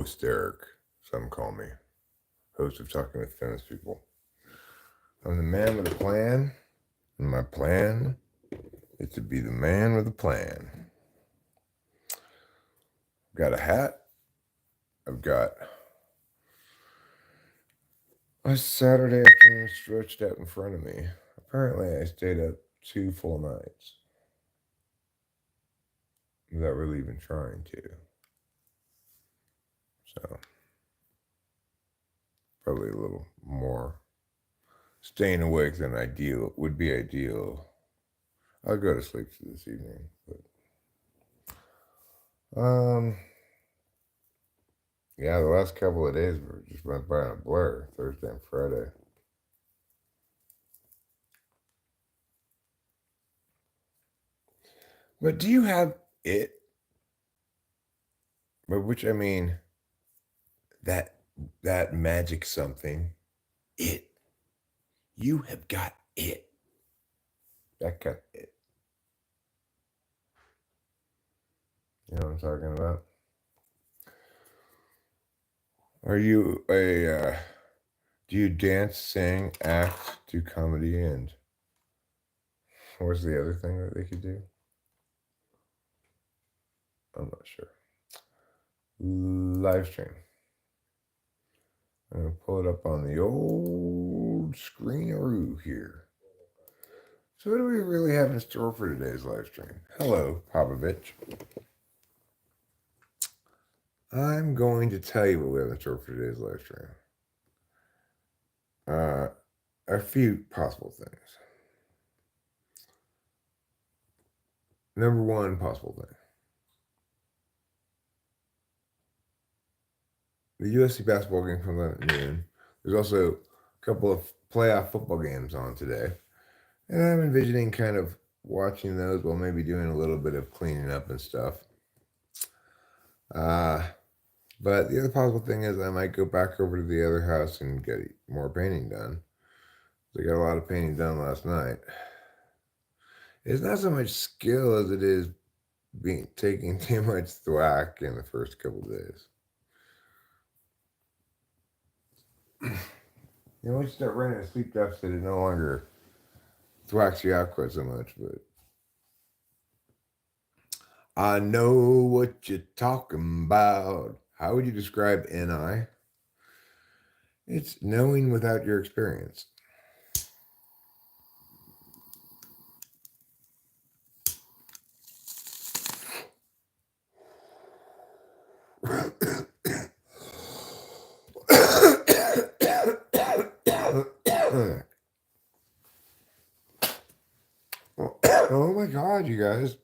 Host Derek, some call me. Host of Talking with Feminist People. I'm the man with a plan, and my plan is to be the man with a plan. I've got a hat. I've got a Saturday afternoon stretched out in front of me. Apparently, I stayed up 2 full nights without really even trying to. So, probably a little more staying awake than ideal would be ideal. I'll go to sleep this evening, but yeah, the last couple of days just went by in a blur. Thursday and Friday. But do you have it? By which I mean that that magic something. It. You have got it. That got it. You know what I'm talking about? Are you a do you dance, sing, act, do comedy, and what's the other thing that they could do? I'm not sure. Live stream. I'm gonna pull it up on the old screenaroo here. So what do we really have in store for today's live stream? Hello, Popovich. I'm going to tell you what we have in store for today's live stream. A few possible things. Number one possible thing. The USC basketball game comes on at noon. There's also a couple of playoff football games on today. And I'm envisioning kind of watching those while maybe doing a little bit of cleaning up and stuff. But the other possible thing is I might go back over to the other house and get more painting done. I got a lot of painting done last night. It's not so much skill as it is taking too much thwack in the first couple of days. Once you start running a sleep deficit, it no longer thwacks you out quite so much. But I know what you're talking about. How would you describe NI? It's knowing without your experience. Oh my God, you guys.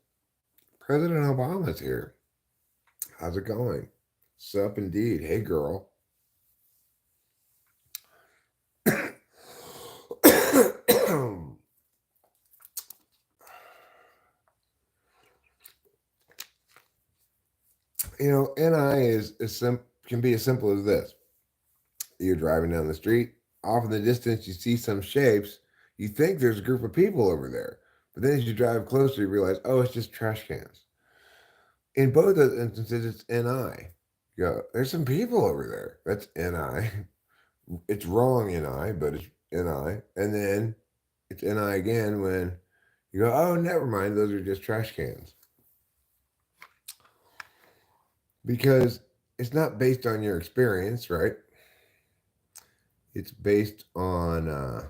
President Obama's here. How's it going? Sup indeed. Hey, girl. NI can be as simple as this. You're driving down the street. Off in the distance, you see some shapes. You think there's a group of people over there. But then as you drive closer, you realize, oh, it's just trash cans. In both those instances, it's NI. You go, there's some people over there. That's NI. It's wrong NI, but it's NI. And then it's NI again when you go, oh, never mind. Those are just trash cans. Because it's not based on your experience, right? It's based on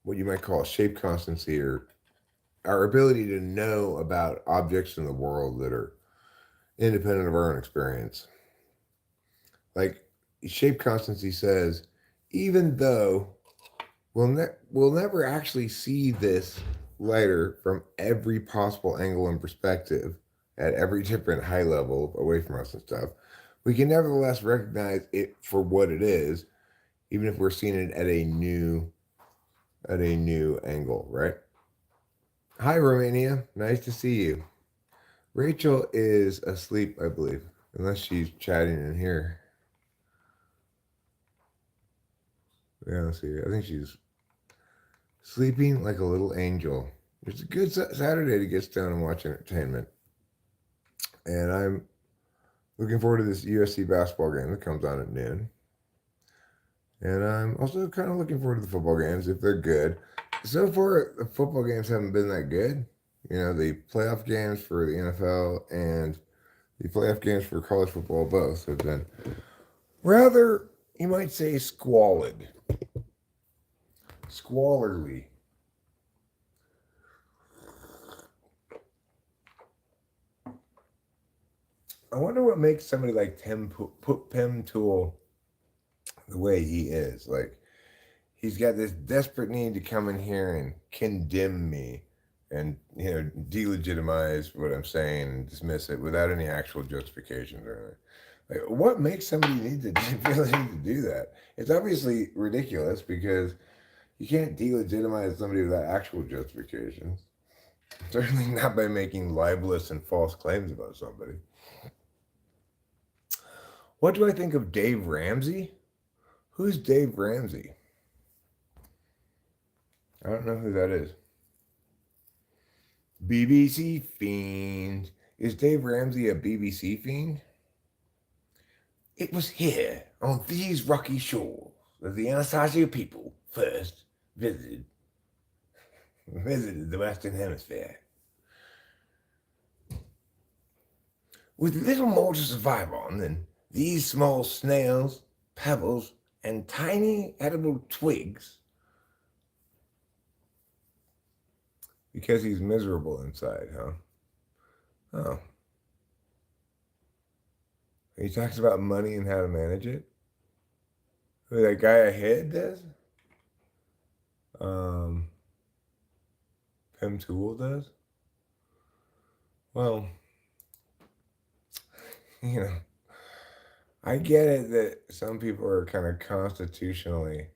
what you might call shape constancy, or our ability to know about objects in the world that are independent of our own experience. Like shape constancy says, even though we'll never actually see this letter from every possible angle and perspective at every different high level away from us and stuff, we can nevertheless recognize it for what it is, even if we're seeing it at a new angle, right? Hi, Romania. Nice to see you. Rachel is asleep, I believe, unless she's chatting in here. Yeah, let's see. I think she's sleeping like a little angel. It's a good Saturday to get stoned and watch entertainment. And I'm looking forward to this USC basketball game that comes on at noon. And I'm also kind of looking forward to the football games if they're good. So far, the football games haven't been that good. You know, the playoff games for the NFL and the playoff games for college football both have been rather, you might say, squalid. Squalorly. I wonder what makes somebody like Tim Tool the way he is. Like, he's got this desperate need to come in here and condemn me and, you know, delegitimize what I'm saying and dismiss it without any actual justifications or anything. Like, what makes somebody need to feel the need to do that? It's obviously ridiculous because you can't delegitimize somebody without actual justifications. Certainly not by making libelous and false claims about somebody. What do I think of Dave Ramsey? Who's Dave Ramsey? I don't know who that is. BBC fiend. Is Dave Ramsey a BBC fiend? It was here, on these rocky shores, that the Anasazi people first visited the Western Hemisphere. With little more to survive on than these small snails, pebbles, and tiny edible twigs. Because he's miserable inside, huh? Oh. He talks about money and how to manage it. Who that guy ahead does? Pim Tool does? Well, you know, I get it that some people are kind of constitutionally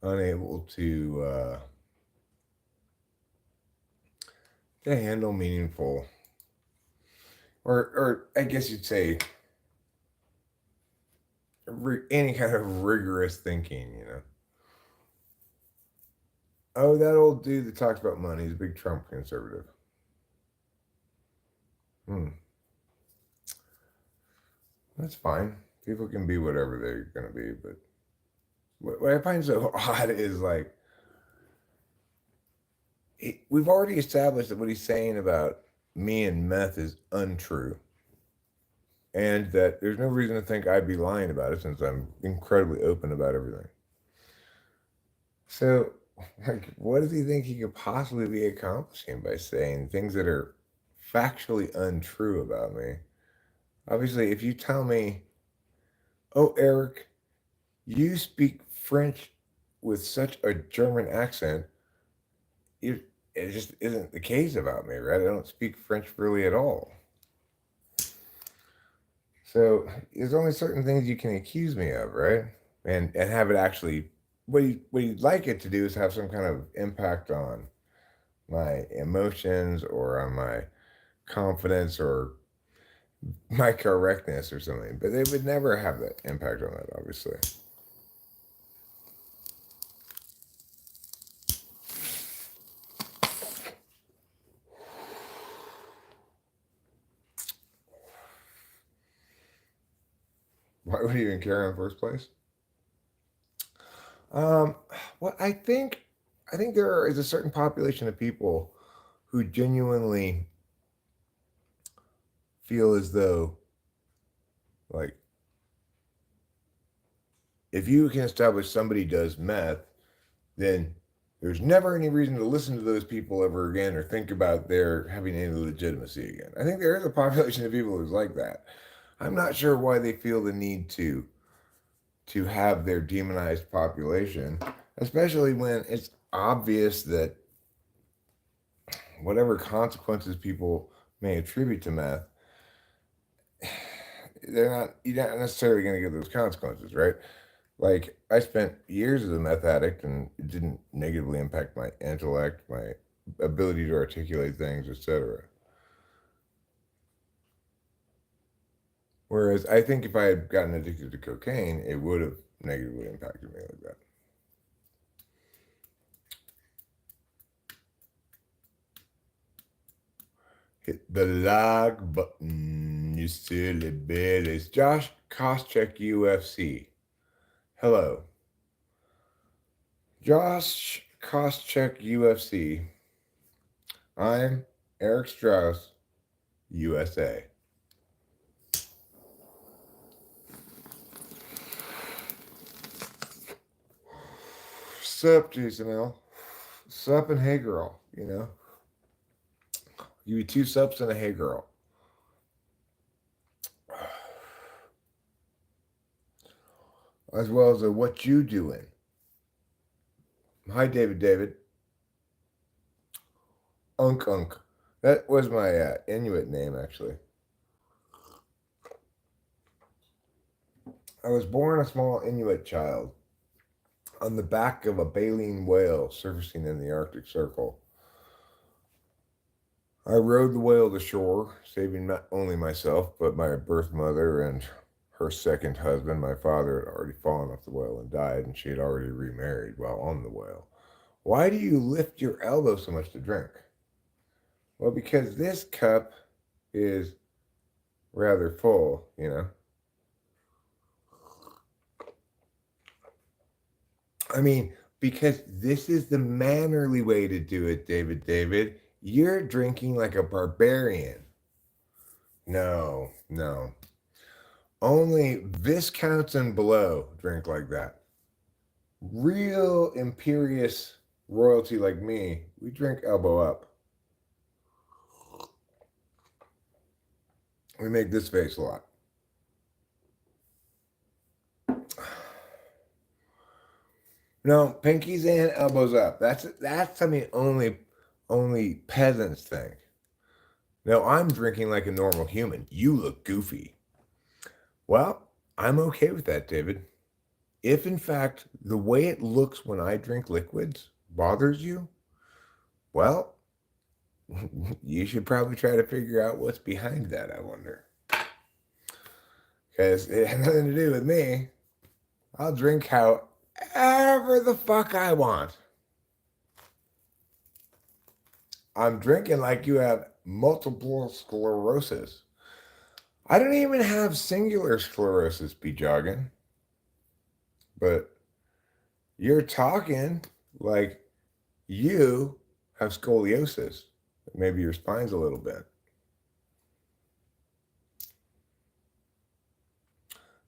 unable to handle meaningful, or I guess you'd say, any kind of rigorous thinking, you know. Oh, that old dude that talks about money is a big Trump conservative. That's fine. People can be whatever they're going to be, but what I find so odd is like, we've already established that what he's saying about me and meth is untrue. And that there's no reason to think I'd be lying about it since I'm incredibly open about everything. So, like, what does he think he could possibly be accomplishing by saying things that are factually untrue about me? Obviously, if you tell me, oh, Eric, you speak French with such a German accent, it just isn't the case about me, right? I don't speak French really at all. So there's only certain things you can accuse me of, right? And have it actually, what you'd like it to do is have some kind of impact on my emotions or on my confidence or my correctness or something. But they would never have that impact on that, obviously. Why would he even care in the first place? Well, I think there is a certain population of people who genuinely feel as though, like, if you can establish somebody does meth, then there's never any reason to listen to those people ever again or think about their having any legitimacy again. I think there is a population of people who's like that. I'm not sure why they feel the need to have their demonized population, especially when it's obvious that whatever consequences people may attribute to meth, you're not necessarily going to get those consequences, right? Like, I spent years as a meth addict and it didn't negatively impact my intellect, my ability to articulate things, etc. Whereas I think if I had gotten addicted to cocaine, it would have negatively impacted me like that. Hit the like button, you silly billies. Josh Koscheck, UFC. Hello. Josh Koscheck, UFC. I'm Eric Strauss, USA. Sup, Jason L. Sup and hey girl, you know. Give you two sups and a hey girl. As well as a what you doing. Hi, David. Unk. That was my Inuit name, actually. I was born a small Inuit child on the back of a baleen whale surfacing in the Arctic Circle. I rode the whale to shore, saving not only myself, but my birth mother and her second husband. My father had already fallen off the whale and died, and she had already remarried while on the whale. Why do you lift your elbow so much to drink? Well, because this cup is rather full, you know. I mean, because this is the mannerly way to do it, David. You're drinking like a barbarian. No. Only Viscounts and below drink like that. Real imperious royalty like me, we drink elbow up. We make this face a lot. No, pinkies and elbows up. That's something only peasants think. No, I'm drinking like a normal human. You look goofy. Well, I'm okay with that, David. If in fact the way it looks when I drink liquids bothers you, well, you should probably try to figure out what's behind that, I wonder. Because it has nothing to do with me. I'll drink however the fuck I want. I'm drinking like you have multiple sclerosis. I don't even have singular sclerosis, be jogging. But you're talking like you have scoliosis. Maybe your spine's a little bent.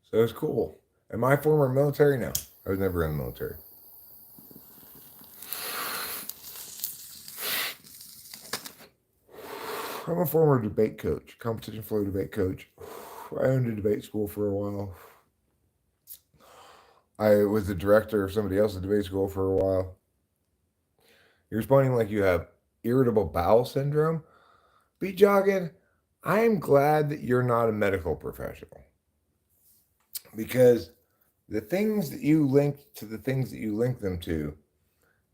So it's cool. Am I former military? No, I was never in the military. I'm a former debate coach, competition flow debate coach. I owned a debate school for a while. I was the director of somebody else's debate school for a while. You're responding like you have irritable bowel syndrome. Be jogging. I am glad that you're not a medical professional because the things that you link to the things that you link them to,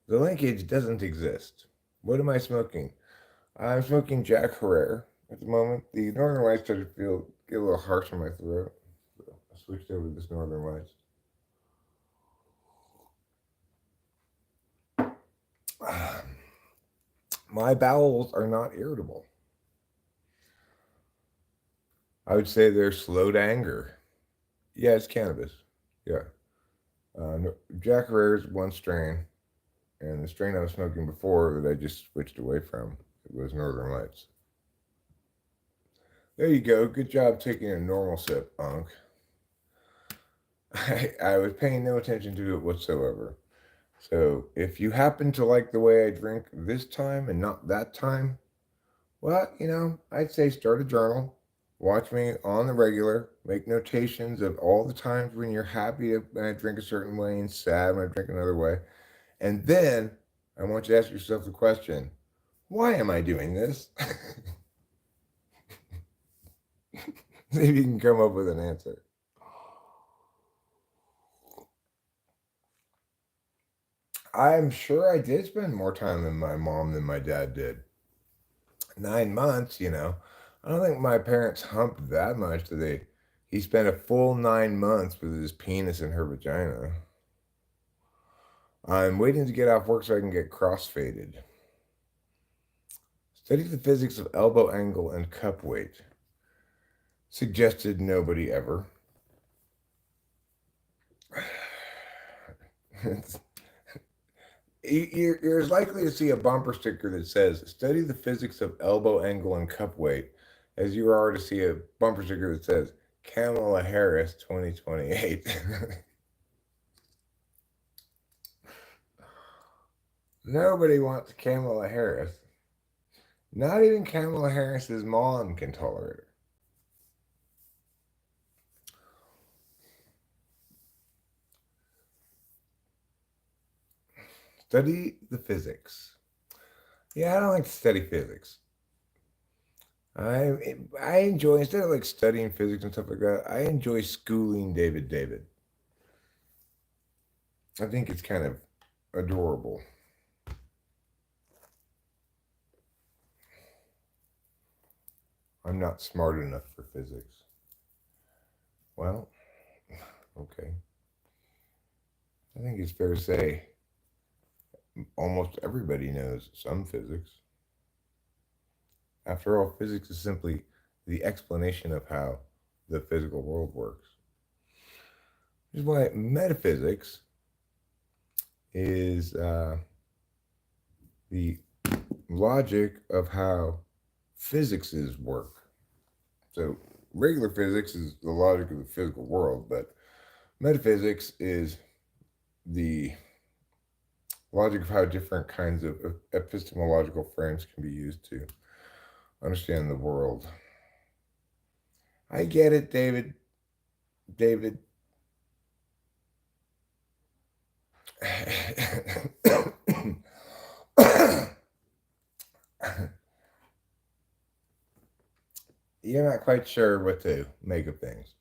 the linkage doesn't exist. What am I smoking? I'm smoking Jack Herrera at the moment. The Northern Lights started to get a little harsh in my throat. So I switched over to this Northern Lights. My bowels are not irritable. I would say they're slow to anger. Yeah, it's cannabis. Yeah. Jack Herrera's one strain, and the strain I was smoking before that I just switched away from it was Northern Lights. There you go. Good job taking a normal sip, Unc. I was paying no attention to it whatsoever. So if you happen to like the way I drink this time and not that time, well, I'd say start a journal. Watch me on the regular. Make notations of all the times when you're happy when I drink a certain way and sad when I drink another way. And then I want you to ask yourself the question, why am I doing this? See if you can come up with an answer. I'm sure I did spend more time with my mom than my dad did. 9 months, I don't think my parents humped that much. He spent a full 9 months with his penis in her vagina. I'm waiting to get off work so I can get crossfaded. Study the physics of elbow angle and cup weight. Suggested nobody ever. You're as likely to see a bumper sticker that says, study the physics of elbow angle and cup weight, as you are to see a bumper sticker that says, Kamala Harris 2028. Nobody wants Kamala Harris. Not even Kamala Harris's mom can tolerate her. Study the physics. Yeah, I don't like to study physics. I enjoy, instead of like studying physics and stuff like that, I enjoy schooling David. I think it's kind of adorable. I'm not smart enough for physics. Well, okay. I think it's fair to say almost everybody knows some physics. After all, physics is simply the explanation of how the physical world works. Which is why metaphysics is the logic of how physics work. So regular physics is the logic of the physical world, but metaphysics is the logic of how different kinds of epistemological frames can be used to understand the world. I get it, David. You're not quite sure what to make of things.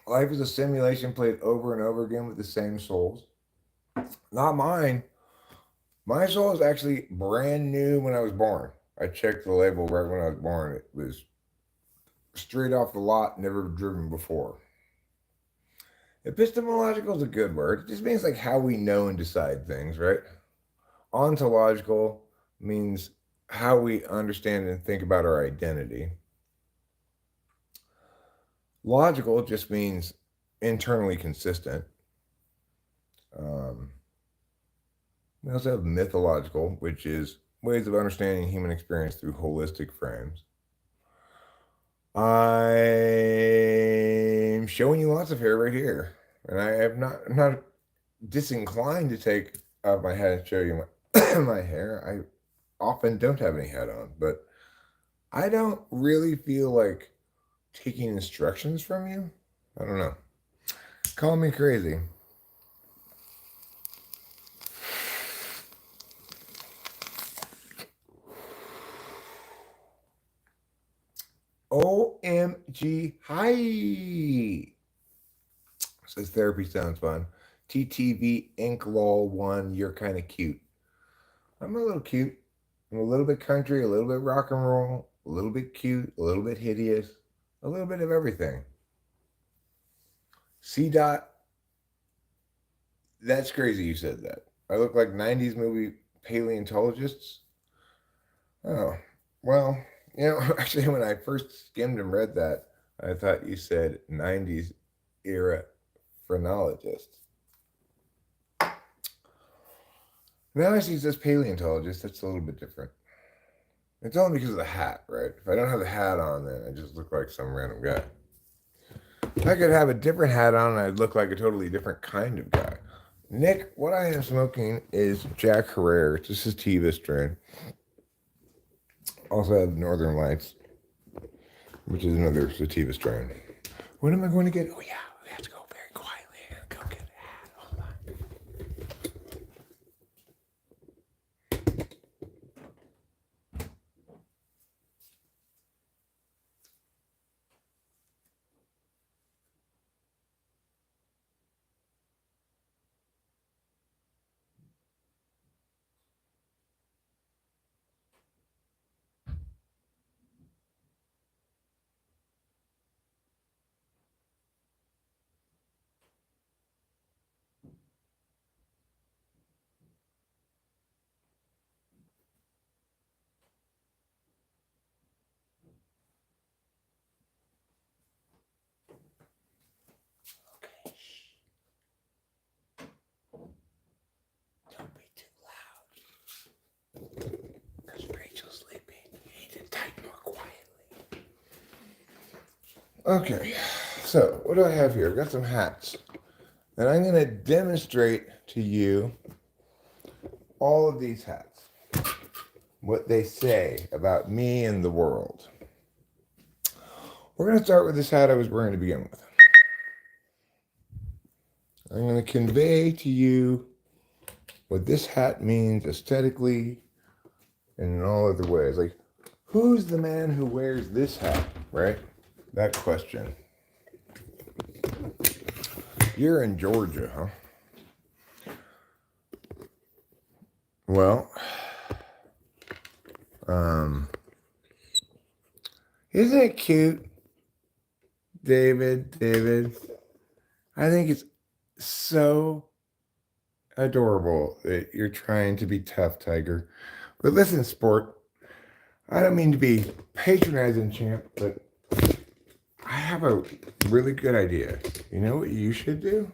Life is a simulation played over and over again with the same souls. Not mine. My soul is actually brand new when I was born. I checked the label right when I was born. It was straight off the lot, never driven before. Epistemological is a good word. It just means like how we know and decide things, right? Ontological means how we understand and think about our identity. Logical just means internally consistent. We also have mythological, which is ways of understanding human experience through holistic frames. I'm showing you lots of hair right here, and I'm not disinclined to take off my hat and show you my hair. I often don't have any hat on, but I don't really feel like taking instructions from you. I don't know. Call me crazy. OMG. Hi. Says therapy sounds fun. TTV Inklol1, you're kind of cute. I'm a little cute. I'm a little bit country, a little bit rock and roll, a little bit cute, a little bit hideous, a little bit of everything. C. Dot, that's crazy you said that. I look like 90s movie paleontologists. Oh, well, actually, when I first skimmed and read that, I thought you said 90s era phrenologist. Now I see it says paleontologist. That's a little bit different. It's only because of the hat, right? If I don't have the hat on, then I just look like some random guy. If I could have a different hat on, I'd look like a totally different kind of guy. Nick, what I am smoking is Jack Herrera. It's a sativa strain. Also have Northern Lights, which is another sativa strain. When am I going to get? Oh yeah, we have to go very quietly and go get a hat. Hold on. Okay, so what do I have here? I've got some hats. And I'm going to demonstrate to you all of these hats, what they say about me and the world. We're going to start with this hat I was wearing to begin with. I'm going to convey to you what this hat means aesthetically and in all other ways. Like, who's the man who wears this hat, right? That question. You're in Georgia, huh? Well, isn't it cute, David? I think it's so adorable that you're trying to be tough, Tiger. But listen, sport, I don't mean to be patronizing, champ, but I have a really good idea. You know what you should do?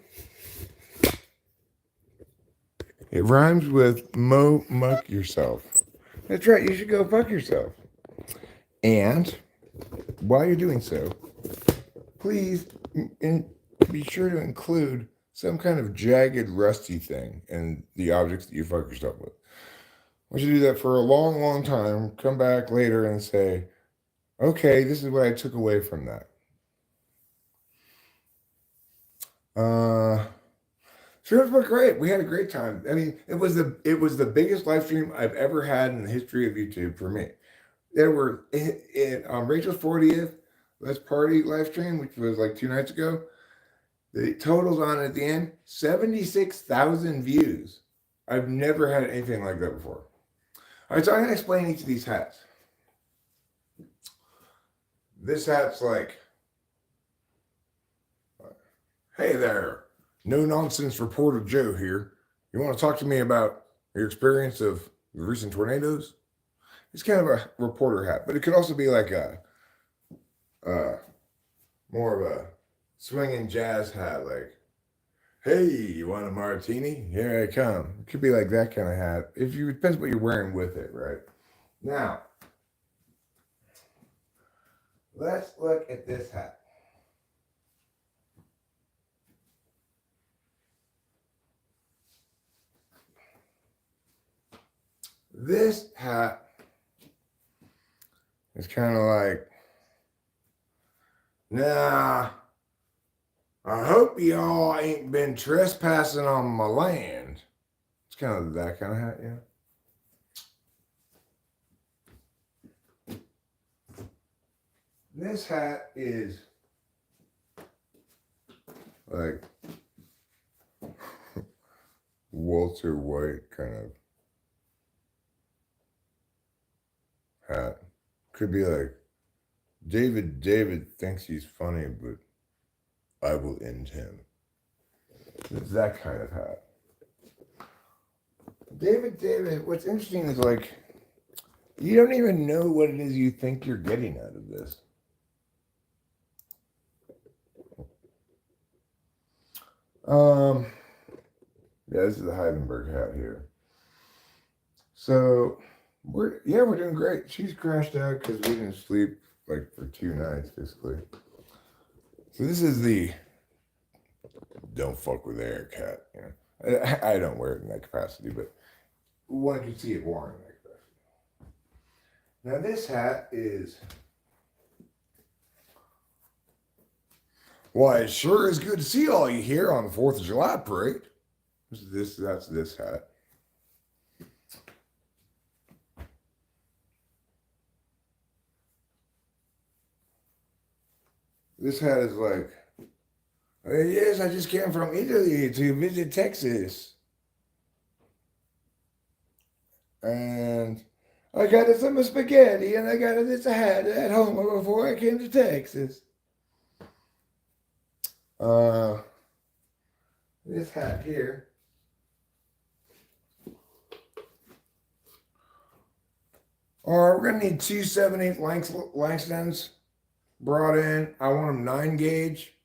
It rhymes with muck yourself. That's right, you should go fuck yourself. And while you're doing so, please be sure to include some kind of jagged, rusty thing in the objects that you fuck yourself with. I want you to do that for a long, long time. Come back later and say, okay, this is what I took away from that. Streams were great. We had a great time. I mean, it was the biggest live stream I've ever had in the history of YouTube for me. There were on Rachel's 40th Let's Party live stream, which was like 2 nights ago. The totals on it at the end, 76,000 views. I've never had anything like that before. All right, so I'm going to explain each of these hats. This hat's like, hey there, no nonsense reporter Joe here. You want to talk to me about your experience of the recent tornadoes? It's kind of a reporter hat, but it could also be like a more of a swinging jazz hat, like, hey, you want a martini? Here I come. It could be like that kind of hat. It depends what you're wearing with it, right? Now, let's look at this hat. This hat is kind of like, nah, I hope y'all ain't been trespassing on my land. It's kind of that kind of hat, yeah. This hat is like Walter White kind of hat. Could be like, David thinks he's funny, but I will end him. It's that kind of hat. David, what's interesting is like, you don't even know what it is you think you're getting out of this. Yeah, this is the Heidenberg hat here. So we're doing great. She's crashed out because we didn't sleep like for 2 nights, basically. So this is the don't fuck with air cat. You know, I don't wear it in that capacity, but one can see it worn in that capacity. Now this hat is, why, it sure is good to see all you here on the 4th of July parade. That's this hat. This hat is like, yes, I just came from Italy to visit Texas. And I got us some spaghetti and I got us this hat at home before I came to Texas. This hat here. All right, we're gonna need 2 7/8 Langstons brought in. I want them 9 gauge.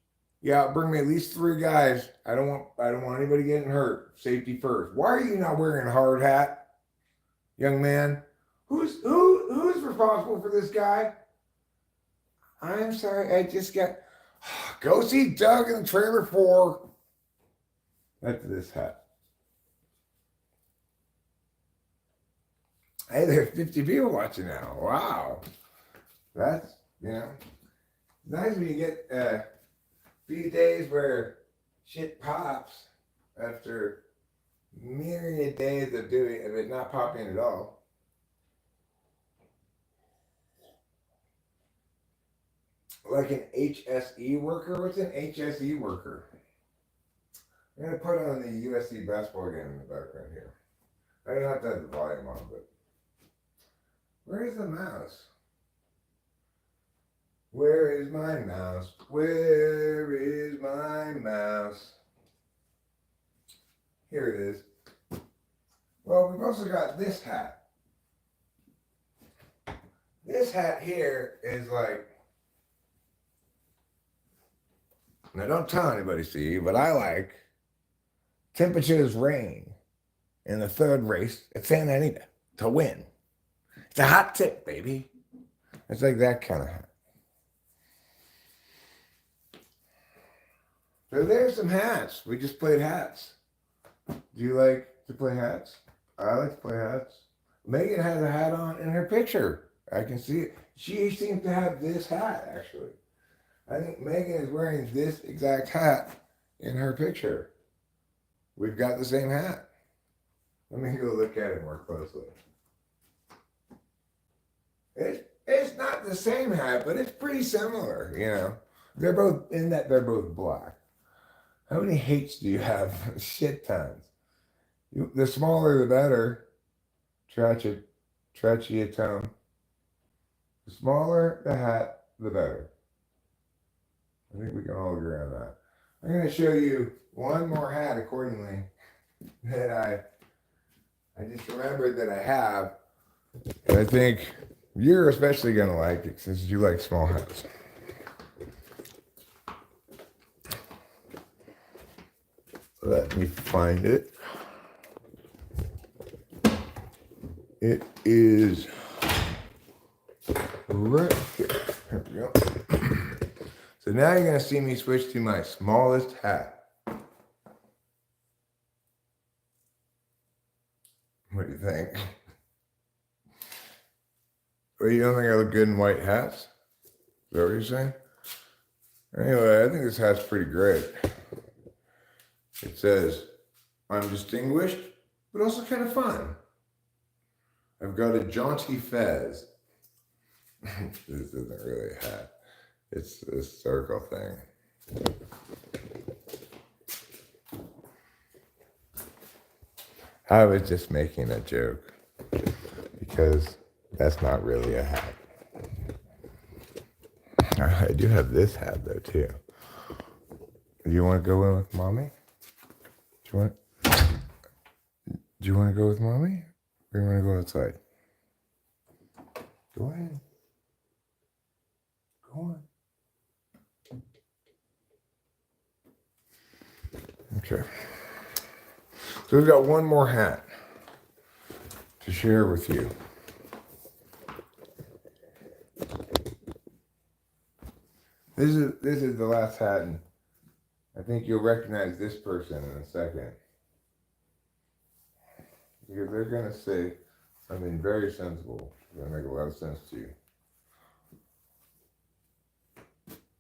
Yeah, bring me at least 3 guys. I don't want anybody getting hurt. Safety first. Why are you not wearing a hard hat, young man? Who's responsible for this guy? I'm sorry, I just got. Go see Doug in the trailer 4. That's this hat. Hey, there's 50 people watching now. Wow. That's, nice when you get a few days where shit pops after myriad days of it not popping at all. Like an HSE worker? What's an HSE worker? I'm going to put on the USC basketball game in the background here. I don't have to have the volume on, but where's the mouse? Where is my mouse? Where is my mouse? Here it is. Well, we've also got this hat. This hat here is like, now don't tell anybody, Steve, but I like temperatures reign in the third race at Santa Anita to win. It's a hot tip, baby. It's like that kind of hat. So there's some hats. We just played hats. Do you like to play hats? I like to play hats. Megan has a hat on in her picture. I can see it. She seems to have this hat, actually. I think Megan is wearing this exact hat in her picture. We've got the same hat. Let me go look at it more closely. It's not the same hat, but it's pretty similar, They're both black. How many hates do you have? Shit tons. The smaller the better. Tracheatome. The smaller the hat, the better. I think we can all agree on that. I'm going to show you one more hat accordingly that I just remembered that I have. And I think you're especially going to like it since you like small hats. Let me find it. It is right here. Here we go. So now you're going to see me switch to my smallest hat. What do you think? Well, you don't think I look good in white hats? Is that what you're saying? Anyway, I think this hat's pretty great. It says, I'm distinguished, but also kind of fun. I've got a jaunty fez. This isn't really a hat. It's a circle thing. I was just making a joke because that's not really a hat. I do have this hat though too. Do you want to go in with mommy? Do you want to go with mommy? Or do you want to go outside? Go ahead. Go on. Okay. So we've got one more hat to share with you. This is the last hat, and I think you'll recognize this person in a second. Because they're going to say something very sensible. It's going to make a lot of sense to you.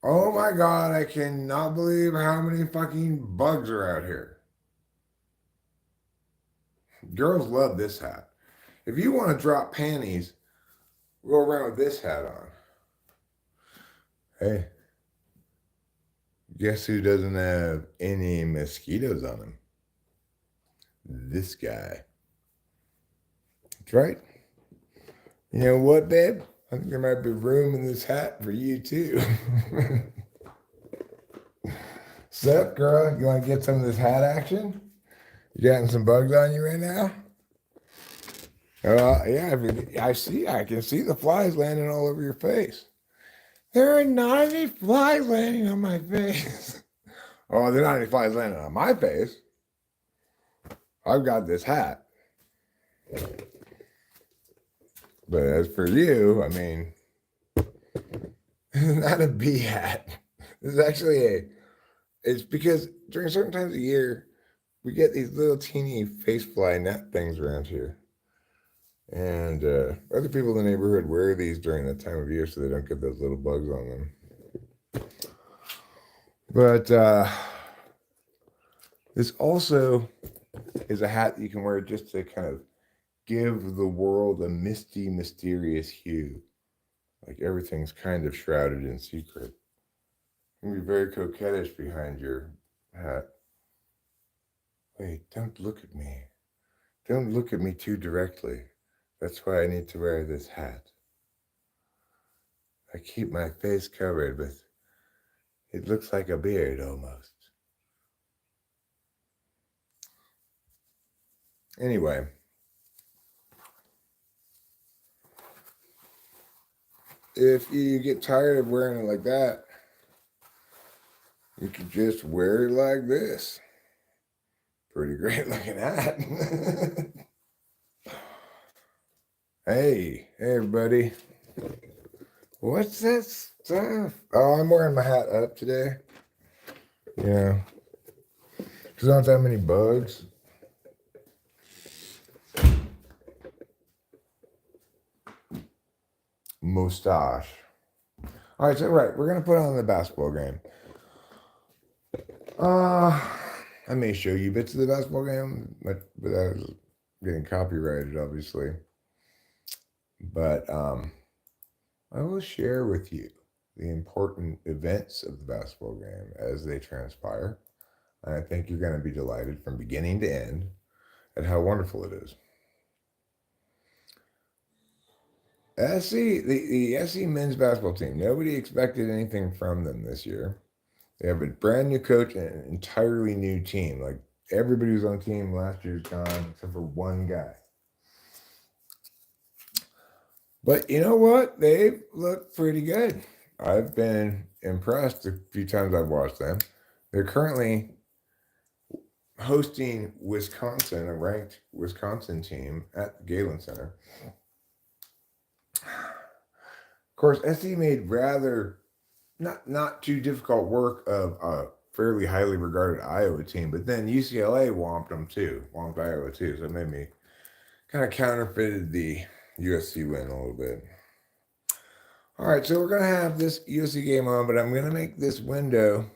Oh my God, I cannot believe how many fucking bugs are out here. Girls love this hat. If you want to drop panties, go around with this hat on. Hey, guess who doesn't have any mosquitoes on him? This guy. That's right. You know what, babe? I think there might be room in this hat for you too. Sup, girl? You want to get some of this hat action? You getting some bugs on you right now? Yeah, I can see the flies landing all over your face. There are not any flies landing on my face. Oh, there are not any flies landing on my face. I've got this hat. But as for you, I mean, not a bee hat. This is actually it's because during certain times of year, we get these little teeny face fly net things around here. And other people in the neighborhood wear these during that time of year so they don't get those little bugs on them. But this also is a hat that you can wear just to kind of give the world a misty, mysterious hue. Like everything's kind of shrouded in secret. You can be very coquettish behind your hat. Wait, don't look at me. Don't look at me too directly. That's why I need to wear this hat. I keep my face covered with, it looks like a beard almost. Anyway, if you get tired of wearing it like that, you can just wear it like this. Pretty great looking hat. Hey, everybody. What's that stuff? Oh, I'm wearing my hat up today. Yeah. Because there aren't that many bugs. Mustache. All right, so we're going to put on the basketball game. I may show you bits of the basketball game, but that is getting copyrighted, obviously. But I will share with you the important events of the basketball game as they transpire. And I think you're going to be delighted from beginning to end at how wonderful it is. The SC men's basketball team, nobody expected anything from them this year. They have a brand new coach and an entirely new team. Like everybody who's on the team last year's gone except for one guy. But you know what? They look pretty good. I've been impressed a few times I've watched them. They're currently hosting Wisconsin, a ranked Wisconsin team at the Galen Center. Of course, SC made rather not too difficult work of a fairly highly regarded Iowa team, but then UCLA womped Iowa too. So it made me kind of counterfeited the USC win a little bit. All right, so we're going to have this USC game on, but I'm going to make this window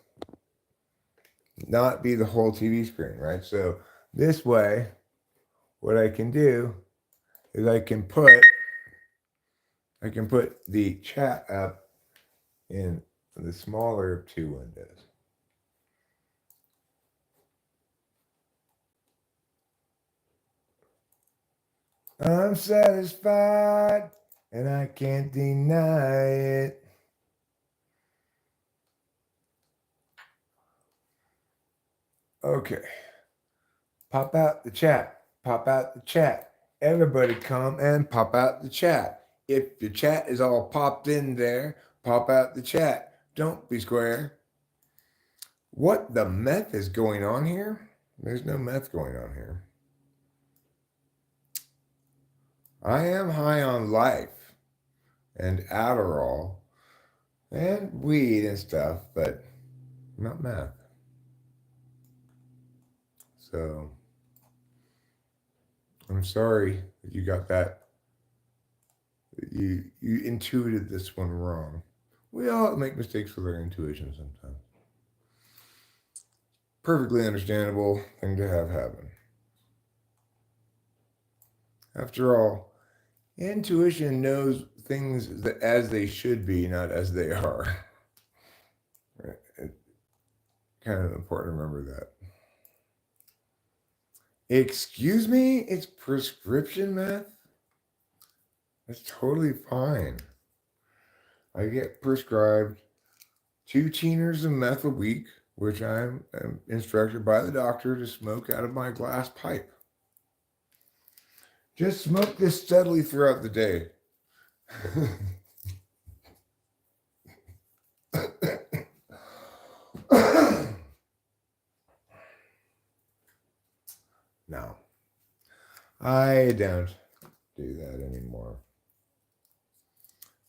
not be the whole TV screen, right? So this way, what I can do is I can put the chat up in the smaller of two windows. I'm satisfied and I can't deny it. Okay. Pop out the chat. Pop out the chat. Everybody come and pop out the chat. If your chat is all popped in there, pop out the chat. Don't be square. What the meth is going on here? There's no meth going on here. I am high on life and Adderall and weed and stuff, but not meth. So I'm sorry that you got that. You intuited this one wrong. We all make mistakes with our intuition sometimes. Perfectly understandable thing to have happen. After all, intuition knows things as they should be, not as they are. It's kind of important to remember that. Excuse me? It's prescription meth? That's totally fine. I get prescribed 2 teeners of meth a week, which I'm instructed by the doctor to smoke out of my glass pipe. Just smoke this steadily throughout the day. No, I don't do that anymore.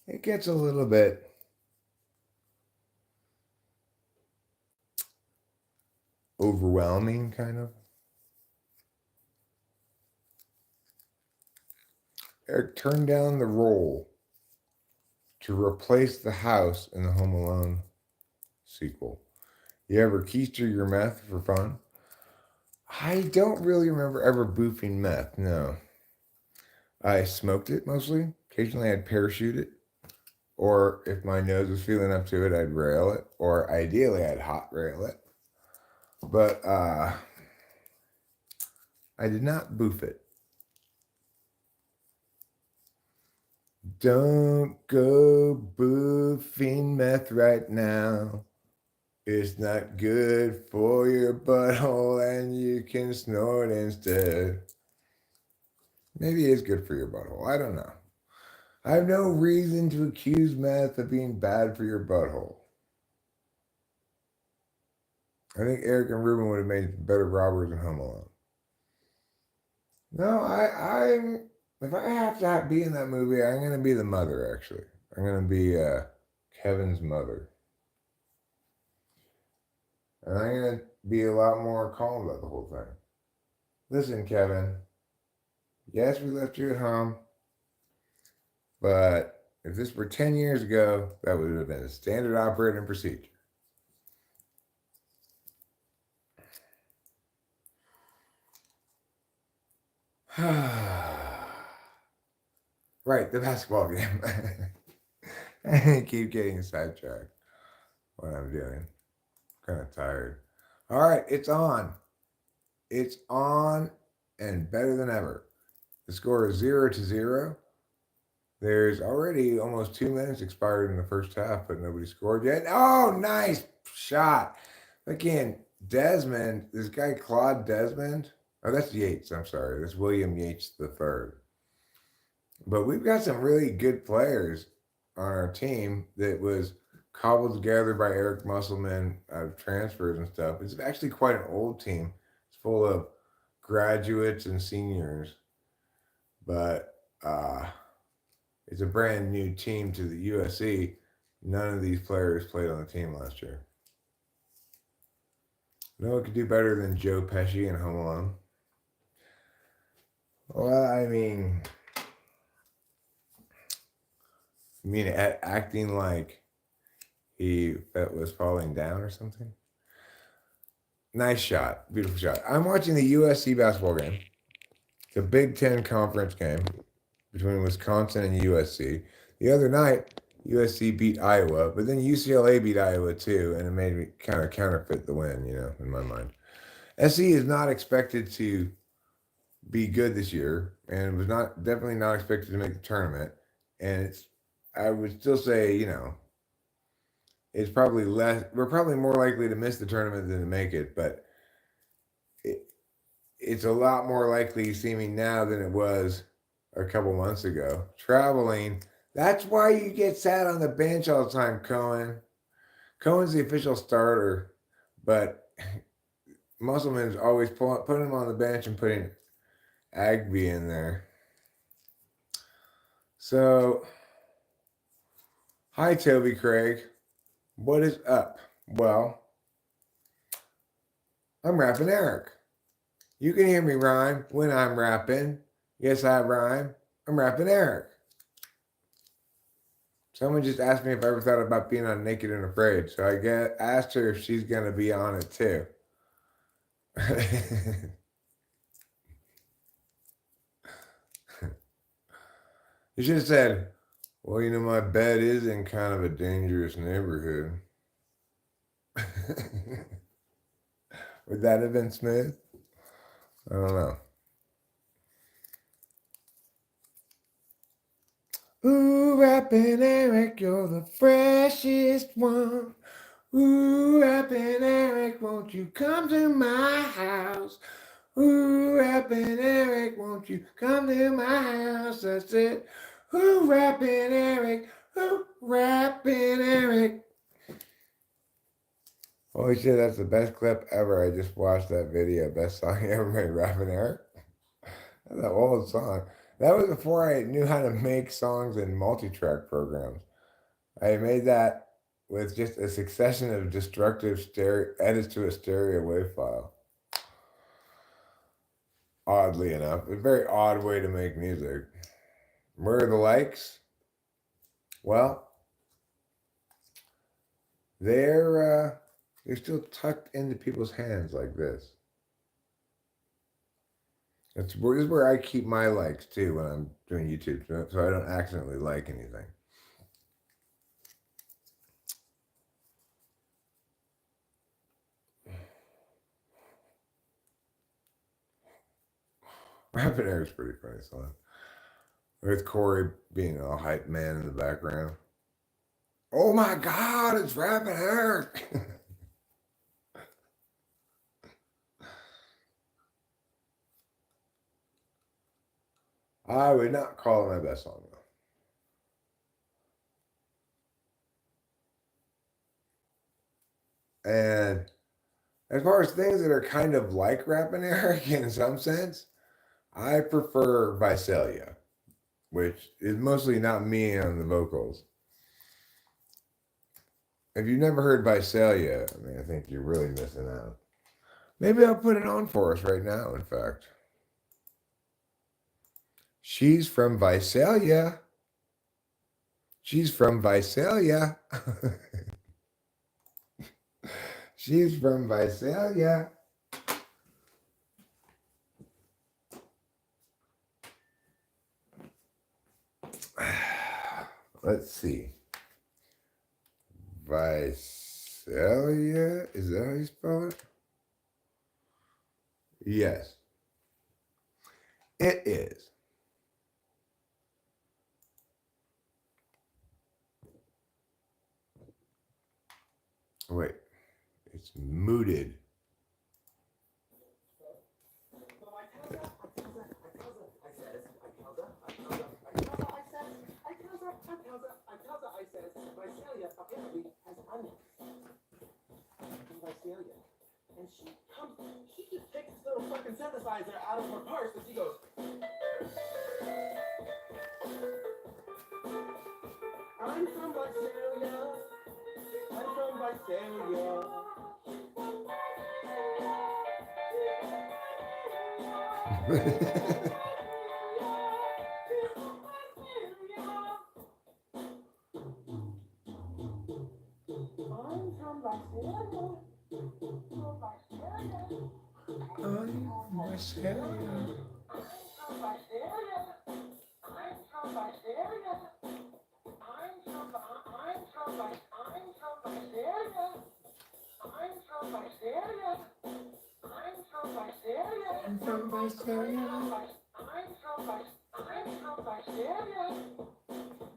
It gets a little bit overwhelming, kind of. Eric turned down the role to replace the house in the Home Alone sequel. You ever keister your meth for fun? I don't really remember ever boofing meth, no. I smoked it mostly. Occasionally I'd parachute it. Or if my nose was feeling up to it, I'd rail it. Or ideally I'd hot rail it. But I did not boof it. Don't go boofing meth right now. It's not good for your butthole and you can snort instead. Maybe it is good for your butthole. I don't know. I have no reason to accuse meth of being bad for your butthole. I think Eric and Ruben would have made better robbers in Home Alone. No, I'm. If I have to be in that movie, I'm gonna be the mother. Actually, I'm gonna be Kevin's mother, and I'm gonna be a lot more calm about the whole thing. Listen, Kevin. Yes, we left you at home, but if this were 10 years ago, that would have been a standard operating procedure. Right, the basketball game. I keep getting sidetracked what I'm doing. Kind of tired. All right, it's on. It's on and better than ever. The score is 0-0. There's already almost 2 minutes expired in the first half, but nobody scored yet. Oh, nice shot. Again, Desmond, this guy Claude Desmond. Oh, that's Yates. I'm sorry. That's William Yates the third. But we've got some really good players on our team that was cobbled together by Eric Musselman of transfers and stuff. It's actually quite an old team. It's full of graduates and seniors, but it's a brand new team to the USC. None of these players played on the team last year. No one could do better than Joe Pesci in Home Alone. Well, I mean acting like he was falling down or something? Nice shot. Beautiful shot. I'm watching the USC basketball game. The Big Ten conference game between Wisconsin and USC. The other night, USC beat Iowa, but then UCLA beat Iowa too, and it made me kind of counterfeit the win, in my mind. SC is not expected to be good this year, and was definitely not expected to make the tournament. And I would still say, it's probably less. We're probably more likely to miss the tournament than to make it, but it's a lot more likely seeming now than it was a couple months ago. Traveling. That's why you get sat on the bench all the time, Cohen. Cohen's the official starter, but Musselman's always putting him on the bench and putting Agby in there. So, hi, Toby Craig. What is up? Well, I'm rapping Eric. You can hear me rhyme when I'm rapping. Yes, I rhyme. I'm rapping Eric. Someone just asked me if I ever thought about being on Naked and Afraid, so I asked her if she's going to be on it too. You should have said, well, my bed is in kind of a dangerous neighborhood. Would that have been smooth? I don't know. Ooh, rapping Eric, you're the freshest one. Ooh, rapping Eric, won't you come to my house? Ooh, rapping Eric, won't you come to my house? That's it. Ooh, rapping Eric. Ooh, rapping Eric. Holy shit, that's the best clip ever. I just watched that video. Best song ever made, rapping Eric. That's an old song. That was before I knew how to make songs in multi-track programs. I made that with just a succession of destructive stereo edits to a stereo wave file. Oddly enough, a very odd way to make music. Where are the likes? Well, they're still tucked into people's hands like this. This is where I keep my likes too when I'm doing YouTube, so I don't accidentally like anything. Rapid Air is pretty funny song. With Corey being a hype man in the background. Oh my God, it's Rapid Air! I would not call it my best song though. And as far as things that are kind of like Rapid Air in some sense, I prefer Visalia, which is mostly not me on the vocals. If you've never heard Visalia, I mean, I think you're really missing out. Maybe I'll put it on for us right now, in fact. She's from Visalia. She's from Visalia. She's from Visalia. Let's see. Visalia? Is that how you spell it? Yes. It is. Wait. It's mooted. And she just takes this little fucking synthesizer out of her purse and she goes, I'm from Visalia. I'm from Visalia.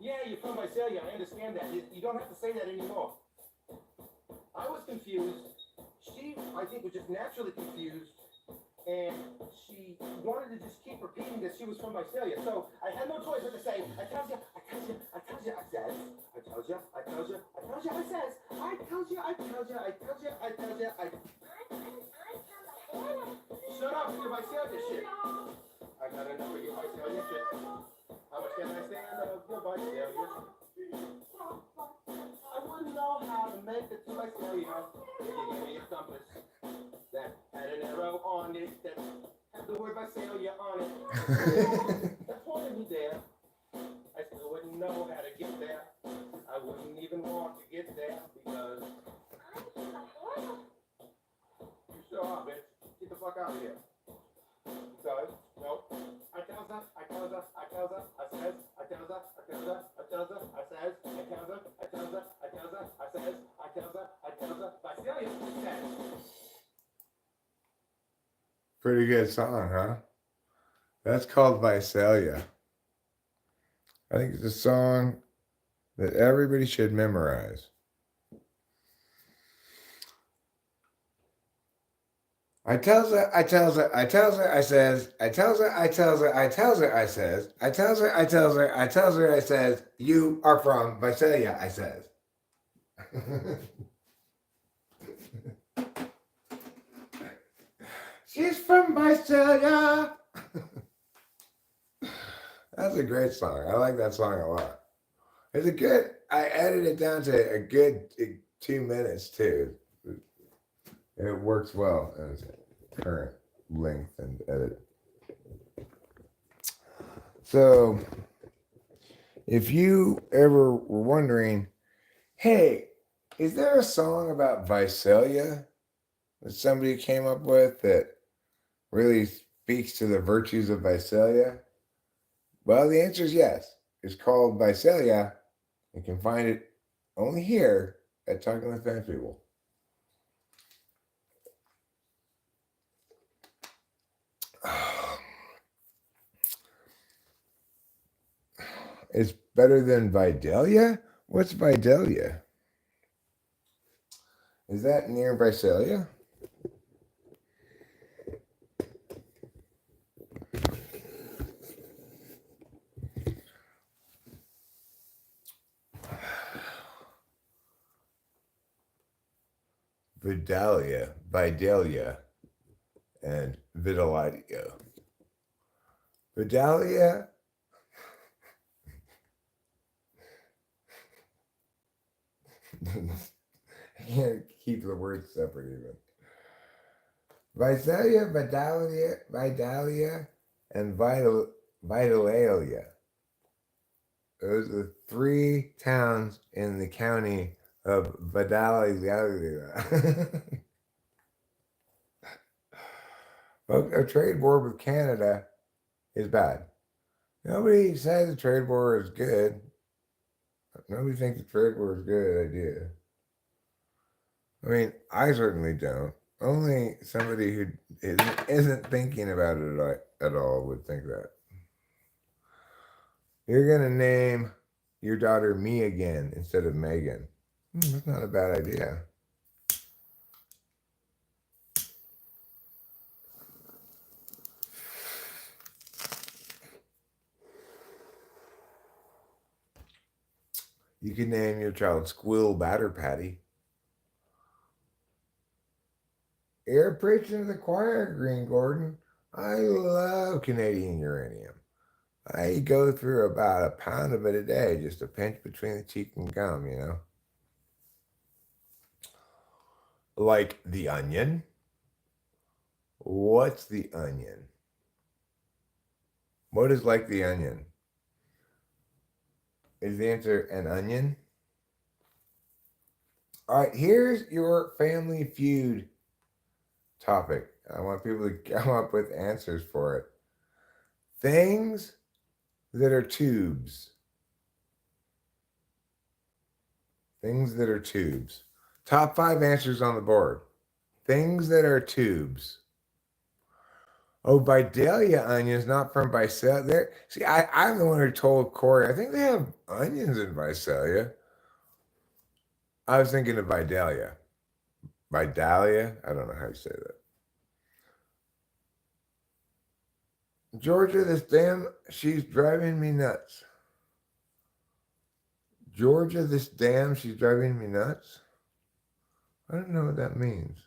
Yeah, you're from Visalia. I understand that. You don't have to say that anymore. I was confused. She, I think, was just naturally confused. And she wanted to just keep repeating that she was from Visalia. So I had no choice but to say, I tells you, I tells you, I tells you, I says, I tells you, I tells you, I tells you, I says, I tells you, I tells you, I tells you, I tells you, I. Shut up with your Visalia shit. I got enough of your Visalia shit. How much can I stand of your Visalia shit? I wouldn't know how to make it to Visalia. You gave me a compass that had an arrow on it that had the word Visalia on it. That pointed me there. I still wouldn't know how to get there. I wouldn't even want to get there because you sure are, bitch. Get the fuck out of here. Because, no. I tells her, I tells her, I tells her, I says, I tells her, I tells her, I tells her, I says, I tells her, I tells her, I tells her, I says, I tells her, I tells her, Visalia says. Pretty good song, huh? That's called Visalia. I think it's a song that everybody should memorize. I tells her, I tells her, I tells her, I says, I tells her, I tells her, I tells her, I says, I tells her, I tells her, I tells her, I says, you are from Visalia, I says. She's from Visalia. That's a great song. I like that song a lot. Is it good? I edited it down to a good 2 minutes too. It works well as current length and edit. So, if you ever were wondering, hey, is there a song about Visalia that somebody came up with that really speaks to the virtues of Visalia? Well, the answer is yes. It's called Visalia. You can find it only here at Talking with French People. It's better than Vidalia? What's Vidalia? Is that near Visalia? Vidalia, and vitiligo. Vidalia. I can't keep the words separate even. Visalia, Vidalia, and Vitalalia. Those are the 3 towns in the county of Vidalia. A trade war with Canada is bad. Nobody says the trade war is good. Nobody thinks the trade war is a good idea. I mean, I certainly don't. Only somebody who isn't thinking about it at all would think that. You're going to name your daughter Me again instead of Megan. That's not a bad idea. You could name your child Squill Batter Patty. You're preaching to the choir, Green Gordon. I love Canadian uranium. I go through about a pound of it a day, just a pinch between the cheek and gum, you know. Like the onion. What's the onion? What is like the onion? Is the answer an onion? All right, here's your family feud topic. I want people to come up with answers for it. Things that are tubes. Things that are tubes. Top 5 answers on the board. Things that are tubes. Oh, Vidalia onions, not from Visalia. See, I'm the one who told Corey, I think they have onions in Visalia. I was thinking of Vidalia. Vidalia? I don't know how you say that. Georgia, this damn, she's driving me nuts. Georgia, this damn, she's driving me nuts. I don't know what that means.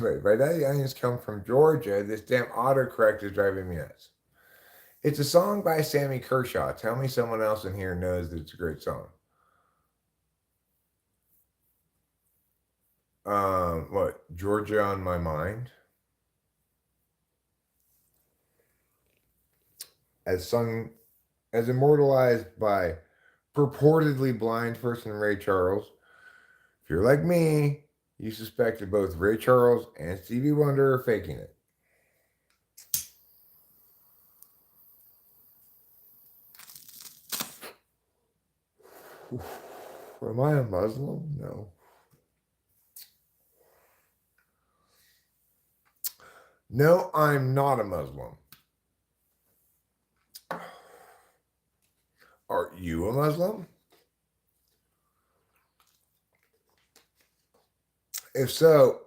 Wait, Vidalia onions come from Georgia. This damn autocorrect is driving me nuts. It's a song by Sammy Kershaw. Tell me someone else in here knows that it's a great song. What? Georgia on My Mind? As sung, as immortalized by purportedly blind person Ray Charles. If you're like me, you suspect that both Ray Charles and Stevie Wonder are faking it. Am I a Muslim? No. No, I'm not a Muslim. Are you a Muslim? If so,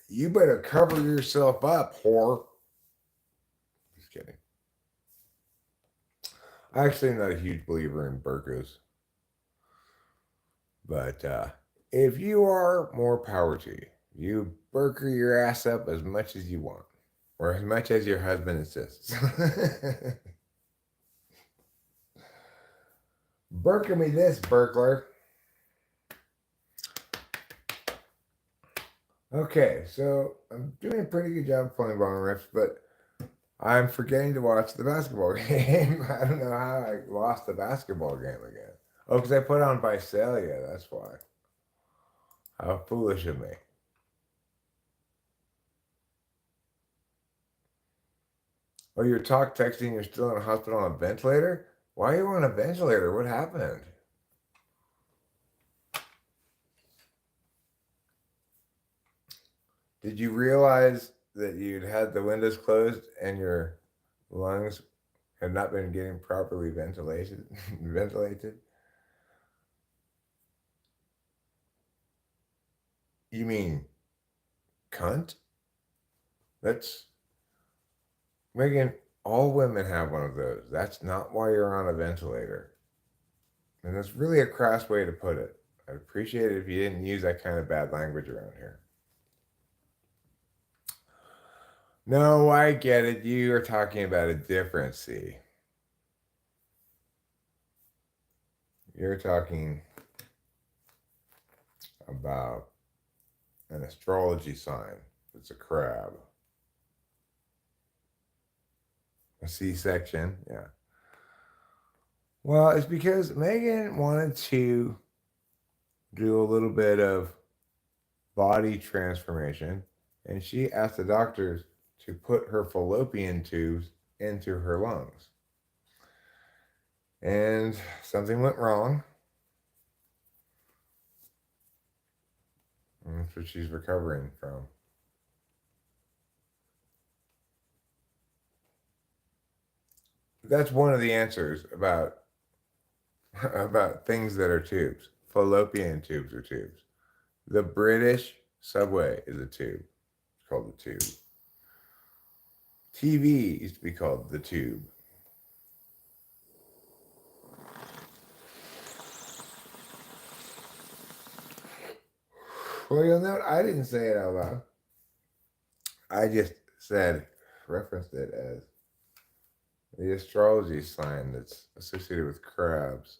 you better cover yourself up, whore. Just kidding. I actually am not a huge believer in burqas. But if you are, more power to you. You burqa your ass up as much as you want. or as much as your husband insists. Burker me this, burglar. Okay, so I'm doing a pretty good job playing ball riffs, but I'm forgetting to watch the basketball game. I don't know how I lost the basketball game again. Oh, because I put on Visalia, that's why. How foolish of me. Oh, you're texting, you're still in a hospital on a ventilator? Why are you on a ventilator? What happened? Did you realize that you'd had the windows closed and your lungs had not been getting properly ventilated? ventilated? You mean cunt? That's Megan, all women have one of those. That's not why you're on a ventilator. And that's really a crass way to put it. I'd appreciate it if you didn't use that kind of bad language around here. No, I get it. You are talking about a different C. You're talking about an astrology sign. It's a crab. A C-section, yeah. Well, it's because Megan wanted to do a little bit of body transformation, and she asked the doctors to put her fallopian tubes into her lungs. And something went wrong. And that's what she's recovering from. That's one of the answers about things that are tubes. Fallopian tubes are tubes. The British subway is a tube. It's called the tube. TV used to be called the tube. Well, you'll note I didn't say it out loud. I just referenced it as the astrology sign that's associated with crabs.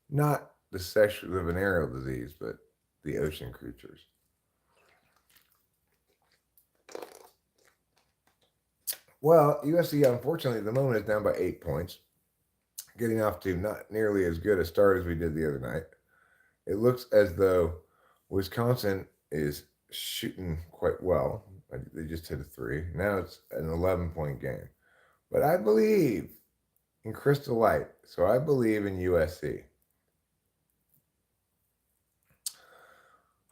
Not the venereal disease, but the ocean creatures. Well, USC, unfortunately, at the moment is down by 8 points, getting off to not nearly as good a start as we did the other night. It looks as though Wisconsin is shooting quite well. They just hit a 3. Now it's an 11-point game. But I believe in Crystal Light, so I believe in USC.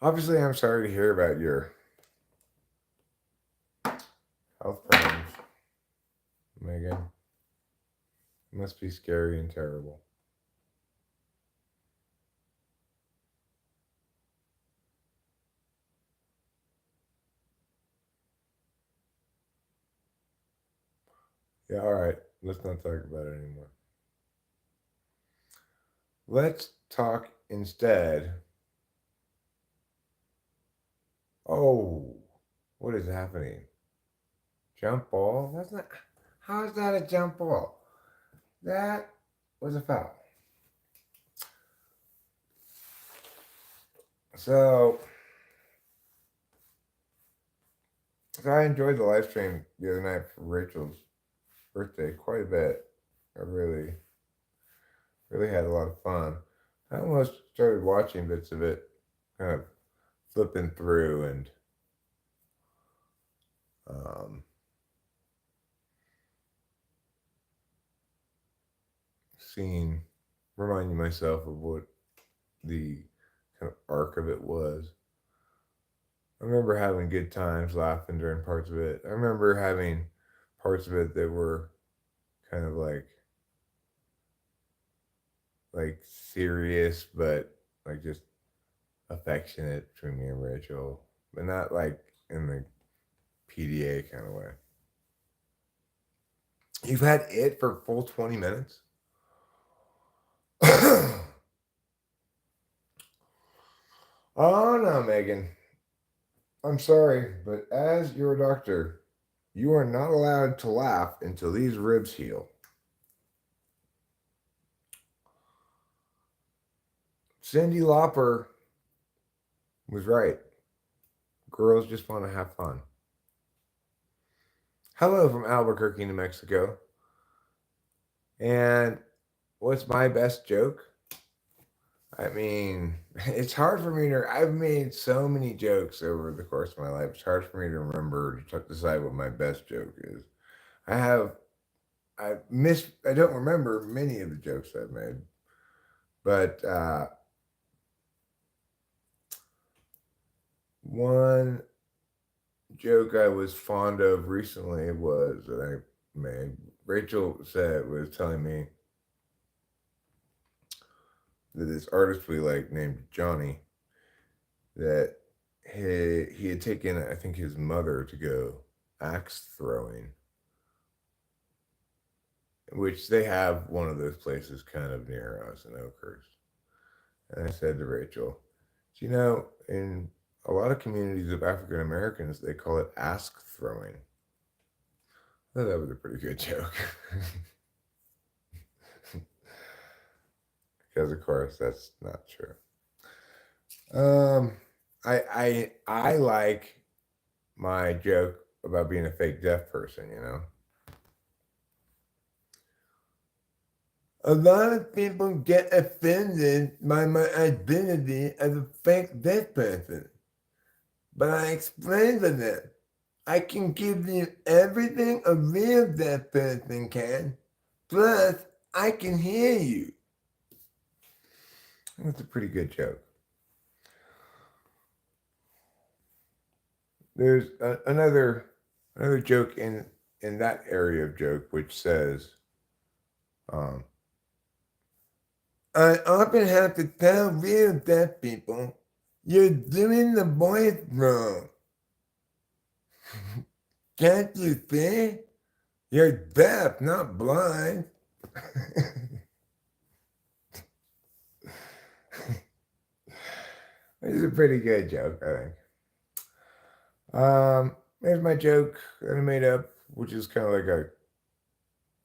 Obviously, I'm sorry to hear about your health problems, Megan. It must be scary and terrible. Yeah, all right. Let's not talk about it anymore. Let's talk instead. Oh, what is happening? Jump ball? That's not. How is that a jump ball? That was a foul. So I enjoyed the live stream the other night for Rachel's birthday quite a bit. I really had a lot of fun. I almost started watching bits of it, kind of flipping through and reminding myself of what the kind of arc of it was. I remember having good times, laughing during parts of it. I remember having parts of it that were kind of like serious, but like just affectionate between me and Rachel, but not like in the PDA kind of way. You've had it for full 20 minutes? Oh no, Megan. I'm sorry, but as your doctor, You are not allowed to laugh until these ribs heal. Cyndi Lauper was right. Girls just want to have fun. Hello from Albuquerque, New Mexico. And what's my best joke? I mean, it's hard for me to. I've made so many jokes over the course of my life. It's hard for me to remember to decide what my best joke is. I don't remember many of the jokes I've made, but one joke I was fond of recently was that I made. Rachel was telling me that this artist we like named Johnny, that he had taken, I think, his mother to go axe throwing, which they have one of those places kind of near us in Oakhurst. And I said to Rachel, you know, in a lot of communities of African Americans, they call it ask throwing. I thought that was a pretty good joke. Because of course that's not true. I like my joke about being a fake deaf person, you know. A lot of people get offended by my identity as a fake deaf person. But I explain to them, I can give you everything a real deaf person can, plus I can hear you. That's a pretty good joke. There's another joke in that area of joke which says, I often have to tell real deaf people, you're doing the voice wrong. Can't you see? You're deaf, not blind. It's a pretty good joke, I think. Here's my joke that I made up, which is kind of like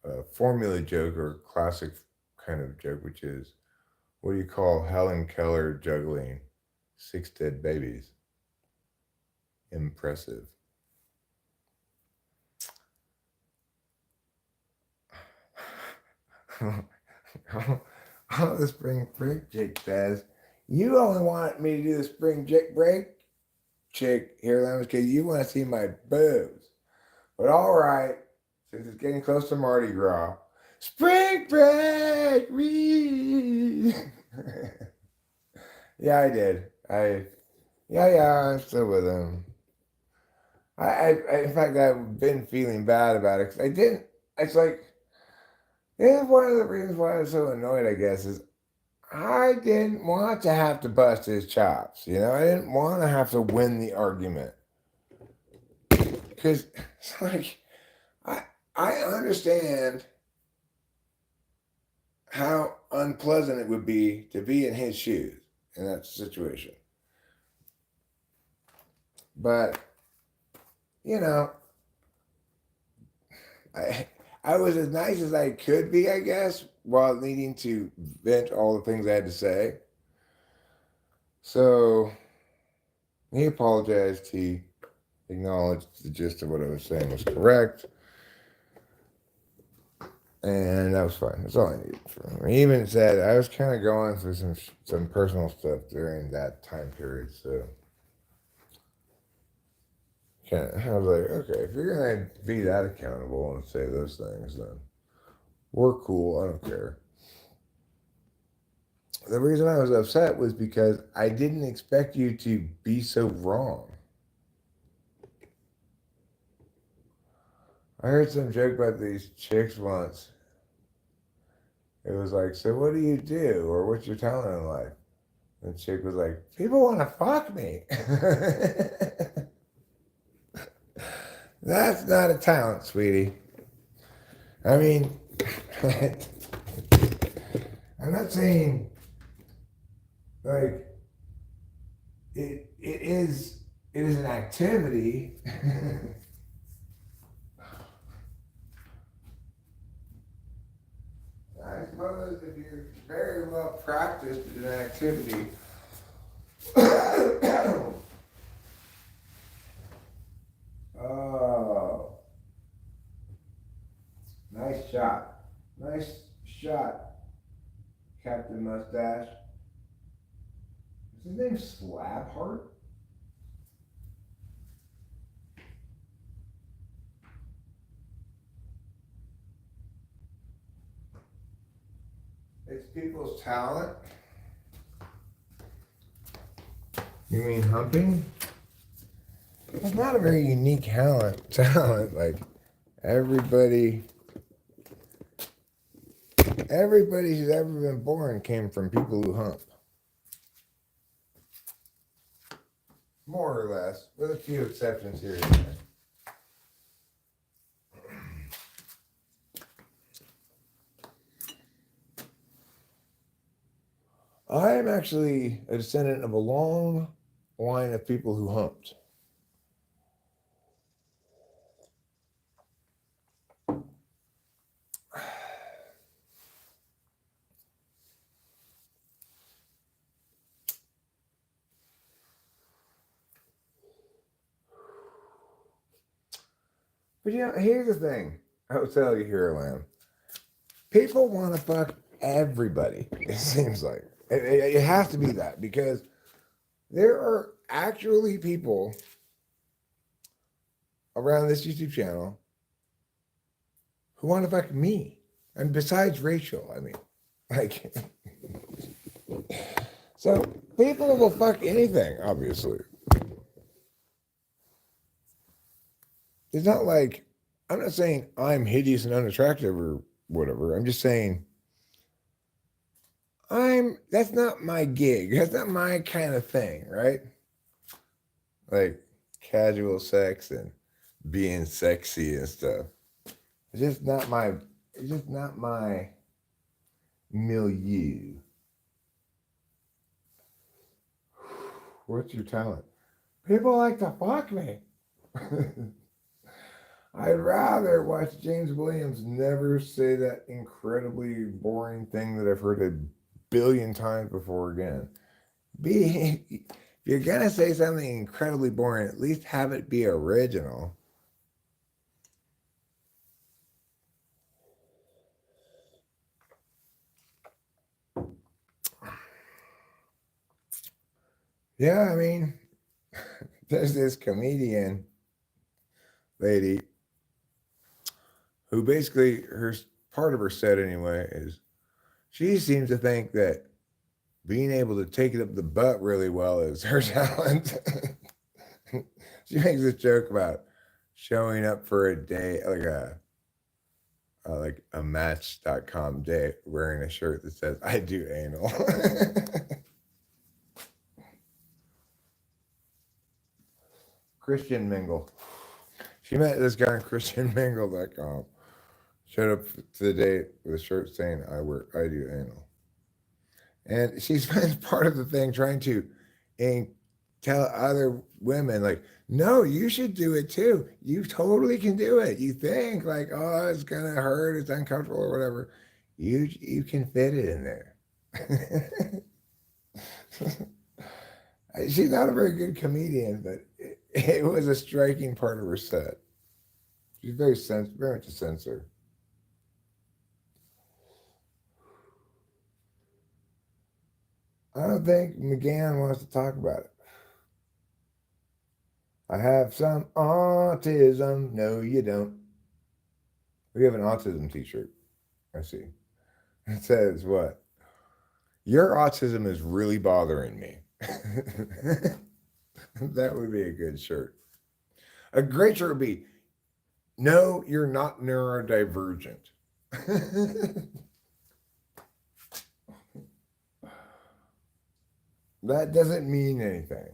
a formula joke or classic kind of joke, which is, what do you call Helen Keller juggling 6 dead babies? Impressive. Oh, the spring break chick says, you only want me to do the spring break chick here, Lemons, because you want to see my boobs. But all right, since it's getting close to Mardi Gras, spring break! Wee! Yeah, I did. I'm still with him. In fact, I've been feeling bad about it because I didn't. It's like, this is one of the reasons why I was so annoyed, I guess, is I didn't want to have to bust his chops. You know, I didn't want to have to win the argument. Because it's like, I understand how unpleasant it would be to be in his shoes in that situation. But, you know, I was as nice as I could be, I guess, while needing to vent all the things I had to say. So he apologized. He acknowledged the gist of what I was saying was correct. And that was fine. That's all I needed from him. He even said I was kind of going through some personal stuff during that time period. So I was like, okay, if you're going to be that accountable and say those things, then we're cool. I don't care. The reason I was upset was because I didn't expect you to be so wrong. I heard some joke about these chicks once. It was like, so what do you do? Or what's your talent in life? And the chick was like, people want to fuck me. That's not a talent, sweetie. I mean, I'm not saying like it is an activity. I suppose if you're very well practiced in an activity, oh, nice shot. Nice shot, Captain Mustache. Is his name Slabheart? It's people's talent. You mean humping? It's not a very unique talent. Like everybody who's ever been born came from people who hump. More or less, with a few exceptions here and there. I am actually a descendant of a long line of people who humped. But here's the thing. I'll tell you here, Lamb. People want to fuck everybody, it seems like. It has to be that, because there are actually people around this YouTube channel who want to fuck me. And besides Rachel, I mean. Like, so people will fuck anything, obviously. It's not like, I'm not saying I'm hideous and unattractive or whatever. I'm just saying that's not my gig. That's not my kind of thing, right? Like casual sex and being sexy and stuff. It's just not my milieu. What's your talent? People like to fuck me. I'd rather watch James Williams never say that incredibly boring thing that I've heard a billion times before again. If you're going to say something incredibly boring, at least have it be original. Yeah, I mean, there's this comedian lady who basically, part of her set anyway, is she seems to think that being able to take it up the butt really well is her talent. She makes a joke about showing up for a day, like a match.com date, wearing a shirt that says, I do anal. Christian Mingle. She met this guy on christianmingle.com. Showed up to the date with a shirt saying, I do anal. And she spends part of the thing trying to tell other women, like, no, you should do it too. You totally can do it. You think like, oh, it's gonna hurt, it's uncomfortable or whatever. You can fit it in there. She's not a very good comedian, but it was a striking part of her set. She's very much a censor. I don't think McGann wants to talk about it. I have some autism. No, you don't. We have an autism t-shirt. I see. It says what? Your autism is really bothering me. That would be a good shirt. A great shirt would be, no, you're not neurodivergent. That doesn't mean anything.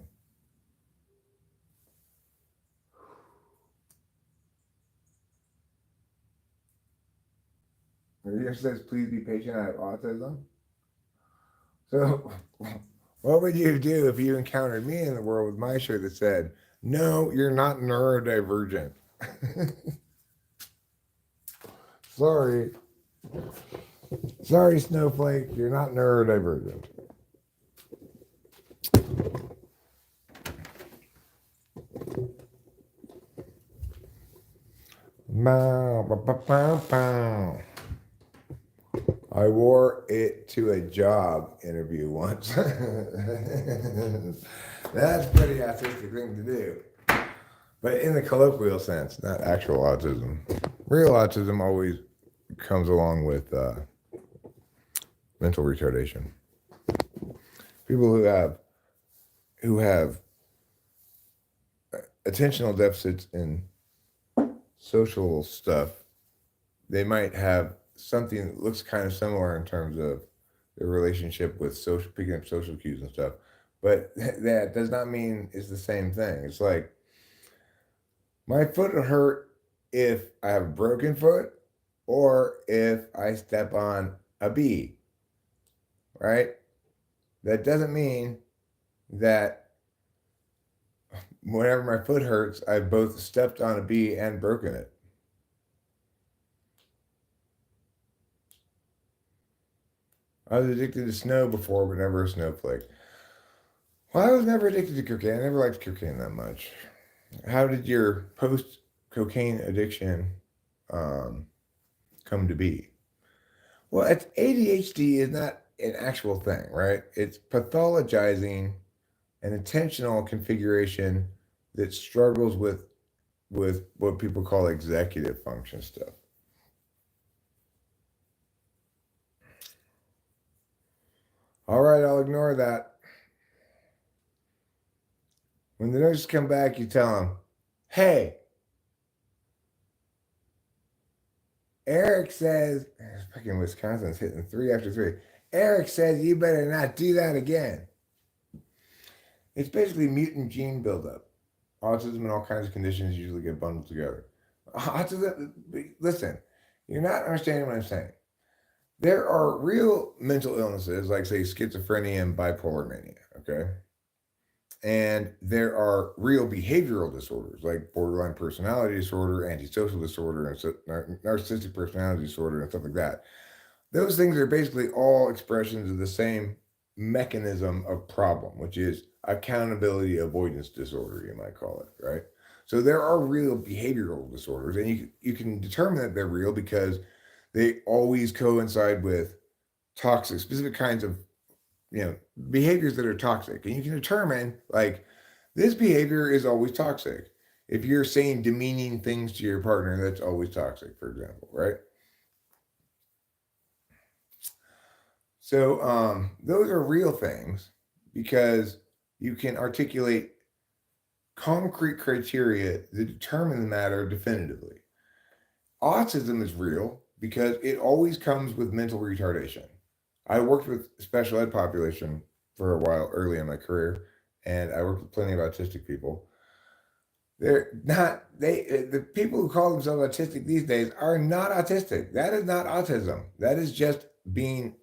It says, please be patient, I have autism. So what would you do if you encountered me in the world with my shirt that said, no, you're not neurodivergent? Sorry. Sorry, Snowflake, you're not neurodivergent. Bow, bow, bow, bow, bow. I wore it to a job interview once. That's a pretty autistic thing to do. But in the colloquial sense, not actual autism. Real autism always comes along with mental retardation. People who have attentional deficits in social stuff, they might have something that looks kind of similar in terms of their relationship with social, picking up social cues and stuff. But that does not mean it's the same thing. It's like my foot will hurt if I have a broken foot or if I step on a bee, right? That doesn't mean that whenever my foot hurts, I've both stepped on a bee and broken it. I was addicted to snow before, but never a snowflake. Well, I was never addicted to cocaine. I never liked cocaine that much. How did your post cocaine addiction come to be? Well, it's ADHD is not an actual thing, right? It's pathologizing an intentional configuration that struggles with what people call executive function stuff. All right, I'll ignore that. When the nurses come back, you tell them, hey, Eric says, fucking Wisconsin's hitting 3 after 3. Eric says you better not do that again. It's basically mutant gene buildup. Autism and all kinds of conditions usually get bundled together. Autism, listen, you're not understanding what I'm saying. There are real mental illnesses, like, say, schizophrenia and bipolar mania, okay? And there are real behavioral disorders, like borderline personality disorder, antisocial disorder, and narcissistic personality disorder, and stuff like that. Those things are basically all expressions of the same mechanism of problem, which is accountability avoidance disorder, you might call it, right? So there are real behavioral disorders, and you can determine that they're real because they always coincide with toxic, specific kinds of behaviors that are toxic. And you can determine, like, this behavior is always toxic. If you're saying demeaning things to your partner, that's always toxic, for example, right? So those are real things because you can articulate concrete criteria that determine the matter definitively. Autism is real because it always comes with mental retardation. I worked with special ed population for a while early in my career, and I worked with plenty of autistic people. The people who call themselves autistic these days are not autistic. That is not autism. That is just being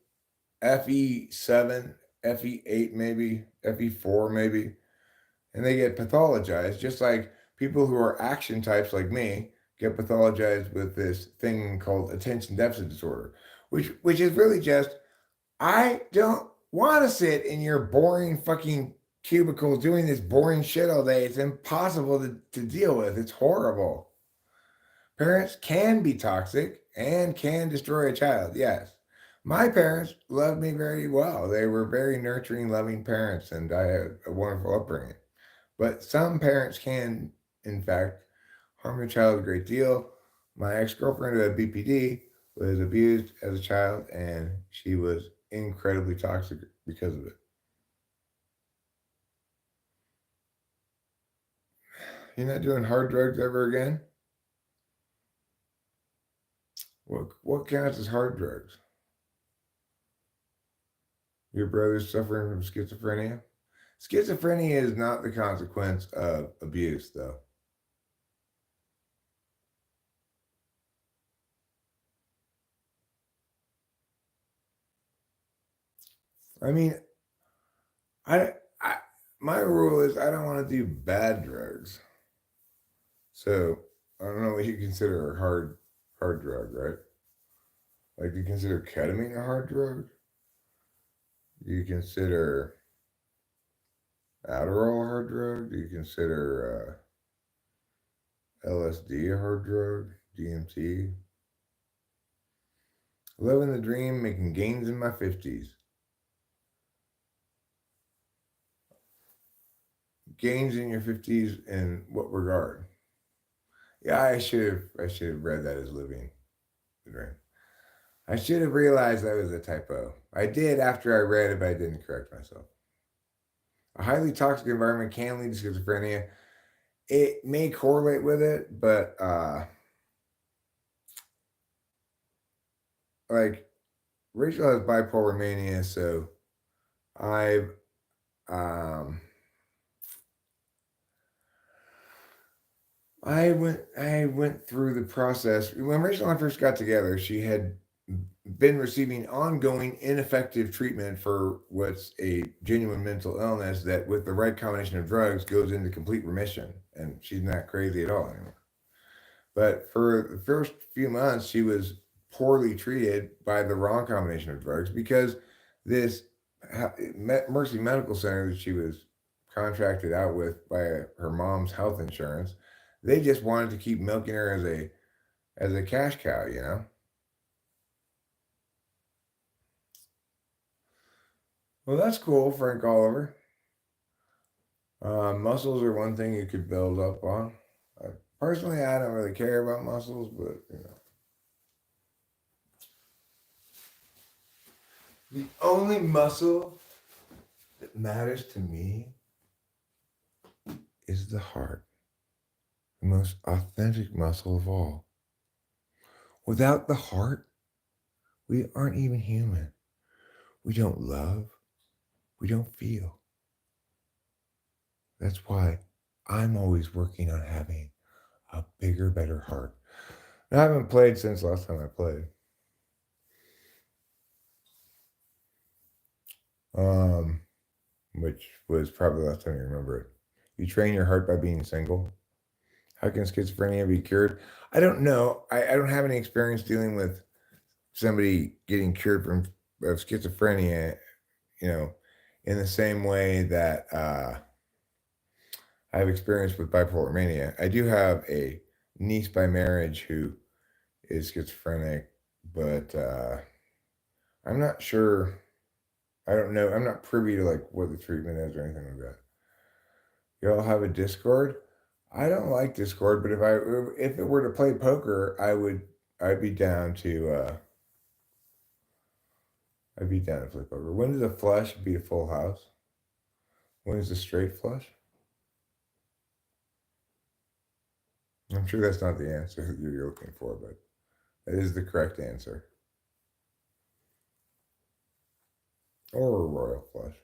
FE7, FE8 maybe, FE4 maybe, and they get pathologized just like people who are action types like me get pathologized with this thing called attention deficit disorder, which is really just, I don't want to sit in your boring fucking cubicle doing this boring shit all day. It's impossible to deal with. It's horrible. Parents can be toxic and can destroy a child. Yes. My parents loved me very well. They were very nurturing, loving parents, and I had a wonderful upbringing. But some parents can, in fact, harm a child a great deal. My ex-girlfriend who had BPD was abused as a child, and she was incredibly toxic because of it. You're not doing hard drugs ever again? What counts as hard drugs? Your brother's suffering from schizophrenia? Schizophrenia is not the consequence of abuse, though. I mean, I my rule is I don't want to do bad drugs. So I don't know what you consider a hard drug, right? Like, do you consider ketamine a hard drug? Do you consider Adderall a hard drug? Do you consider LSD a hard drug? DMT? Living the dream, making gains in my 50s. Gains in your 50s in what regard? Yeah, I should have read that as living the dream. I should have realized that was a typo. I did after I read it, but I didn't correct myself. A highly toxic environment can lead to schizophrenia. It may correlate with it, but like Rachel has bipolar mania, so I've um I went through the process. When Rachel and I first got together, she had been receiving ongoing ineffective treatment for what's a genuine mental illness that with the right combination of drugs goes into complete remission, and she's not crazy at all anymore. But for the first few months, she was poorly treated by the wrong combination of drugs because this Mercy Medical Center that she was contracted out with by her mom's health insurance, they just wanted to keep milking her as a cash cow, you know. Well, that's cool, Frank Oliver. Muscles are one thing you could build up on. Personally, I don't really care about muscles, but the only muscle that matters to me is the heart, the most authentic muscle of all. Without the heart, we aren't even human. We don't love, we don't feel. That's why I'm always working on having a bigger, better heart. Now, I haven't played since last time I played. Um, which was probably the last time you remember it. You train your heart by being single. How can schizophrenia be cured? I don't know. I don't have any experience dealing with somebody getting cured from of schizophrenia, you know, in the same way that I have experience with bipolar mania. I do have a niece by marriage who is schizophrenic, but I'm not sure. I don't know. I'm not privy to like what the treatment is or anything like that. Y'all have a Discord? I don't like Discord, but if it were to play poker, I'd be down to I'd be down to play poker. When does a flush beat a full house? When is a straight flush? I'm sure that's not the answer that you're looking for, but that is the correct answer. Or a royal flush,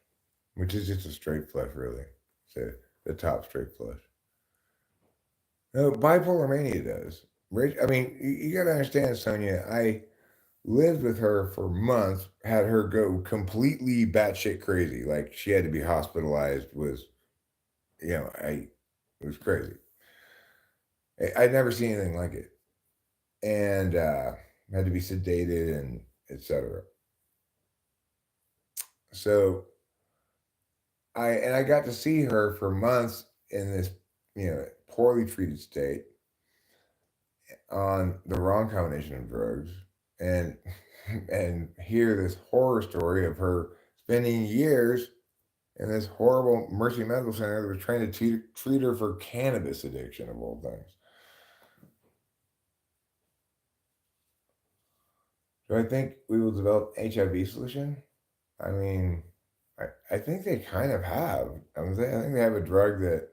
which is just a straight flush, really. So the top straight flush. No, bipolar mania does. I mean, you got to understand, Sonia. I lived with her for months, had her go completely batshit crazy. Like she had to be hospitalized. It was crazy. I'd never seen anything like it, and had to be sedated and etc. So I got to see her for months in this poorly treated state on the wrong combination of drugs, and and hear this horror story of her spending years in this horrible Mercy Medical Center that was trying to treat her for cannabis addiction, of all things. Do I think we will develop HIV solution? I mean, I think they kind of have. I think they have a drug that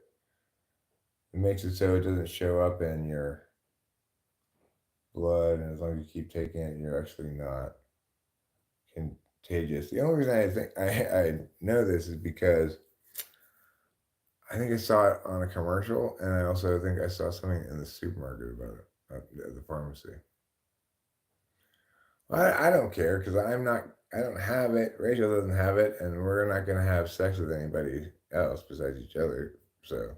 makes it so it doesn't show up in your blood, and as long as you keep taking it, you're actually not contagious. The only reason I think I know this is because I think I saw it on a commercial, and I also think I saw something in the supermarket about it at the pharmacy. I don't care because I don't have it. Rachel doesn't have it, and we're not going to have sex with anybody else besides each other. So,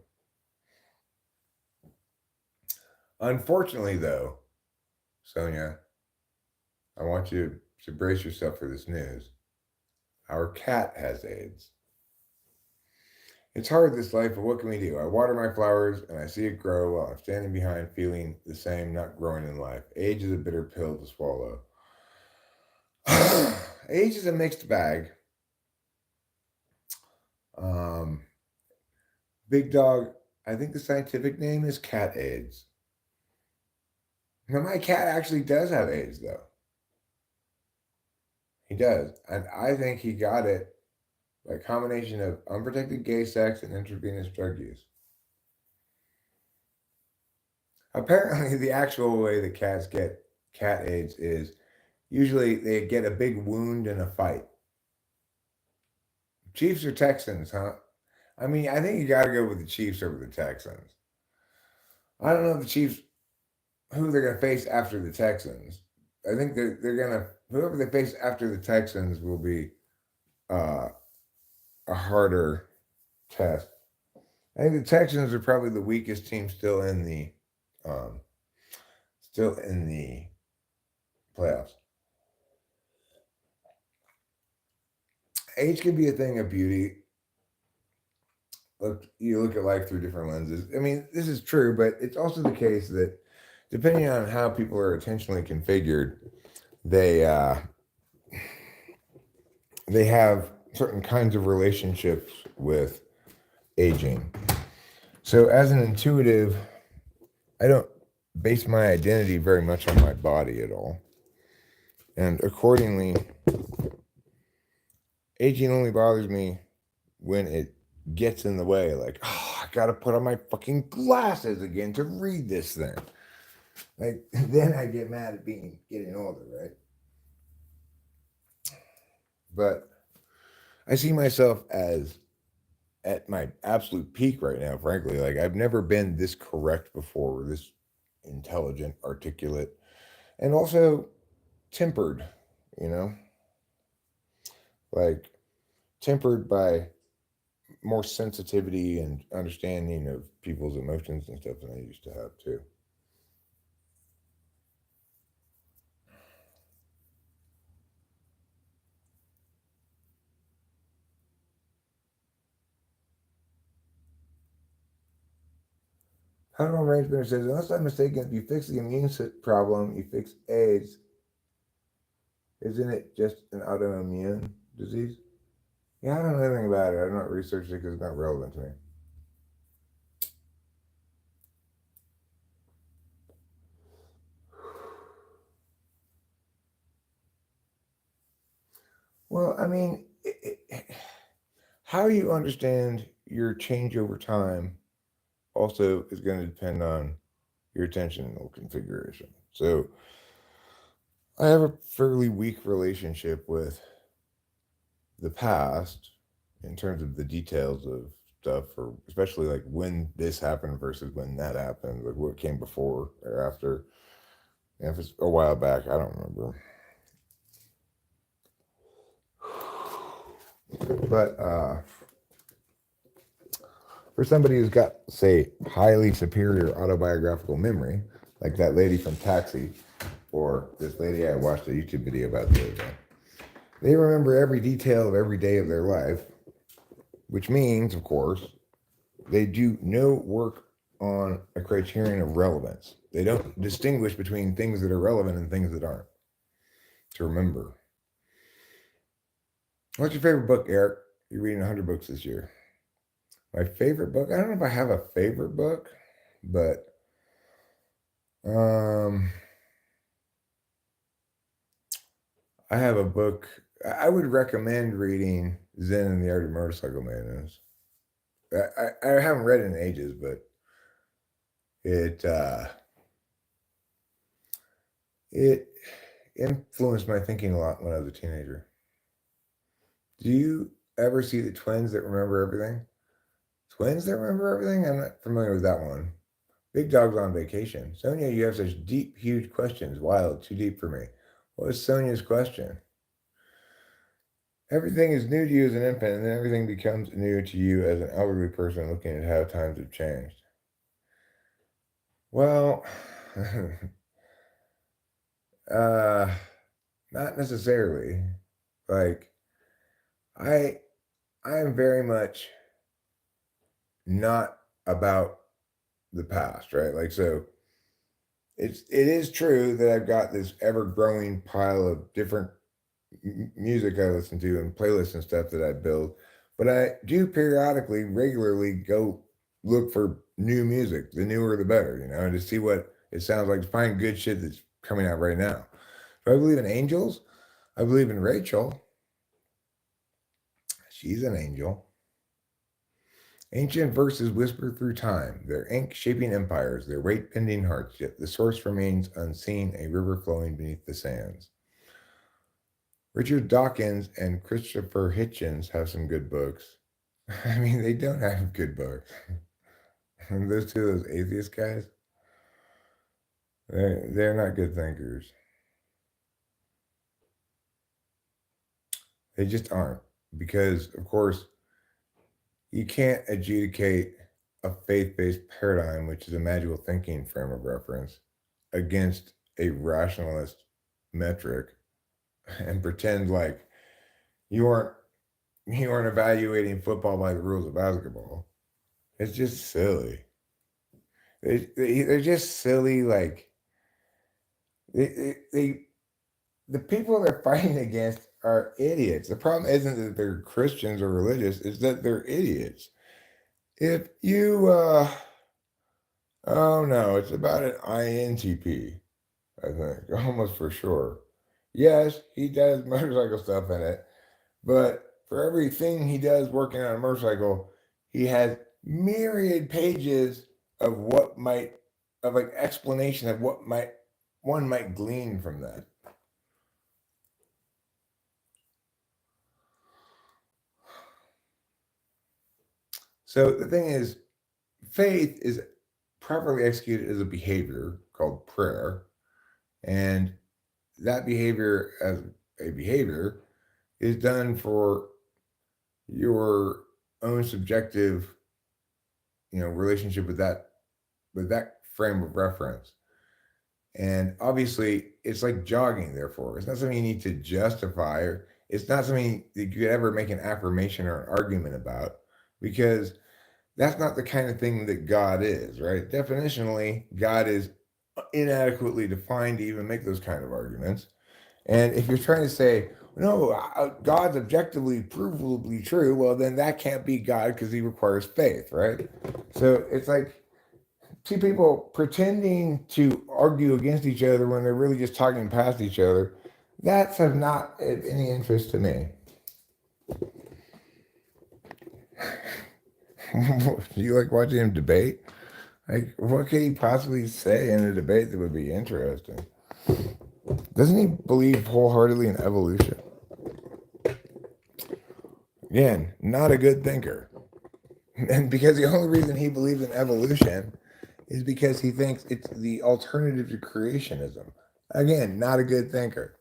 unfortunately, though, Sonia, I want you to brace yourself for this news. Our cat has AIDS. It's hard this life, but what can we do? I water my flowers and I see it grow while I'm standing behind feeling the same, not growing in life. Age is a bitter pill to swallow. Age is a mixed bag. Um, Big dog, I think the scientific name is cat AIDS. Now, my cat actually does have AIDS, though. He does. And I think he got it by a combination of unprotected gay sex and intravenous drug use. Apparently, the actual way that cats get cat AIDS is usually they get a big wound in a fight. Chiefs or Texans, huh? I mean, I think you got to go with the Chiefs over the Texans. I don't know if the Chiefs who they're going to face after the Texans. I think they're going to whoever they face after the Texans will be uh, a harder test. I think the Texans are probably the weakest team um, still in the playoffs. Age can be a thing of beauty. Look, you look at life through different lenses. I mean, this is true, but it's also the case that depending on how people are intentionally configured, they they have certain kinds of relationships with aging. So, as an intuitive, I don't base my identity very much on my body at all. And accordingly, aging only bothers me when it gets in the way. Like, oh, I got to put on my fucking glasses again to read this thing. Like, then I get mad at getting older, right? But I see myself as at my absolute peak right now, frankly. Like, I've never been this correct before, this intelligent, articulate, and also tempered, you know? Like, tempered by more sensitivity and understanding of people's emotions and stuff than I used to have, too. Hunter Rangeman says, unless I'm mistaken, if you fix the immune problem, you fix AIDS. Isn't it just an autoimmune disease? Yeah, I don't know anything about it. I've not researched it because it's not relevant to me. Well, I mean, how you understand your change over time also is going to depend on your attentional configuration. So I have a fairly weak relationship with the past in terms of the details of stuff, or especially like when this happened versus when that happened, like what came before or after. And if it's a while back, I don't remember. But for somebody who's got, say, highly superior autobiographical memory, like that lady from Taxi, or this lady I watched a YouTube video about the other day, they remember every detail of every day of their life, which means, of course, they do no work on a criterion of relevance. They don't distinguish between things that are relevant and things that aren't to remember. What's your favorite book, Eric? You're reading 100 books this year. My favorite book? I don't know if I have a favorite book, but I have a book. I would recommend reading Zen and the Art of Motorcycle Maintenance. I haven't read it in ages, but it influenced my thinking a lot when I was a teenager. Do you ever see the twins that remember everything? Twins that remember everything? I'm not familiar with that one. Big Dog's on vacation. Sonia, you have such deep, huge questions. Wild, too deep for me. What was Sonia's question? Everything is new to you as an infant, and then everything becomes new to you as an elderly person looking at how times have changed. Well, uh, Not necessarily. Like I I am very much not about the past, right? Like so it is true that I've got this ever growing pile of different music I listen to and playlists and stuff that I build, but I do periodically, regularly go look for new music. The newer, the better, and to see what it sounds like. To find good shit that's coming out right now. Do I believe in angels? I believe in Rachel. She's an angel. Ancient verses whisper through time, their ink shaping empires, their weight bending hearts, yet the source remains unseen, a river flowing beneath the sands. Richard Dawkins and Christopher Hitchens have some good books. I mean, they don't have good books. Those two of those atheist guys, they're not good thinkers. They just aren't. Because, of course, you can't adjudicate a faith based paradigm, which is a magical thinking frame of reference, against a rationalist metric and pretend like you aren't you aren't evaluating football by the rules of basketball. It's just silly. They're just silly. Like they the people they're fighting against are idiots. The problem isn't that they're Christians or religious; it's that they're idiots. If you oh no, it's about an INTP. I think almost for sure. Yes, he does motorcycle stuff in it, but for everything he does working on a motorcycle, he has myriad pages of what might of like explanation of what might one might glean from that. So the thing is, faith is properly executed as a behavior called prayer, and that behavior as a behavior is done for your own subjective, relationship with that frame of reference. And obviously, it's like jogging, therefore. It's not something you need to justify, or it's not something that you could ever make an affirmation or an argument about, because that's not the kind of thing that God is, right? Definitionally, God is inadequately defined to even make those kind of arguments. And if you're trying to say, no, God's objectively, provably true, well, then that can't be God because he requires faith, right? So it's like two people pretending to argue against each other when they're really just talking past each other. That's of not of any interest to me. Do you like watching him debate? Like, what could he possibly say in a debate that would be interesting? Doesn't he believe wholeheartedly in evolution? Again, not a good thinker. And because the only reason he believes in evolution is because he thinks it's the alternative to creationism. Again, not a good thinker.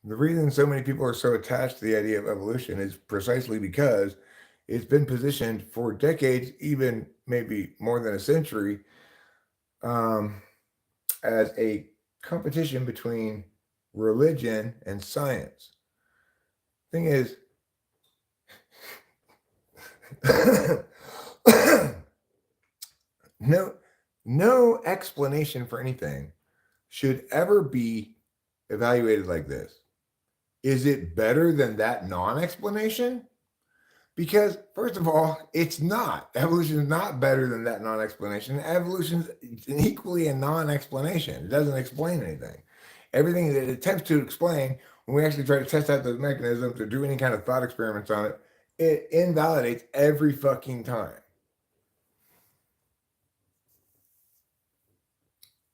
The reason so many people are so attached to the idea of evolution is precisely because it's been positioned for decades, even maybe more than a century, um, as a competition between religion and science. Thing is, no, no explanation for anything should ever be evaluated like this. Is it better than that non-explanation? Because first of all, it's not. Evolution is not better than that non-explanation. Evolution is equally a non-explanation. It doesn't explain anything. Everything that it attempts to explain, when we actually try to test out those mechanisms or do any kind of thought experiments on it, it invalidates every fucking time.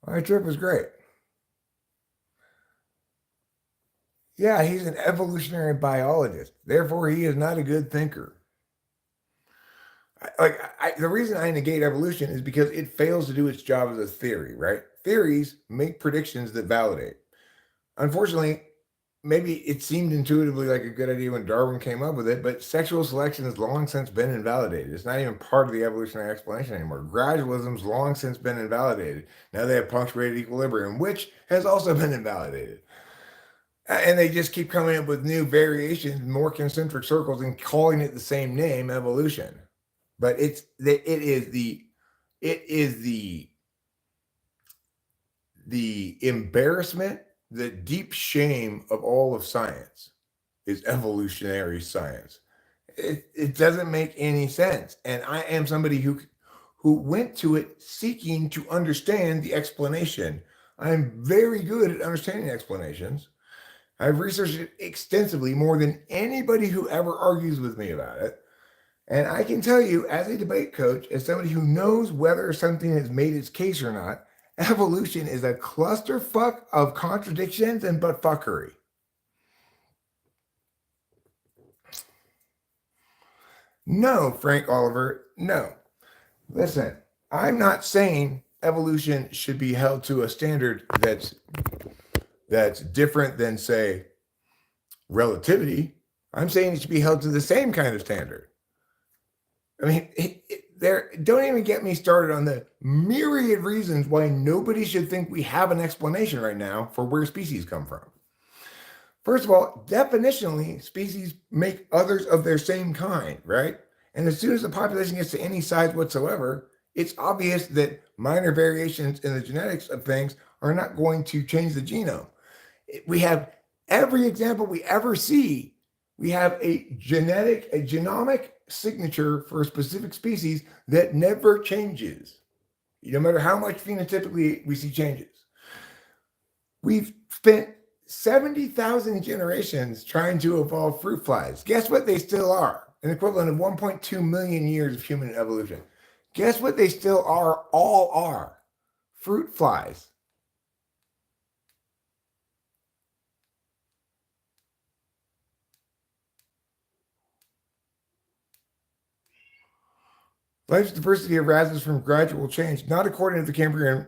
All right, Trip was great. Yeah, he's an evolutionary biologist. Therefore, he is not a good thinker. The reason I negate evolution is because it fails to do its job as a theory, right? Theories make predictions that validate. Unfortunately, maybe it seemed intuitively like a good idea when Darwin came up with it, but sexual selection has long since been invalidated. It's not even part of the evolutionary explanation anymore. Gradualism's long since been invalidated. Now they have punctuated equilibrium, which has also been invalidated. And they just keep coming up with new variations, more concentric circles, and calling it the same name, evolution. But it is the embarrassment, the deep shame of all of science is evolutionary science. It doesn't make any sense. And I am somebody who went to it seeking to understand the explanation. I'm very good at understanding explanations. I've researched it extensively, more than anybody who ever argues with me about it. And I can tell you, as a debate coach, as somebody who knows whether something has made its case or not, evolution is a clusterfuck of contradictions and buttfuckery. No, Frank Oliver, no. Listen, I'm not saying evolution should be held to a standard that's different than, say, relativity. I'm saying it should be held to the same kind of standard. I mean, don't even get me started on the myriad reasons why nobody should think we have an explanation right now for where species come from. First of all, definitionally, species make others of their same kind, right? And as soon as the population gets to any size whatsoever, it's obvious that minor variations in the genetics of things are not going to change the genome. We have every example we ever see. We have a genomic signature for a specific species that never changes, no matter how much phenotypically we see changes. We've spent 70,000 generations trying to evolve fruit flies. Guess what they still are? An equivalent of 1.2 million years of human evolution. Guess what they still all are? Fruit flies. Life's diversity arises from gradual change, not according to the Cambrian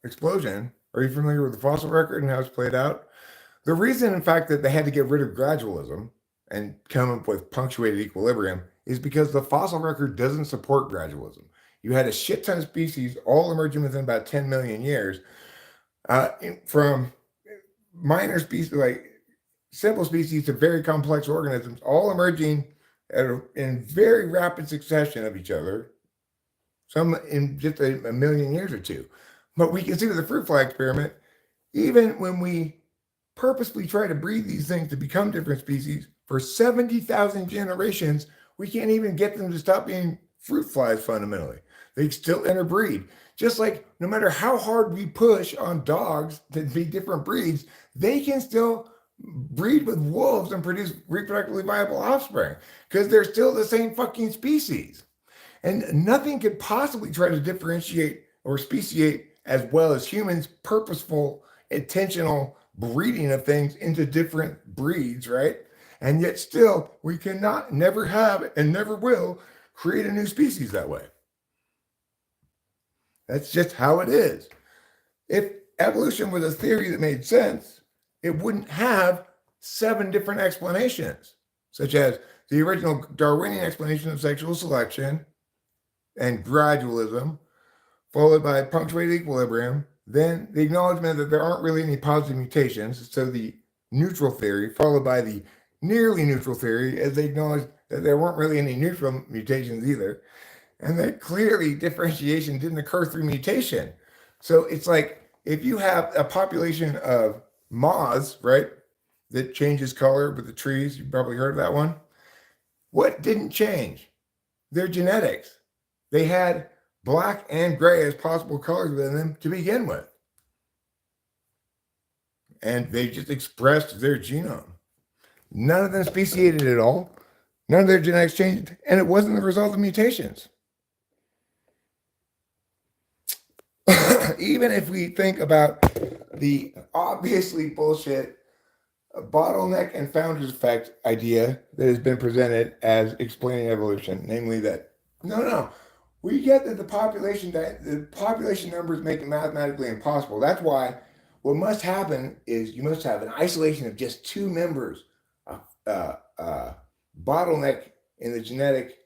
explosion. Are you familiar with the fossil record and how it's played out? The reason, in fact, that they had to get rid of gradualism and come up with punctuated equilibrium is because the fossil record doesn't support gradualism. You had a shit ton of species all emerging within about 10 million years, from minor species, like simple species, to very complex organisms, all emerging in very rapid succession of each other, some in just a million years or two. But we can see with the fruit fly experiment, even when we purposely try to breed these things to become different species, for 70,000 generations, we can't even get them to stop being fruit flies fundamentally. They still interbreed. Just like no matter how hard we push on dogs to be different breeds, they can still breed with wolves and produce reproductively viable offspring because they're still the same fucking species. And nothing could possibly try to differentiate or speciate as well as humans' purposeful, intentional breeding of things into different breeds, right? And yet still, we cannot, never have, and never will create a new species that way. That's just how it is. If evolution was a theory that made sense, it wouldn't have 7 different explanations, such as the original Darwinian explanation of sexual selection and gradualism, followed by punctuated equilibrium, then the acknowledgement that there aren't really any positive mutations, so the neutral theory, followed by the nearly neutral theory, as they acknowledged that there weren't really any neutral mutations either, and that clearly differentiation didn't occur through mutation. So it's like if you have a population of moths, right, that changes color with the trees, you've probably heard of that one. What didn't change? Their genetics. They had black and gray as possible colors within them to begin with. And they just expressed their genome. None of them speciated at all. None of their genetics changed, and it wasn't the result of mutations. Even if we think about the obviously bullshit bottleneck and founder's effect idea that has been presented as explaining evolution, namely that no, we get that the population numbers make it mathematically impossible. That's why What must happen is you must have an isolation of just two members, bottleneck in the genetic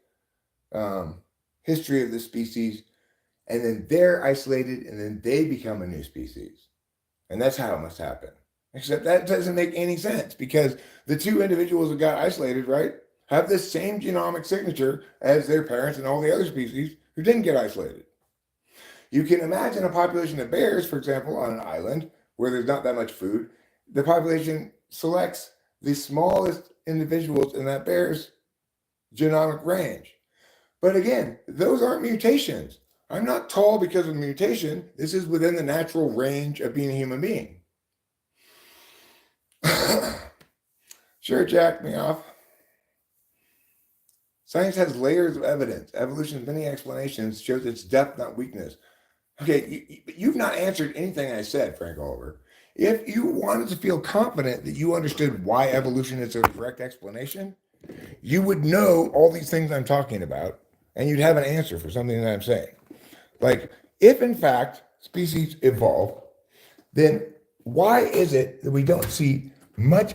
history of the species, and then they're isolated, and then they become a new species. And that's how it must happen. Except that doesn't make any sense because the two individuals that got isolated, right, have the same genomic signature as their parents and all the other species who didn't get isolated. You can imagine a population of bears, for example, on an island where there's not that much food. The population selects the smallest individuals in that bear's genomic range. But again, those aren't mutations. I'm not tall because of mutation. This is within the natural range of being a human being. Sure, jacked me off. Science has layers of evidence. Evolution's many explanations shows its depth, not weakness. Okay, you've not answered anything I said, Frank Oliver. If you wanted to feel confident that you understood why evolution is a correct explanation, you would know all these things I'm talking about, and you'd have an answer for something that I'm saying. Like, if in fact species evolve, then why is it that we don't see much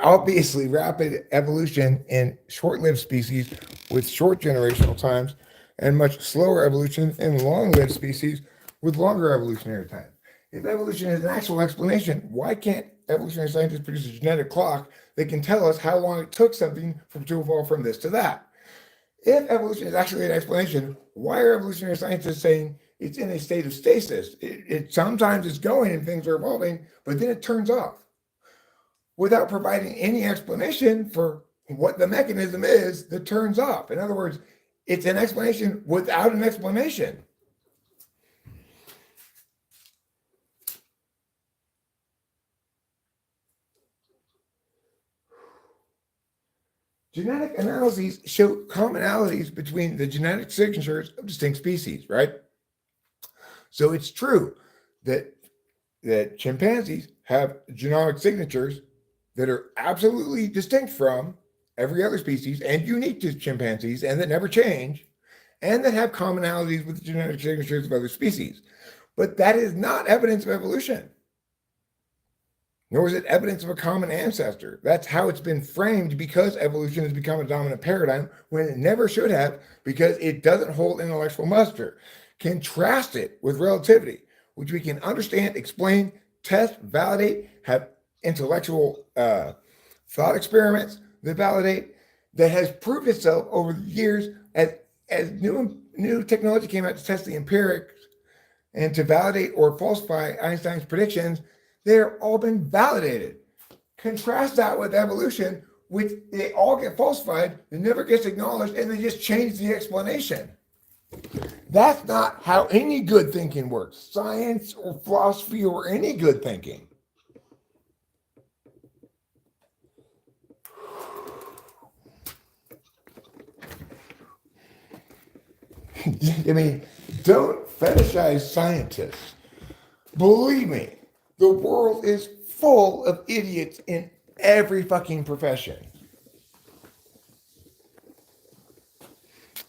obviously rapid evolution in short-lived species with short generational times and much slower evolution in long-lived species with longer evolutionary time? If evolution is an actual explanation, why can't evolutionary scientists produce a genetic clock that can tell us how long it took something to evolve from this to that? If evolution is actually an explanation, why are evolutionary scientists saying it's in a state of stasis? It sometimes is going and things are evolving, but then it turns off without providing any explanation for what the mechanism is that turns off. In other words, it's an explanation without an explanation. Genetic analyses show commonalities between the genetic signatures of distinct species, right? So it's true that chimpanzees have genomic signatures that are absolutely distinct from every other species and unique to chimpanzees and that never change and that have commonalities with the genetic signatures of other species. But that is not evidence of evolution, nor is it evidence of a common ancestor. That's how it's been framed because evolution has become a dominant paradigm when it never should have, because it doesn't hold intellectual muster. Contrast it with relativity, which we can understand, explain, test, validate, have intellectual thought experiments that validate, that has proved itself over the years as new technology came out to test the empirics and to validate or falsify Einstein's predictions. They're all been validated. Contrast that with evolution, which they all get falsified, it never gets acknowledged, and they just change the explanation. That's not how any good thinking works, science or philosophy or any good thinking. I mean, don't fetishize scientists. Believe me, the world is full of idiots in every fucking profession.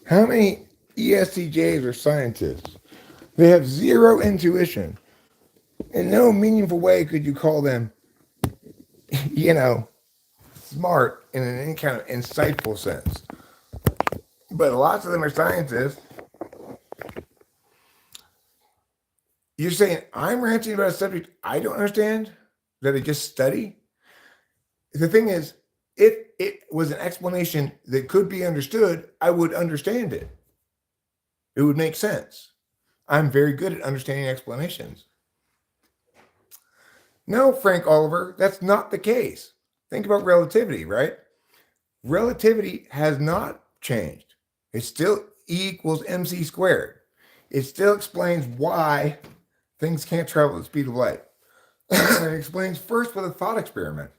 How many ESTJs are scientists? They have zero intuition. In no meaningful way could you call them, smart in any kind of insightful sense. But lots of them are scientists. You're saying I'm ranting about a subject I don't understand, that I just study? The thing is, if it was an explanation that could be understood, I would understand it. It would make sense. I'm very good at understanding explanations. No, Frank Oliver, that's not the case. Think about relativity, right? Relativity has not changed. It's still E equals mc squared. It still explains why things can't travel at the speed of light. It explains first with a thought experiment.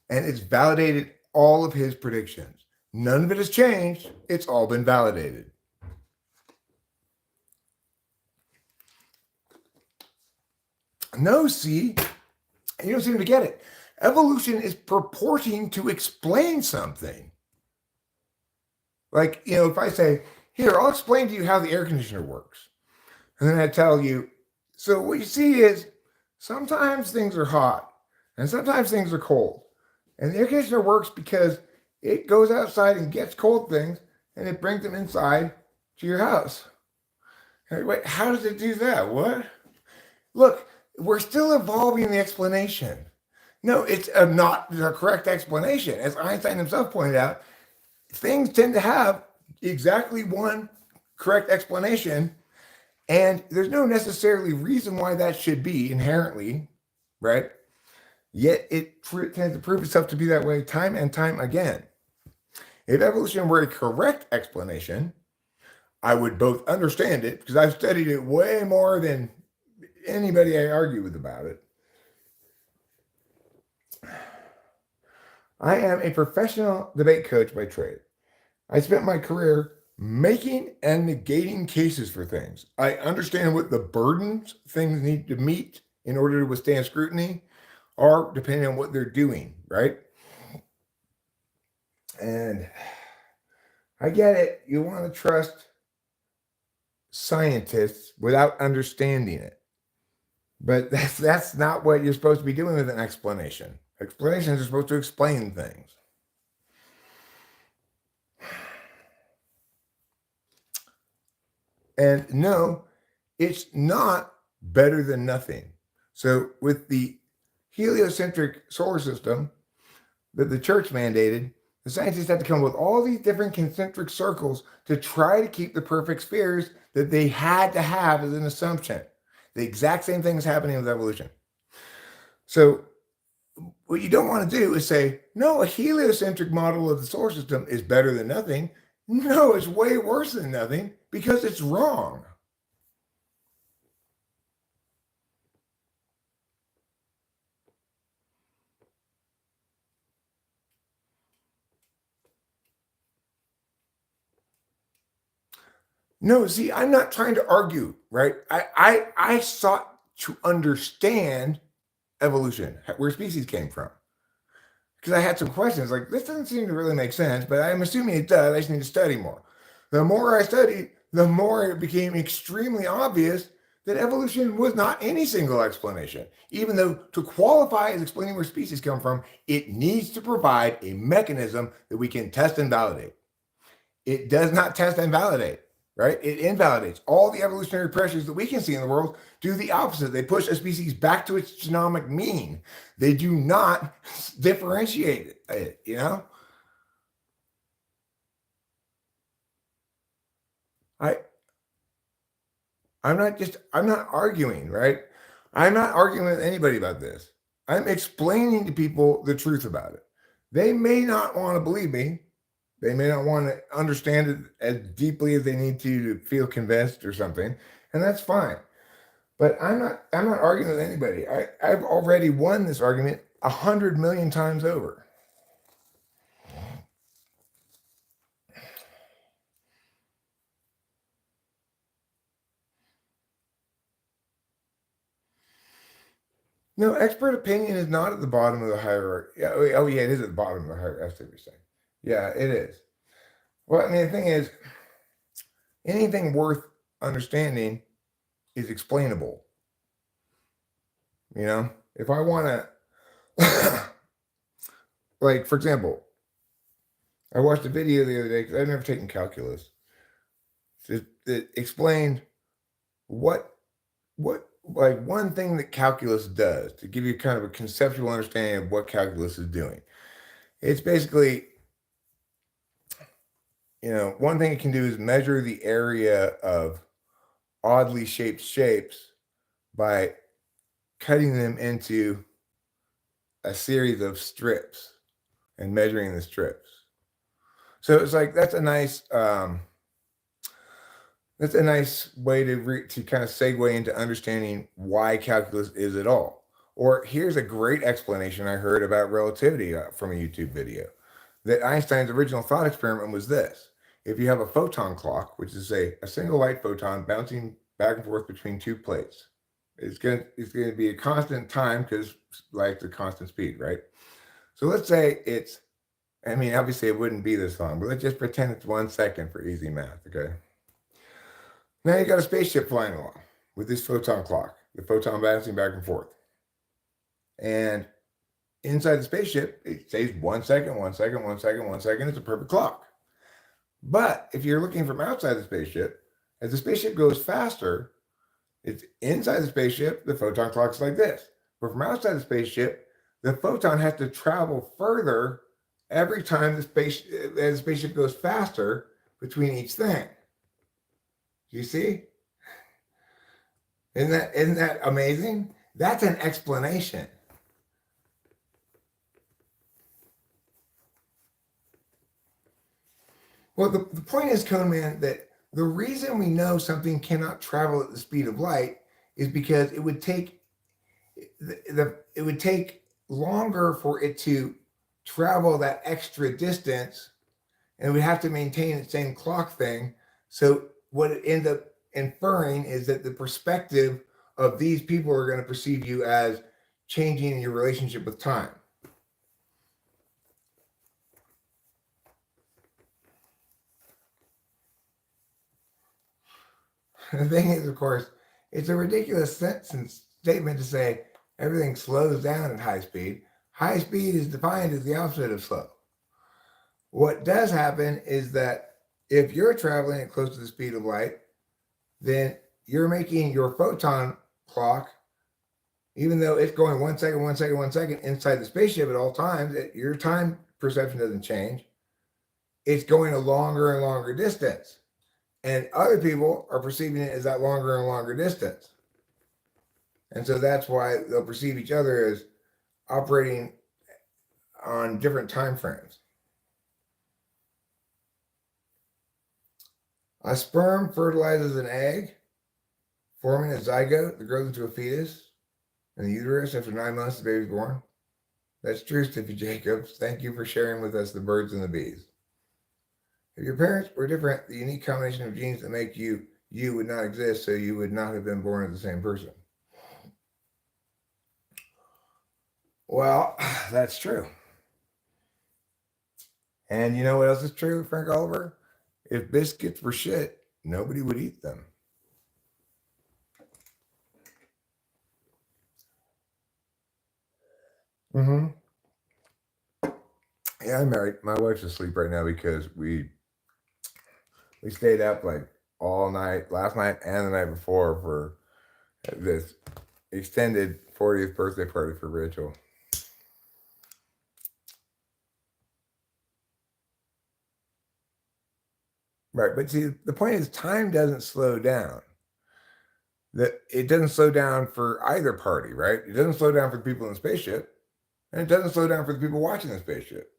And it's validated all of his predictions. None of it has changed. It's all been validated. No, see, you don't seem to get it. Evolution is purporting to explain something. Like, if I say, here, I'll explain to you how the air conditioner works. And then I tell you, so what you see is sometimes things are hot and sometimes things are cold. And the air conditioner works because it goes outside and gets cold things and it brings them inside to your house. Wait, how does it do that? What? Look, we're still evolving the explanation. No, it's not the correct explanation. As Einstein himself pointed out, things tend to have exactly one correct explanation, and there's no necessarily reason why that should be inherently, right? Yet it tends to prove itself to be that way time and time again. If evolution were a correct explanation, I would both understand it, because I've studied it way more than anybody I argue with about it. I am a professional debate coach by trade. I spent my career making and negating cases for things. I understand what the burdens things need to meet in order to withstand scrutiny, or depending on what they're doing, right? And I get it. You want to trust scientists without understanding it. But that's not what you're supposed to be doing with an explanation. Explanations are supposed to explain things. And no, it's not better than nothing. So with the heliocentric solar system that the church mandated, the scientists had to come up with all these different concentric circles to try to keep the perfect spheres that they had to have as an assumption. The exact same thing is happening with evolution. So what you don't want to do is say, no, a heliocentric model of the solar system is better than nothing. No, it's way worse than nothing, because it's wrong. No, see, I'm not trying to argue, right? I sought to understand evolution, where species came from. Because I had some questions like, this doesn't seem to really make sense, but I'm assuming it does. I just need to study more. The more I studied, the more it became extremely obvious that evolution was not any single explanation. Even though to qualify as explaining where species come from, it needs to provide a mechanism that we can test and validate. It does not test and validate, right? It invalidates. All the evolutionary pressures that we can see in the world do the opposite. They push a species back to its genomic mean. They do not differentiate it, you know? I'm not arguing, right? I'm not arguing with anybody about this. I'm explaining to people the truth about it. They may not want to believe me. They may not want to understand it as deeply as they need to feel convinced or something, and that's fine. But I'm not arguing with anybody. I've already won this argument 100 million times over. No, expert opinion is not at the bottom of the hierarchy. Oh yeah, it is at the bottom of the hierarchy. That's what you're saying. Yeah, it is. Well, I mean, the thing is, anything worth understanding is explainable. You know, if I want to, like, for example, I watched a video the other day, because I've never taken calculus, that explained what like one thing that calculus does, to give you kind of a conceptual understanding of what calculus is doing. It's basically, one thing it can do is measure the area of oddly shaped shapes by cutting them into a series of strips and measuring the strips. So it's like, that's a nice way to kind of segue into understanding why calculus is at all. Or here's a great explanation I heard about relativity from a YouTube video. That Einstein's original thought experiment was this: if you have a photon clock, which is a single light photon bouncing back and forth between two plates, it's gonna be a constant time, because light's a constant speed, right? So let's say obviously it wouldn't be this long, but let's just pretend it's 1 second for easy math, okay? Now you got a spaceship flying along with this photon clock, the photon bouncing back and forth. And inside the spaceship, it says 1 second, 1 second, 1 second, 1 second. It's a perfect clock. But if you're looking from outside the spaceship, as the spaceship goes faster, it's inside the spaceship, the photon clock's like this. But from outside the spaceship, the photon has to travel further every time as the spaceship goes faster between each thing. You see? Isn't that amazing? That's an explanation. Well, the point is, Coneman, that the reason we know something cannot travel at the speed of light is because it would take it would take longer for it to travel that extra distance, and we have to maintain the same clock thing. So what it ends up inferring is that the perspective of these people are going to perceive you as changing your relationship with time. The thing is, of course, it's a ridiculous statement to say everything slows down at high speed. High speed is defined as the opposite of slow. What does happen is that if you're traveling at close to the speed of light, then you're making your photon clock, even though it's going 1 second, 1 second, 1 second inside the spaceship at all times, your time perception doesn't change. It's going a longer and longer distance. And other people are perceiving it as that longer and longer distance. And so that's why they'll perceive each other as operating on different time frames. A sperm fertilizes an egg, forming a zygote that grows into a fetus in the uterus. After 9 months, the baby's born. That's true, Stiffy Jacobs. Thank you for sharing with us the birds and the bees. If your parents were different, the unique combination of genes that make you would not exist, so you would not have been born as the same person. Well, that's true. And you know what else is true, Frank Oliver? If biscuits were shit, nobody would eat them. Mm-hmm. Yeah, I'm married. My wife's asleep right now because we stayed up like all night, last night and the night before, for this extended 40th birthday party for Rachel. Right, but see, the point is time doesn't slow down. That it doesn't slow down for either party, right? It doesn't slow down for the people in the spaceship, and it doesn't slow down for the people watching the spaceship.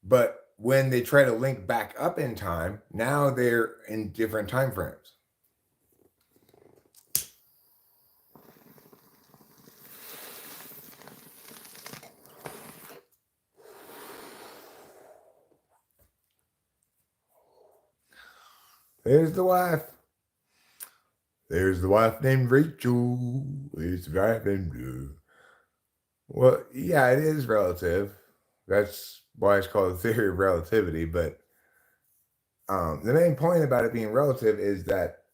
But when they try to link back up in time, now they're in different time frames. There's the wife. There's the wife named Rachel. There's the wife named Blue. Well, yeah, it is relative. That's why it's called the theory of relativity. But the main point about it being relative is that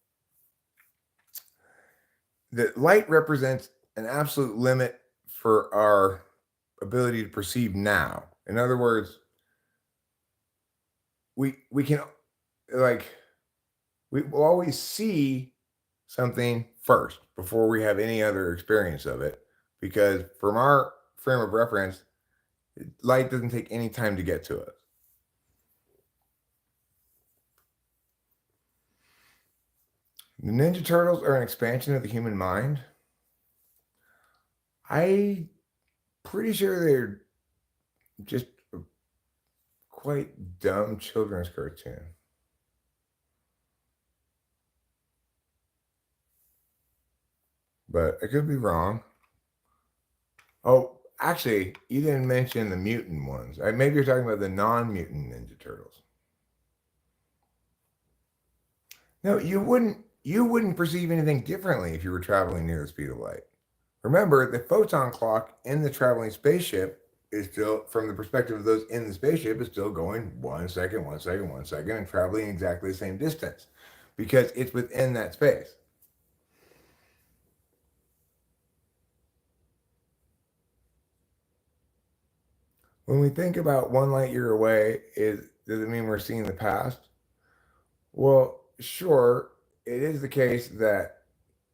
the light represents an absolute limit for our ability to perceive now. In other words, we can, like, we will always see something first before we have any other experience of it, because from our frame of reference, light doesn't take any time to get to us. The Ninja Turtles are an expansion of the human mind. I'm pretty sure they're just a quite dumb children's cartoon. But I could be wrong. Oh, actually, you didn't mention the mutant ones. Maybe you're talking about the non-mutant Ninja Turtles. No, you wouldn't perceive anything differently if you were traveling near the speed of light. Remember, the photon clock in the traveling spaceship is still, from the perspective of those in the spaceship, is still going 1 second, 1 second, 1 second, and traveling exactly the same distance because it's within that space. When we think about 1 light year away, does it mean we're seeing the past? Well, sure, it is the case that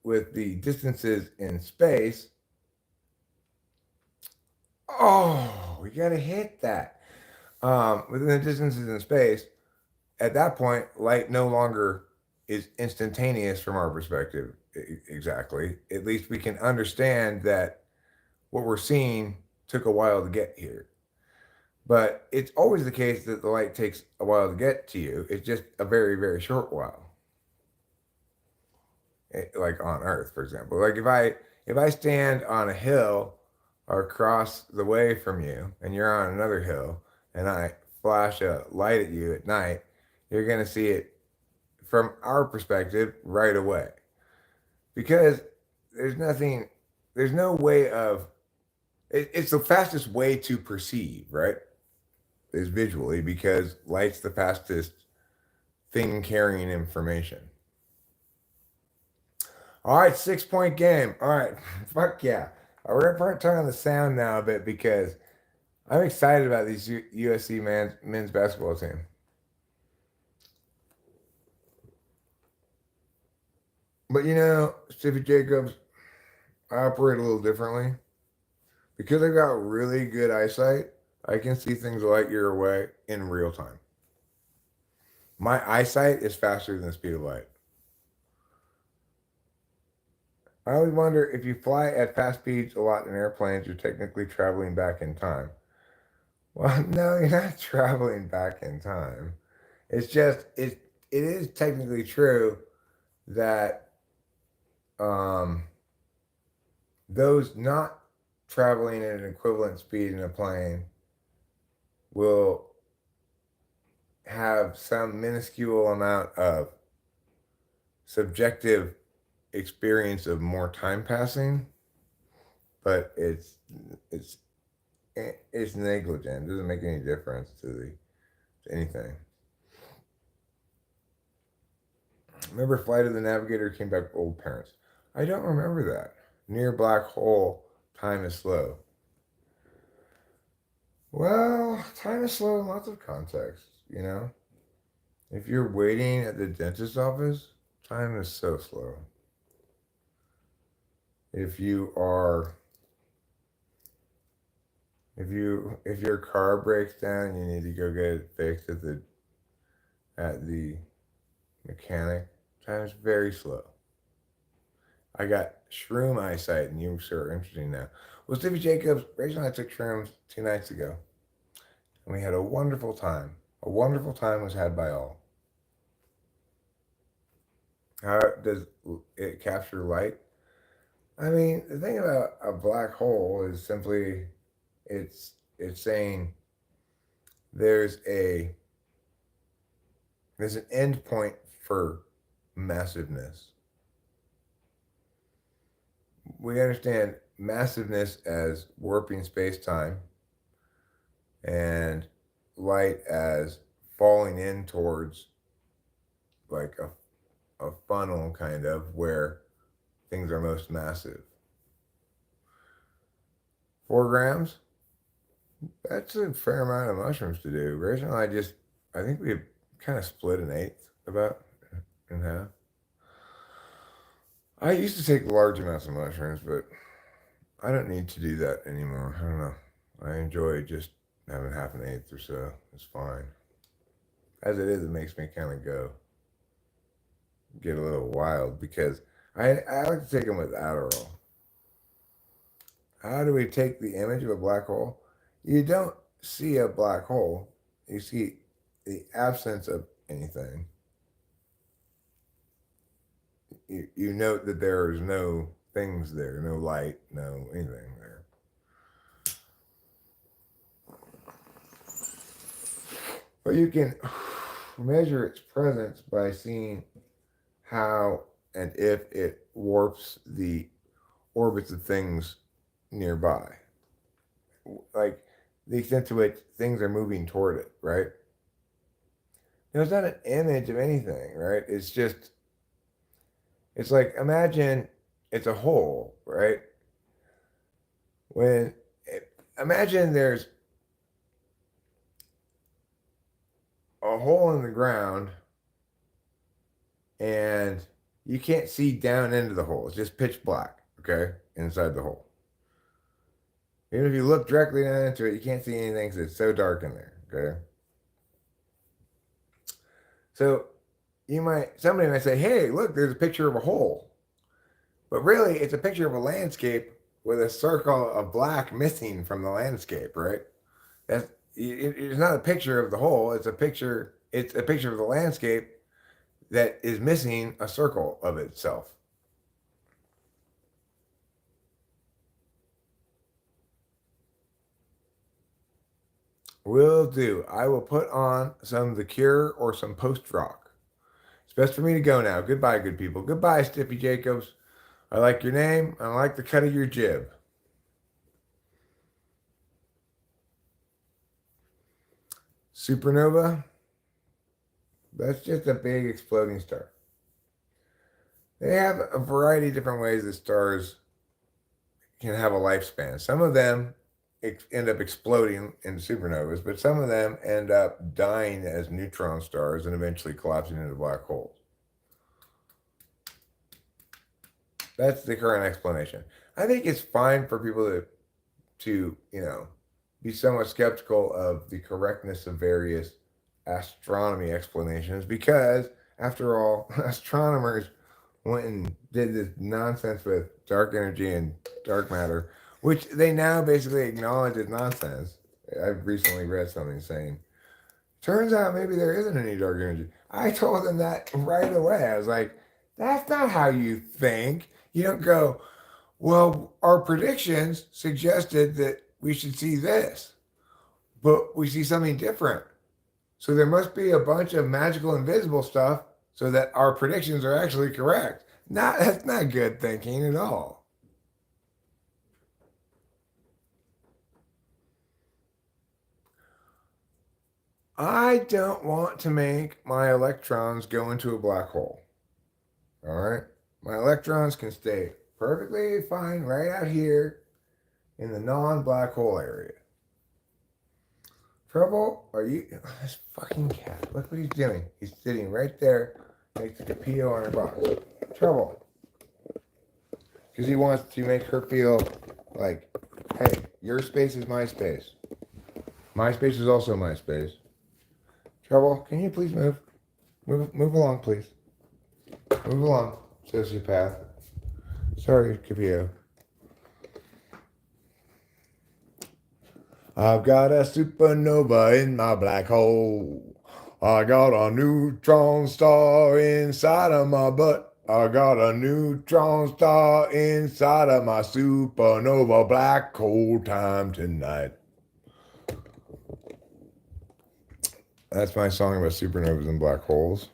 with the distances in space, oh, we got to hit that. Within the distances in space, at that point, light no longer is instantaneous from our perspective. Exactly. At least we can understand that what we're seeing took a while to get here. But it's always the case that the light takes a while to get to you. It's just a very, very short while. Like on Earth, for example. Like if I stand on a hill or across the way from you and you're on another hill and I flash a light at you at night, you're going to see it from our perspective right away. Because there's no way of, it's the fastest way to perceive, right? Is visually, because light's the fastest thing carrying information. All right, 6 point game. All right, fuck yeah. We're going to turn on the sound now a bit because I'm excited about these USC men's basketball team. But Stevie Jacobs, I operate a little differently. Because I've got really good eyesight, I can see things a light year away in real time. My eyesight is faster than the speed of light. I always wonder, if you fly at fast speeds a lot in airplanes, you're technically traveling back in time. Well, no, you're not traveling back in time. It's just it is technically true that those not traveling at an equivalent speed in a plane will have some minuscule amount of subjective experience of more time passing, but it's negligent. It doesn't make any difference to anything. Remember Flight of the Navigator came back with old parents? I don't remember that. Near black hole, time is slow. Well, time is slow in lots of contexts, If you're waiting at the dentist's office, time is so slow. If your car breaks down and you need to go get it fixed at the mechanic, time is very slow. I got shroom eyesight, and you sure are interesting now. Well, Stevie Jacobs, Rachel and I took shrooms 2 nights ago, and we had a wonderful time. A wonderful time was had by all. How does it capture light? I mean, the thing about a black hole is simply it's saying there's an end point for massiveness. We understand massiveness as warping space-time and light as falling in towards like a funnel kind of where things are most massive. 4 grams? That's a fair amount of mushrooms to do. Rachel and I think we kind of split an eighth about in half. I used to take large amounts of mushrooms, but I don't need to do that anymore. I don't know. I enjoy just having half an eighth or so. It's fine. As it is, it makes me kind of get a little wild because I like to take them with Adderall. How do we take the image of a black hole? You don't see a black hole. You see the absence of anything. You note that there is no things there, no light, no anything there. But you can measure its presence by seeing how and if it warps the orbits of things nearby. Like the extent to which things are moving toward it, right? It's not an image of anything, right? It's like, imagine it's a hole, right? Imagine there's a hole in the ground and you can't see down into the hole. It's just pitch black, okay, inside the hole. Even if you look directly down into it, you can't see anything because it's so dark in there, okay? So somebody might say, hey, look, there's a picture of a hole. But really, it's a picture of a landscape with a circle of black missing from the landscape, right? It's not a picture of the hole. It's a picture of the landscape that is missing a circle of itself. Will do. I will put on some The Cure or some post-rock. It's best for me to go now. Goodbye, good people. Goodbye, Stippy Jacobs. I like your name. I like the cut of your jib. Supernova? That's just a big exploding star. They have a variety of different ways that stars can have a lifespan. Some of them end up exploding in supernovas, but some of them end up dying as neutron stars and eventually collapsing into black holes. That's the current explanation. I think it's fine for people to be somewhat skeptical of the correctness of various astronomy explanations because, after all, astronomers went and did this nonsense with dark energy and dark matter, which they now basically acknowledge is nonsense. I've recently read something saying, turns out maybe there isn't any dark energy. I told them that right away. I was like, that's not how you think. You don't go, well, our predictions suggested that we should see this, but we see something different. So there must be a bunch of magical invisible stuff so that our predictions are actually correct. That's not good thinking at all. I don't want to make my electrons go into a black hole. All right? My electrons can stay perfectly fine right out here in the non-black hole area. Trouble? Are you... This fucking cat. Look what he's doing. He's sitting right there next to the PO on her box. Trouble. Because he wants to make her feel like, hey, your space is my space. My space is also my space. Trouble, can you please move? Move along, please. Move along, sociopath. Sorry, Capio. I've got a supernova in my black hole. I got a neutron star inside of my butt. I got a neutron star inside of my supernova black hole time tonight. That's my song about supernovas and black holes.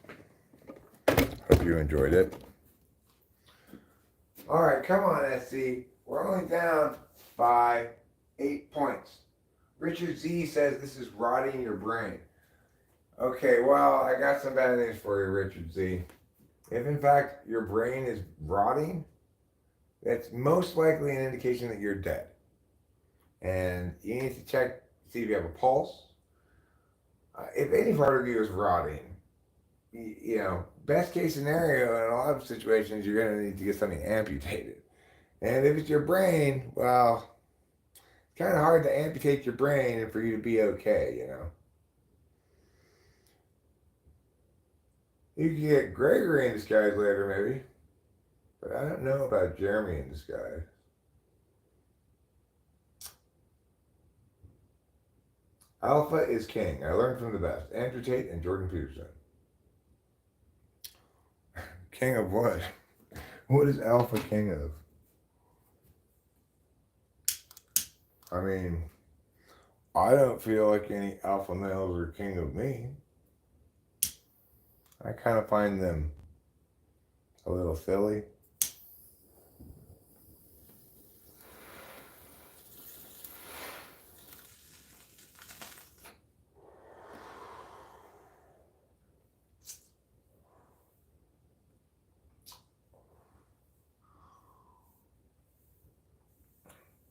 Hope you enjoyed it. All right, come on, SC. We're only down by 8 points. Richard Z says this is rotting your brain. Okay, well, I got some bad news for you, Richard Z. If in fact your brain is rotting, that's most likely an indication that you're dead. And you need to check, see if you have a pulse. If any part of you is rotting, best case scenario in a lot of situations, you're going to need to get something amputated. And if it's your brain, well, it's kind of hard to amputate your brain and for you to be okay, You can get Gregory in disguise later, maybe. But I don't know about Jeremy in disguise. Alpha is king. I learned from the best. Andrew Tate and Jordan Peterson. King of what? What is Alpha king of? I mean, I don't feel like any alpha males are king of me. I kind of find them a little silly.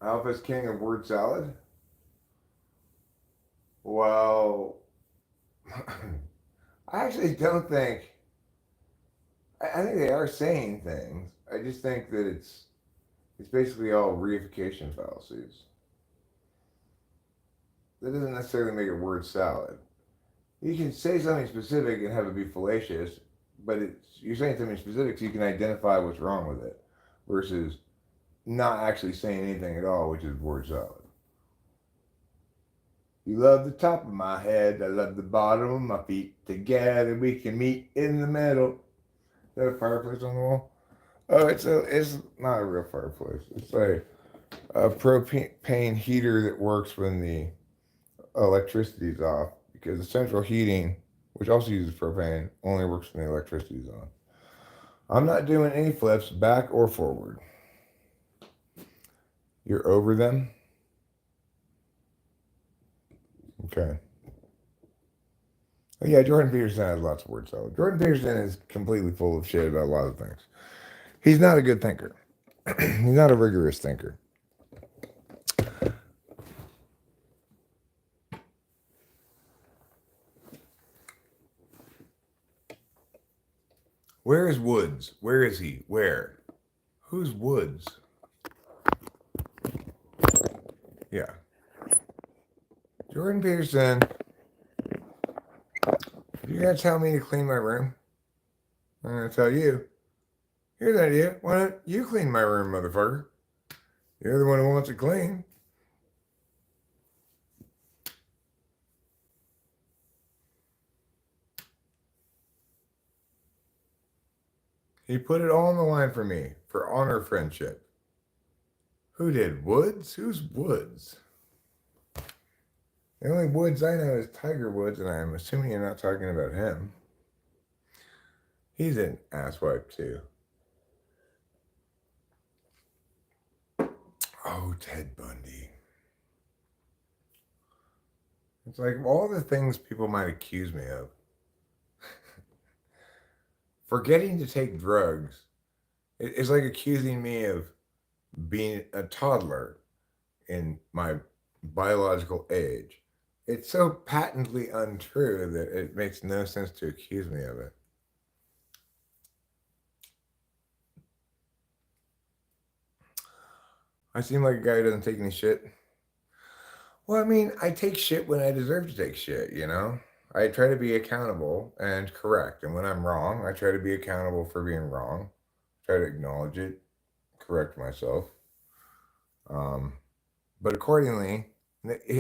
Alpha's king of word salad? Well, I actually don't think. I think they are saying things. I just think that it's basically all reification fallacies. That doesn't necessarily make it word salad. You can say something specific and have it be fallacious, but you're saying something specific so you can identify what's wrong with it, versus not actually saying anything at all, which is word salad. You love the top of my head, I love the bottom of my feet. Together we can meet in the middle. Is that a fireplace on the wall? Oh, it's not a real fireplace. It's a propane heater that works when the electricity's off, because the central heating, which also uses propane, only works when the electricity's on. I'm not doing any flips back or forward. You're over them? Okay. Oh, yeah, Jordan Peterson has lots of word salad. Jordan Peterson is completely full of shit about a lot of things. He's not a good thinker. He's not a rigorous thinker. Where is Woods? Where is he? Where? Who's Woods? Yeah. Jordan Peterson. If you're going to tell me to clean my room, I'm going to tell you. Here's an idea. Why don't you clean my room, motherfucker? You're the one who wants it clean. He put it all on the line for me, for honor friendship. Who did? Woods? Who's Woods? The only Woods I know is Tiger Woods, and I'm assuming you're not talking about him. He's an asswipe, too. Oh, Ted Bundy. It's like all the things people might accuse me of. Forgetting to take drugs. It's like accusing me of being a toddler in my biological age. It's so patently untrue that it makes no sense to accuse me of it. I seem like a guy who doesn't take any shit. Well, I mean, I take shit when I deserve to take shit, you know? I try to be accountable and correct. And when I'm wrong, I try to be accountable for being wrong. Try to acknowledge it, correct myself. But accordingly,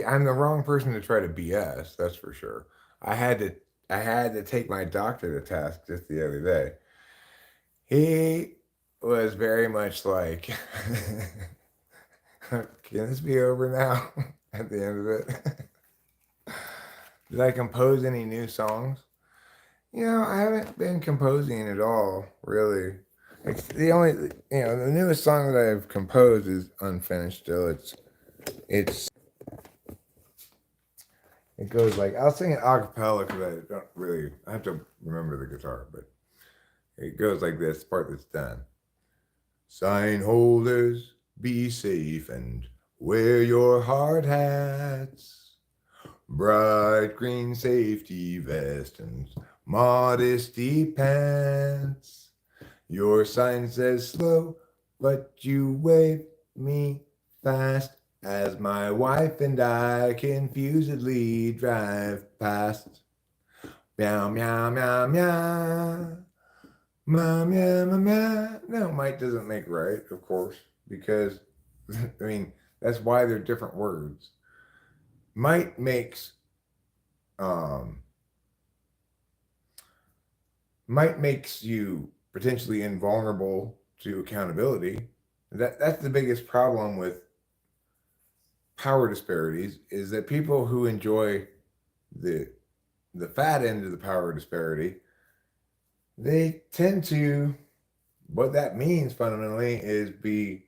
I'm the wrong person to try to BS, that's for sure. I had to take my doctor to task just the other day. He was very much like, can this be over now at the end of it? Did I compose any new songs? You know, I haven't been composing at all, really. It's the only, the newest song that I've composed is unfinished still. It goes like, I'll sing it a cappella because I don't really, I have to remember the guitar, but it goes like this part that's done. Sign holders, be safe and wear your hard hats. Bright green safety vest and modesty pants. Your sign says slow, but you wave me fast as my wife and I confusedly drive past. Meow, meow, meow, meow. Meow, meow, meow, meow. No, might doesn't make right, of course, because, I mean, that's why they're different words. Might makes you potentially invulnerable to accountability. That's the biggest problem with power disparities, is that people who enjoy the fat end of the power disparity, they tend to, what that means fundamentally is be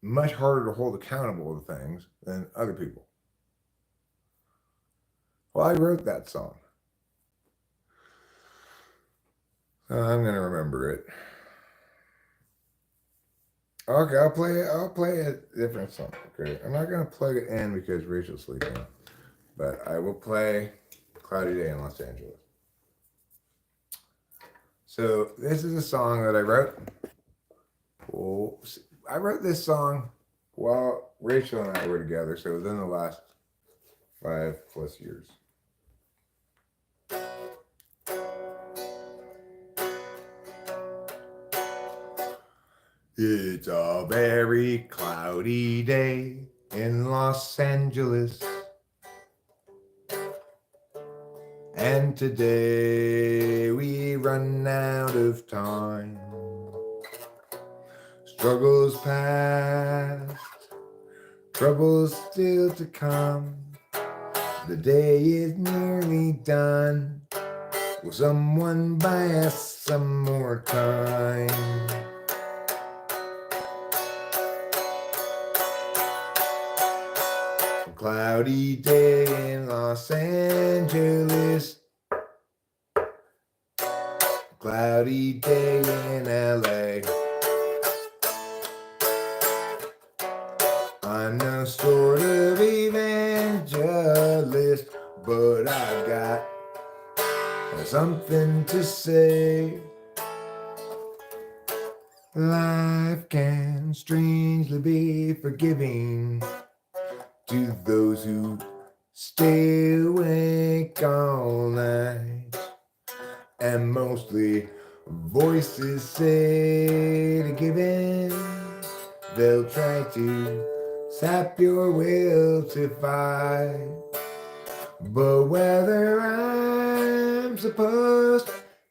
much harder to hold accountable to things than other people. Well, I wrote that song. I'm gonna remember it. Okay, I'll play a different song. Okay, I'm not gonna plug it in because Rachel's sleeping, but I will play "Cloudy Day in Los Angeles." So this is a song that I wrote. Oh, I wrote this song while Rachel and I were together, so within the last 5+ years. It's a very cloudy day in Los Angeles, and today we run out of time. Struggles past, troubles still to come. The day is nearly done. Will someone buy us some more time? A cloudy day in Los Angeles. A cloudy day in LA. I'm no sort of evangelist, but I've got something to say. Life can strangely be forgiving to those who stay awake all night, and mostly voices say to give in. They'll try to sap your will to fight, but whether I'm supposed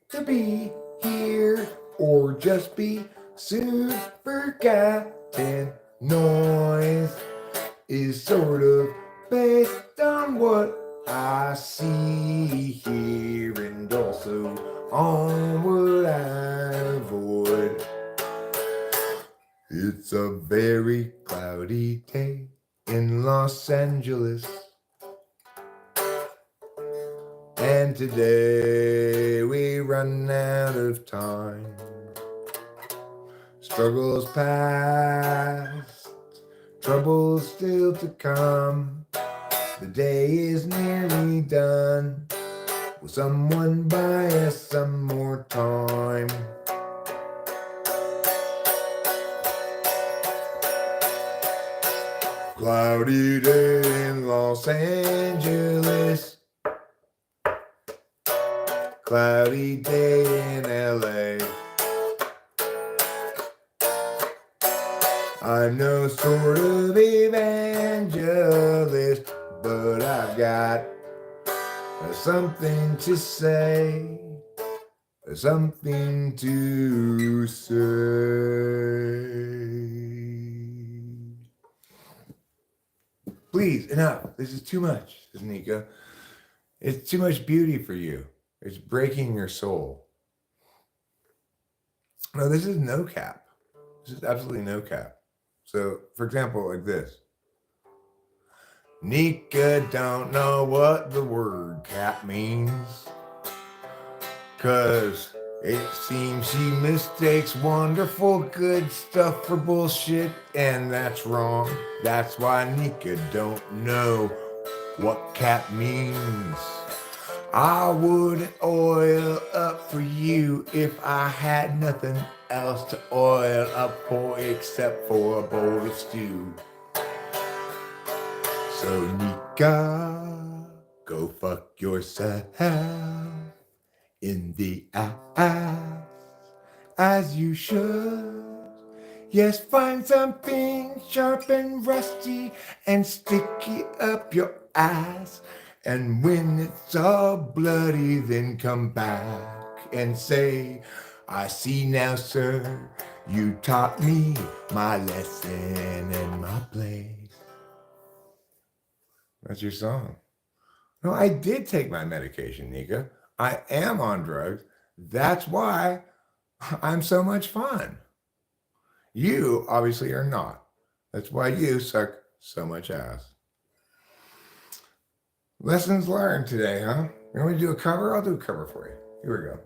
to be here or just be soon forgotten, noise is sort of based on what I see here, and also on what I avoid. It's a very cloudy day in Los Angeles, and today we run out of time. Struggles past, troubles still to come. The day is nearly done. Will someone buy us some more time? Cloudy day in Los Angeles. Cloudy day in LA. I'm no sort of evangelist, but I've got something to say. Something to say. Please, enough. This is too much, says Nika. It's too much beauty for you. It's breaking your soul. No, this is no cap. This is absolutely no cap. So, for example, like this. Nika don't know what the word cap means, 'cause it seems she mistakes wonderful good stuff for bullshit, and that's wrong. That's why Nika don't know what cap means. I wouldn't oil up for you if I had nothing else to oil up for except for a bowl of stew. So Nika, go fuck yourself in the ass, as you should. Yes, find something sharp and rusty and stick it up your ass. And when it's all bloody, then come back and say, I see now, sir, you taught me my lesson and my place. That's your song. No, I did take my medication, Nika. I am on drugs. That's why I'm so much fun. You obviously are not. That's why you suck so much ass. Lessons learned today, huh? You want me to do a cover? I'll do a cover for you. Here we go.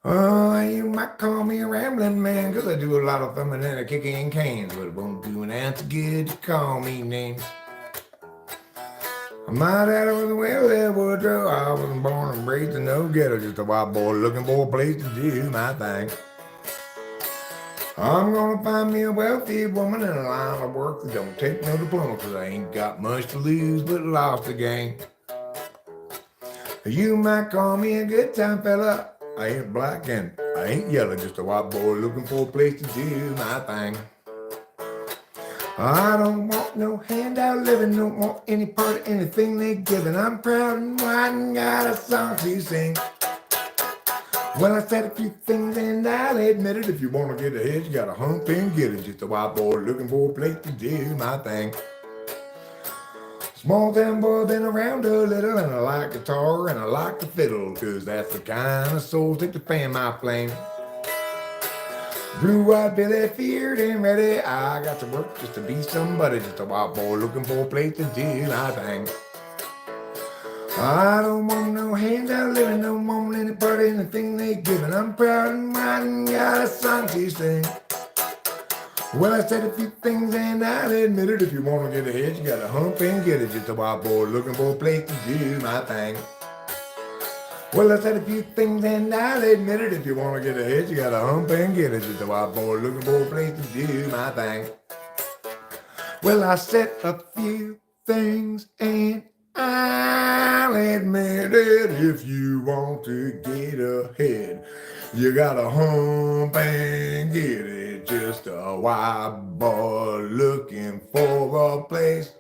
Oh, you might call me a rambling man, 'cause I do a lot of thumbing and a kicking canes, but it won't do an ounce of good to call me names. My daddy was a well-there Woodrow. I was born and raised in no ghetto, just a white boy looking for a place to do my thing. I'm gonna find me a wealthy woman in a line of work that don't take no diploma, cause I ain't got much to lose but lost to gain. You might call me a good time fella. I ain't black and I ain't yellow, just a white boy looking for a place to do my thing. I don't want no handout living, don't want any part of anything they giving. I'm proud and white and got a song to sing. Well, I said a few things and I'll admit it. If you want to get ahead, you gotta hump and get it. Just a white boy looking for a place to do my thing. Small town boy, been around a little, and I like guitar and I like the fiddle, cause that's the kind of souls that can fan my flame. Blue-eyed Billy, feared and ready, I got to work just to be somebody, just a white boy looking for a place to do my thing. I don't want no handout living, don't want any part of anything they giving. I'm proud and white and got a song to sing. Well, I said a few things and I'll admit it. If you want to get ahead, you gotta hump and get it. Just a white boy looking for a place to do my thing. Well, I said a few things and I'll admit it. If you want to get ahead, you gotta hump and get it. Just a white boy looking for a place to do my thing. Well, I said a few things and I'll admit it. If you want to get ahead, you gotta hump and get it. Just a white boy looking for a place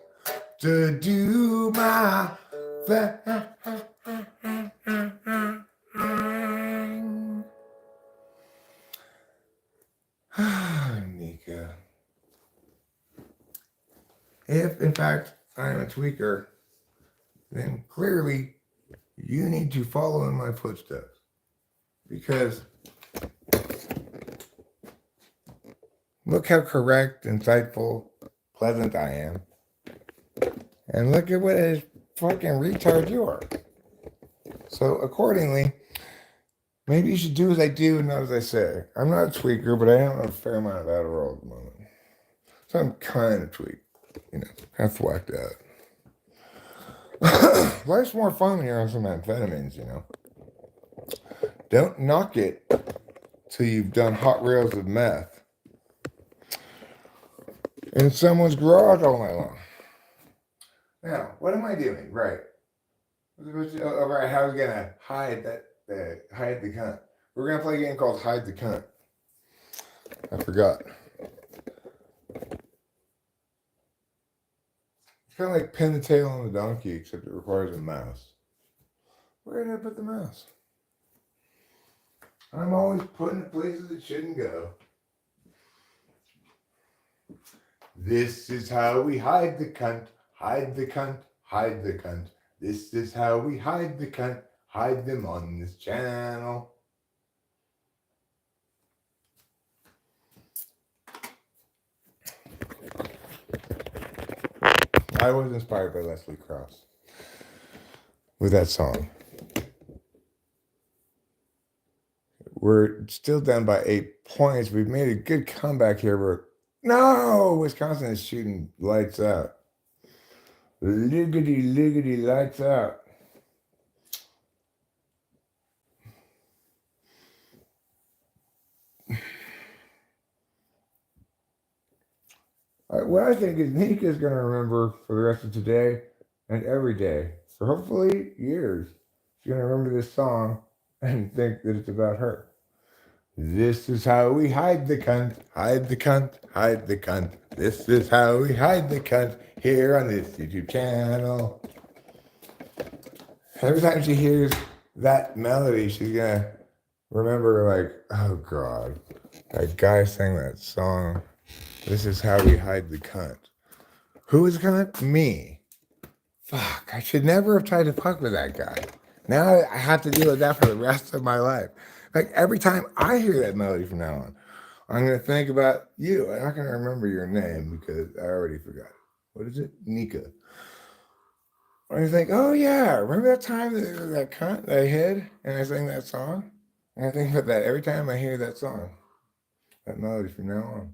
to do my thing. Nika. If, in fact, I'm a tweaker, then clearly you need to follow in my footsteps. Because look how correct, insightful, pleasant I am. And look at what a fucking retard you are. So accordingly, maybe you should do as I do and not as I say. I'm not a tweaker, but I am on a fair amount of Adderall at the moment. So I'm kind of tweaked. Kind of whacked out. Life's more fun when you're on some amphetamines, Don't knock it till you've done hot rails of meth in someone's garage all night long. Now, what am I doing? Right. All right, how are we gonna hide hide the cunt? We're gonna play a game called Hide the Cunt. I forgot. It's kind of like pin the tail on the donkey, except it requires a mouse. Where did I put the mouse? I'm always putting it places it shouldn't go. This is how we hide the cunt, hide the cunt, hide the cunt. This is how we hide the cunt, hide them on this channel. I was inspired by Leslie Krauss with that song. We're still down by 8 points. We've made a good comeback here. No, Wisconsin is shooting lights out. Liggity, lights out. What I think is Nika's going to remember for the rest of today and every day, for hopefully years, she's going to remember this song and think that it's about her. This is how we hide the cunt, hide the cunt, hide the cunt. This is how we hide the cunt here on this YouTube channel. Every time she hears that melody, she's going to remember, like, oh God, that guy sang that song. This is how we hide the cunt. Who is cunt? Me. Fuck, I should never have tried to fuck with that guy. Now I have to deal with that for the rest of my life. Like every time I hear that melody from now on, I'm going to think about you. I'm not going to remember your name because I already forgot it. What is it? Nika. I'm going to think, oh yeah, remember that time that cunt that I hid and I sang that song? And I think about that every time I hear that song. That melody from now on.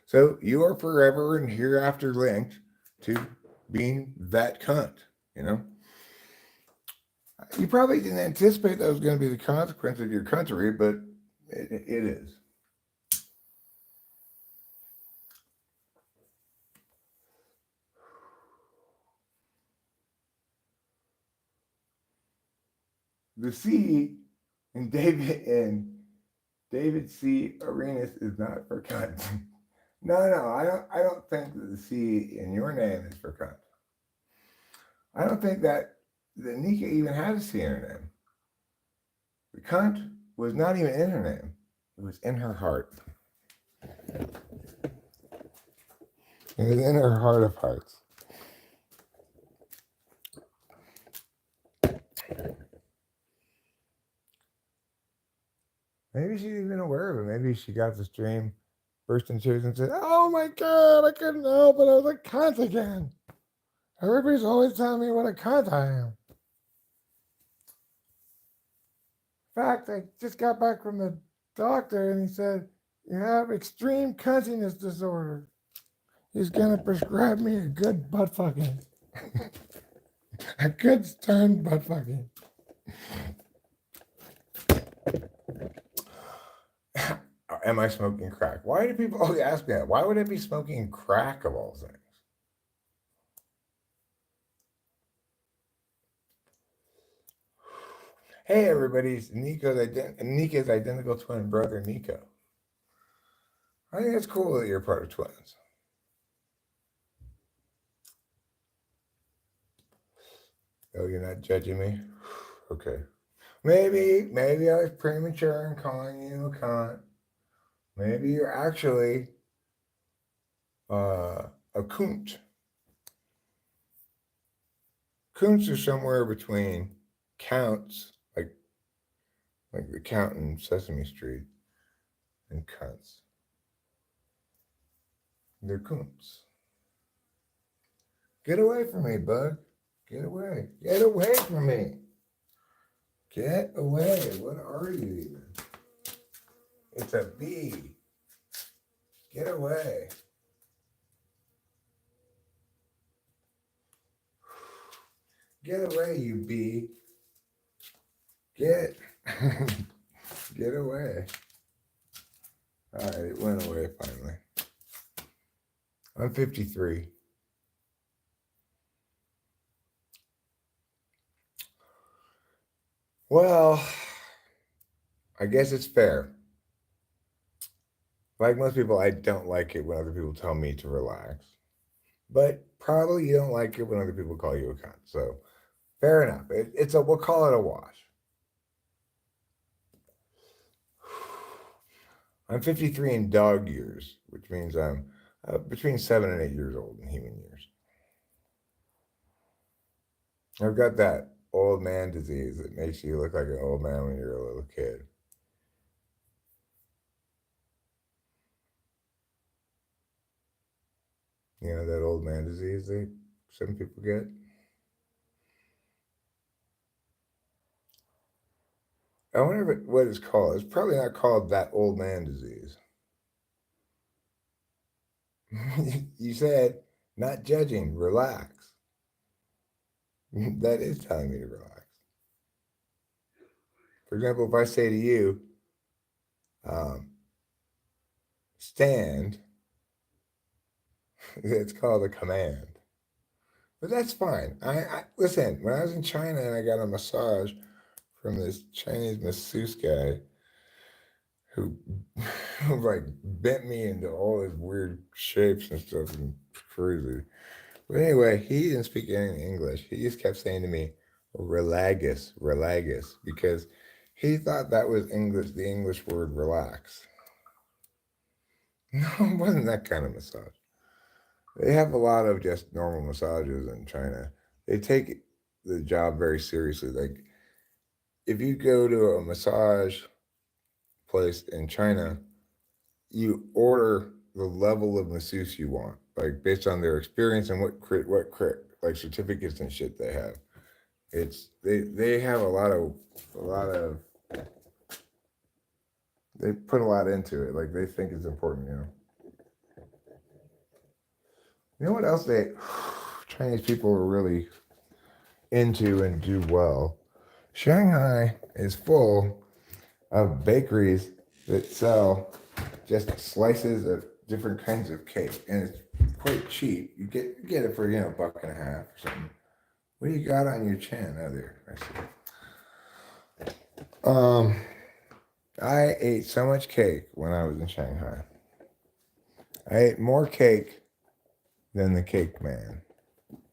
So you are forever and hereafter linked to being that cunt. you know? You probably didn't anticipate that was going to be the consequence of your country, but it is. The C in David C. Arenas is not for cunt. No, I don't think that the C in your name is for cunt. I don't think that Nika even had a C in her name. The cunt was not even in her name. It was in her heart. It was in her heart of hearts. Maybe she's even aware of it. Maybe she got this dream, burst into tears, and said, "Oh my God, I couldn't help it. I was a cunt again. Everybody's always telling me what a cunt I am." In fact, I just got back from the doctor and he said, "You have extreme cuntiness disorder. He's going to prescribe me a good butt fucking." A good stern butt fucking. Am I smoking crack? Why do people always ask me that? Why would I be smoking crack of all things? Hey, everybody, it's Nika's identical twin brother, Nico. I think it's cool that you're part of twins. Oh, you're not judging me? Okay. Maybe I was premature in calling you a cunt. Maybe you're actually a coont. Counts are somewhere between counts, like the count in Sesame Street, and cunts. They're counts. Get away from me, bug. Get away. Get away from me. Get away. What are you even? It's a bee. Get away. Get away, you bee. Get away. All right, it went away finally. I'm 53. Well, I guess it's fair. Like most people, I don't like it when other people tell me to relax. But probably you don't like it when other people call you a cunt. So fair enough. We'll call it a wash. I'm 53 in dog years, which means I'm between 7 and 8 years old in human years. I've got that old man disease that makes you look like an old man when you're a little kid. You know, that old man disease that some people get? I wonder what it's called. It's probably not called that old man disease. You said, not judging, relax. That is telling me to relax. For example, if I say to you, stand, it's called a command. But that's fine. Listen, when I was in China and I got a massage from this Chinese masseuse guy who like bent me into all his weird shapes and stuff and crazy. But anyway, he didn't speak any English. He just kept saying to me, relagus, because he thought that was English, the English word relax. No, it wasn't that kind of massage. They have a lot of just normal massages in China. They take the job very seriously. Like, if you go to a massage place in China, you order the level of masseuse you want, like based on their experience and what like certificates and shit they have. They have a lot of they put a lot into it. Like, they think it's important, you know. You know what else Chinese people are really into and do well. Shanghai is full of bakeries that sell just slices of different kinds of cake, and it's quite cheap. You get it for $1.50 or something. What do you got on your chin? Oh, there, I see. I ate so much cake when I was in Shanghai. I ate more cake than the cake man.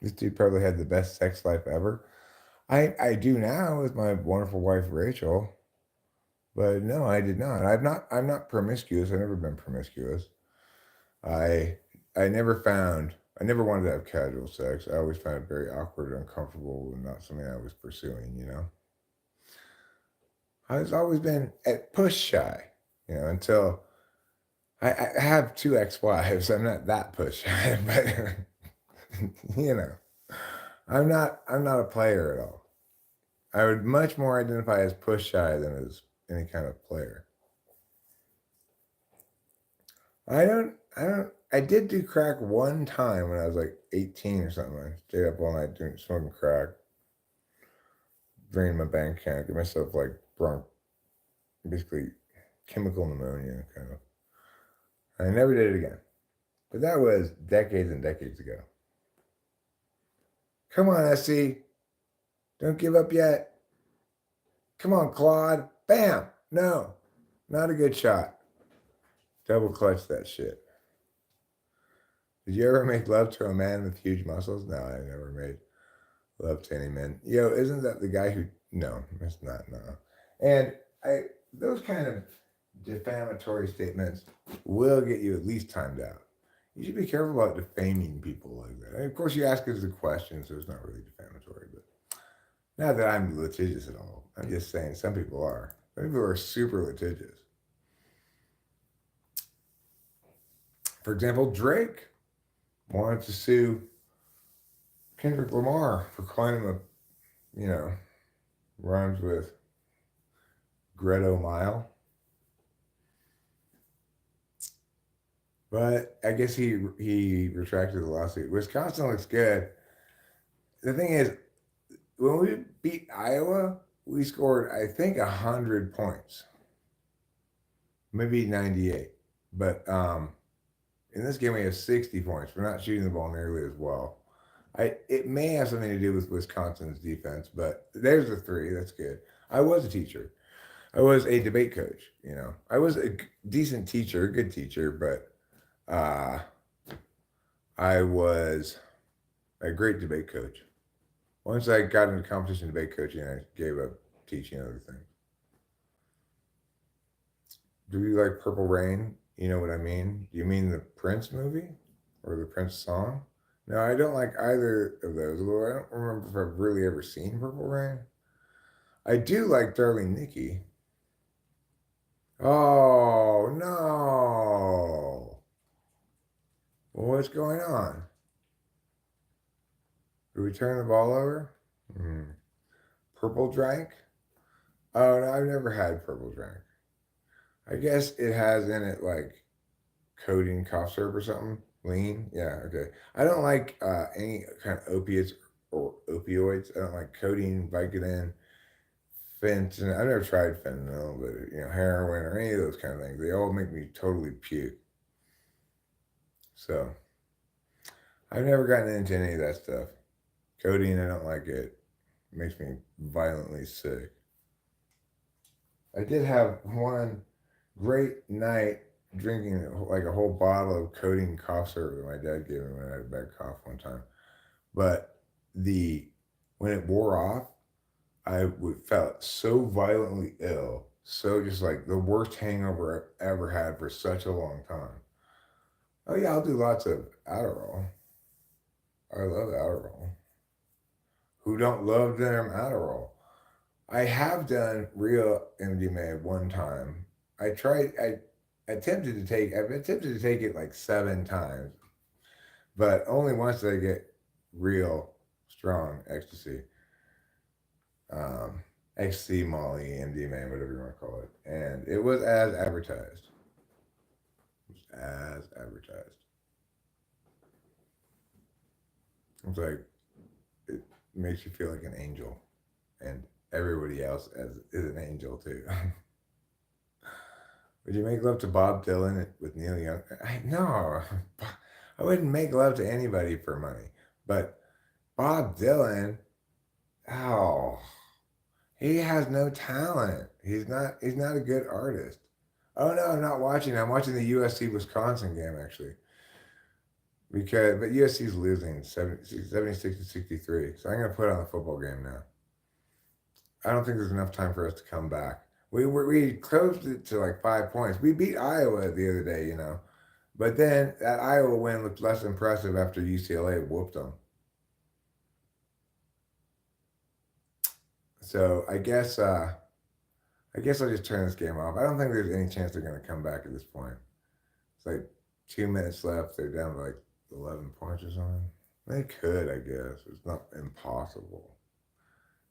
This dude probably had the best sex life ever. I do now with my wonderful wife Rachel, but no, I did not. I'm not promiscuous. I've never been promiscuous. I I never found I never wanted to have casual sex. I always found it very awkward, uncomfortable, and not something I was pursuing. I was always been at push shy, until I have two ex-wives. I'm not that push shy, but you know, I'm not a player at all. I would much more identify as push shy than as any kind of player. I did do crack one time when I was like 18 or something. I stayed up all night doing smoking crack, draining my bank account, get myself like basically chemical pneumonia kind of. I never did it again. But that was decades and decades ago. Come on, SC. Don't give up yet. Come on, Claude. Bam. No. Not a good shot. Double clutch that shit. Did you ever make love to a man with huge muscles? No, I never made love to any men. Isn't that the guy who? No, it's not. No. And those kind of defamatory statements will get you at least timed out. You should be careful about defaming people like that. And of course, you ask us a question, so it's not really defamatory. But not that I'm litigious at all. I'm just saying some people are. Some people are super litigious. For example, Drake wanted to sue Kendrick Lamar for calling him rhymes with Greto Mile. But I guess he retracted the lawsuit. Wisconsin looks good. The thing is, when we beat Iowa, we scored, I think, 100 points, maybe 98. But in this game, we have 60 points. We're not shooting the ball nearly as well. It may have something to do with Wisconsin's defense, but there's a three. That's good. I was a teacher. I was a debate coach. I was a decent teacher, a good teacher, but I was a great debate coach. Once I got into competition debate coaching, I gave up teaching other things. Do you like Purple Rain? You know what I mean? Do you mean the Prince movie or the Prince song? No, I don't like either of those. Although I don't remember if I've really ever seen Purple Rain. I do like Darling Nikki. Oh no! What's going on? Did we turn the ball over? Hmm. Purple Drank? Oh no, I've never had Purple Drank. I guess it has in it like codeine cough syrup or something. Lean? Yeah, okay. I don't like any kind of opiates or opioids. I don't like codeine, Vicodin, fentanyl. I've never tried fentanyl, but heroin or any of those kind of things. They all make me totally puke. So I've never gotten into any of that stuff. Codeine, I don't like it. It makes me violently sick. I did have one great night drinking like a whole bottle of codeine cough syrup that my dad gave me when I had a bad cough one time. But the when it wore off, felt so violently ill, so just like the worst hangover I've ever had for such a long time. Oh yeah, I'll do lots of Adderall. I love Adderall. Who don't love them Adderall? I have done real MDMA one time. I've attempted to take it like 7 times, but only once did I get real strong ecstasy. Ecstasy, Molly, MDMA, whatever you want to call it. And it was as advertised. It was as advertised. It's like, makes you feel like an angel, and everybody else is an angel too. Would you make love to Bob Dylan with Neil Young? No, I wouldn't make love to anybody for money. But Bob Dylan, oh, he has no talent. He's not. He's not a good artist. Oh no, I'm not watching. I'm watching the USC Wisconsin game actually. But USC's losing 76 to 63. So I'm gonna put on the football game now. I don't think there's enough time for us to come back. We closed it to like 5 points. We beat Iowa the other day, you know, but then that Iowa win looked less impressive after UCLA whooped them. So I guess I'll just turn this game off. I don't think there's any chance they're gonna come back at this point. It's like 2 minutes left. They're down to like 11 points or something. They could, I guess. It's not impossible.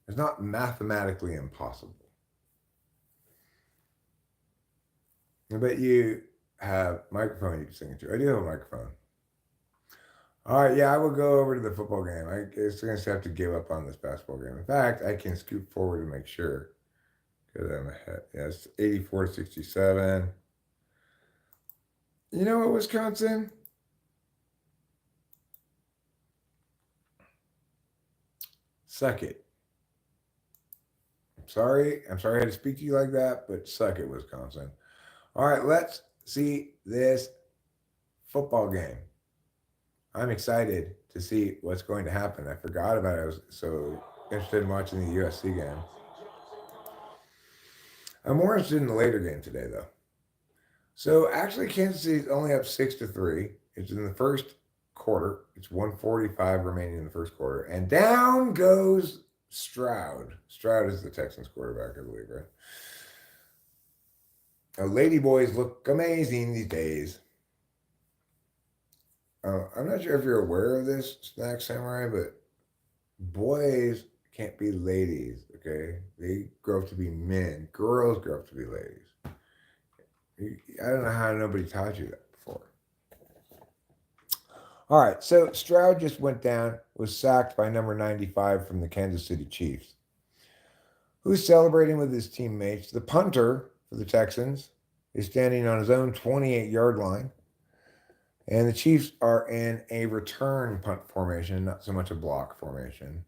It's not mathematically impossible. I bet you have a microphone you can sing into. I do have a microphone. All right, yeah, I will go over to the football game. I guess I'm going to have to give up on this basketball game. In fact, I can scoot forward to make sure because I'm ahead. Yeah, it's 84 to 67. You know what, Wisconsin? Suck it. I'm sorry I had to speak to you like that, but suck it, Wisconsin. All right, let's see this football game. I'm excited to see what's going to happen. I forgot about it. I was so interested in watching the USC game. I'm more interested in the later game today, though. So actually, Kansas City's only up 6-3. It's in the first quarter. It's 1:45 remaining in the first quarter, and down goes Stroud. Stroud is the Texans quarterback, I believe, right? Lady boys look amazing these days. I'm not sure if you're aware of this, Snack Samurai, but boys can't be ladies, okay? They grow up to be men. Girls grow up to be ladies. I don't know how nobody taught you that before. All right, so Stroud just went down, was sacked by number 95 from the Kansas City Chiefs, who's celebrating with his teammates. The punter for the Texans is standing on his own 28-yard line. And the Chiefs are in a return punt formation, not so much a block formation.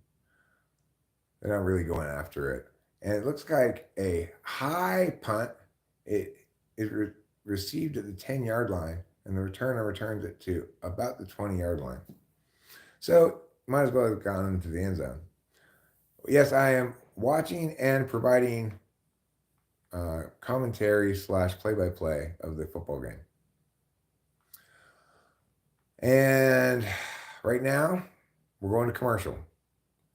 They're not really going after it. And it looks like a high punt. It is received at the 10-yard line, and the returner returns it to about the 20-yard line. So might as well have gone into the end zone. Yes, I am watching and providing commentary / play-by-play of the football game. And right now, we're going to commercial.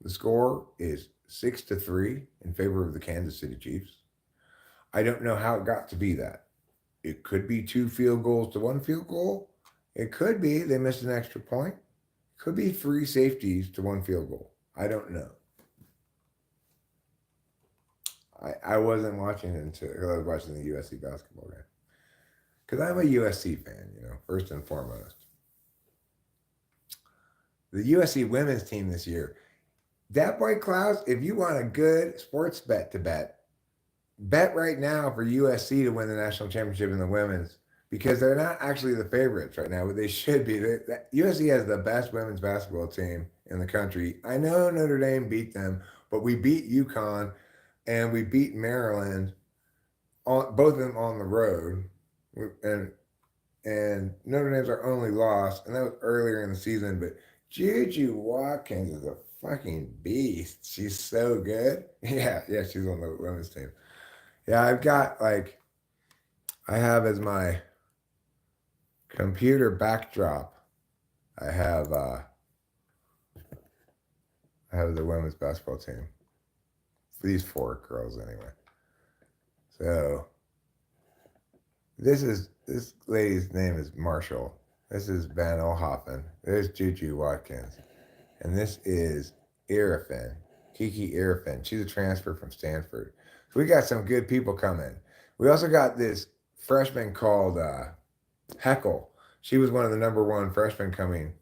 The score is 6-3 in favor of the Kansas City Chiefs. I don't know how it got to be that. It could be 2 field goals to 1 field goal. It could be they missed an extra point. It could be 3 safeties to 1 field goal. I don't know. I wasn't watching it until I was watching the USC basketball game. Because I'm a USC fan, you know, first and foremost. The USC women's team this year. That boy Klaus, if you want a good sports bet to bet right now for USC to win the national championship in the women's, because they're not actually the favorites right now, but they should be. USC has the best women's basketball team in the country. I know Notre Dame beat them, but we beat UConn and we beat Maryland, both of them on the road. And Notre Dame's our only loss, and that was earlier in the season, but Juju Watkins is a fucking beast. She's so good. Yeah, she's on the women's team. Yeah, I have as my computer backdrop, I have the women's basketball team. These 4 girls anyway. So this lady's name is Marshall. This is Van Ohoffen. There's Juju Watkins. And this is Irifin, Kiki Irifin. She's a transfer from Stanford. So we got some good people coming. We also got this freshman called Heckle. She was one of the number 1 freshmen coming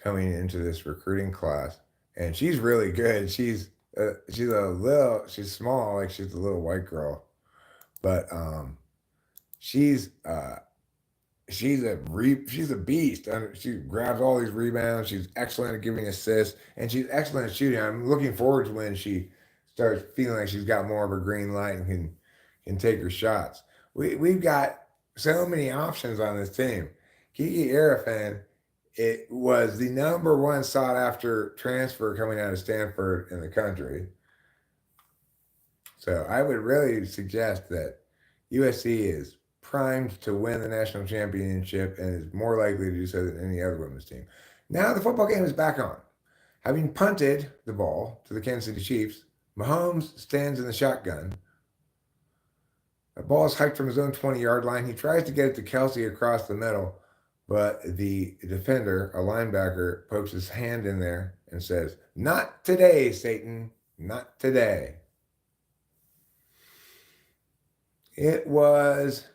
into this recruiting class. and she's really good. She's small, like she's a little white girl, but she's she's a beast. She grabs all these rebounds. She's excellent at giving assists, and she's excellent at shooting. I'm looking forward to when she starts feeling like she's got more of a green light and can take her shots. We've got so many options on this team. Kiki Arifan, it was the number one sought after transfer coming out of Stanford in the country. So I would really suggest that USC is primed to win the national championship and is more likely to do so than any other women's team. Now the football game is back on. Having punted the ball to the Kansas City Chiefs, Mahomes stands in the shotgun. The ball is hiked from his own 20-yard line. He tries to get it to Kelsey across the middle, but the defender, a linebacker, pokes his hand in there and says, "Not today, Satan. Not today." It was,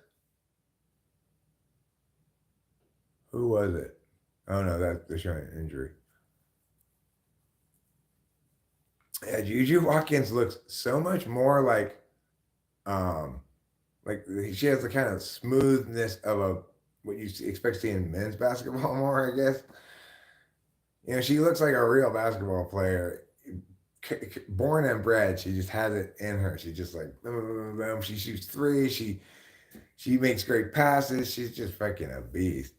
who was it? Oh no, they're showing an injury. Yeah, Juju Watkins looks so much more like she has the kind of smoothness of a what you expect to see in men's basketball more, I guess. You know, she looks like a real basketball player, born and bred. She just has it in her. She just like boom, boom, boom, boom. She shoots three. She makes great passes. She's just fucking a beast.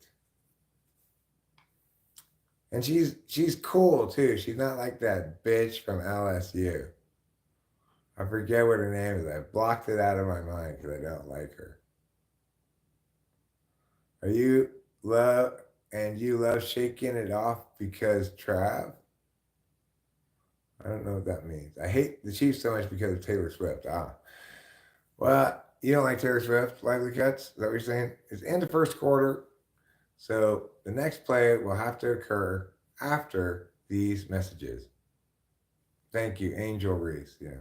And she's cool too. She's not like that bitch from LSU. I forget what her name is. I blocked it out of my mind because I don't like her. Are you love you love shaking it off because Trav? I don't know what that means. I hate the Chiefs so much because of Taylor Swift. Ah. Well, you don't like Taylor Swift, lively cuts? Is that what you're saying? It's in the first quarter. So the next play will have to occur after these messages. Thank you, Angel Reese. Yeah.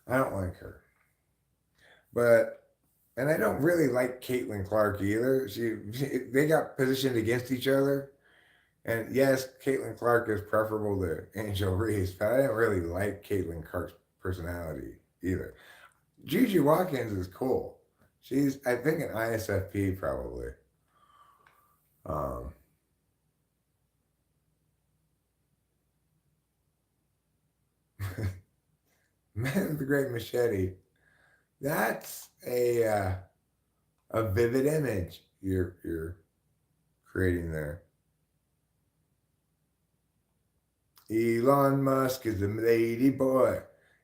I don't like her. But and I don't really like Caitlin Clark either. They got positioned against each other. And yes, Caitlin Clark is preferable to Angel Reese, but I didn't really like Caitlin Clark's personality either. Juju Watkins is cool. She's, I think, an ISFP probably. Um, Man of the Great Machete. That's a vivid image you're creating there. Elon Musk is a lady boy.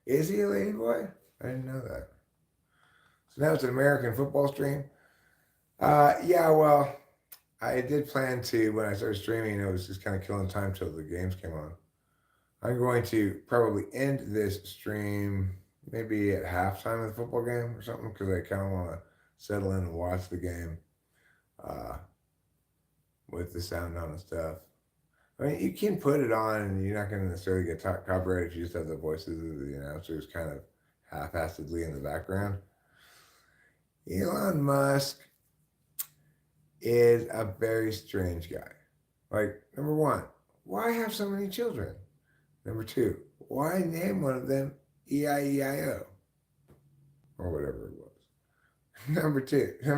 Is he a lady boy? I didn't know that. So now it's an American football stream. Yeah, well, I did plan to when I started streaming. It was just kind of killing time till the games came on. I'm going to probably end this stream maybe at halftime of the football game or something because I kind of want to settle in and watch the game uh, with the sound on and stuff. I mean, you can put it on and you're not going to necessarily get copyrighted if you just have the voices of the announcers kind of half-assedly in the background. Elon Musk is a very strange guy. Like, number one, why have so many children? Number two, why name one of them EIEIO? Or whatever it was. Number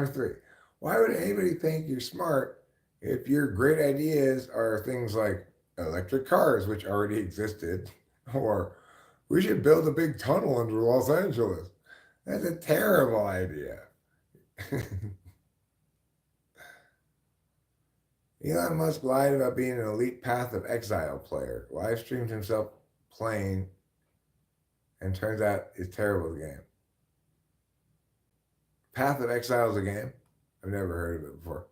three, why would anybody think you're smart if your great ideas are things like electric cars, which already existed, or we should build a big tunnel under Los Angeles? That's a terrible idea. Elon Musk lied about being an elite Path of Exile player, live streamed himself playing, and turns out it's terrible game. Path of Exile is a game? I've never heard of it before.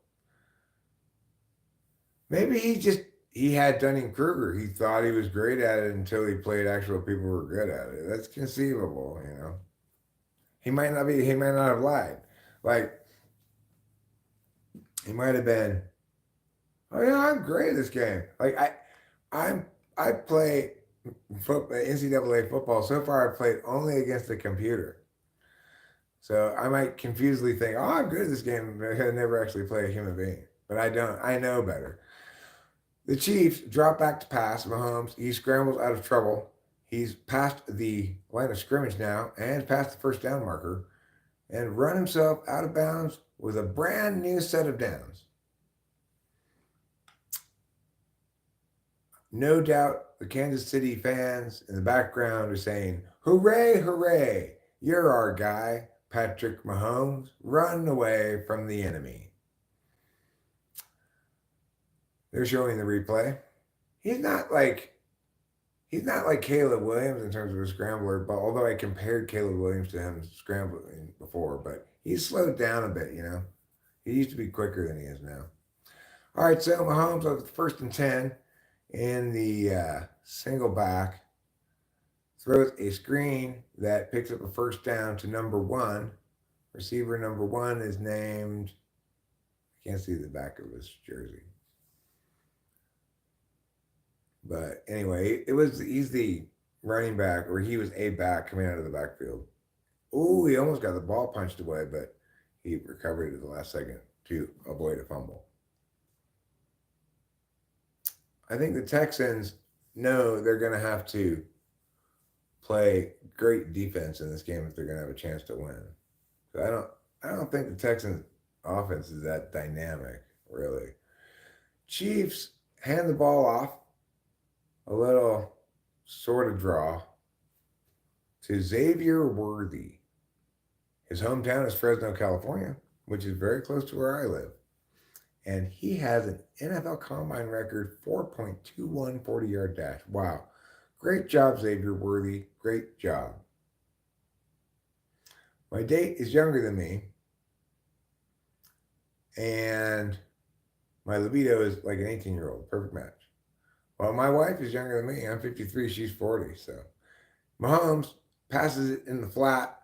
Maybe he had Dunning-Kruger. He thought he was great at it until he played actual people who were good at it. That's conceivable, you know. He might not have lied. Like, he might have been, oh yeah, I'm great at this game. Like I play NCAA football. So far, I've played only against the computer. So I might confusedly think, oh, I'm good at this game, but I never actually play a human being. But I don't. I know better. The Chiefs drop back to pass. Mahomes, he scrambles out of trouble. He's past the line of scrimmage now and past the first down marker and run himself out of bounds with a brand new set of downs. No doubt the Kansas City fans in the background are saying, "Hooray, hooray, you're our guy, Patrick Mahomes. Run away from the enemy." They're showing the replay. He's not like Caleb Williams in terms of a scrambler, but although I compared Caleb Williams to him scrambling before, but he's slowed down a bit, you know. He used to be quicker than he is now. All right, so Mahomes with first and 10 in the single back throws a screen that picks up a first down to number one. Receiver number one is named, I can't see the back of his jersey. But anyway, he's the running back, or he was a back coming out of the backfield. Ooh, he almost got the ball punched away, but he recovered it at the last second to avoid a fumble. I think the Texans know they're going to have to play great defense in this game if they're going to have a chance to win. So I don't think the Texans offense is that dynamic, really. Chiefs hand the ball off, a little sort of draw, to Xavier Worthy. His hometown is Fresno, California, which is very close to where I live. And he has an NFL Combine record 4.21 40-yard dash. Wow. Great job, Xavier Worthy. Great job. My date is younger than me, and my libido is like an 18-year-old. Perfect match. Well, my wife is younger than me. I'm 53. She's 40. So Mahomes passes it in the flat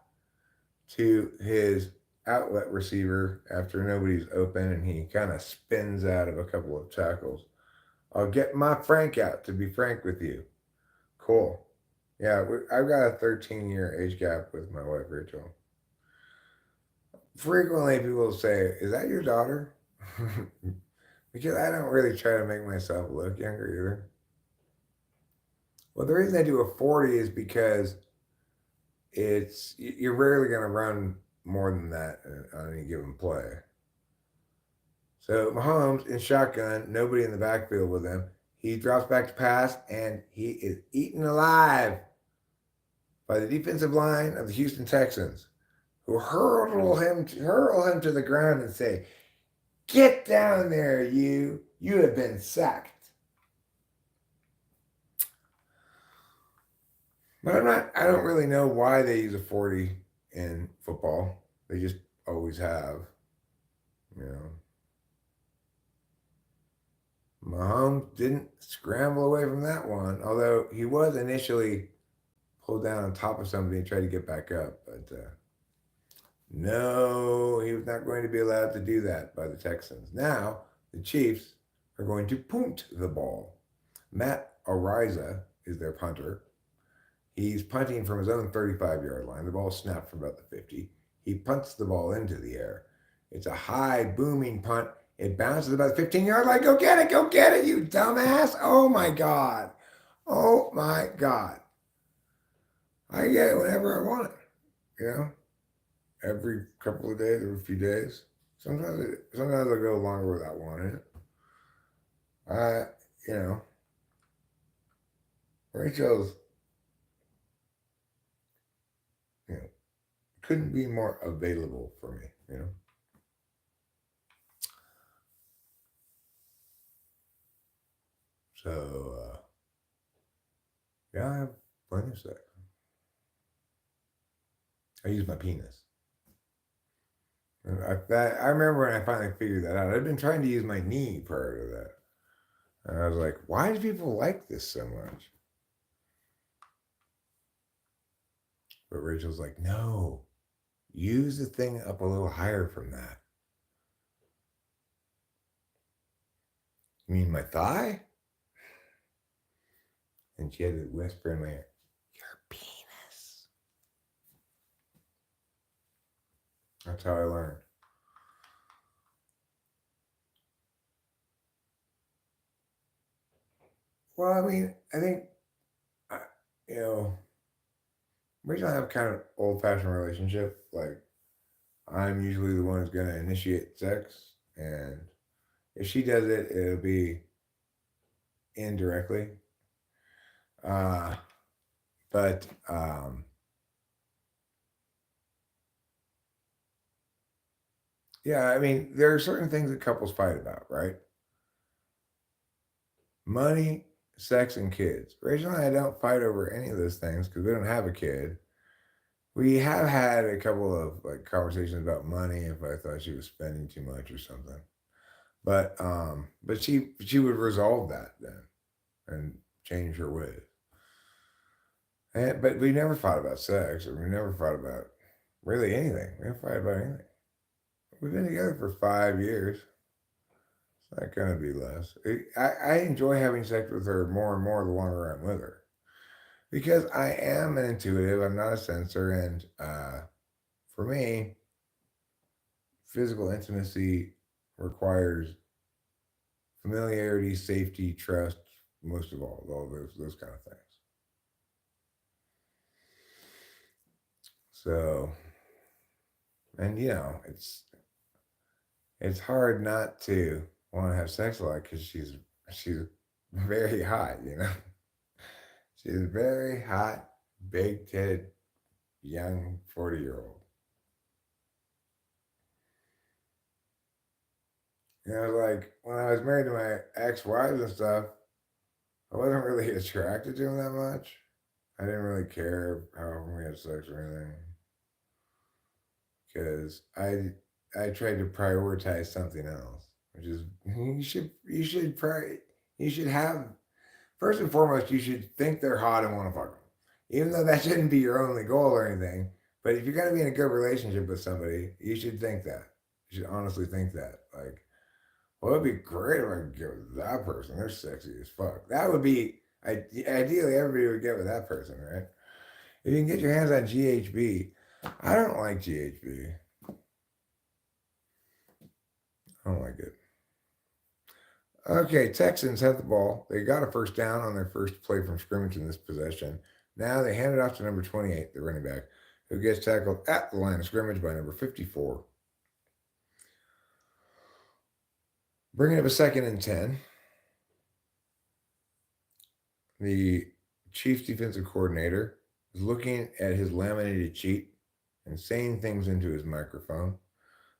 to his outlet receiver after nobody's open, and he kind of spins out of a couple of tackles. I'll get my Frank out, to be frank with you. Cool. Yeah, I've got a 13-year age gap with my wife, Rachel. Frequently, people say, "Is that your daughter?" Because I don't really try to make myself look younger either. Well, the reason I do a 40 is because you're rarely going to run more than that on any given play. So Mahomes in shotgun, nobody in the backfield with him. He drops back to pass, and he is eaten alive by the defensive line of the Houston Texans, who hurl him to the ground and say, "Get down there, you have been sacked." But I don't really know why they use a 40 in football. They just always have, you know. Mahomes didn't scramble away from that one, although he was initially pulled down on top of somebody and tried to get back up. But no, he was not going to be allowed to do that by the Texans. Now, the Chiefs are going to punt the ball. Matt Ariza is their punter. He's punting from his own 35-yard line. The ball snapped from about the 50. He punts the ball into the air. It's a high, booming punt. It bounces about the 15-yard line. Go get it, you dumbass. Oh, my God. Oh, my God. I get it whenever I want it, you know? Every couple of days, every few days. Sometimes I go longer without wanting it. You know, Rachel's, you know, couldn't be more available for me, you know. So, yeah, I have plenty of sex. I use my penis. I remember when I finally figured that out. I've been trying to use my knee prior to that. And I was like, why do people like this so much? But Rachel's like, no, use the thing up a little higher from that. You mean my thigh? And she had to whisper in my ear, your penis. That's how I learned. Well, I mean, I think, uh, you know, Rachel and I have kind of old fashioned relationship. Like, I'm usually the one who's going to initiate sex. And if she does it, it'll be indirectly. Uh, but yeah, I mean, there are certain things that couples fight about, right? Money, sex, and kids. Rachel and I don't fight over any of those things because we don't have a kid. We have had a couple of like conversations about money if I thought she was spending too much or something. But she would resolve that then and change her ways. But we never fought about sex, or we never fought about really anything. We never fight about anything. We've been together for 5 years. It's not gonna be less. I enjoy having sex with her more and more the longer I'm with her because I am an intuitive. I'm not a sensor, and for me, physical intimacy requires familiarity, safety, trust, most of all those kind of things. So, and it's hard not to want to have sex a lot because she's very hot, you know. She's very hot, big titted, young 40-year-old. Like when I was married to my ex-wives and stuff, I wasn't really attracted to them that much. I didn't really care how often we had sex or anything because I tried to prioritize something else, which is you should have first and foremost you should think they're hot and want to fuck them, even though that shouldn't be your only goal or anything. But if you're gonna be in a good relationship with somebody, you should think that. You should honestly think that. Like, well, it'd be great if I could get with that person. They're sexy as fuck. That would be ideally everybody would get with that person, right? If you can get your hands on GHB, I don't like GHB. I don't like it. Okay, Texans have the ball. They got a first down on their first play from scrimmage in this possession. Now they hand it off to number 28, the running back, who gets tackled at the line of scrimmage by number 54. Bringing up a 2nd and 10. The Chiefs defensive coordinator is looking at his laminated sheet and saying things into his microphone.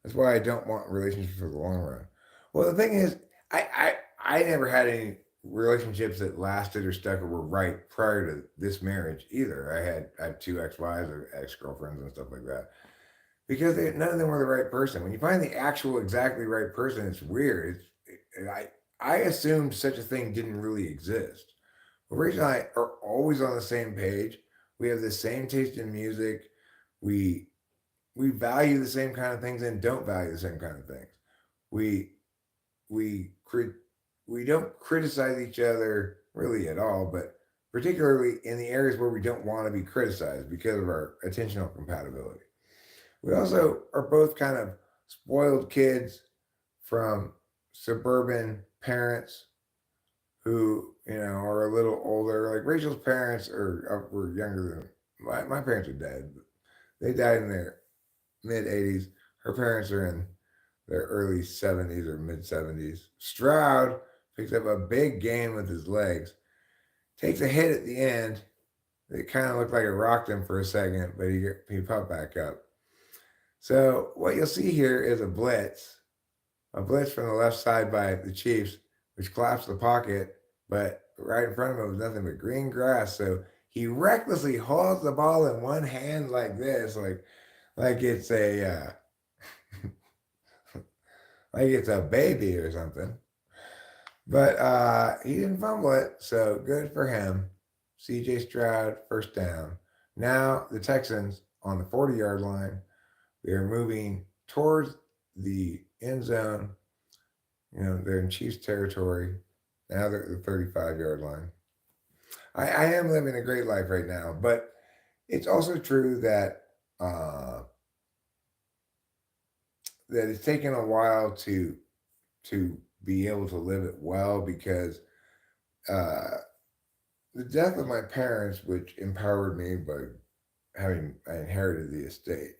That's why I don't want relationships for the long run. Well, the thing is, I never had any relationships that lasted or stuck or were right prior to this marriage either. I had two ex-wives or ex-girlfriends and stuff like that because none of them were the right person. When you find the actual exactly right person, it's weird. I assumed such a thing didn't really exist. But Rachel and I are always on the same page. We have the same taste in music. We we value the same kind of things and don't value the same kind of things. We we crit we don't criticize each other really at all, but particularly in the areas where we don't want to be criticized because of our attentional compatibility. We also are both kind of spoiled kids from suburban parents who are a little older. Like Rachel's parents were younger than my parents are dead. They died in their mid 80s. Her parents are in their early 70s or mid 70s. Stroud picks up a big gain with his legs, takes a hit at the end. It kind of looked like it rocked him for a second, but he popped back up. So what you'll see here is a blitz from the left side by the Chiefs, which collapsed the pocket, but right in front of him was nothing but green grass. So he recklessly holds the ball in one hand like this, like it's a like it's a baby or something. But he didn't fumble it, so good for him. CJ Stroud, first down. Now the Texans on the 40-yard line. They are moving towards the end zone. They're in Chiefs territory. Now they're at the 35-yard line. I am living a great life right now, but it's also true that that it's taken a while to be able to live it well because uh, the death of my parents, which empowered me by I inherited the estate,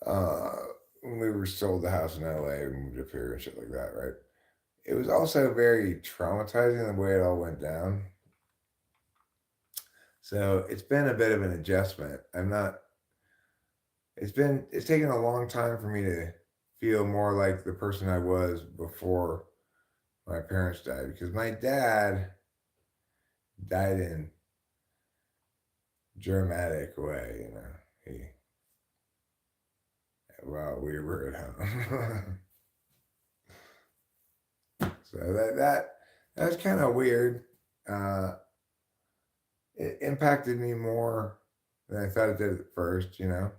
uh, when we were sold the house in LA and moved up here and shit like that, right? It was also very traumatizing the way it all went down. So it's been a bit of an adjustment. It's taken a long time for me to feel more like the person I was before my parents died, because my dad died in dramatic way, He while we were at home. So that was kind of weird. Uh, it impacted me more than I thought it did at first. To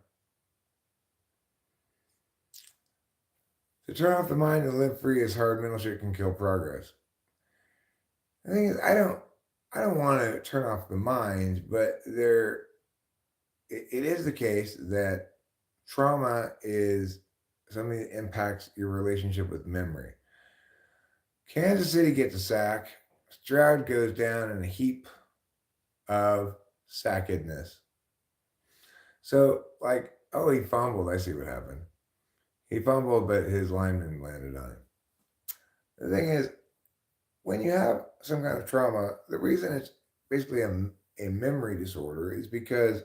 turn off the mind and live free is hard. Mental shit can kill progress. The thing is, I don't want to turn off the mind, but it is the case that trauma is something that impacts your relationship with memory. Kansas City gets a sack. Stroud goes down in a heap of sackedness. So, like, oh, he fumbled. I see what happened. He fumbled, but his lineman landed on him. The thing is, when you have some kind of trauma, the reason it's basically a memory disorder is because,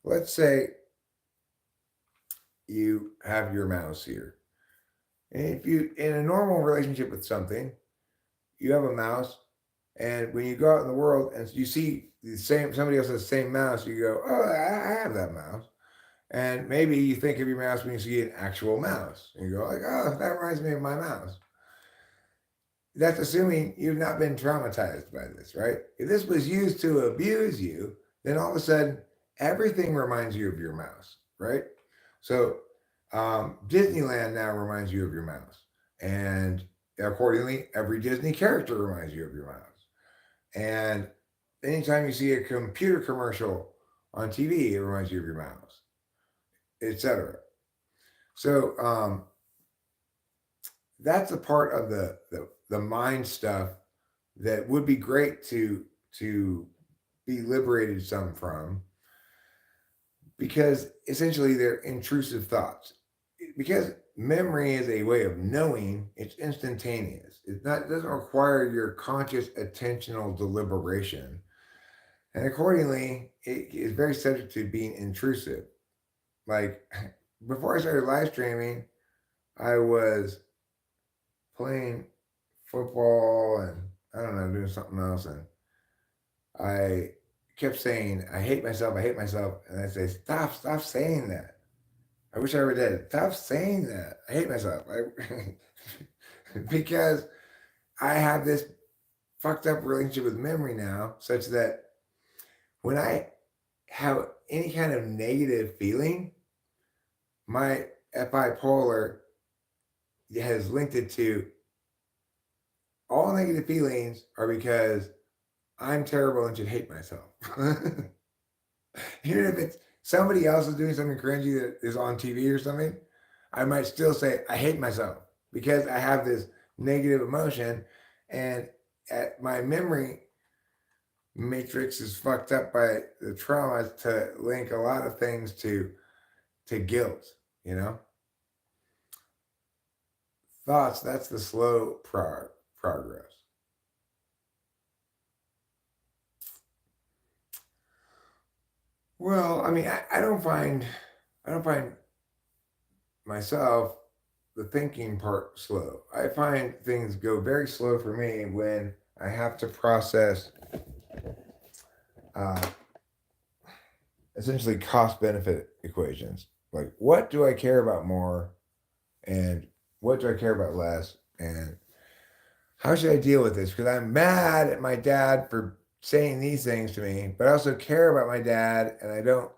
let's say, you have your mouse here. And if you, in a normal relationship with something, you have a mouse, and when you go out in the world and you see somebody else has the same mouse, you go, oh, I have that mouse. And maybe you think of your mouse when you see an actual mouse. And you go like, oh, that reminds me of my mouse. That's assuming you've not been traumatized by this, right? If this was used to abuse you, then all of a sudden everything reminds you of your mouse, right? So Disneyland now reminds you of your mouse. And accordingly, every Disney character reminds you of your mouse. And anytime you see a computer commercial on TV, it reminds you of your mouse, etc. So that's a part of the mind stuff that would be great to be liberated some from, because essentially they're intrusive thoughts. Because memory is a way of knowing, it's instantaneous. It doesn't require your conscious attentional deliberation. And accordingly, it is very subject to being intrusive. Like before I started live streaming, I was playing football and I don't know, doing something else, and I kept saying, I hate myself, and I say, stop saying that. I wish I were dead. Stop saying that. I hate myself. Because I have this fucked up relationship with memory now, such that when I have any kind of negative feeling, my bipolar has linked it to all negative feelings are because I'm terrible and should hate myself. Even if it's somebody else is doing something cringy that is on TV or something, I might still say, I hate myself because I have this negative emotion, and my memory matrix is fucked up by the traumas to link a lot of things to guilt, you know? Thoughts, that's the slow progress. Well, I mean, I don't find myself the thinking part slow. I find things go very slow for me when I have to process uh, essentially cost benefit equations. Like, what do I care about more, and what do I care about less, and how should I deal with this? Because I'm mad at my dad for saying these things to me, but I also care about my dad, and I don't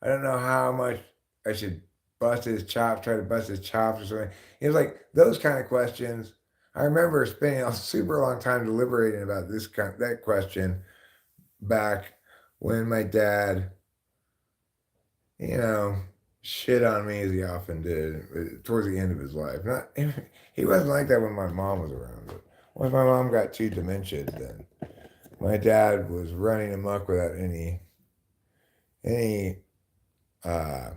know how much I should try to bust his chops or something. It was like those kind of questions. I remember spending a super long time deliberating about that question back when my dad, you know, shit on me as he often did towards the end of his life. Not he wasn't like that when my mom was around, Once my mom got too dementia, then my dad was running amok without any uh,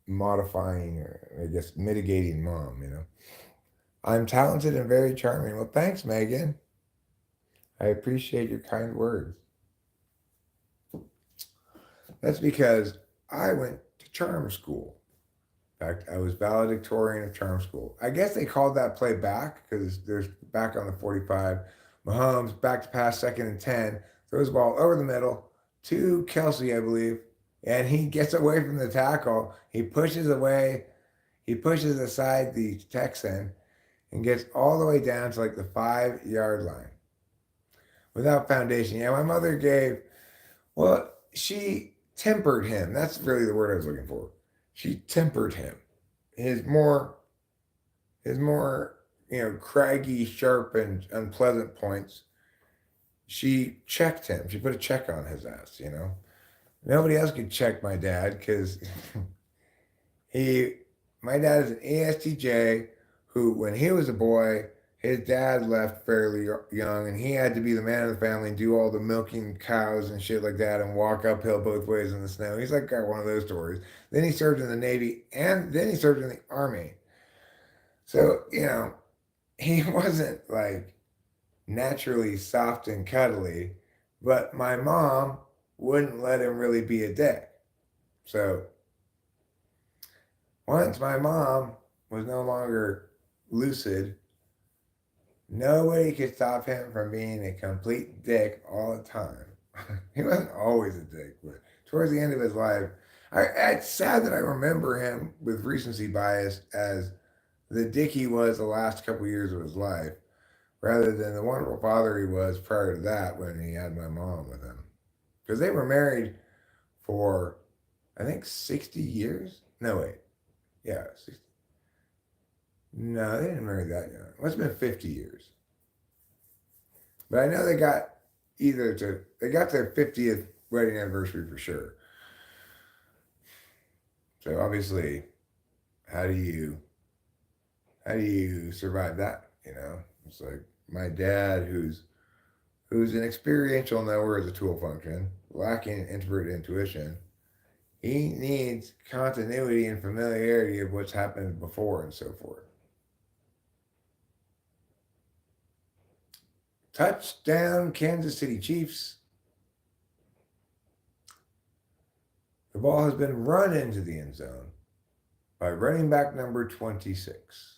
modifying or I guess mitigating mom. I'm talented and very charming. Well, thanks, Megan. I appreciate your kind words. That's because I went to charm school. In fact, I was valedictorian of charm school. I guess they called that play back because there's back on the 45. Mahomes back to pass, second and 10, throws the ball over the middle to Kelsey, I believe, and he gets away from the tackle. He pushes aside the Texan and gets all the way down to like the 5-yard line without foundation. Yeah, my mother she tempered him. That's really the word I was looking for. She tempered him. His more, craggy, sharp, and unpleasant points. She checked him. She put a check on his ass. Nobody else could check my dad because my dad is an ESTJ who, when he was a boy, his dad left fairly young, and he had to be the man of the family and do all the milking cows and shit like that and walk uphill both ways in the snow. He's like got one of those stories. Then he served in the Navy, and then he served in the Army. So, he wasn't like naturally soft and cuddly, but my mom wouldn't let him really be a dick. So, once my mom was no longer lucid, nobody could stop him from being a complete dick all the time. He wasn't always a dick, but towards the end of his life, it's sad that I remember him with recency bias as the dick he was the last couple years of his life, rather than the wonderful father he was prior to that when he had my mom with him. Because they were married for, I think, 60 years? No, wait. Yeah, 60. No, they didn't marry that young. It must have been 50 years. But I know they got their 50th wedding anniversary for sure. So obviously, how do you survive that? It's like my dad, who's an experiential knower as a tool function, lacking introvert intuition. He needs continuity and familiarity of what's happened before and so forth. Touchdown, Kansas City Chiefs. The ball has been run into the end zone by running back number 26.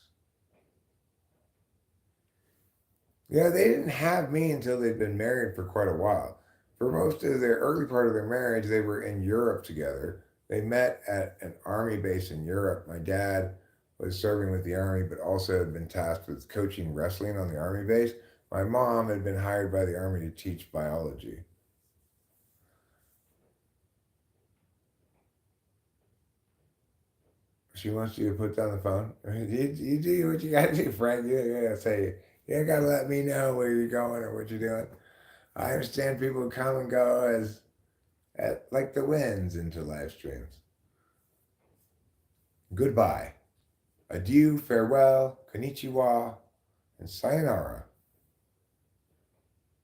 Yeah, they didn't have me until they'd been married for quite a while. For most of their early part of their marriage, they were in Europe together. They met at an army base in Europe. My dad was serving with the army, but also had been tasked with coaching wrestling on the army base. My mom had been hired by the army to teach biology. She wants you to put down the phone. You do what you gotta do, Frank. You gotta say, you gotta let me know where you're going or what you're doing. I understand people come and go like the winds into live streams. Goodbye. Adieu, farewell, konnichiwa, and sayonara.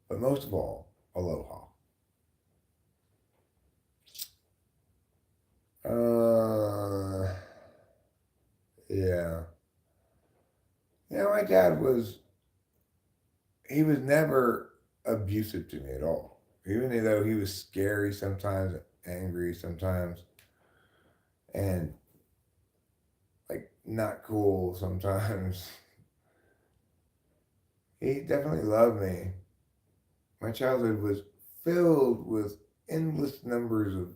But most of all, aloha. Yeah. My dad was never abusive to me at all. Even though he was scary sometimes, angry sometimes, and like not cool sometimes. He definitely loved me. My childhood was filled with endless numbers of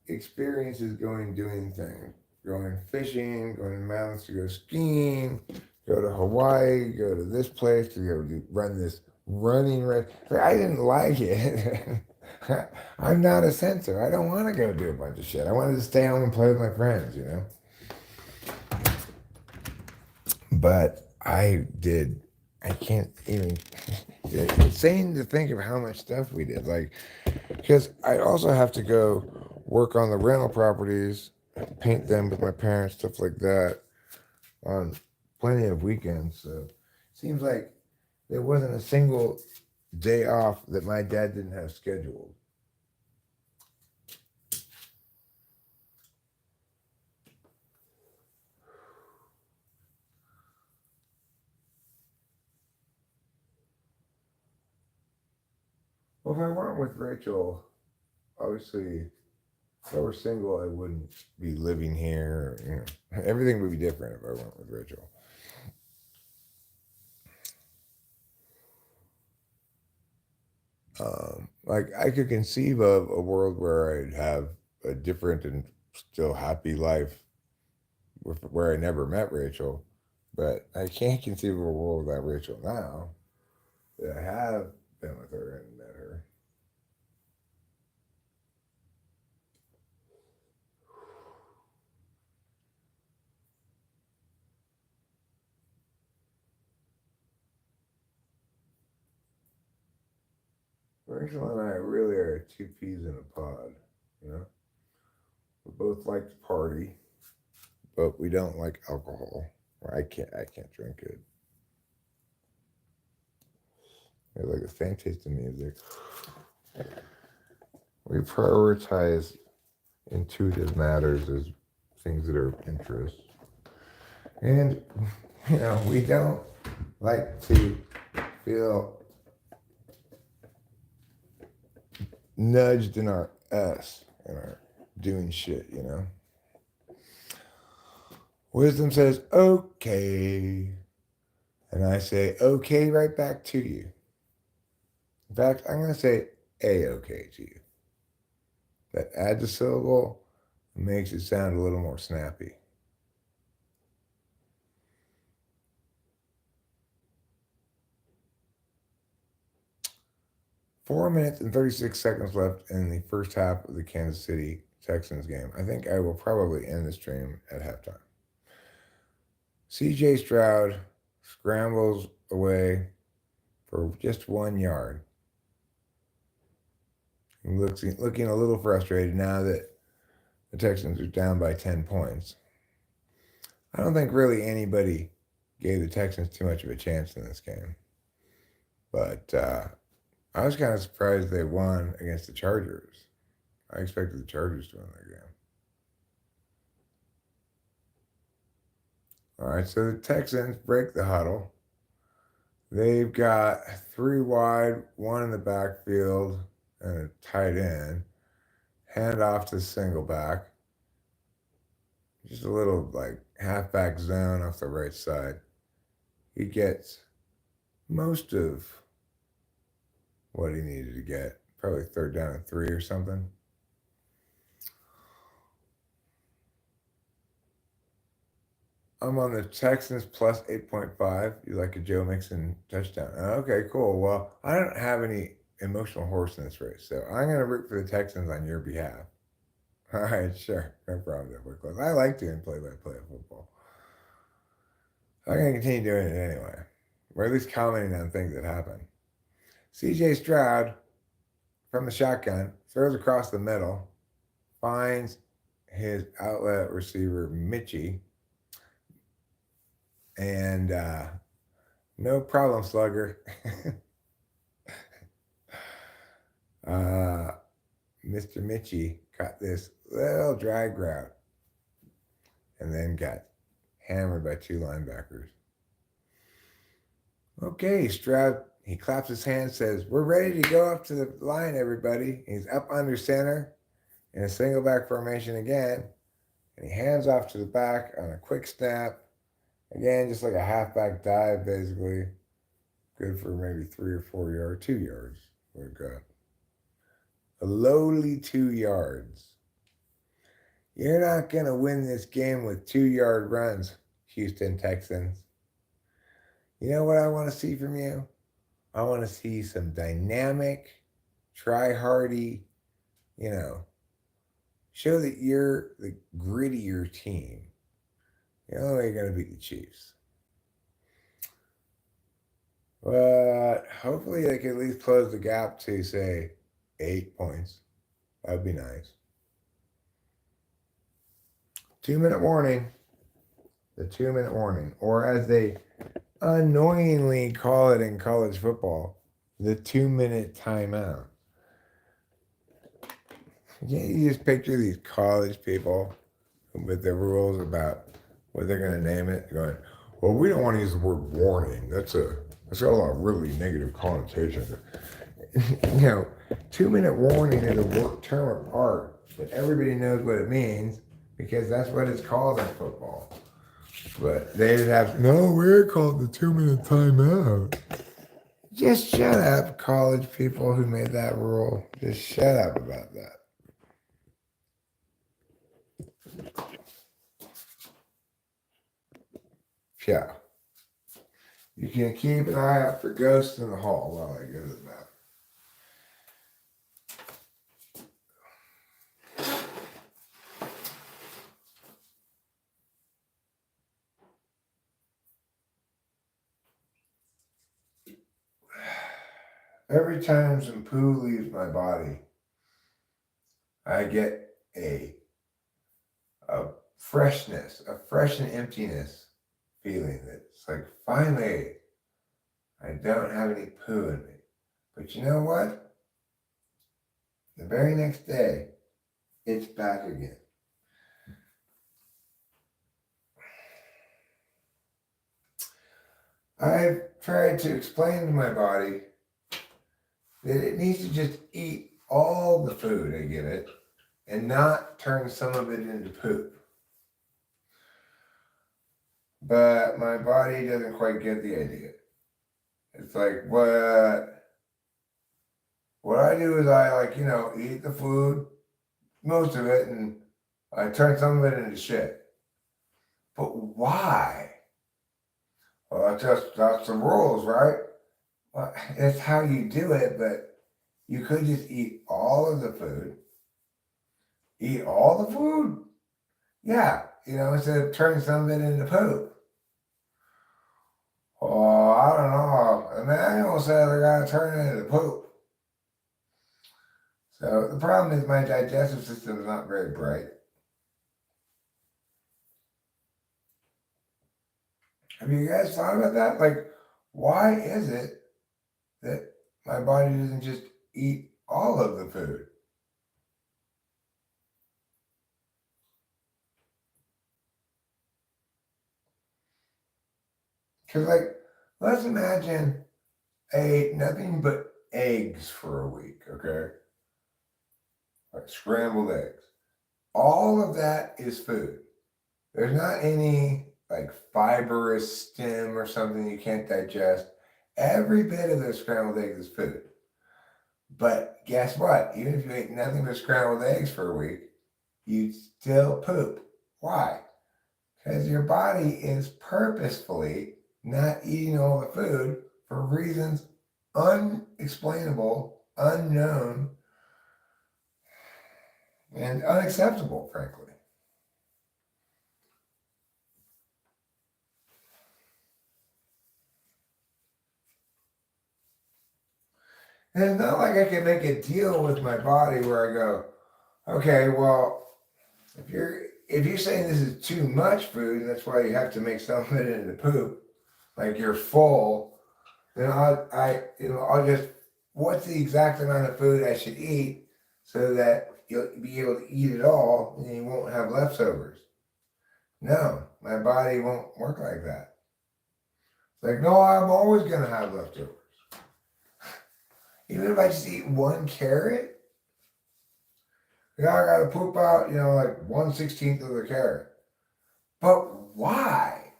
experiences doing things. Going fishing, going to mountains to go skiing, go to Hawaii, go to this place to go run this running race. I didn't like it. I'm not a censor. I don't want to go do a bunch of shit. I wanted to stay home and play with my friends, But I can't even. It's insane to think of how much stuff we did. Like, because I also have to go work on the rental properties, paint them with my parents, stuff like that, on plenty of weekends. So Seems like there wasn't a single day off that my dad didn't have scheduled. Well, if I weren't with Rachel, obviously, if I were single, I wouldn't be living here. You know, everything would be different if I went with Rachel. Like I could conceive of a world where I'd have a different and still happy life where I never met Rachel, but I can't conceive of a world without Rachel now that I have been with her and met her. Rachel and I really are two peas in a pod, you know? We both like to party, but we don't like alcohol. Or I can't drink it. I like the same taste in music. We prioritize intuitive matters as things that are of interest. And, we don't like to feel nudged in our S and our doing shit. Wisdom says, okay. And I say, okay, right back to you. In fact, I'm going to say A-okay to you. That adds a syllable and makes it sound a little more snappy. Four minutes and 36 seconds left in the first half of the Kansas City Texans game. I think I will probably end the stream at halftime. CJ Stroud scrambles away for just 1 yard. He looking a little frustrated now that the Texans are down by 10 points. I don't think really anybody gave the Texans too much of a chance in this game. But I was kind of surprised they won against the Chargers. I expected the Chargers to win that game. All right, so the Texans break the huddle. They've got 3 wide, 1 in the backfield, and a tight end. Hand off to single back. Just a little like halfback zone off the right side. He gets most of what he needed to get. Probably 3rd down and 3 or something. I'm on the Texans plus 8.5. You like a Joe Mixon touchdown. Okay, cool. Well, I don't have any emotional horse in this race, so I'm going to root for the Texans on your behalf. All right, sure. No problem. We're close. I like doing play-by-play of football. I'm going to continue doing it anyway. Or at least commenting on things that happen. CJ Stroud from the shotgun throws across the middle, finds his outlet receiver, Mitchie, and no problem, slugger. Mr. Mitchie caught this little drag route and then got hammered by 2 linebackers. Okay, Stroud, he claps his hands, says, we're ready to go up to the line, everybody. He's up under center in a single back formation again, and he hands off to the back on a quick snap. Again, just like a halfback dive, basically. Good for maybe 3 or 4 yards, 2 yards. We've got a lowly 2 yards. You're not going to win this game with 2-yard runs, Houston Texans. You know what I want to see from you? I want to see some dynamic, try-hardy, show that you're the grittier team. The only way you're going to beat the Chiefs. But hopefully they can at least close the gap to, say, 8 points. That would be nice. 2-minute warning. The 2-minute warning. Or as they annoyingly call it in college football the 2-minute timeout. You just picture these college people with the rules about what they're going to name it, going, well, we don't want to use the word warning. That's got a lot of really negative connotations. 2-minute warning is a term of art, but everybody knows what it means because that's what it's called in football. But they just have, no, we're called the 2-minute timeout. Just shut up, college people who made that rule. Just shut up about that. Yeah. You can keep an eye out for ghosts in the hall while I go to the bathroom. Every time some poo leaves my body, I get a freshness, a fresh and emptiness feeling that it's like, finally, I don't have any poo in me. But you know what? The very next day, it's back again. I've tried to explain to my body that it needs to just eat all the food I give it and not turn some of it into poop. But my body doesn't quite get the idea. It's like, what I do is I eat the food, most of it, and I turn some of it into shit. But why? Well, that's the rules, right? Well, it's how you do it, but you could just eat all of the food. Eat all the food? Yeah, instead of turning some of it into poop. Oh, I don't know. The manual says I gotta turn it into poop. So the problem is my digestive system is not very bright. Have you guys thought about that? Like, why is it that my body doesn't just eat all of the food? Because, let's imagine I ate nothing but eggs for a week, okay? Like scrambled eggs. All of that is food. There's not any fibrous stem or something you can't digest. Every bit of those scrambled eggs is food. But guess what? Even if you ate nothing but scrambled eggs for a week, you'd still poop. Why? Because your body is purposefully not eating all the food for reasons unexplainable, unknown, and unacceptable, frankly. And it's not like I can make a deal with my body where I go, okay, well, if you're saying this is too much food, and that's why you have to make some of it into poop, like you're full, then I'll just, what's the exact amount of food I should eat so that you'll be able to eat it all and you won't have leftovers? No, my body won't work like that. It's like, no, I'm always going to have leftovers. Even if I just eat one carrot, I gotta poop out, 1/16 of the carrot. But why?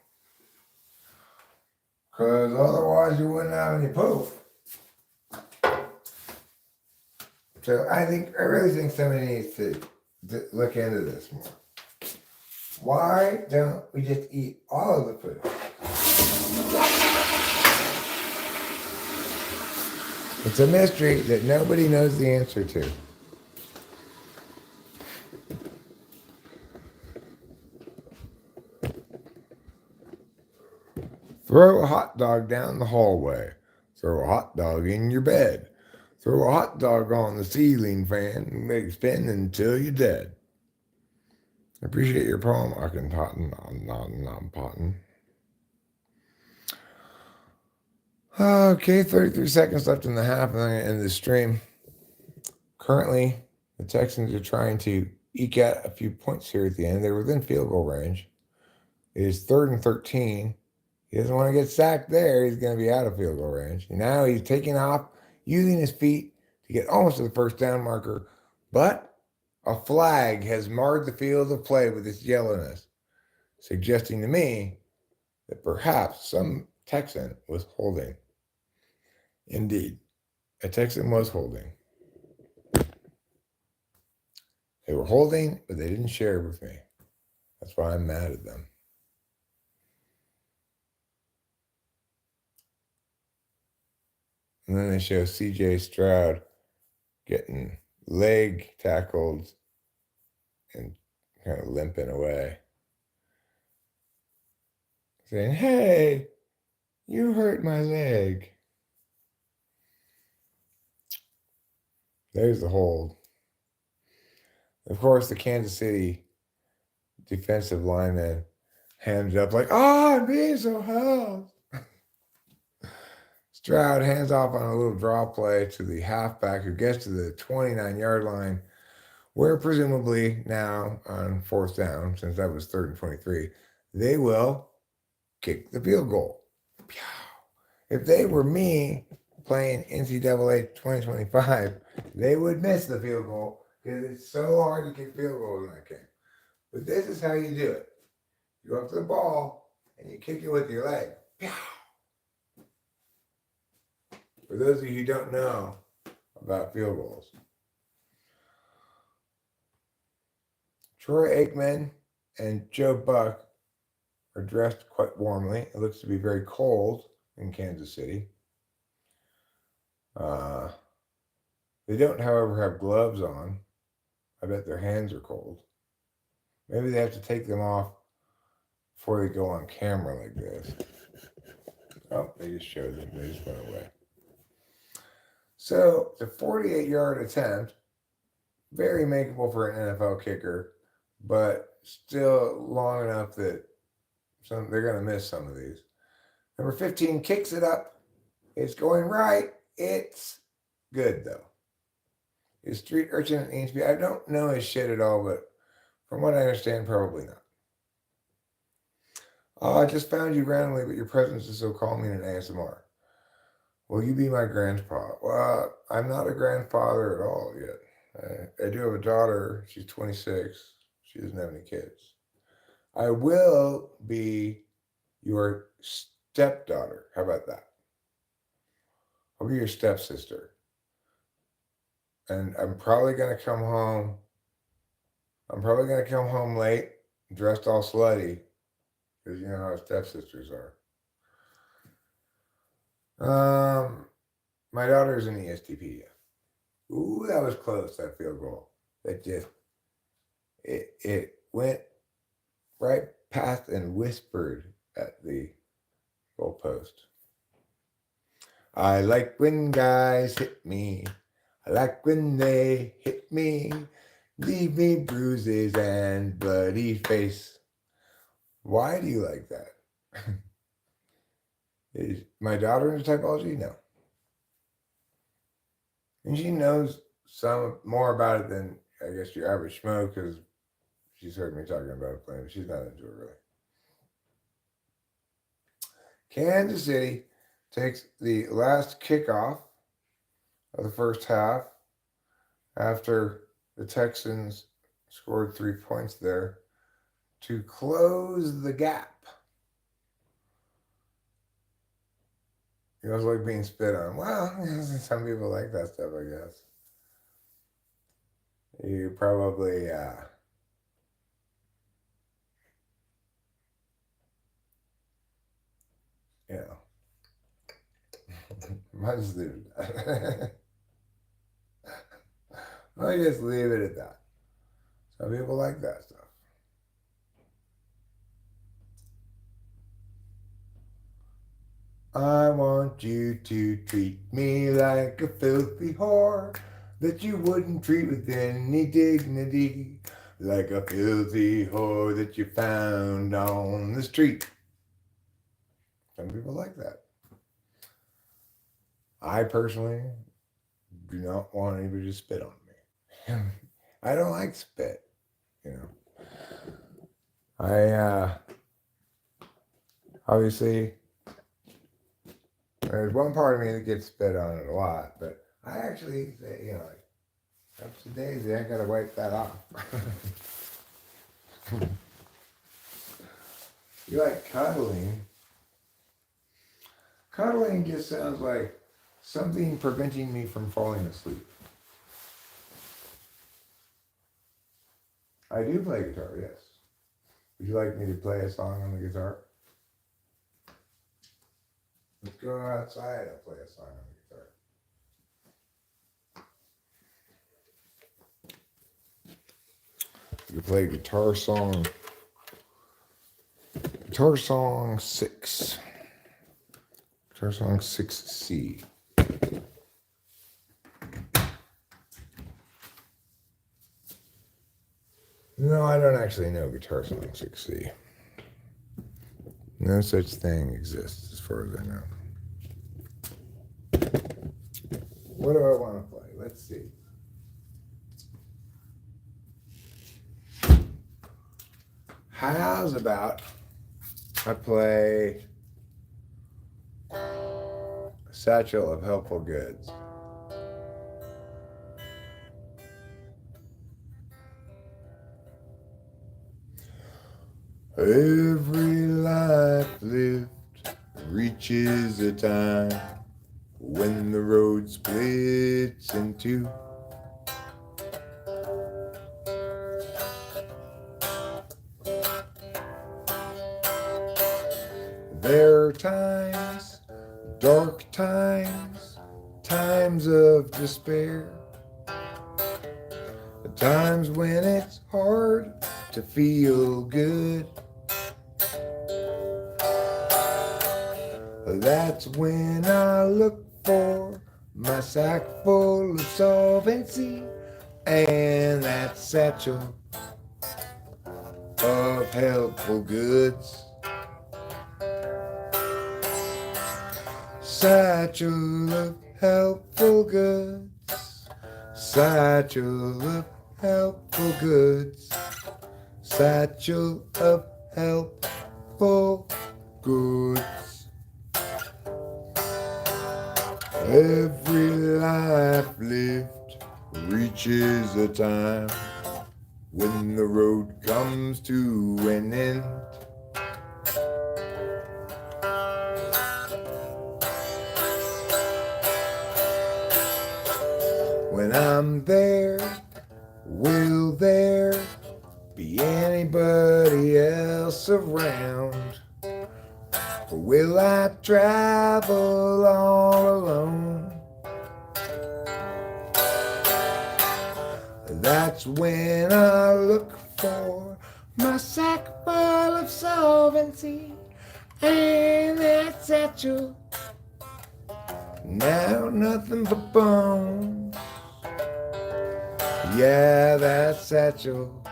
Because otherwise you wouldn't have any poop. So I really think somebody needs to look into this more. Why don't we just eat all of the food? It's a mystery that nobody knows the answer to. Throw a hot dog down the hallway. Throw a hot dog in your bed. Throw a hot dog on the ceiling fan and make it spin until you're dead. I appreciate your poem, Akhenaten. Okay, 33 seconds left in the half, and I'm going to end the stream. Currently, the Texans are trying to eke out a few points here at the end. They're within field goal range. It is 3rd and 13. He doesn't want to get sacked there. He's going to be out of field goal range. And now he's taking off, using his feet to get almost to the first down marker. But a flag has marred the field of play with its yellowness, suggesting to me that perhaps some Texan was holding. Indeed, a Texan was holding. They were holding, but they didn't share it with me. That's why I'm mad at them. And then they show C.J. Stroud getting leg tackled and kind of limping away, saying, "Hey, you hurt my leg." There's the hold. Of course, the Kansas City defensive lineman hands up like, "Oh, I'm being so held." Stroud hands off on a little draw play to the halfback who gets to the 29-yard line, where presumably now on 4th down, since that was 3rd and 23, they will kick the field goal. If they were me playing NCAA 2025, they would miss the field goal because it's so hard to kick field goals in that game. But this is how you do it. You go up to the ball and you kick it with your leg. For those of you who don't know about field goals, Troy Aikman and Joe Buck are dressed quite warmly. It looks to be very cold in Kansas City. They don't, however, have gloves on. I bet their hands are cold. Maybe they have to take them off before they go on camera like this. Oh, they just showed them. They just went away. So, it's a 48-yard attempt. Very makeable for an NFL kicker, but still long enough that they're going to miss some of these. Number 15 kicks it up. It's going right. It's good, though. Is Street Urchin at Amesby? I don't know his shit at all, but from what I understand, probably not. Oh, I just found you randomly, but your presence is so calming in ASMR. Will you be my grandpa? Well, I'm not a grandfather at all yet. I do have a daughter. She's 26. She doesn't have any kids. I will be your stepdaughter. How about that? I'll be your stepsister. And I'm probably going to come home. I'm probably going to come home late, dressed all slutty, because you know how stepsisters are. My daughter's in the ESTP. Ooh, that was close, that field goal. That just, it went right past and whispered at the goalpost. I like when guys hit me. I like when they hit me. Leave me bruises and bloody face. Why do you like that? Is my daughter into typology? No. And she knows some more about it than, I guess, your average schmo, because she's heard me talking about it playing, but she's not into it really. Kansas City takes the last kickoff of the first half after the Texans scored 3 points there to close the gap. You guys like being spit on. Well, some people like that stuff, I guess. You probably, you know, might just leave it at that. Might just leave it at that. Some people like that stuff. I want you to treat me like a filthy whore that you wouldn't treat with any dignity, like a filthy whore that you found on the street. Some people like that. I personally do not want anybody to spit on me. I don't like spit, you know. I obviously there's one part of me that gets spit on it a lot, but I actually say, you know, like, ups to daisy, I gotta wipe that off. You like cuddling? Cuddling just sounds like something preventing me from falling asleep. I do play guitar, yes. Would you like me to play a song on the guitar? Let's go outside, I'll play a song on the guitar. You can play guitar song 6. Guitar song 6C. No, I don't actually know guitar song 6C. No such thing exists as far as I know. What do I want to play? Let's see. How's about I play Satchel of Helpful Goods? Every life lived reaches a time when the road splits in two. There are times, dark times, times of despair, times when it's hard to feel good. That's when I look for my sack full of solvency and that satchel of helpful goods. Satchel of helpful goods. Satchel of helpful goods. Satchel of helpful goods. Every life lived reaches a time when the road comes to an end. When I'm there, will there be anybody else around? Or will I travel all alone? That's when I look for my sack full of solvency and that satchel. Now nothing but bones. Yeah, that satchel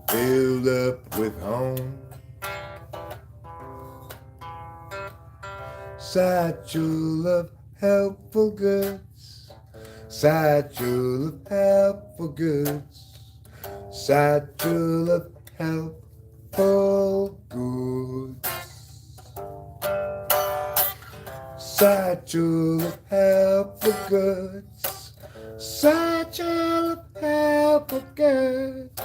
filled up with home. Satchel of helpful goods. Satchel of helpful goods. Satchel of helpful goods. Satchel of helpful goods. Satchel of helpful goods.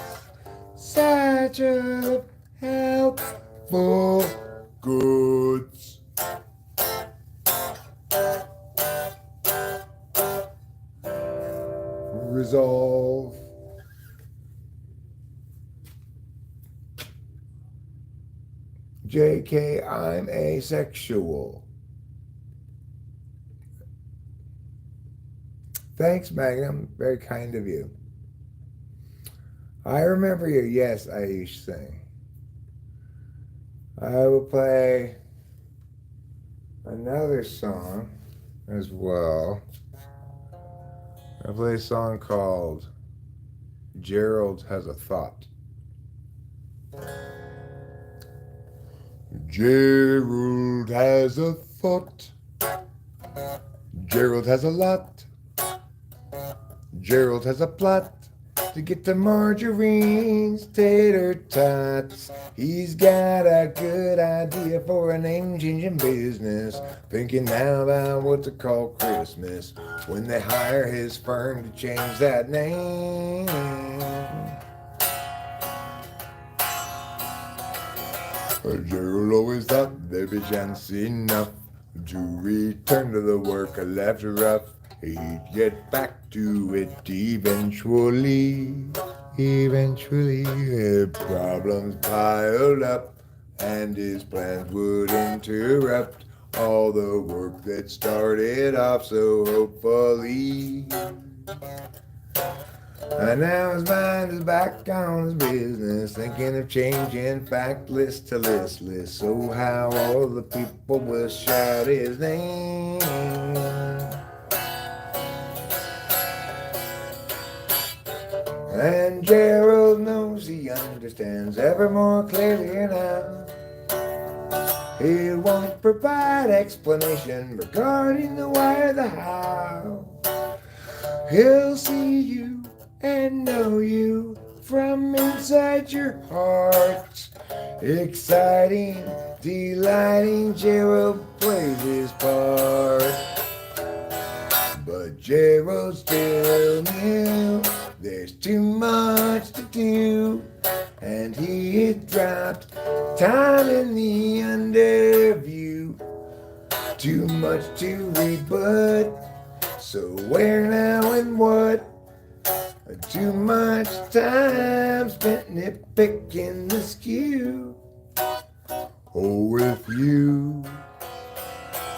Satchel of helpful goods. Resolve. JK, I'm asexual. Thanks, Magnum. Very kind of you. I remember you. Yes, Aish sing. I will play another song as well. I play a song called Gerald Has a Thought. Gerald has a thought. Gerald has a lot. Gerald has a plot to get to Marjorie's tater tots. He's got a good idea for a name-changing business, thinking now about what to call Christmas when they hire his firm to change that name. Gerald always thought there'd be chance enough to return to the work after rough. He'd get back to it eventually. Problems piled up, and his plans would interrupt all the work that started off so hopefully. And now his mind is back on his business, thinking of changing fact list to listless. So how all the people will shout his name. And Gerald knows he understands ever more clearly now. He won't provide explanation regarding the why or the how. He'll see you and know you from inside your heart. Exciting, delighting, Gerald plays his part. But Gerald still knew there's too much to do, and he had dropped time in the underview. Too much to read, but so where now and what? Too much time spent nitpicking the skew. Oh, with you.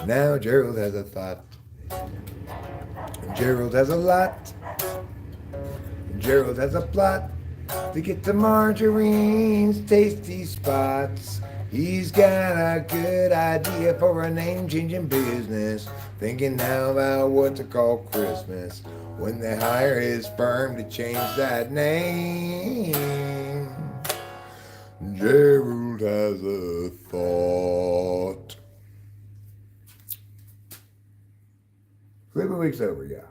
Now Gerald has a thought. Gerald has a lot. Gerald has a plot to get to Marjorie's tasty spots. He's got a good idea for a name-changing business, thinking now about what to call Christmas when they hire his firm to change that name. Gerald has a thought. Sleepy week's over, yeah.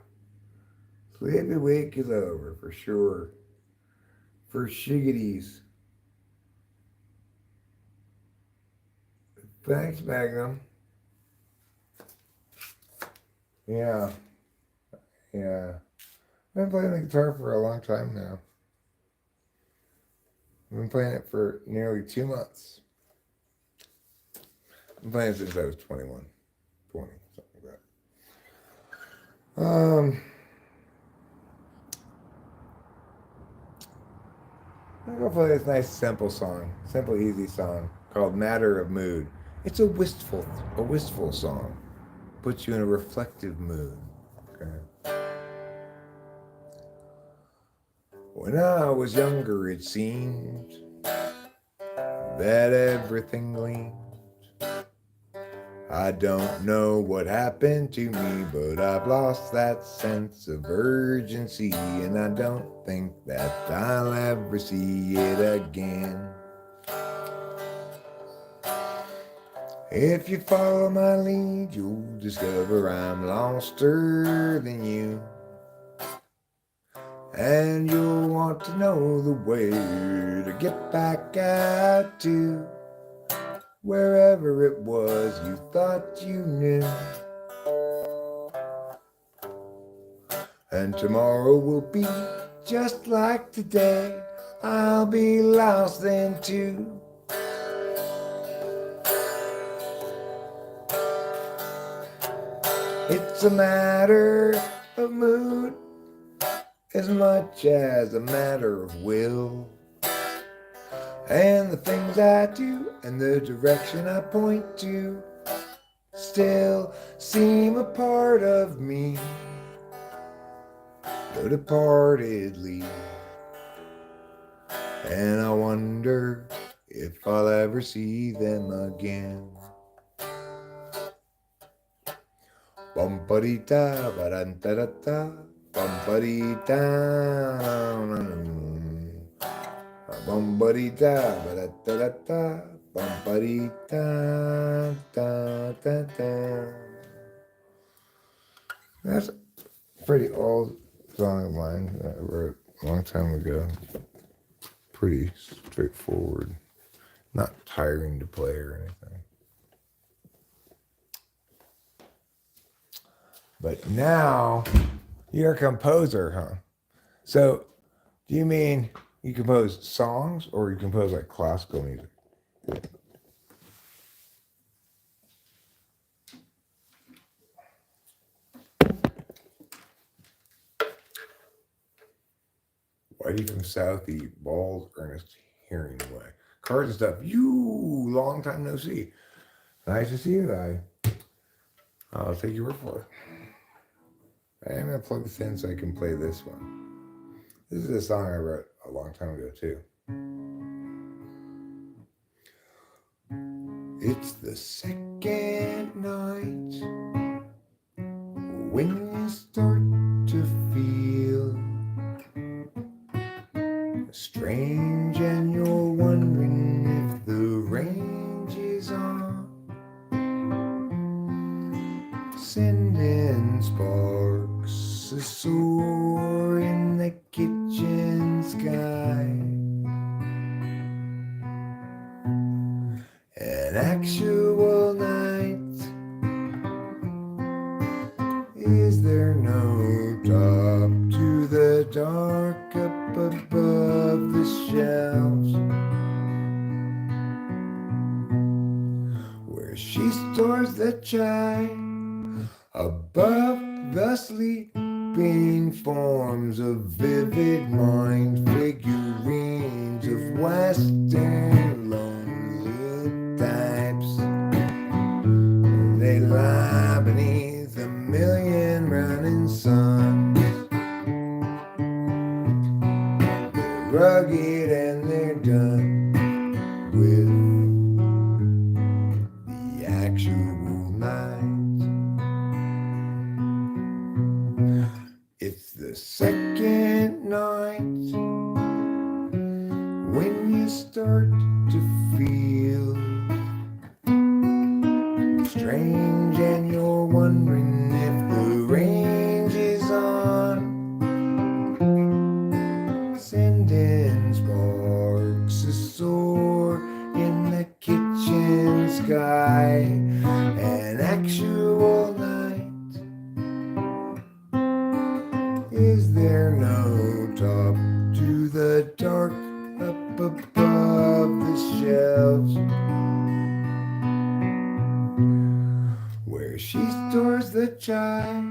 Sleepy week is over, for sure. For shiggities. Thanks, Magnum. Yeah. I've been playing the guitar for a long time now. I've been playing it for nearly 2 months. I've been playing it since I was 21. 20, something like that. I'm gonna play this nice, simple song, simple, easy song called "Matter of Mood." It's a wistful song. Puts you in a reflective mood. Okay. When I was younger, it seemed that everything gleamed. I don't know what happened to me, but I've lost that sense of urgency, and I don't think that I'll ever see it again. If you follow my lead, you'll discover I'm loster than you, and you'll want to know the way to get back out to wherever it was you thought you knew. And tomorrow will be just like today. I'll be lost then too. It's a matter of mood as much as a matter of will. And the things I do and the direction I point to still seem a part of me, but departedly. And I wonder if I'll ever see them again. Bum-ba-dee-da, ba-da-da-da-da, bum-ba-dee-da. Bum-ba-dee-da, ba-da-da-da-da, bum-ba-dee-da, da-da-da. That's a pretty old song of mine that I wrote a long time ago. Pretty straightforward, not tiring to play or anything. But now you're a composer, huh? So do you mean you compose songs or you compose like classical music? Whitey from Southie, bald, earnest, hearing away. Cards and stuff. You, long time no see. Nice to see you, guy. I'll take your word for it. I'm going to plug this in so I can play this one. This is a song I wrote a long time ago, too. It's the second night when you start to feel strange and you're wondering if the range is on. Sending sparks a soar in the kitchen sky. An actual night. Is there no top to the dark up above the shelves? Where she stores the chai above the sleeping forms of vivid mind figurines of Western lonely types. They lie beneath a million running suns. They're rugged and they're done with the actual night. It's the second night when you start to feel strange and you're wondering if the range is on. Sending sparks a soar in the kitchen sky. An actual night. Is there no top to the dark up above the shelves? Where she stores the chai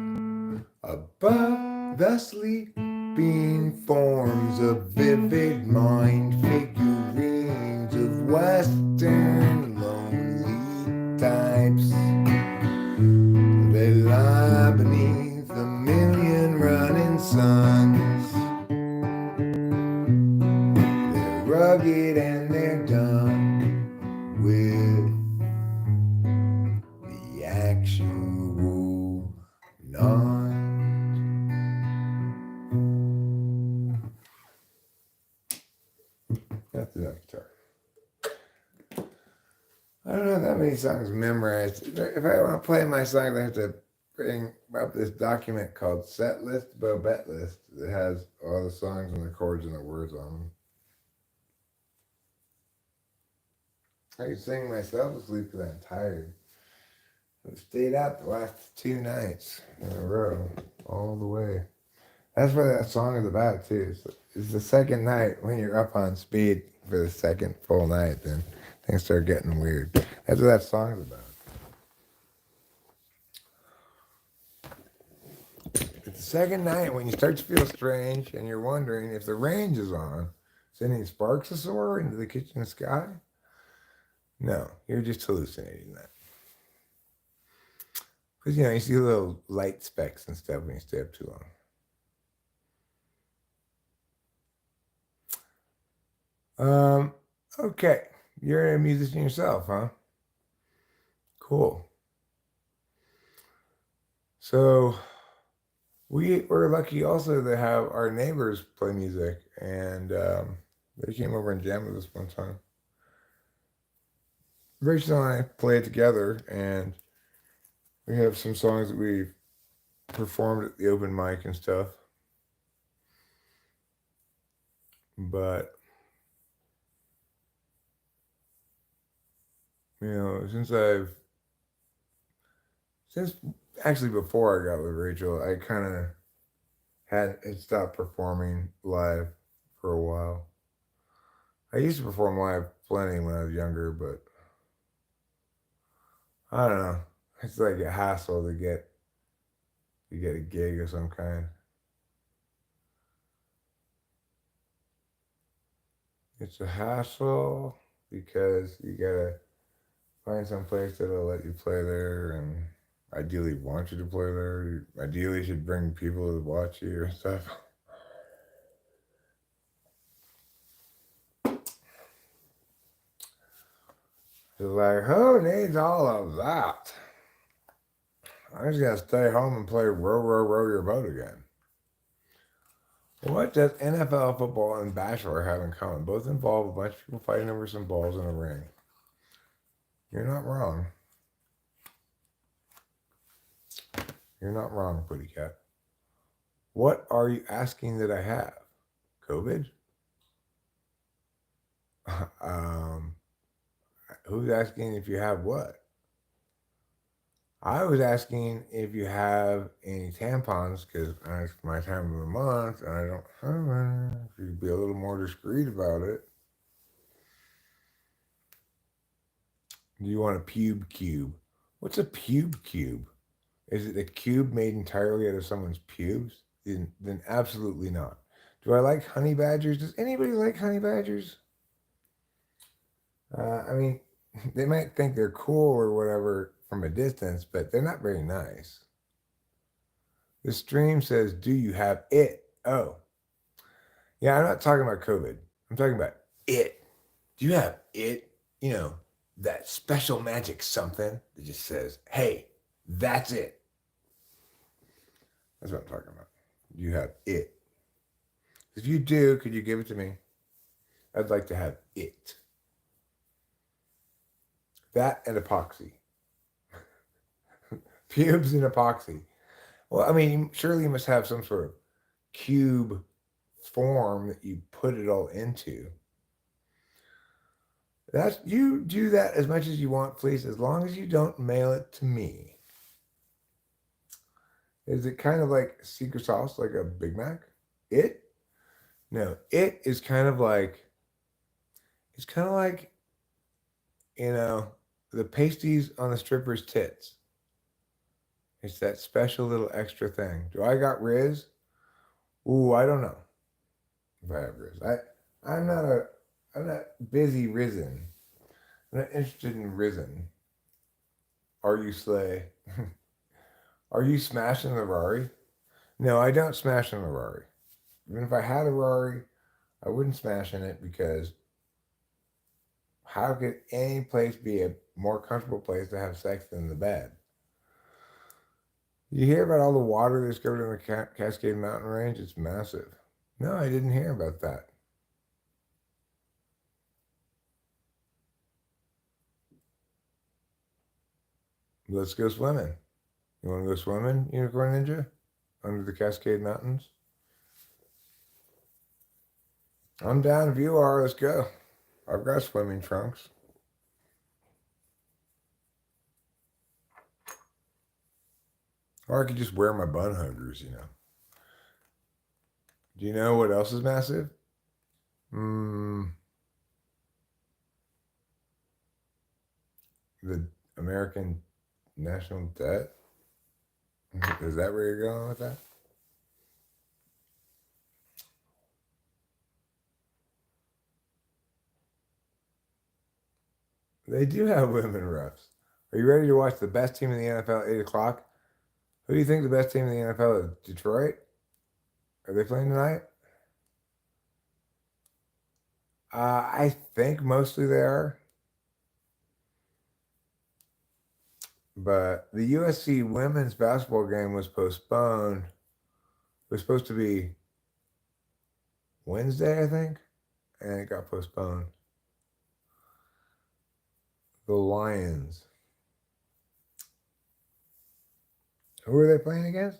above the sleeping forms of vivid mind figurines of Western lonely types. They lie beneath a million running suns. They're rugged and they're done with the actual night. That's enough guitar. I don't have that many songs memorized. If I want to play my songs, I have to bring up this document called Set List Bobette List that has all the songs and the chords and the words on them. I can sing myself to sleep because I'm tired. I've stayed out the last 2 nights in a row, all the way. That's what that song is about, too. It's the second night when you're up on speed for the second full night, then things start getting weird. That's what that song is about. It's the second night when you start to feel strange and you're wondering if the range is on, sending sparks a soar into the kitchen sky. No, you're just hallucinating that. Because, you see little light specks and stuff when you stay up too long. Okay. You're a musician yourself, huh? Cool. So we're lucky also to have our neighbors play music, and they came over and jammed with us one time. Rachel and I played together, and we have some songs that we've performed at the open mic and stuff. But, since actually before I got with Rachel, I kind of had stopped performing live for a while. I used to perform live plenty when I was younger, but I don't know. It's like a hassle to get a gig of some kind. It's a hassle because you gotta find some place that'll let you play there and ideally want you to play there. You ideally should bring people to watch you and stuff. It's like, who needs all of that? I just gotta stay home and play row, row, row your boat again. What does NFL football and Bachelor have in common? Both involve a bunch of people fighting over some balls in a ring. You're not wrong. You're not wrong, Putty Cat. What are you asking that I have? COVID? Who's asking if you have what? I was asking if you have any tampons because it's my time of the month and I don't have any. If you'd be a little more discreet about it. Do you want a pube cube? What's a pube cube? Is it a cube made entirely out of someone's pubes? Then absolutely not. Do I like honey badgers? Does anybody like honey badgers? I mean, they might think they're cool or whatever from a distance, but they're not very nice. The stream says, do you have it? Oh. Yeah, I'm not talking about COVID. I'm talking about it. Do you have it? You know, that special magic something that just says, hey, that's it. That's what I'm talking about. You have it. If you do, could you give it to me? I'd like to have it. That and epoxy. Pubes and epoxy. Well, I mean, surely you must have some sort of cube form that you put it all into. You do that as much as you want, please, as long as you don't mail it to me. Is it kind of like secret sauce, like a Big Mac? It? No, it is kind of like, it's kind of like, the pasties on the stripper's tits. It's that special little extra thing. Do I got Riz? Ooh, I don't know if I have Riz. I'm not busy risen. I'm not interested in risen. Are you slay? Are you smashing the Rari? No, I don't smash in the Rari. Even if I had a Rari, I wouldn't smash in it because how could any place be a more comfortable place to have sex than the bed? You hear about all the water that's covered in the Cascade Mountain Range? It's massive. No, I didn't hear about that. Let's go swimming. You want to go swimming, Unicorn Ninja? Under the Cascade Mountains? I'm down if you are. Let's go. I've got swimming trunks. Or I could just wear my bun huggers, Do you know what else is massive? The American national debt? Is that where you're going with that? They do have women refs. Are you ready to watch the best team in the NFL at 8 o'clock? Who do you think the best team in the NFL is? Detroit? Are they playing tonight? I think mostly they are. But the USC women's basketball game was postponed. It was supposed to be Wednesday, I think, and it got postponed. The Lions. Who are they playing against?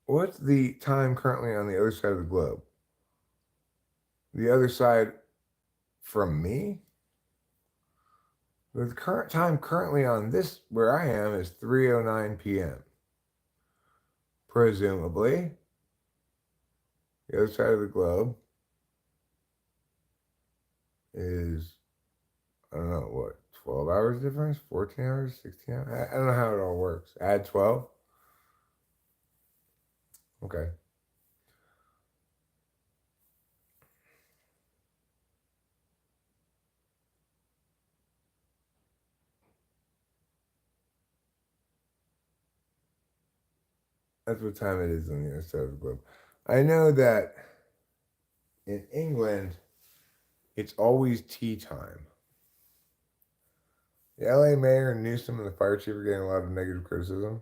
what's the time currently on the other side of the globe? The other side from me? The current time currently on this where I am is 3:09 p.m. Presumably, the other side of the globe is, I don't know, what, 12 hours difference? 14 hours? 16 hours? I don't know how it all works. Add 12? Okay. That's what time it is on the other side of the globe. I know that in England, it's always tea time. The LA mayor and Newsom and the fire chief are getting a lot of negative criticism.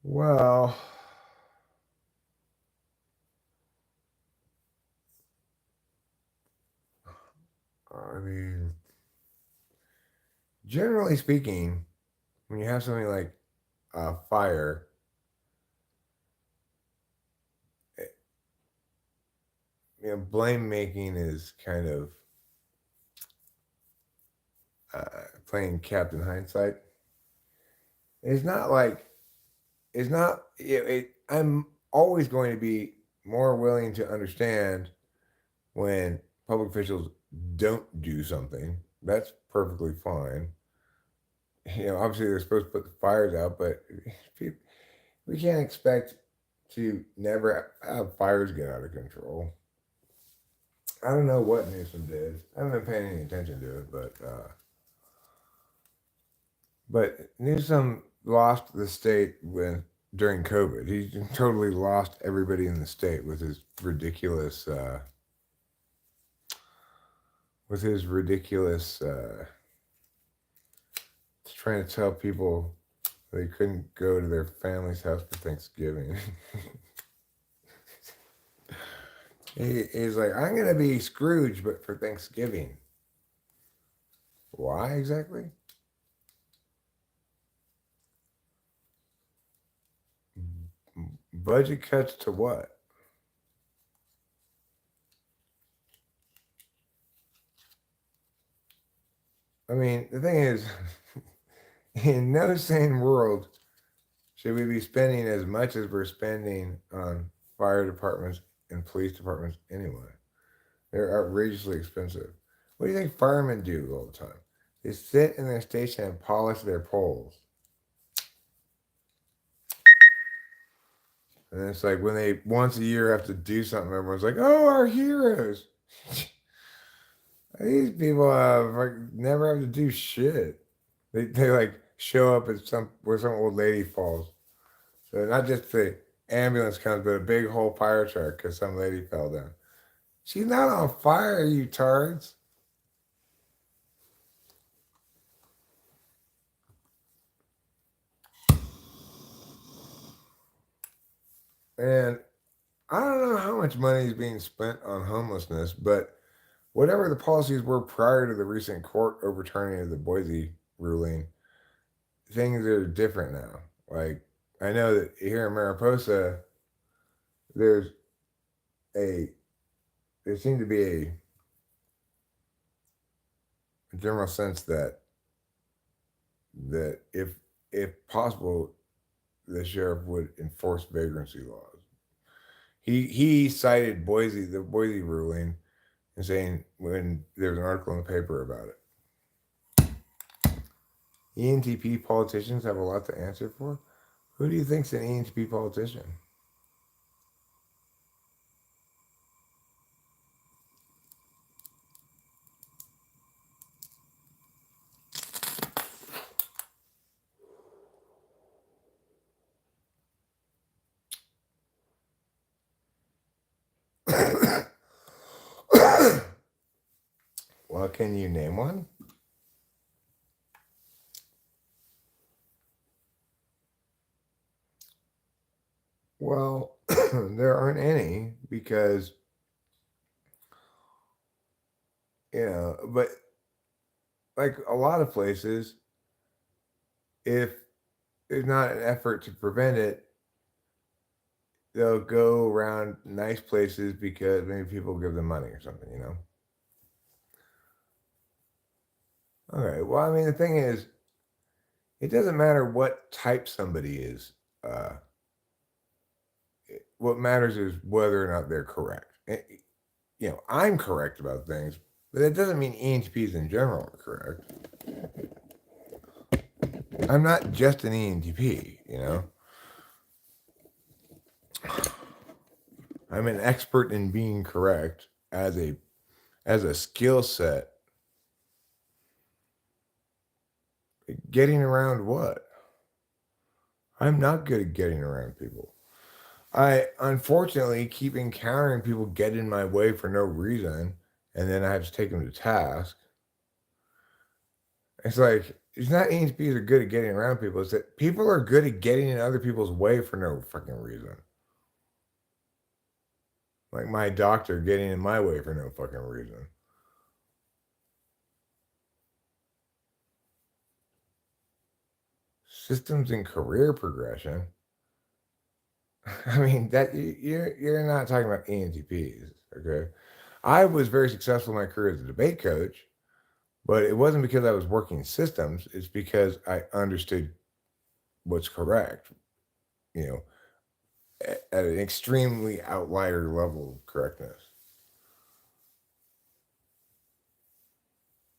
Well, I mean, generally speaking, when you have something like a fire, blame making is kind of playing Captain Hindsight. It's not like it's not. I'm always going to be more willing to understand when public officials don't do something. That's perfectly fine. Obviously they're supposed to put the fires out, but we can't expect to never have fires get out of control. I don't know what Newsom did. I haven't been paying any attention to it, but Newsom lost the state during COVID. He totally lost everybody in the state with his ridiculous trying to tell people they couldn't go to their family's house for Thanksgiving. He's like, I'm gonna be Scrooge, but for Thanksgiving. Why exactly? Budget cuts to what? I mean, the thing is, in no sane world should we be spending as much as we're spending on fire departments and police departments anyway. They're outrageously expensive. What do you think firemen do all the time? They sit in their station and polish their poles. And it's like when they once a year have to do something, everyone's like, "Oh, our heroes." These people never have to do shit. They like show up at where some old lady falls. So not just the ambulance comes, but a big whole fire truck because some lady fell down. She's not on fire, you tards. And I don't know how much money is being spent on homelessness, but whatever the policies were prior to the recent court overturning of the Boise ruling, things are different now. Like, I know that here in Mariposa, there's a there seemed to be a general sense that if possible, the sheriff would enforce vagrancy laws. He cited the Boise ruling, and saying when there was an article in the paper about it. ENTP politicians have a lot to answer for. Who do you think's an ENTP politician? Well, can you name one? Well, there aren't any because, but like a lot of places, if there's not an effort to prevent it, they'll go around nice places because maybe people give them money or something, you know? Okay, well, I mean, the thing is, it doesn't matter what type somebody is. Uh, what matters is whether or not they're correct. You know, I'm correct about things, but that doesn't mean ENTPs in general are correct. I'm not just an ENTP, you know? I'm an expert in being correct as a skill set. Getting around what? I'm not good at getting around people. I unfortunately keep encountering people get in my way for no reason, and then I have to take them to task. It's like it's not ENTPs are good at getting around people. It's that people are good at getting in other people's way for no fucking reason. Like my doctor getting in my way for no fucking reason. Systems and career progression. I mean that you're not talking about ENTPs, okay? I was very successful in my career as a debate coach, but it wasn't because I was working systems. It's because I understood what's correct, you know, at an extremely outlier level of correctness.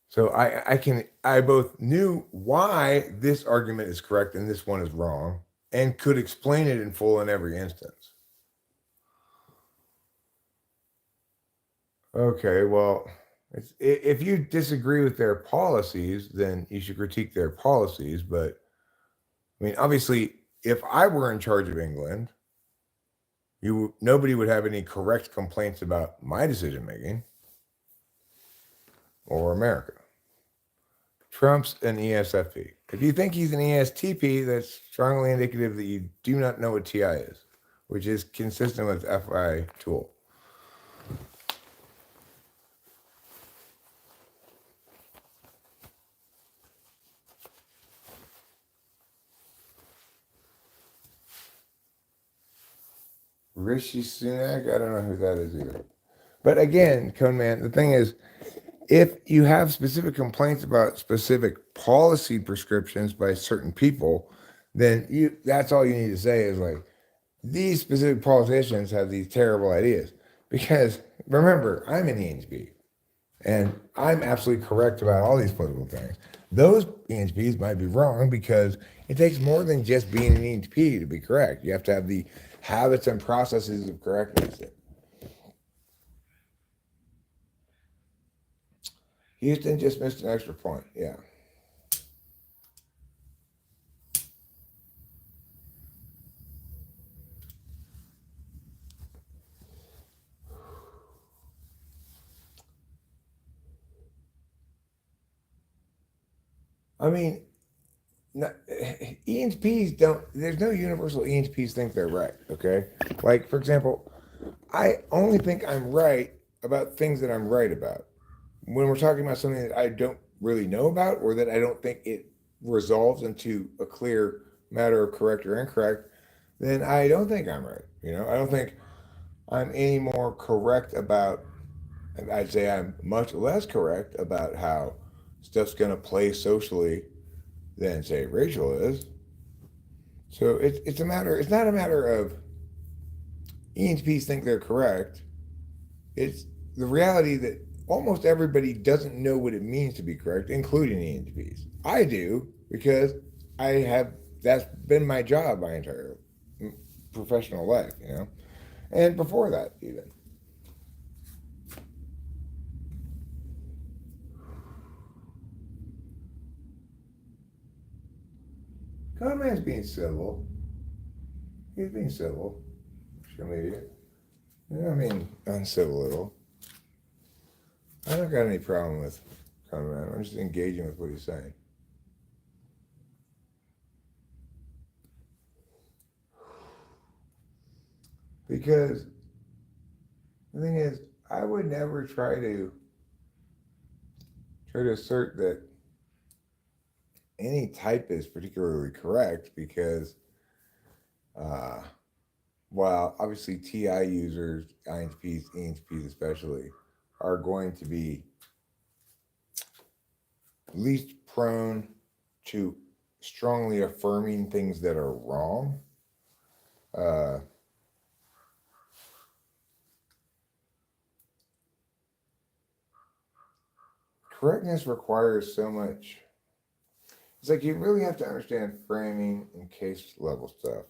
So I both knew why this argument is correct and this one is wrong, and could explain it in full in every instance. Okay, well, if you disagree with their policies, then you should critique their policies. But I mean, obviously, if I were in charge of England, nobody would have any correct complaints about my decision making or America. Trump's an ESFP. If you think he's an ESTP, that's strongly indicative that you do not know what TI is, which is consistent with FI tool. Rishi Sunak, I don't know who that is either. But again, Cone Man, the thing is, if you have specific complaints about specific policy prescriptions by certain people, then that's all you need to say is like, these specific politicians have these terrible ideas. Because remember, I'm an ENTP and I'm absolutely correct about all these political things. Those ENTPs might be wrong because it takes more than just being an ENTP to be correct. You have to have the habits and processes of correctness. Houston just missed an extra point. Yeah. I mean, ENTPs don't, there's no universal ENTPs think they're right, okay? Like, for example, I only think I'm right about things that I'm right about. When we're talking about something that I don't really know about or that I don't think it resolves into a clear matter of correct or incorrect, then I don't think I'm right. You know, I don't think I'm any more correct about, I'd say I'm much less correct about how stuff's going to play socially than, say, Rachel is. So it's a matter, it's not a matter of ENTPs think they're correct. It's the reality that almost everybody doesn't know what it means to be correct, including ENTPs. I do because I have, that's been my job my entire professional life, you know, and before that even. Conman's being civil. He's being civil. Social media. You know, I mean, uncivil at all. I don't got any problem with Conman. I'm just engaging with what he's saying. Because the thing is, I would never try to assert that any type is particularly correct because, uh, while obviously TI users, INTPs, ENTPs especially, are going to be least prone to strongly affirming things that are wrong. Uh, Correctness requires so much. It's like you really have to understand framing and case level stuff.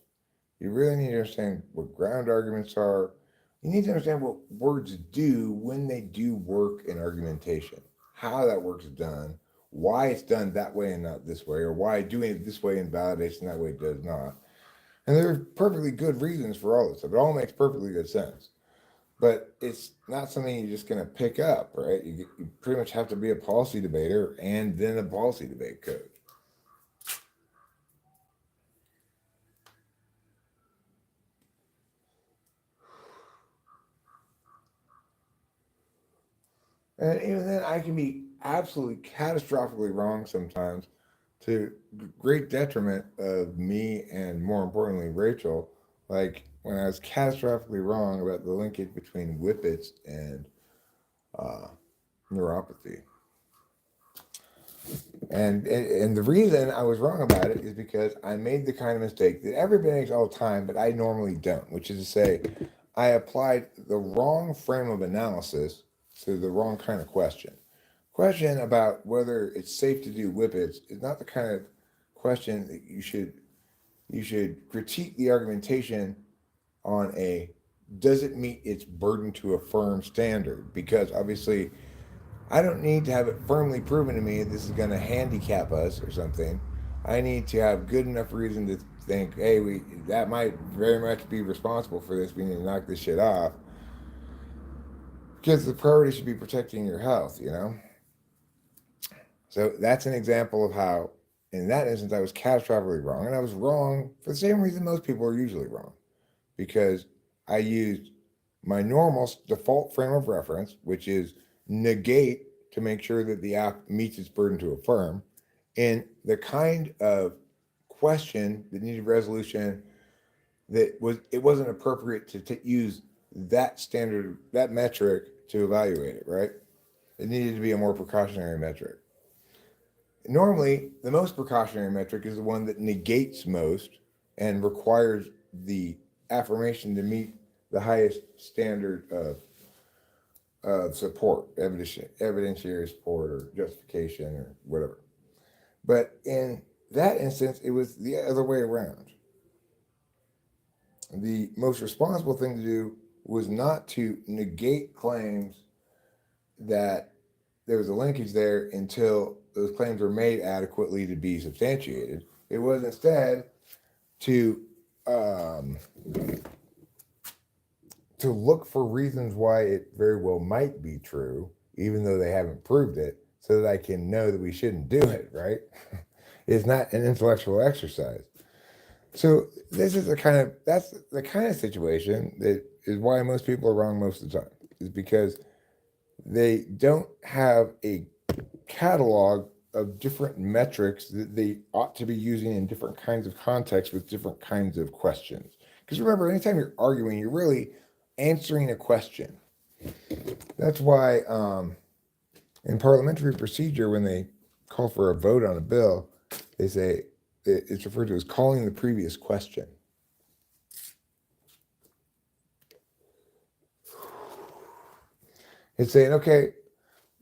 You really need to understand what ground arguments are. You need to understand what words do when they do work in argumentation, how that work's done, why it's done that way and not this way, or why doing it this way invalidates and that way does not. And there are perfectly good reasons for all this stuff. It all makes perfectly good sense. But it's not something you're just going to pick up, right? You pretty much have to be a policy debater and then a policy debate code. And even then, I can be absolutely catastrophically wrong sometimes to great detriment of me and, more importantly, Rachel. Like when I was catastrophically wrong about the linkage between whippets and uh, neuropathy. And the reason I was wrong about it is because I made the kind of mistake that everybody makes all the time, but I normally don't, which is to say, I applied the wrong frame of analysis to the wrong kind of question. Question about whether it's safe to do whippets is not the kind of question that you should critique the argumentation on a does it meet its burden to affirm standard, because obviously I don't need to have it firmly proven to me that this is going to handicap us or something. I need to have good enough reason to think, hey, we that might very much be responsible for this. We need to knock this shit off because the priority should be protecting your health, you know? So that's an example of how, in that instance, I was catastrophically wrong. And I was wrong for the same reason most people are usually wrong, because I used my normal default frame of reference, which is negate to make sure that the app meets its burden to affirm, in the kind of question that needed resolution that it wasn't appropriate to use that standard, that metric to evaluate it, right? It needed to be a more precautionary metric. Normally, the most precautionary metric is the one that negates most and requires the affirmation to meet the highest standard of support, evidentiary support or justification or whatever. But in that instance, it was the other way around. The most responsible thing to do was not to negate claims that there was a linkage there until those claims were made adequately to be substantiated. It was instead to um, to look for reasons why it very well might be true, even though they haven't proved it, so that I can know that we shouldn't do it. Right? It's not an intellectual exercise. So that's the kind of situation that is why most people are wrong most of the time. Is because they don't have a catalog of different metrics that they ought to be using in different kinds of contexts with different kinds of questions. Because remember, anytime you're arguing, you're really answering a question. That's why in parliamentary procedure, when they call for a vote on a bill, they say it's referred to as calling the previous question. It's saying, okay,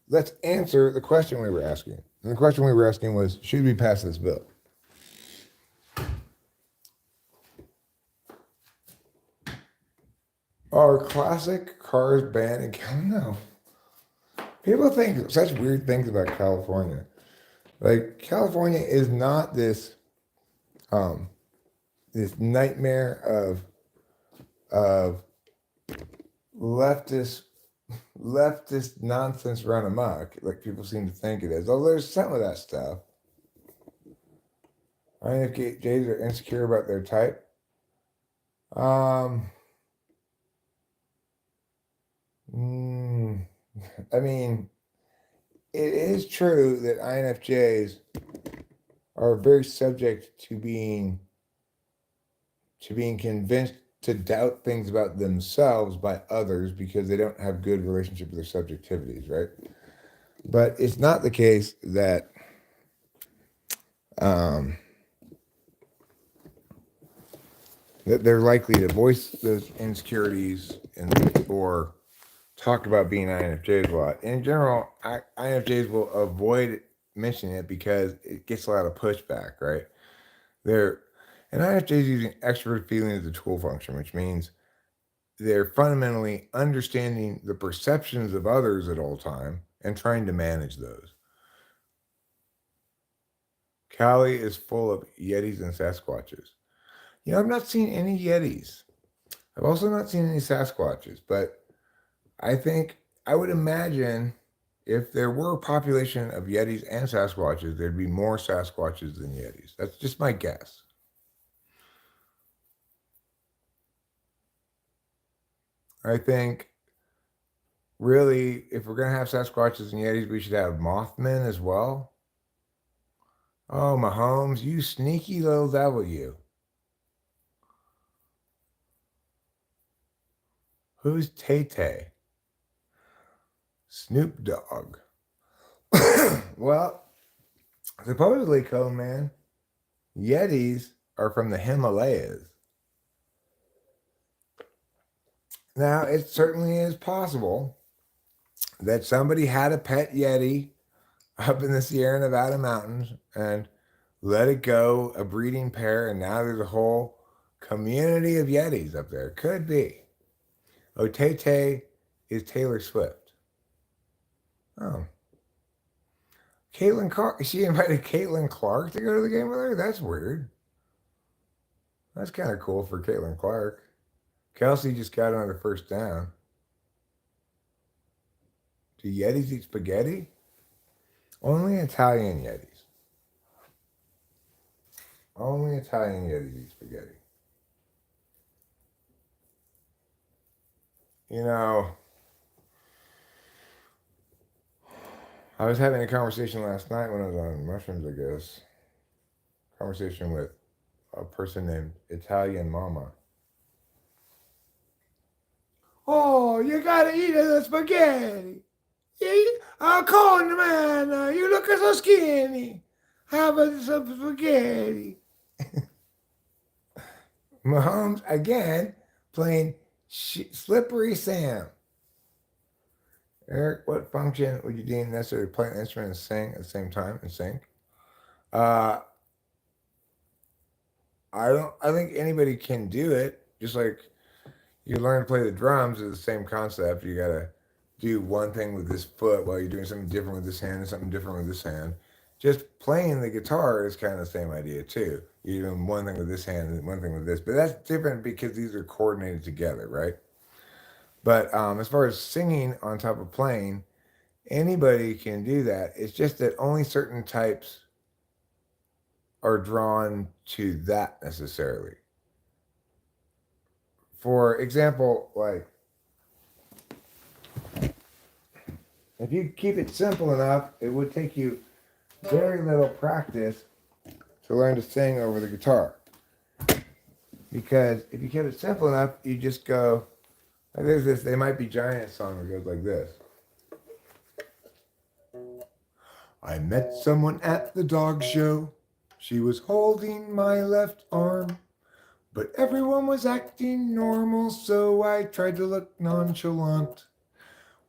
let's answer the question we were asking. And the question we were asking was, should we pass this bill? Are classic cars banned in California? No. People think such weird things about California. Like California is not um, this nightmare of leftist nonsense run amok, like people seem to think it is. Although there's some of that stuff. I mean, if gays are insecure about their type, um, mm, I mean, it is true that INFJs are very subject to being convinced to doubt things about themselves by others because they don't have good relationship with their subjectivities, right? But it's not the case that that they're likely to voice those insecurities or talk about being INFJs a lot. In general, INFJs will avoid mentioning it because it gets a lot of pushback, right? They're and INFJs using extrovert feeling as a tool function, which means they're fundamentally understanding the perceptions of others at all time and trying to manage those. Cali is full of Yetis and Sasquatches. I've not seen any Yetis. I've also not seen any Sasquatches, but I think I would imagine if there were a population of Yetis and Sasquatches, there'd be more Sasquatches than Yetis. That's just my guess. I think really, if we're going to have Sasquatches and Yetis, we should have Mothmen as well. Oh, Mahomes, you sneaky little devil, you. Who's Tay-Tay? Snoop Dogg. Well, supposedly, Cone Man, Yetis are from the Himalayas. Now, it certainly is possible that somebody had a pet Yeti up in the Sierra Nevada mountains and let it go, a breeding pair, and now there's a whole community of Yetis up there. Could be. Oh, Tay-Tay is Taylor Swift. Oh. Caitlin Clark. She invited Caitlin Clark to go to the game with her? That's weird. That's kind of cool for Caitlin Clark. Kelsey just got another first down. Do Yetis eat spaghetti? Only Italian Yetis. Only Italian Yetis eat spaghetti. I was having a conversation last night when I was on mushrooms, I guess. Conversation with a person named Italian Mama. Oh, you gotta eat the spaghetti. Come on, man. You look so skinny. How about some spaghetti? Mahomes, again, playing Slippery Sam. Eric, what function would you deem necessary to play an instrument and sing at the same time and sync? I think anybody can do it. Just like you learn to play the drums is the same concept. You gotta do one thing with this foot while you're doing something different with this hand and something different with this hand. Just playing the guitar is kind of the same idea too. You're doing one thing with this hand and one thing with this, but that's different because these are coordinated together, right? But as far as singing on top of playing, anybody can do that. It's just that only certain types are drawn to that necessarily. For example, like if you keep it simple enough, it would take you very little practice to learn to sing over the guitar. Because if you keep it simple enough, you just go, like there's this They Might Be Giants song that goes like this. I met someone at the dog show. She was holding my left arm. But everyone was acting normal, so I tried to look nonchalant.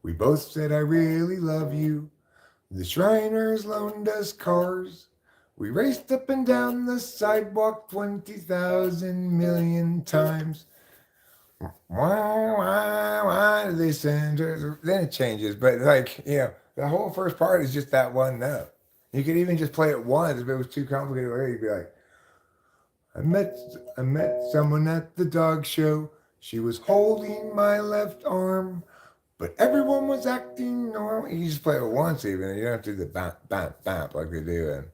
We both said, I really love you. The Shriners loaned us cars. We raced up and down the sidewalk 20,000 million times. Why, they send her? Then it changes, but the whole first part is just that one note. You could even just play it once. If it was too complicated later, you'd be like, I met someone at the dog show. She was holding my left arm, but everyone was acting normal. You just play it once even, and you don't have to do the bam, bam, bam like they do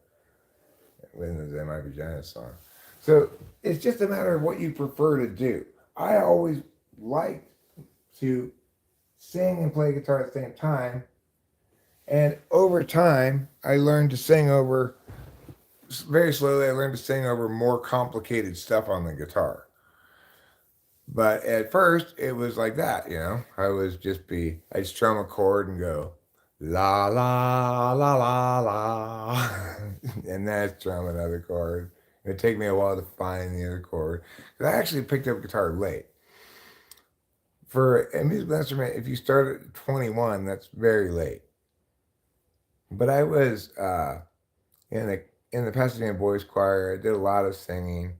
in the They Might Be Giants song. So it's just a matter of what you prefer to do. I always liked to sing and play guitar at the same time. And over time, I learned to sing over very slowly, I learned to sing over more complicated stuff on the guitar. But at first, it was like that, I'd strum a chord and go, la, la, la, la, la. And then I'd strum another chord. It'd take me a while to find the other chord. 'Cause I actually picked up guitar late. For a musical instrument, if you start at 21, that's very late. But I was in the Pasadena Boys Choir. I did a lot of singing.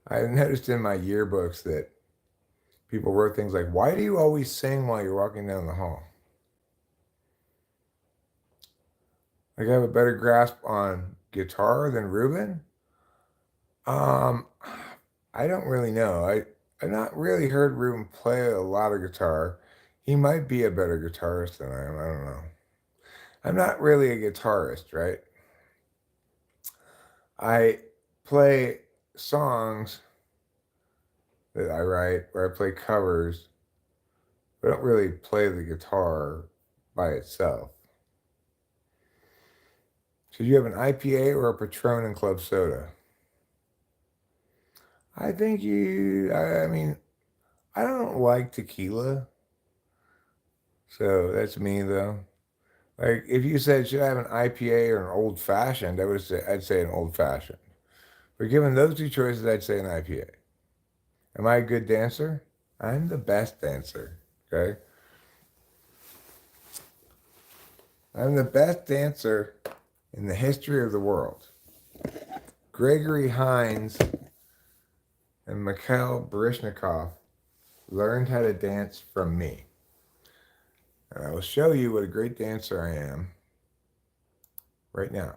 I noticed in my yearbooks that people wrote things like, "Why do you always sing while you're walking down the hall?" Like I have a better grasp on guitar than Ruben. Um, I don't really know. I've not really heard Ruben play a lot of guitar. He might be a better guitarist than I am. I don't know. I'm not really a guitarist, right? I play songs that I write, or I play covers, but I don't really play the guitar by itself. Should you have an IPA or a Patron and club soda? I think I mean, I don't like tequila, so that's me though. Like, if you said, should I have an IPA or an old fashioned, I'd say an old fashioned. But given those two choices, I'd say an IPA. Am I a good dancer? I'm the best dancer. Okay. I'm the best dancer in the history of the world. Gregory Hines and Mikhail Baryshnikov learned how to dance from me. And I will show you what a great dancer I am right now.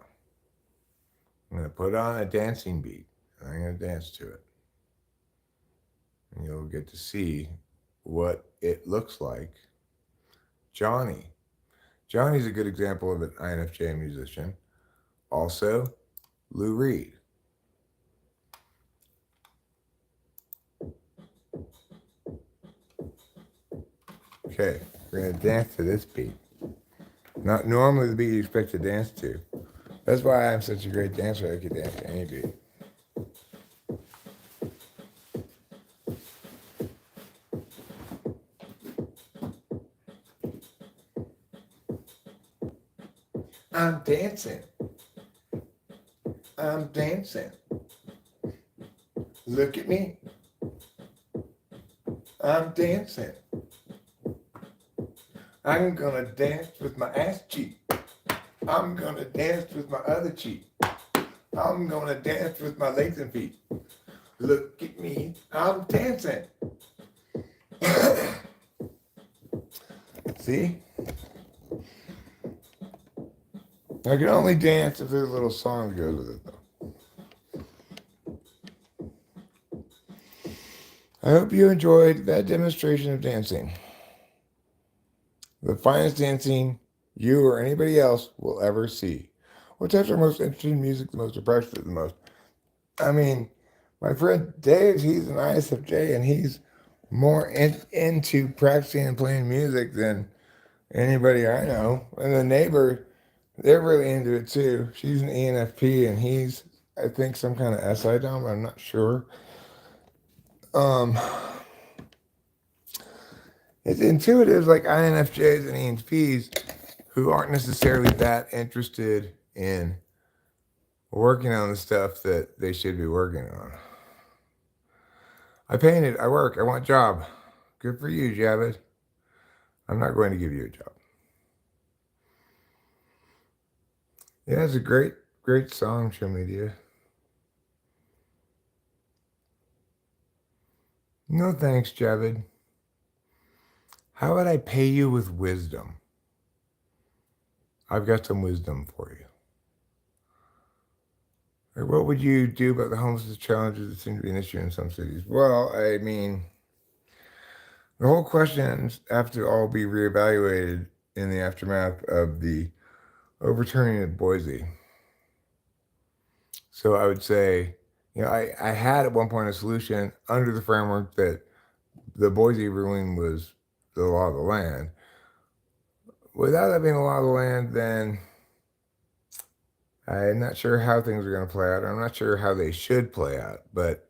I'm going to put on a dancing beat and I'm going to dance to it. And you'll get to see what it looks like. Johnny. Johnny's a good example of an INFJ musician. Also, Lou Reed. Okay, we're going to dance to this beat. Not normally the beat you expect to dance to. That's why I'm such a great dancer. I can dance to any beat. I'm dancing. I'm dancing. Look at me. I'm dancing. I'm gonna dance with my ass cheek. I'm gonna dance with my other cheek. I'm gonna dance with my legs and feet. Look at me. I'm dancing. See? I can only dance if there's a little song that goes with it, though. I hope you enjoyed that demonstration of dancing. The finest dancing you or anybody else will ever see. What types are most interested in music the most, or practice it the most? I mean, my friend Dave, he's an ISFJ, and he's more into practicing and playing music than anybody I know. And the neighbor, they're really into it too. She's an ENFP, and he's, I think, some kind of SI dom, but I'm not sure. It's intuitives like INFJs and ENFPs who aren't necessarily that interested in working on the stuff that they should be working on. I painted, I work, I want a job. Good for you, Javed. I'm not going to give you a job. Yeah, it's a great, great song, Show Media. No thanks, Javed. How would I pay you with wisdom? I've got some wisdom for you. Or what would you do about the homelessness challenges that seem to be an issue in some cities? Well, I mean, the whole questions have to all be reevaluated in the aftermath of the overturning of Boise. So I would say, I had at one point a solution under the framework that the Boise ruling was the law of the land. Without that being the law of the land, then I'm not sure how things are going to play out. I'm not sure how they should play out, but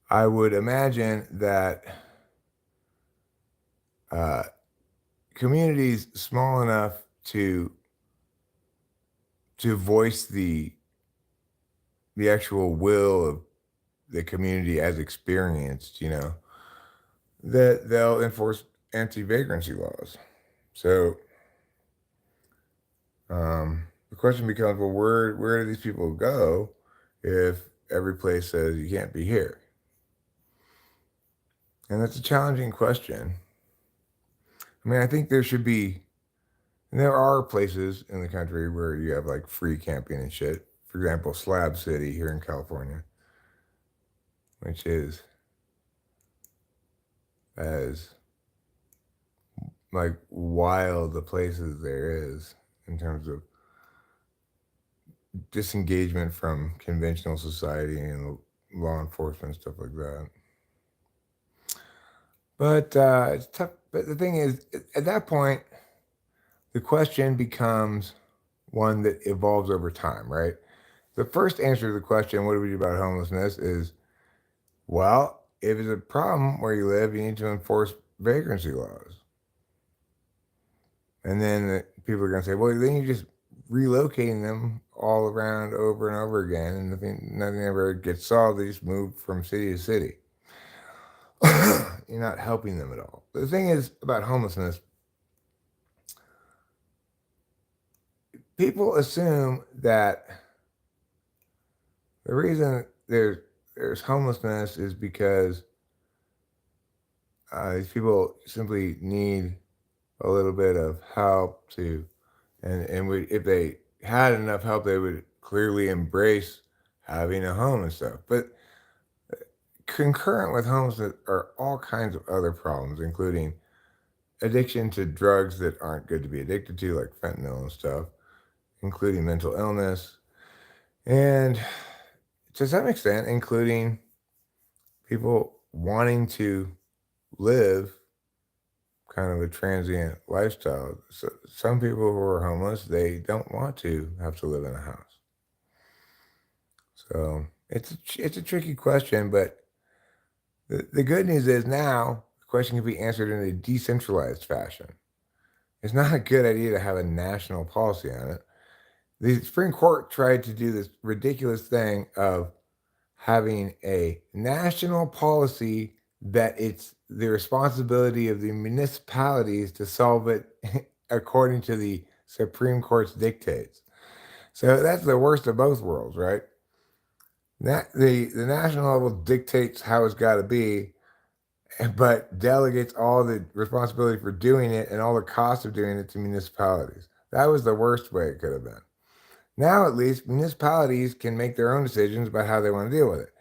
I would imagine that uh, communities small enough to voice the actual will of the community as experienced, that they'll enforce anti-vagrancy laws. So the question becomes, well, where do these people go if every place says you can't be here? And that's a challenging question. I mean, I think there should be, and there are places in the country where you have like free camping and shit. For example, Slab City here in California, which is as like wild the places there is in terms of disengagement from conventional society and law enforcement, stuff like that. But it's tough. But the thing is, at that point, the question becomes one that evolves over time, right? The first answer to the question, what do we do about homelessness, is, well, if it's a problem where you live, you need to enforce vagrancy laws. And then people are going to say, well, then you're just relocating them all around over and over again, and nothing ever gets solved. They just move from city to city. You're not helping them at all. But the thing is about homelessness, people assume that the reason there's homelessness is because these people simply need a little bit of help if they had enough help, they would clearly embrace having a home and stuff. But concurrent with homelessness are all kinds of other problems, including addiction to drugs that aren't good to be addicted to, like fentanyl and stuff, including mental illness, and to some extent, including people wanting to live kind of a transient lifestyle. So some people who are homeless, they don't want to have to live in a house. So it's a tricky question, but the good news is now the question can be answered in a decentralized fashion. It's not a good idea to have a national policy on it. The Supreme Court tried to do this ridiculous thing of having a national policy that it's the responsibility of the municipalities to solve it according to the Supreme Court's dictates. So that's the worst of both worlds, right? The national level dictates how it's got to be, but delegates all the responsibility for doing it and all the cost of doing it to municipalities. That was the worst way it could have been. Now, at least, municipalities can make their own decisions about how they want to deal with it.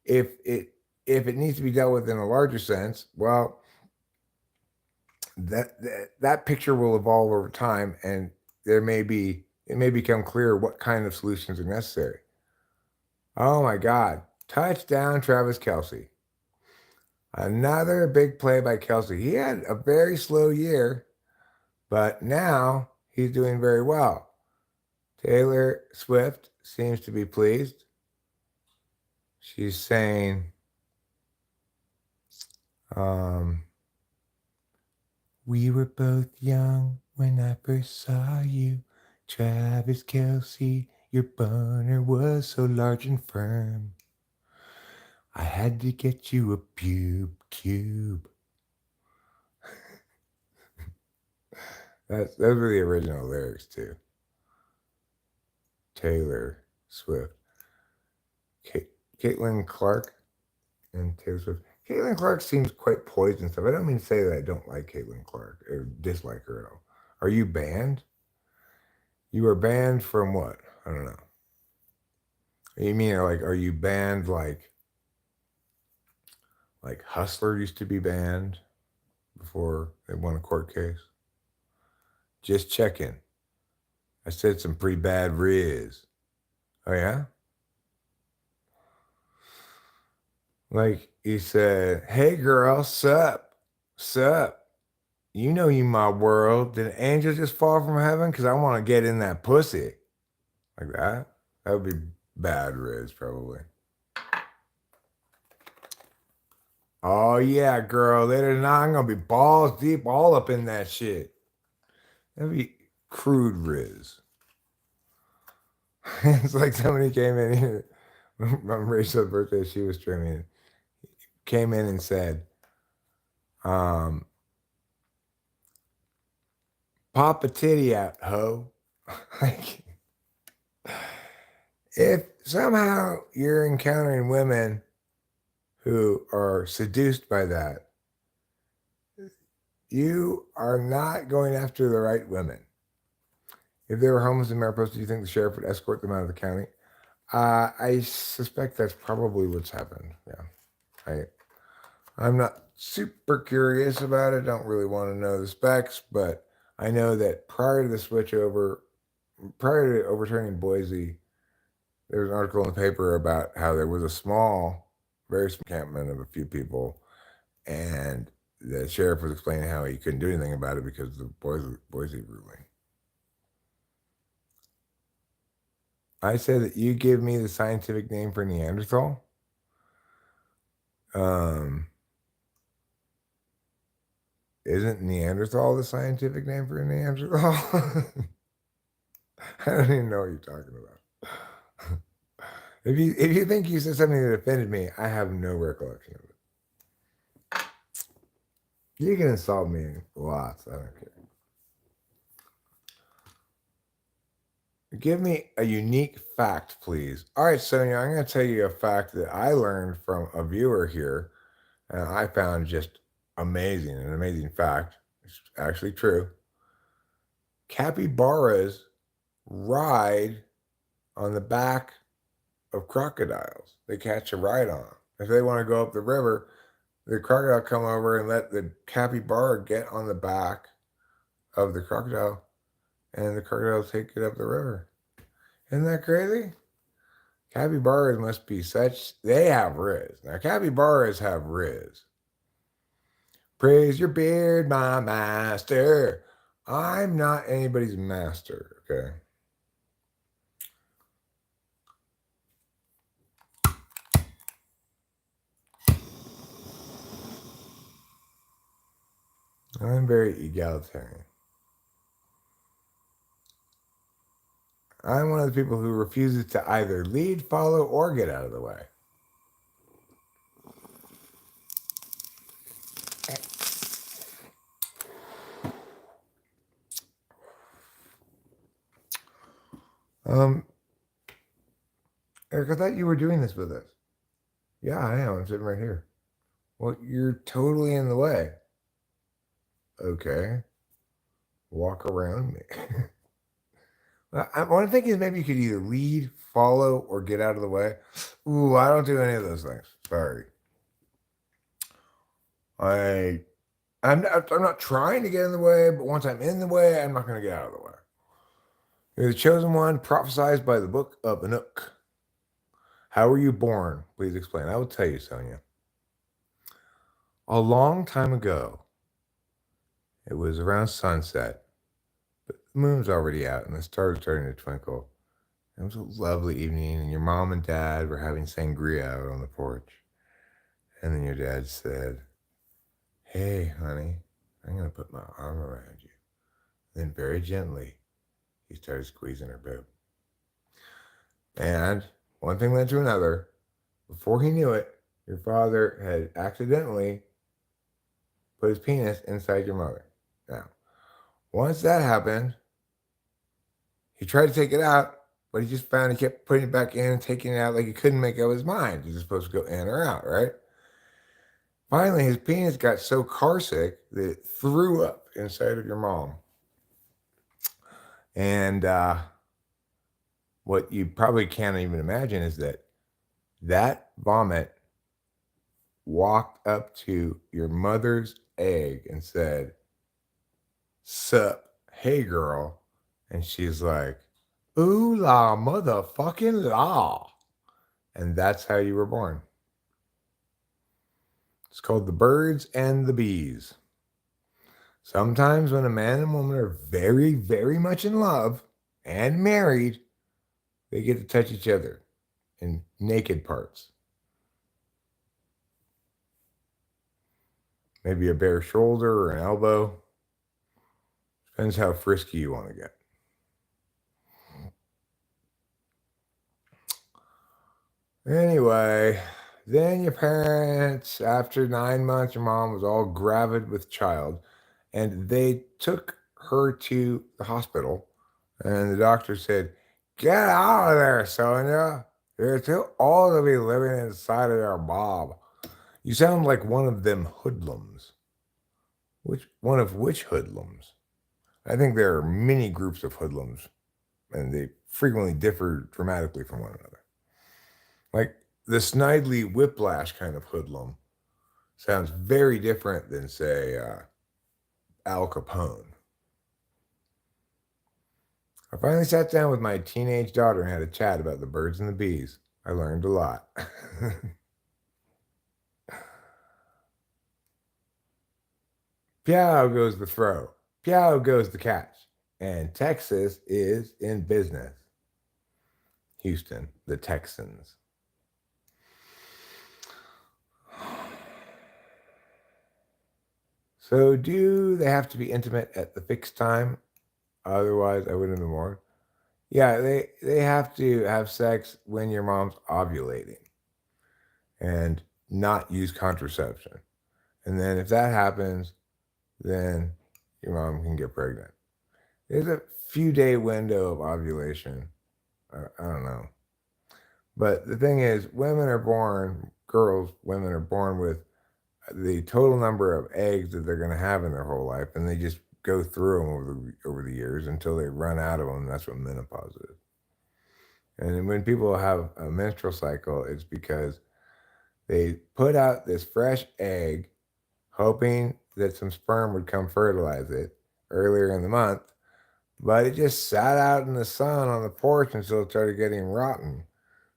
If it needs to be dealt with in a larger sense, well, that picture will evolve over time, and it may become clear what kind of solutions are necessary. Oh my God! Touchdown, Travis Kelce! Another big play by Kelce. He had a very slow year, but now he's doing very well. Taylor Swift seems to be pleased. She's saying, we were both young when I first saw you. Travis Kelce, your boner was so large and firm. I had to get you a pube cube. Those were the original lyrics too. Taylor Swift. Caitlin Clark and Taylor Swift. Caitlin Clark seems quite poised and stuff. I don't mean to say that I don't like Caitlin Clark or dislike her at all. Are you banned? You are banned from what? I don't know. You mean like, are you banned like Hustler used to be banned before they won a court case? Just checking. I said some pretty bad riz. Oh yeah? Like he said, hey girl, sup? Sup? You know you my world. Did an angel just fall from heaven? Because I want to get in that pussy. Like that? That would be bad Riz, probably. Oh yeah, girl. Later tonight, I'm gonna be balls deep all up in that shit. That'd be crude Riz. It's like somebody came in here on Rachel's birthday, she was trimming, came in and said, um, pop a titty out, ho. Like, if somehow you're encountering women who are seduced by that, you are not going after the right women. If they were homeless in Mariposa, do you think the sheriff would escort them out of the county? I suspect that's probably what's happened. Yeah, I'm not super curious about it. Don't really want to know the specs, but I know that prior to the switchover, prior to overturning Boise, there was an article in the paper about how there was a small, very small encampment of a few people, and the sheriff was explaining how he couldn't do anything about it because of the Boise ruling. I said that you give me the scientific name for Neanderthal. Isn't Neanderthal the scientific name for Neanderthal? I don't even know what you're talking about. If you think you said something that offended me, I have no recollection of it. You can insult me lots. I don't care. Give me a unique fact, please. All right, Sonia, I'm going to tell you a fact that I learned from a viewer here, and I found just amazing, an amazing fact. It's actually true. Capybaras ride on the back of crocodiles. They catch a ride on them. If they want to go up the river, the crocodile come over and let the capybara get on the back of the crocodile, and the crocodile take it up the river. Isn't that crazy? Capybaras must be such, they have riz. Now, capybaras have riz. Praise your beard, my master. I'm not anybody's master, okay? I'm very egalitarian. I'm one of the people who refuses to either lead, follow, or get out of the way. Eric, I thought you were doing this with us. Yeah, I am. I'm sitting right here. Well, you're totally in the way. Okay. Walk around me. What I'm thinking is maybe you could either lead, follow, or get out of the way. Ooh, I don't do any of those things. Sorry. I'm not trying to get in the way, but once I'm in the way, I'm not going to get out of the way. You're the chosen one, prophesied by the book of Enoch. How were you born? Please explain. I will tell you, Sonia. A long time ago, it was around sunset, but the moon's already out and the stars are starting to twinkle. It was a lovely evening, and your mom and dad were having sangria out on the porch. And then your dad said, "Hey, honey, I'm going to put my arm around you." Then very gently, he started squeezing her boob. And one thing led to another. Before he knew it, your father had accidentally put his penis inside your mother. Now, once that happened, he tried to take it out, but he just found he kept putting it back in and taking it out like he couldn't make up his mind. He's supposed to go in or out, right? Finally, his penis got so carsick that it threw up inside of your mom. And what you probably can't even imagine is that vomit walked up to your mother's egg and said, "Sup, hey girl." And she's like, "Ooh la motherfucking la." And that's how you were born. It's called the birds and the bees. Sometimes when a man and woman are very, very much in love and married, They get to touch each other in naked parts. Maybe a bare shoulder or an elbow. Depends how frisky you want to get. Anyway, then your parents, after 9 months, your mom was all gravid with child, and they took her to the hospital, and the doctor said, "Get out of there, Sonia. You're too old to be living inside of your Bob. You sound like one of them hoodlums." Which hoodlums? I think there are many groups of hoodlums, and they frequently differ dramatically from one another. Like the Snidely Whiplash kind of hoodlum sounds very different than, say, Al Capone. I finally sat down with my teenage daughter and had a chat about the birds and the bees. I learned a lot. Pew goes the throw. Pew goes the catch. And Texas is in business. Houston, the Texans. So do they have to be intimate at the fixed time? Otherwise, I wouldn't have more. Yeah, they have to have sex when your mom's ovulating and not use contraception. And then if that happens, then your mom can get pregnant. There's a few day window of ovulation. I don't know. But the thing is, women are born with the total number of eggs that they're going to have in their whole life, and they just go through them over the years until they run out of them. That's what menopause is. And when people have a menstrual cycle, it's because they put out this fresh egg, hoping that some sperm would come fertilize it earlier in the month, but it just sat out in the sun on the porch until it started getting rotten.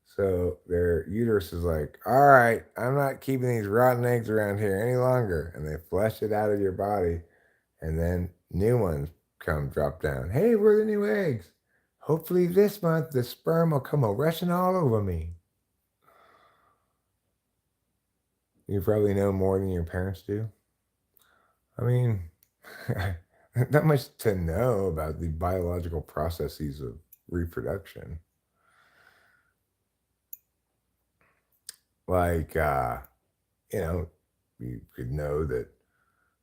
So their uterus is like, all right, I'm not keeping these rotten eggs around here any longer. And they flush it out of your body. And then new ones come drop down. Hey, where are the new eggs? Hopefully this month the sperm will come rushing all over me. You probably know more than your parents do. I mean, not much to know about the biological processes of reproduction. Like, you could know that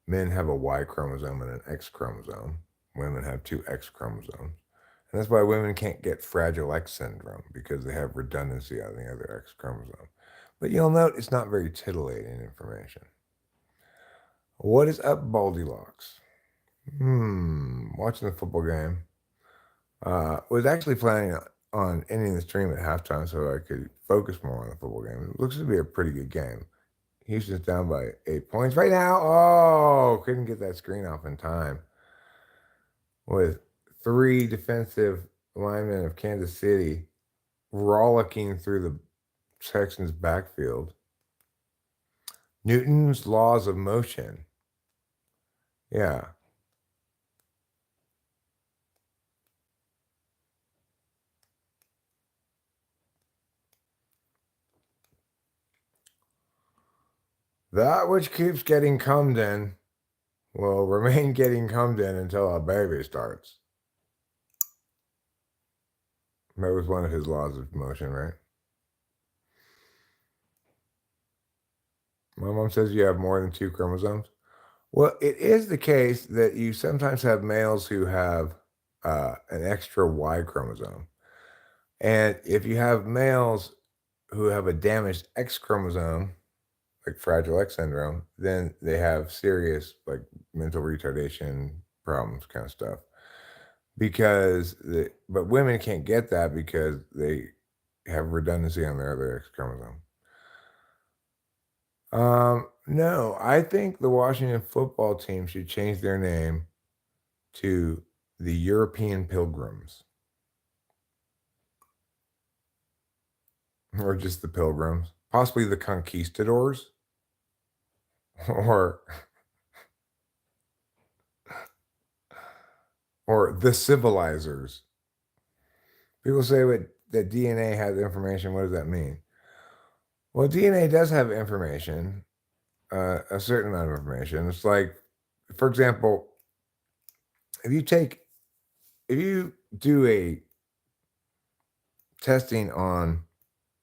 men have a Y chromosome and an X chromosome. Women have two X chromosomes. And that's why women can't get Fragile X syndrome, because they have redundancy on the other X chromosome. But you'll note it's not very titillating information. What is up, Baldilocks? Watching the football game. Was actually planning on ending the stream at halftime so I could focus more on the football game. It looks to be a pretty good game. Houston's down by 8 points right now. Oh, couldn't get that screen off in time. With three defensive linemen of Kansas City rollicking through the Texans' backfield. Newton's laws of motion. Yeah. That which keeps getting cummed in will remain getting cummed in until a baby starts. That was one of his laws of motion, right? My mom says you have more than two chromosomes. Well, it is the case that you sometimes have males who have an extra Y chromosome. And if you have males who have a damaged X chromosome, like Fragile X syndrome, then they have serious like mental retardation problems, kind of stuff. But women can't get that because they have redundancy on their other X chromosome. No, I think the Washington football team should change their name to the European Pilgrims. Or just the Pilgrims. Possibly the Conquistadors. Or the Civilizers. People say, but that DNA has information, what does that mean? Well, DNA does have information, a certain amount of information. It's like, for example, if you take, if you do a testing on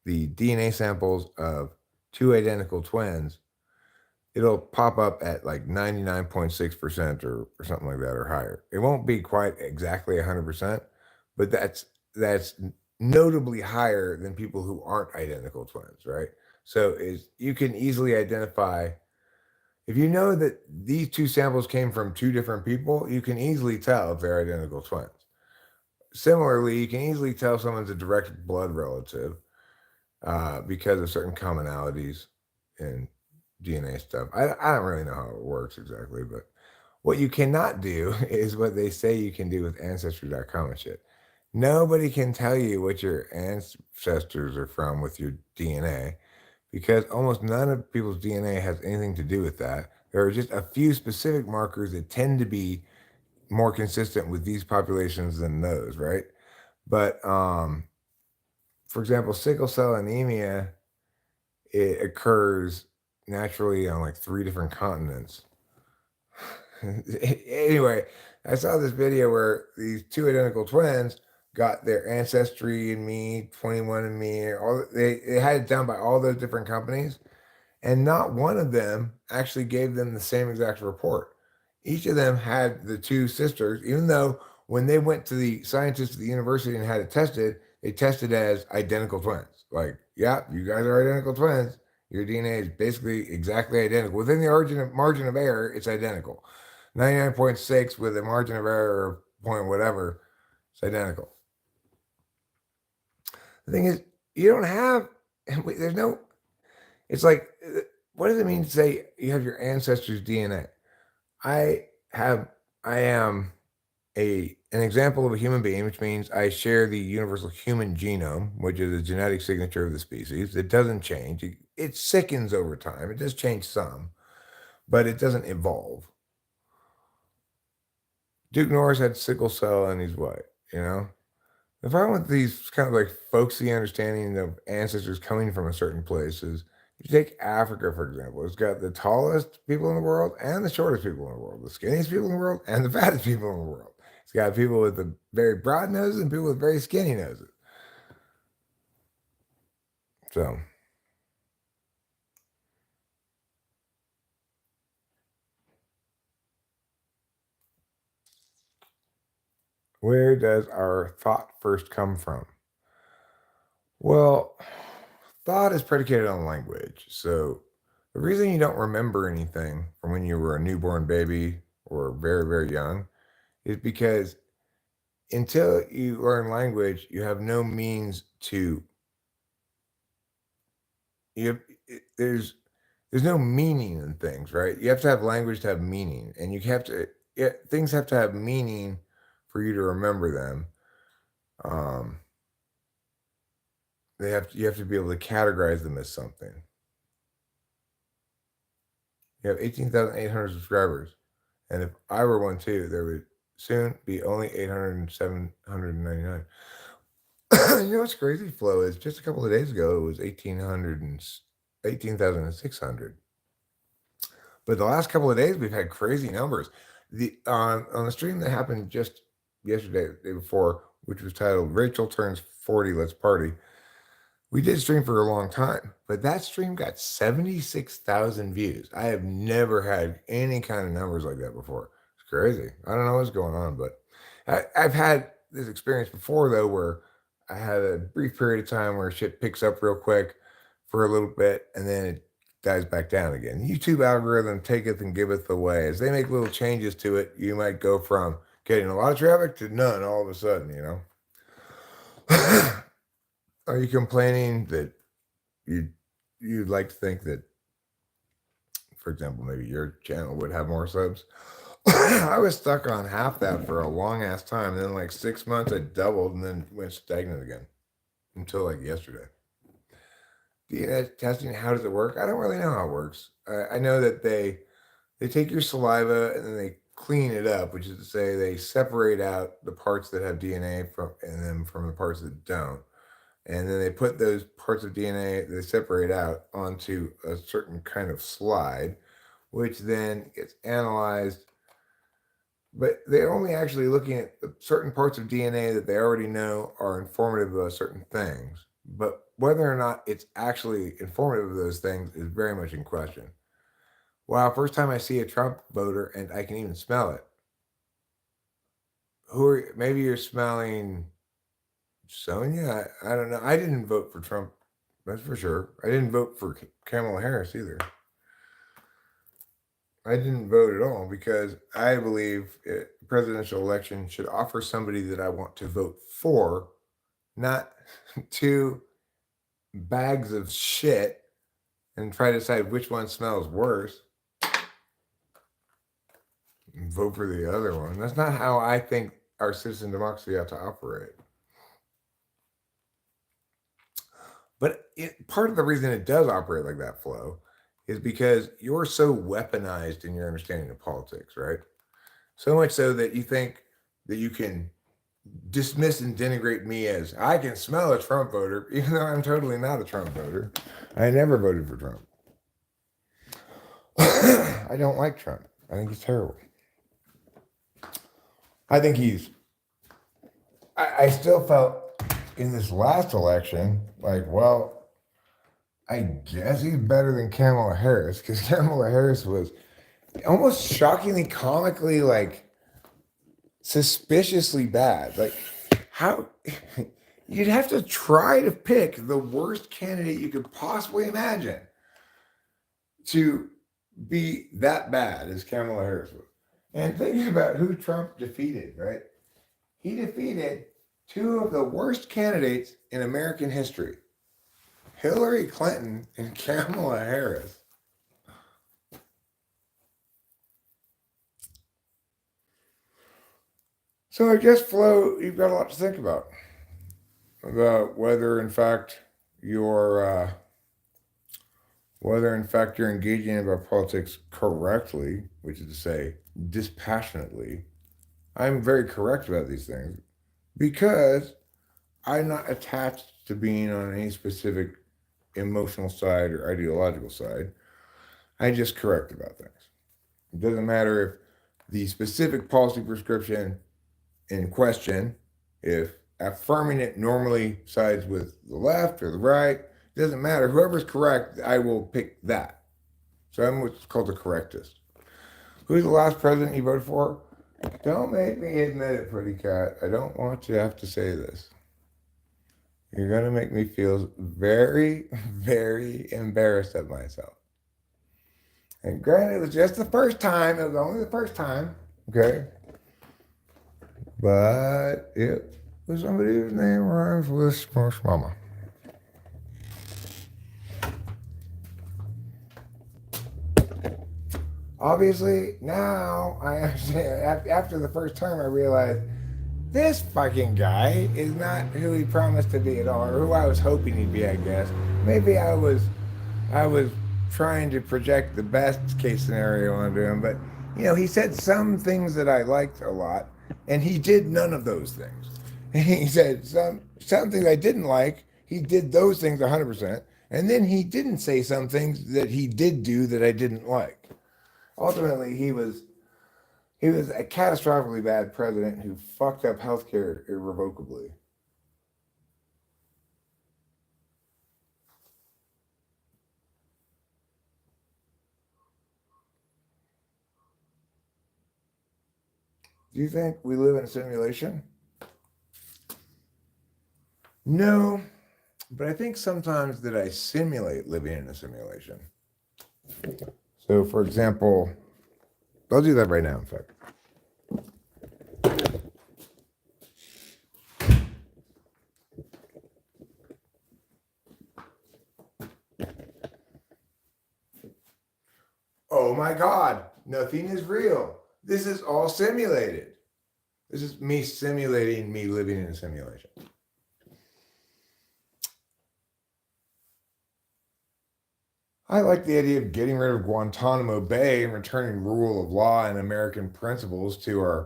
the DNA samples of two identical twins, it'll pop up at like 99.6% or something like that or higher. It won't be quite exactly 100%, but that's notably higher than people who aren't identical twins, right? So is you can easily identify if you know that these two samples came from two different people, you can easily tell if they're identical twins. Similarly, you can easily tell someone's a direct blood relative because of certain commonalities in DNA stuff. I don't really know how it works exactly, but what you cannot do is what they say you can do with Ancestry.com and shit. Nobody can tell you what your ancestors are from with your DNA because almost none of people's DNA has anything to do with that. There are just a few specific markers that tend to be more consistent with these populations than those, right? But for example, sickle cell anemia, it occurs naturally on like three different continents. Anyway, I saw this video where these two identical twins got their ancestry and me, 21 and me, all they had it done by all those different companies, and not one of them actually gave them the same exact report. Each of them had the two sisters, even though when they went to the scientists at the university and had it tested, they tested as identical twins. Like, yeah, you guys are identical twins. Your DNA is basically exactly identical. Within the margin of error, it's identical. 99.6 with a margin of error of point whatever, it's identical. The thing is, you don't have, there's no, it's like, what does it mean to say you have your ancestors' DNA? I have, I am an example of a human being, which means I share the universal human genome, which is the genetic signature of the species. It doesn't change. It sickens over time. It does change some, but it doesn't evolve. Duke Norris had sickle cell and he's white, you know? The problem with these kind of like folksy understanding of ancestors coming from a certain place is you take Africa, for example, it's got the tallest people in the world and the shortest people in the world, the skinniest people in the world and the fattest people in the world. It's got people with the very broad noses and people with very skinny noses. So, where does our thought first come from? Well, thought is predicated on language. So, the reason you don't remember anything from when you were a newborn baby or very, very young is because until you learn language, you have no means to you have, there's no meaning in things, right? You have to have language to have meaning, and you have to things have to have meaning for you to remember them. Um, you have to be able to categorize them as something. You have 18,800 subscribers, and if I were one too, there would soon be only 800 799. You know what's crazy, Flo, is just a couple of days ago it was 18,600. But the last couple of days we've had crazy numbers. The on the stream that happened just yesterday, the day before, which was titled "Rachel Turns 40, Let's Party." We did stream for a long time, but that stream got 76,000 views. I have never had any kind of numbers like that before. It's crazy. I don't know what's going on, but I've had this experience before, though, where I had a brief period of time where shit picks up real quick for a little bit and then it dies back down again. YouTube algorithm taketh and giveth away. As they make little changes to it, you might go from getting a lot of traffic to none all of a sudden, you know? Are you complaining that you'd like to think that, for example, maybe your channel would have more subs? I was stuck on half that for a long ass time. And then like 6 months, I doubled and then went stagnant again until like yesterday. DNA testing, how does it work? I don't really know how it works. I know that they take your saliva and then they clean it up, which is to say they separate out the parts that have DNA from the parts that don't. and then they put those parts of DNA they separate out onto a certain kind of slide, which then gets analyzed. But they're only actually looking at certain parts of DNA that they already know are informative of certain things. But whether or not it's actually informative of those things is very much in question. Wow, first time I see a Trump voter and I can even smell it. Maybe you're smelling Sonia? I don't know. I didn't vote for Trump, that's for sure. I didn't vote for Kamala Harris either. I didn't vote at all because I believe a presidential election should offer somebody that I want to vote for, not two bags of shit and try to decide which one smells worse. Vote for the other one. That's not how I think our citizen democracy ought to operate. But part of the reason it does operate like that, Flo, is because you're so weaponized in your understanding of politics, right? So much so that you think that you can dismiss and denigrate me as I can smell a Trump voter, even though I'm totally not a Trump voter. I never voted for Trump. I don't like Trump. I think he's terrible. I think I still felt in this last election, like, well, I guess he's better than Kamala Harris, because Kamala Harris was almost shockingly, comically, like, suspiciously bad. Like, how you'd have to try to pick the worst candidate you could possibly imagine to be that bad as Kamala Harris was. And thinking about who Trump defeated, right? He defeated two of the worst candidates in American history, Hillary Clinton and Kamala Harris. So I guess, Flo, you've got a lot to think about whether, in fact, you're engaging about politics correctly, which is to say, dispassionately. I'm very correct about these things because I'm not attached to being on any specific emotional side or ideological side. I just correct about things. It doesn't matter if the specific policy prescription in question, if affirming it normally sides with the left or the right, it doesn't matter. Whoever's correct, I will pick that. So I'm what's called a correctist. Who's the last president you voted for? Don't make me admit it, pretty cat. I don't want to have to say this. You're going to make me feel very, very embarrassed of myself. And granted, it was just the first time. It was only the first time. Okay? But it was somebody whose name rhymes with Smush Mama. Obviously, now I understand. After the first term, I realized this fucking guy is not who he promised to be at all, or who I was hoping he'd be, I guess. Maybe I was trying to project the best case scenario onto him, but he said some things that I liked a lot, and he did none of those things. He said some things I didn't like. He did those things 100%, and then he didn't say some things that he did do that I didn't like. Ultimately, he was a catastrophically bad president who fucked up healthcare irrevocably. Do you think we live in a simulation? No, but I think sometimes that I simulate living in a simulation. So, for example, I'll do that right now, in fact. Oh my God, nothing is real. This is all simulated. This is me simulating me living in a simulation. I like the idea of getting rid of Guantanamo Bay and returning rule of law and American principles to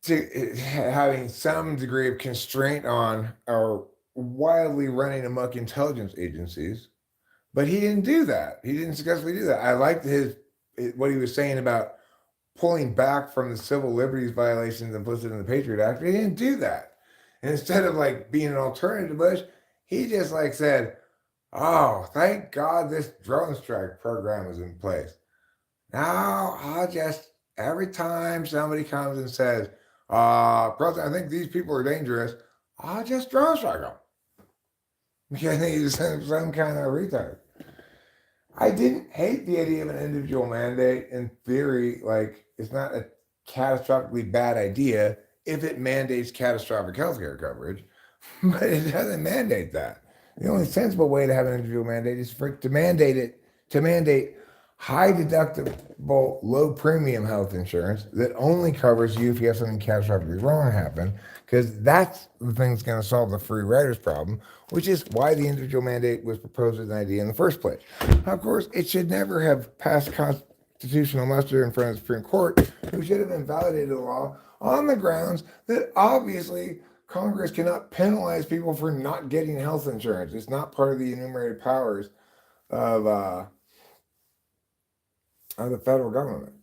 having some degree of constraint on our wildly running amok intelligence agencies. But he didn't do that. He didn't successfully do that. I liked what he was saying about pulling back from the civil liberties violations implicit in the Patriot Act. He didn't do that. And instead of like being an alternative to Bush, he just like said, "Oh, thank God this drone strike program is in place. Now I'll just every time somebody comes and says, President, I think these people are dangerous, I'll just drone strike them." Because I think he's some kind of retard. I didn't hate the idea of an individual mandate in theory. Like, it's not a catastrophically bad idea if it mandates catastrophic healthcare coverage, but it doesn't mandate that. The only sensible way to have an individual mandate is for it to mandate high deductible, low premium health insurance that only covers you if you have something catastrophically wrong happen, because that's the thing that's going to solve the free riders problem, which is why the individual mandate was proposed as an idea in the first place. Of course, it should never have passed constitutional muster in front of the Supreme Court, who should have invalidated the law on the grounds that obviously Congress cannot penalize people for not getting health insurance. It's not part of the enumerated powers of the federal government.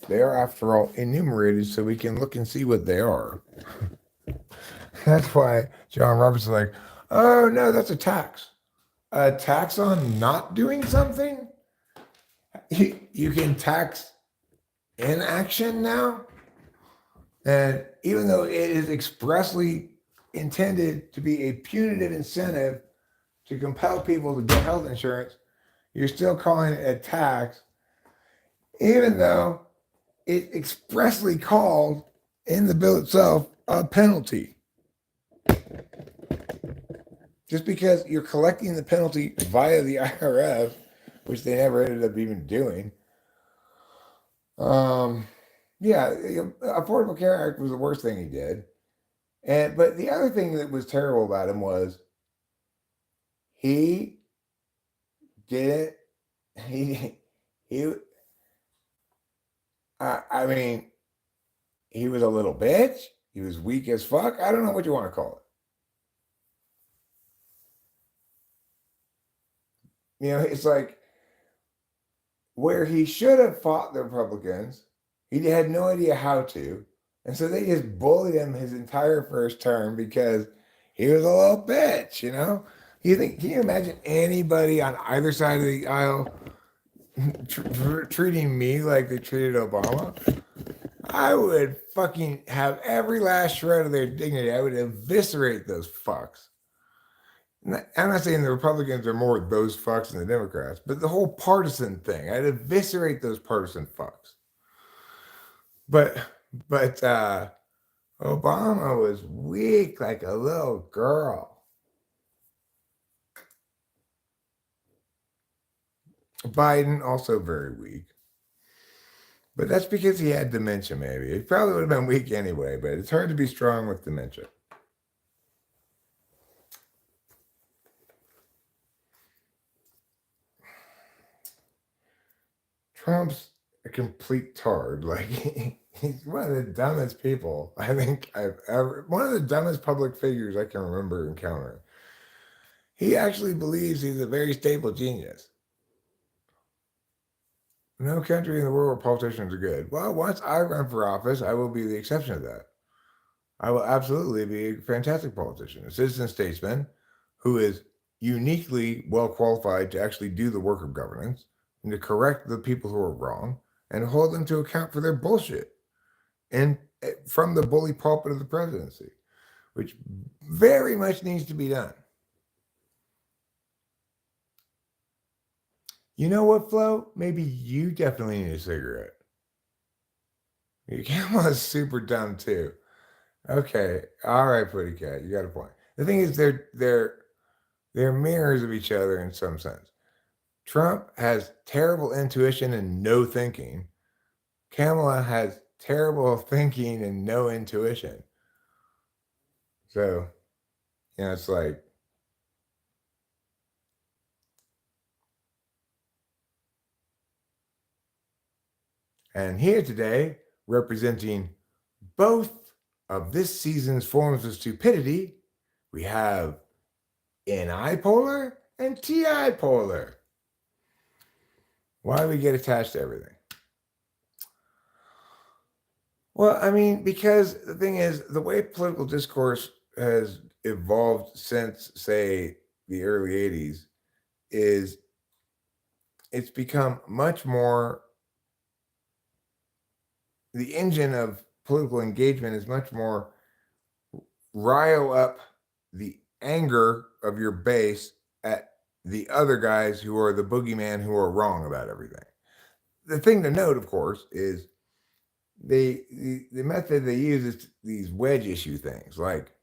They are, after all, enumerated so we can look and see what they are. That's why John Roberts is like, oh no, that's a tax. A tax on not doing something? You can tax inaction now? And even though it is expressly intended to be a punitive incentive to compel people to get health insurance, you're still calling it a tax, even though it expressly called in the bill itself a penalty. Just because you're collecting the penalty via the IRS, which they never ended up even doing. Yeah, the Affordable Care Act was the worst thing he did. But the other thing that was terrible about him was he didn't, I mean, he was a little bitch. He was weak as fuck. I don't know what you want to call it. It's like where he should have fought the Republicans, he had no idea how to. And so they just bullied him his entire first term because he was a little bitch, Can you imagine anybody on either side of the aisle treating me like they treated Obama? I would fucking have every last shred of their dignity. I would eviscerate those fucks. I'm not saying the Republicans are more those fucks than the Democrats, but the whole partisan thing, I'd eviscerate those partisan fucks. But Obama was weak like a little girl. Biden also very weak. But that's because he had dementia, maybe. He probably would have been weak anyway, but it's hard to be strong with dementia. Trump's a complete tard. Like, he's one of the dumbest people I think I've ever, one of the dumbest public figures I can remember encountering. He actually believes he's a very stable genius. No country in the world where politicians are good. Well, once I run for office, I will be the exception to that. I will absolutely be a fantastic politician, a citizen statesman who is uniquely well qualified to actually do the work of governance and to correct the people who are wrong and hold them to account for their bullshit. And from the bully pulpit of the presidency, which very much needs to be done. You know what, Flo? Maybe you definitely need a cigarette. Your camera's super dumb too. Okay, all right, Putty Cat, you got a point. The thing is, they're mirrors of each other in some sense. Trump has terrible intuition and no thinking. Kamala has terrible thinking and no intuition. So, it's like, and here today, representing both of this season's forms of stupidity, we have Ni-polar and Ti-polar. Why do we get attached to everything? Well, I mean, because the thing is, the way political discourse has evolved since, say, the early 80s is it's become much more, the engine of political engagement is much more rile up the anger of your base at the other guys who are the boogeyman who are wrong about everything. The thing to note, of course, is the method they use is these wedge issue things like,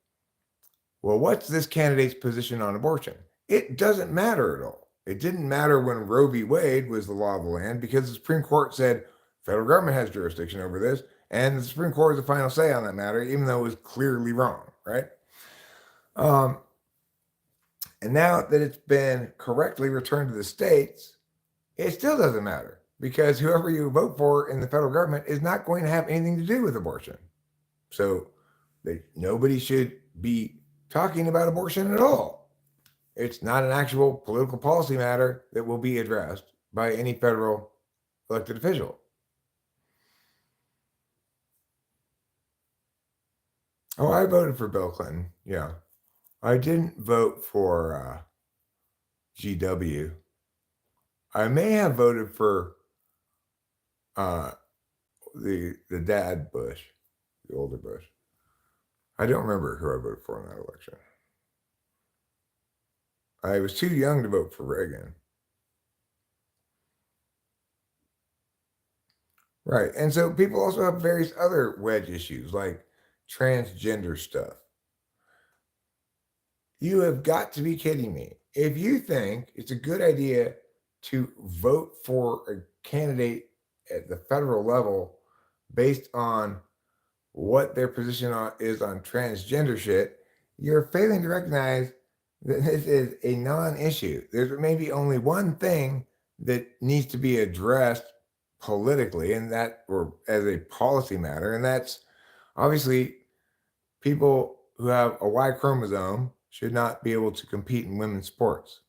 well, what's this candidate's position on abortion? It doesn't matter at all. It didn't matter when Roe v. Wade was the law of the land because the Supreme Court said federal government has jurisdiction over this, and the Supreme Court has the final say on that matter, even though it was clearly wrong, right? And now that it's been correctly returned to the states, it still doesn't matter because whoever you vote for in the federal government is not going to have anything to do with abortion. So nobody should be talking about abortion at all. It's not an actual political policy matter that will be addressed by any federal elected official. Oh, I voted for Bill Clinton. Yeah. I didn't vote for GW. I may have voted for the dad Bush, the older Bush. I don't remember who I voted for in that election. I was too young to vote for Reagan. Right. And so people also have various other wedge issues like transgender stuff. You have got to be kidding me. If you think it's a good idea to vote for a candidate at the federal level based on what their position is on transgender shit, you're failing to recognize that this is a non-issue. There's maybe only one thing that needs to be addressed politically, and that, or as a policy matter, and that's obviously people who have a Y chromosome should not be able to compete in women's sports.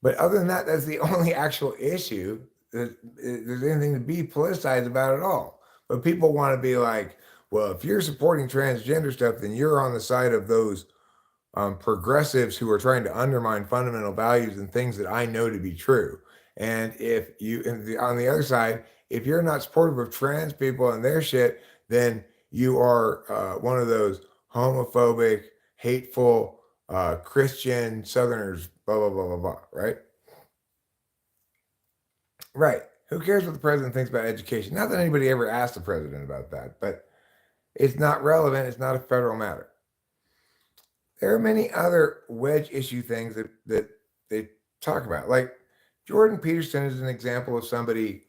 But other than that, that's the only actual issue that there's anything to be politicized about at all. But people want to be like, well, if you're supporting transgender stuff, then you're on the side of those progressives who are trying to undermine fundamental values and things that I know to be true. And if you, on the other side, if you're not supportive of trans people and their shit, then you are one of those homophobic, hateful Christian Southerners, blah, blah, blah, blah, blah, right? Right. Who cares what the president thinks about education? Not that anybody ever asked the president about that, but it's not relevant. It's not a federal matter. There are many other wedge issue things that they talk about. Like Jordan Peterson is an example of somebody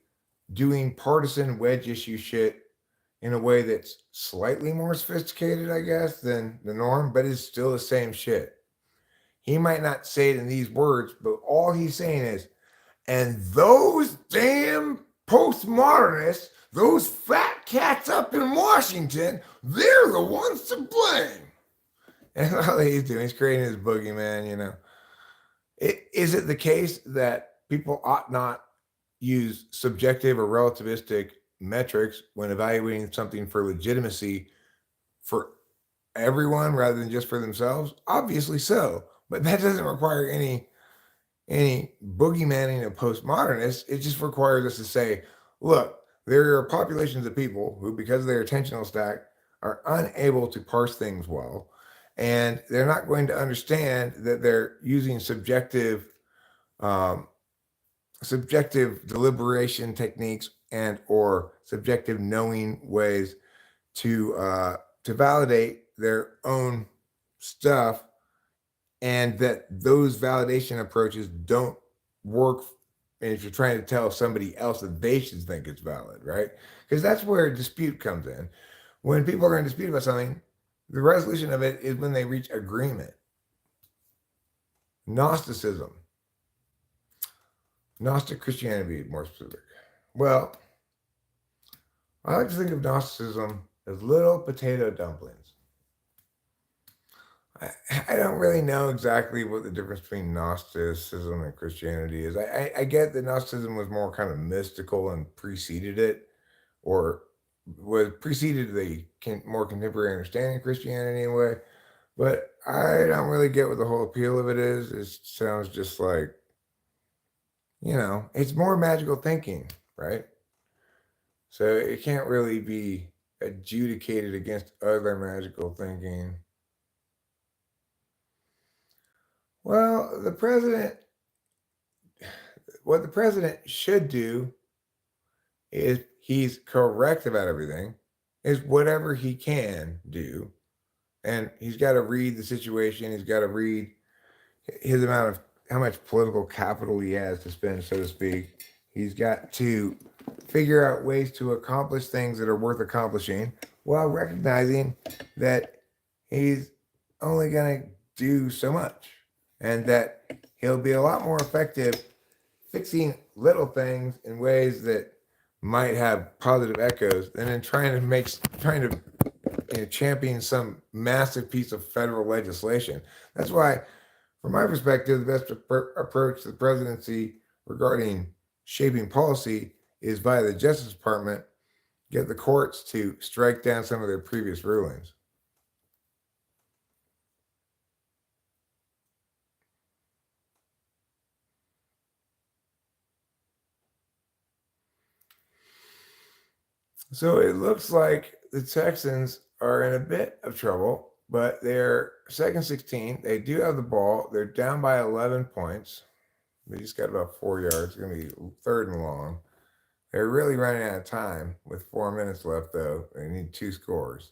doing partisan wedge issue shit in a way that's slightly more sophisticated, I guess, than the norm, but is still the same shit. He might not say it in these words, but all he's saying is, and those damn postmodernists, those fat cats up in Washington, they're the ones to blame. And all he's doing, he's creating his boogeyman, you know. Is it the case that people ought not use subjective or relativistic metrics when evaluating something for legitimacy for everyone rather than just for themselves? Obviously so, but that doesn't require any boogeymaning of postmodernists. It just requires us to say, look, there are populations of people who, because of their attentional stack, are unable to parse things well, and they're not going to understand that they're using subjective deliberation techniques and or subjective knowing ways to validate their own stuff, and that those validation approaches don't work if you're trying to tell somebody else that they should think it's valid, right? Because that's where dispute comes in. When people are going to dispute about something, the resolution of it is when they reach agreement. Gnosticism. Gnostic Christianity, more specific. Well, I like to think of Gnosticism as little potato dumplings. I don't really know exactly what the difference between Gnosticism and Christianity is. I get that Gnosticism was more kind of mystical and preceded it, or was preceded the more contemporary understanding of Christianity in a way. But I don't really get what the whole appeal of it is. It sounds just like, it's more magical thinking, right? So it can't really be adjudicated against other magical thinking. Well, what the president should do, if he's correct about everything, is whatever he can do. And he's got to read the situation. He's got to read his amount of how much political capital he has to spend, so to speak. He's got to figure out ways to accomplish things that are worth accomplishing while recognizing that he's only going to do so much and that he'll be a lot more effective fixing little things in ways that might have positive echoes than in trying to champion some massive piece of federal legislation. That's why, from my perspective, the best approach to the presidency regarding shaping policy is via the Justice Department, get the courts to strike down some of their previous rulings. So it looks like the Texans are in a bit of trouble, but they're second 16. They do have the ball. They're down by 11 points. They just got about 4 yards. It's going to be third and long. They're really running out of time with 4 minutes left, though. They need 2 scores.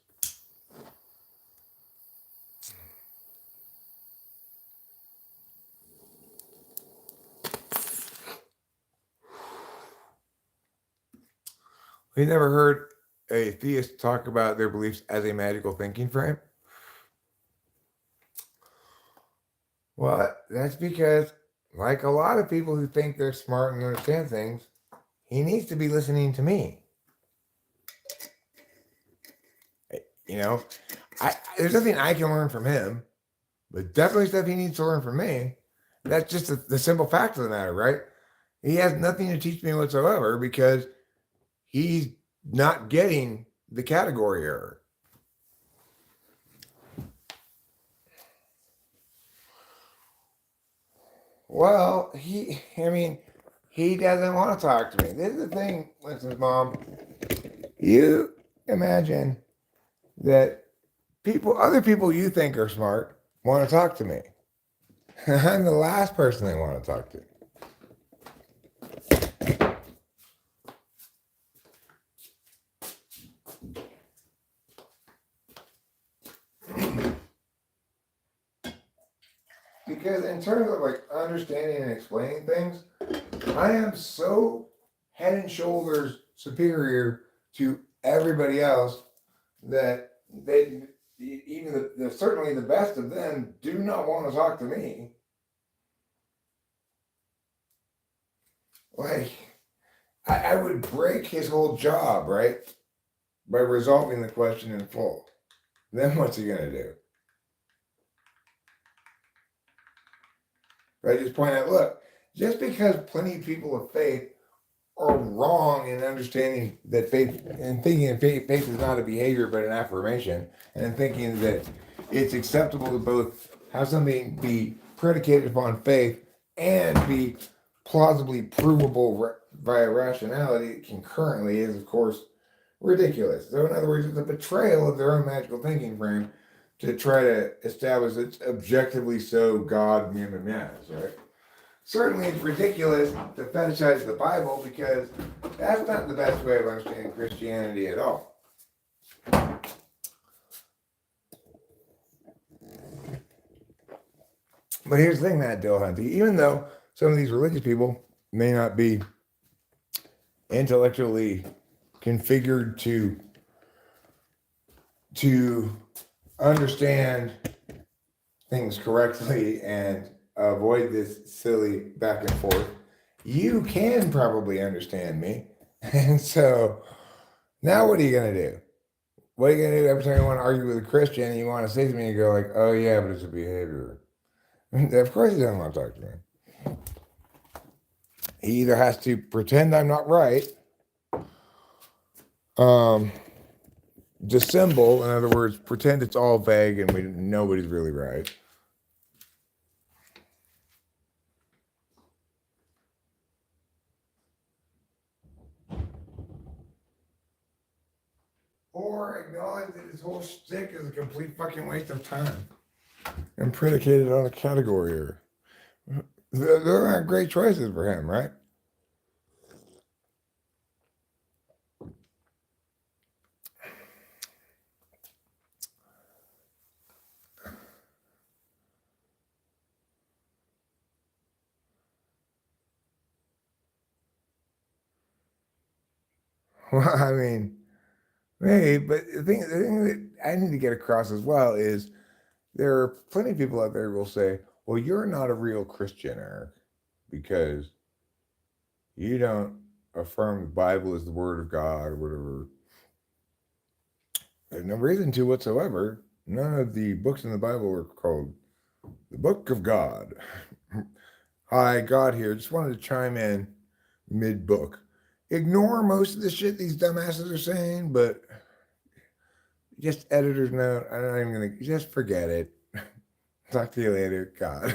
We never heard a theist talk about their beliefs as a magical thinking frame. Well, that's because, like a lot of people who think they're smart and understand things, he needs to be listening to me. There's nothing I can learn from him, but definitely stuff he needs to learn from me. That's just the simple fact of the matter, right? He has nothing to teach me whatsoever because he's not getting the category error. Well, he doesn't want to talk to me. This is the thing, listen, Mom. You imagine that other people you think are smart, want to talk to me. I'm the last person they want to talk to. Because in terms of like understanding and explaining things, I am so head and shoulders superior to everybody else that certainly the best of them do not want to talk to me. Like, I would break his whole job, right? By resolving the question in full. Then what's he gonna do? I just point out, look, just because plenty of people of faith are wrong in understanding that faith and thinking that faith is not a behavior but an affirmation, and thinking that it's acceptable to both have something be predicated upon faith and be plausibly provable via rationality concurrently is, of course, ridiculous. So, in other words, it's a betrayal of their own magical thinking frame to try to establish it's objectively so God, right? Certainly it's ridiculous to fetishize the Bible because that's not the best way of understanding Christianity at all. But here's the thing, Matt Dillahunty, even though some of these religious people may not be intellectually configured to understand things correctly and avoid this silly back and forth, you can probably understand me. And so now what are you going to do? what are you gonna do every time you want to argue with a Christian and you want to say to me, you go like, "Oh yeah, but it's a behavior." Of course, he doesn't want to talk to me. He either has to pretend I'm not right, dissemble, in other words, pretend it's all vague and nobody's really right. Or acknowledge that his whole shtick is a complete fucking waste of time and predicated on a category error. There aren't great choices for him, right? Well, I mean, maybe, but the thing that I need to get across as well is there are plenty of people out there who will say, well, you're not a real Christian, Eric, because you don't affirm the Bible as the word of God or whatever. There's no reason to whatsoever. None of the books in the Bible are called the Book of God. Hi, God here. Just wanted to chime in mid book. Ignore most of the shit these dumbasses are saying, but just editor's note. I'm not even gonna just forget it. Talk to you later. God.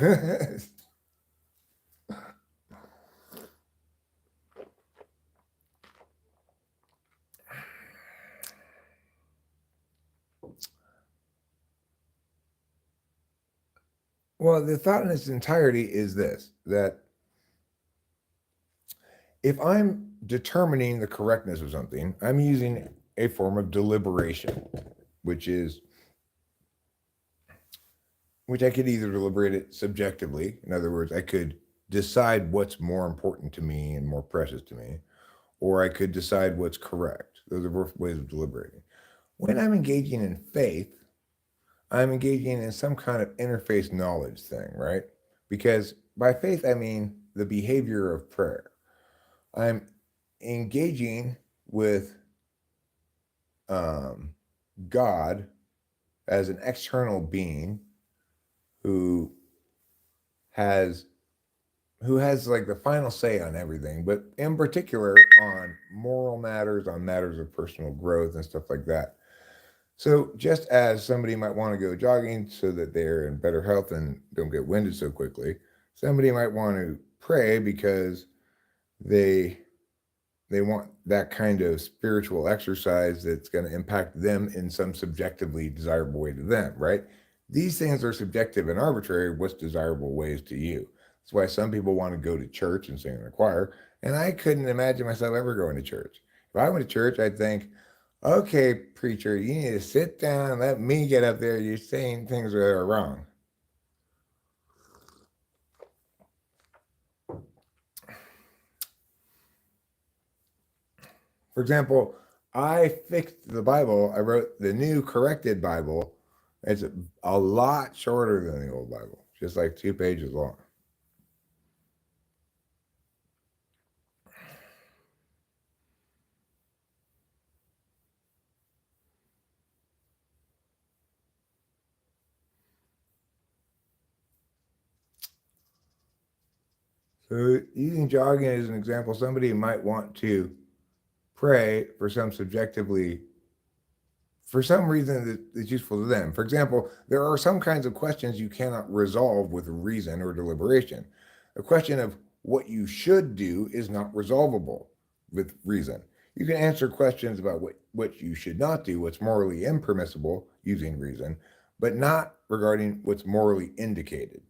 Well, the thought in its entirety is this, that if I'm determining the correctness of something, I'm using a form of deliberation, which I could either deliberate it subjectively. In other words, I could decide what's more important to me and more precious to me, or I could decide what's correct. Those are both ways of deliberating. When I'm engaging in faith, I'm engaging in some kind of interface knowledge thing, right? Because by faith, I mean the behavior of prayer. I'm engaging with um, God as an external being who has like the final say on everything, but in particular on moral matters, on matters of personal growth and stuff like that. So just as somebody might want to go jogging so that they're in better health and don't get winded so quickly, somebody might want to pray because they they want that kind of spiritual exercise that's going to impact them in some subjectively desirable way to them, right? These things are subjective and arbitrary. What's desirable ways to you? That's why some people want to go to church and sing in a choir. And I couldn't imagine myself ever going to church. If I went to church, I'd think, okay, preacher, you need to sit down and let me get up there. You're saying things that are wrong. For example, I fixed the Bible. I wrote the new corrected Bible. It's a lot shorter than the old Bible, just like 2 pages long. So, using jogging as an example, somebody might want to pray for some reason that's useful to them. For example, there are some kinds of questions you cannot resolve with reason or deliberation. A question of what you should do is not resolvable with reason. You can answer questions about what you should not do, what's morally impermissible using reason, but not regarding what's morally indicated.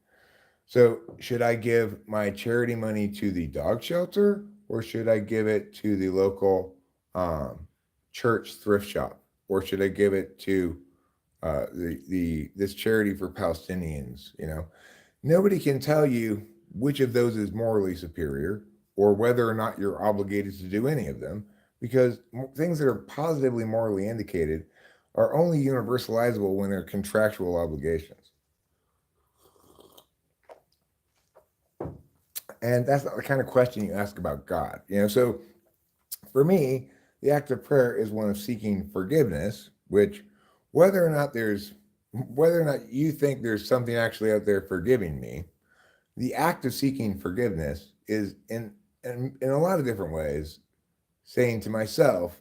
So, should I give my charity money to the dog shelter or should I give it to the local church thrift shop? Or should I give it to the this charity for Palestinians? Nobody can tell you which of those is morally superior or whether or not you're obligated to do any of them, because things that are positively morally indicated are only universalizable when they're contractual obligations. And that's not the kind of question you ask about God. So for me, the act of prayer is one of seeking forgiveness which whether or not you think there's something actually out there forgiving me, the act of seeking forgiveness is in a lot of different ways saying to myself,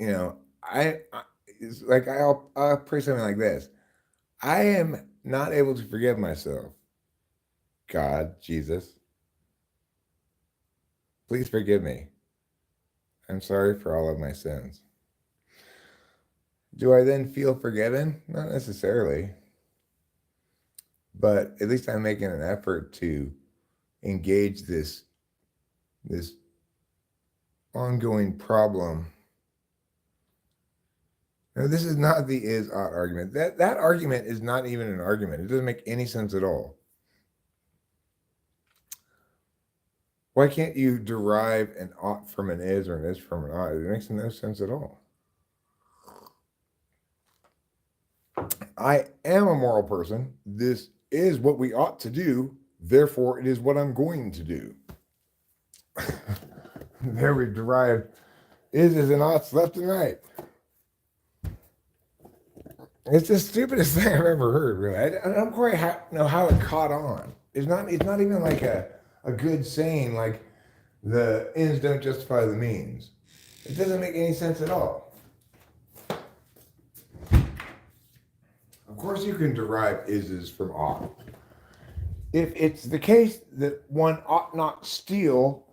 I it's like I'll pray something like this: I am not able to forgive myself. God, Jesus, please forgive me. I'm sorry for all of my sins. Do I then feel forgiven? Not necessarily, but at least I'm making an effort to engage this ongoing problem. Now, this is not the is ought argument. That argument is not even an argument. It doesn't make any sense at all. Why can't you derive an ought from an is or an is from an ought? It makes no sense at all. I am a moral person. This is what we ought to do. Therefore, it is what I'm going to do. There we derive is and oughts left and right. It's the stupidest thing I've ever heard, really. I don't quite know how it caught on. It's not even like a good saying, like the ends don't justify the means. It doesn't make any sense at all. Of course, you can derive is from ought. If it's the case that one ought not steal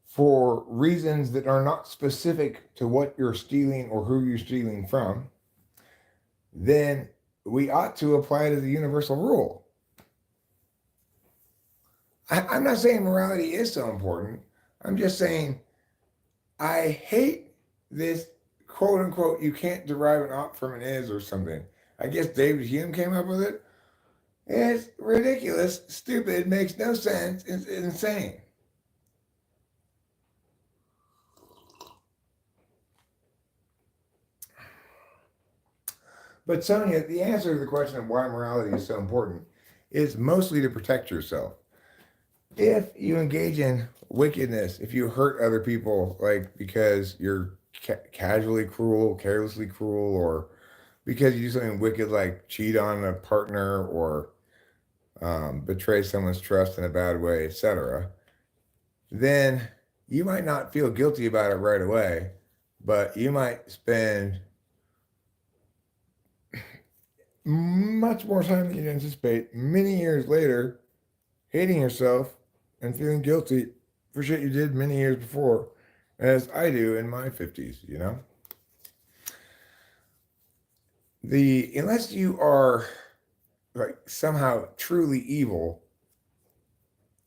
for reasons that are not specific to what you're stealing or who you're stealing from, then we ought to apply it as a universal rule. I'm not saying morality is so important. I'm just saying I hate this quote unquote, you can't derive an ought from an is or something. I guess David Hume came up with it. It's ridiculous, stupid, makes no sense, it's insane. But Sonia, the answer to the question of why morality is so important is mostly to protect yourself. If you engage in wickedness, if you hurt other people, like because you're casually cruel, carelessly cruel, or because you do something wicked like cheat on a partner or betray someone's trust in a bad way, etc., then you might not feel guilty about it right away, but you might spend much more time than you anticipate many years later hating yourself and feeling guilty for shit you did many years before, as I do in my 50s, unless you are like somehow truly evil,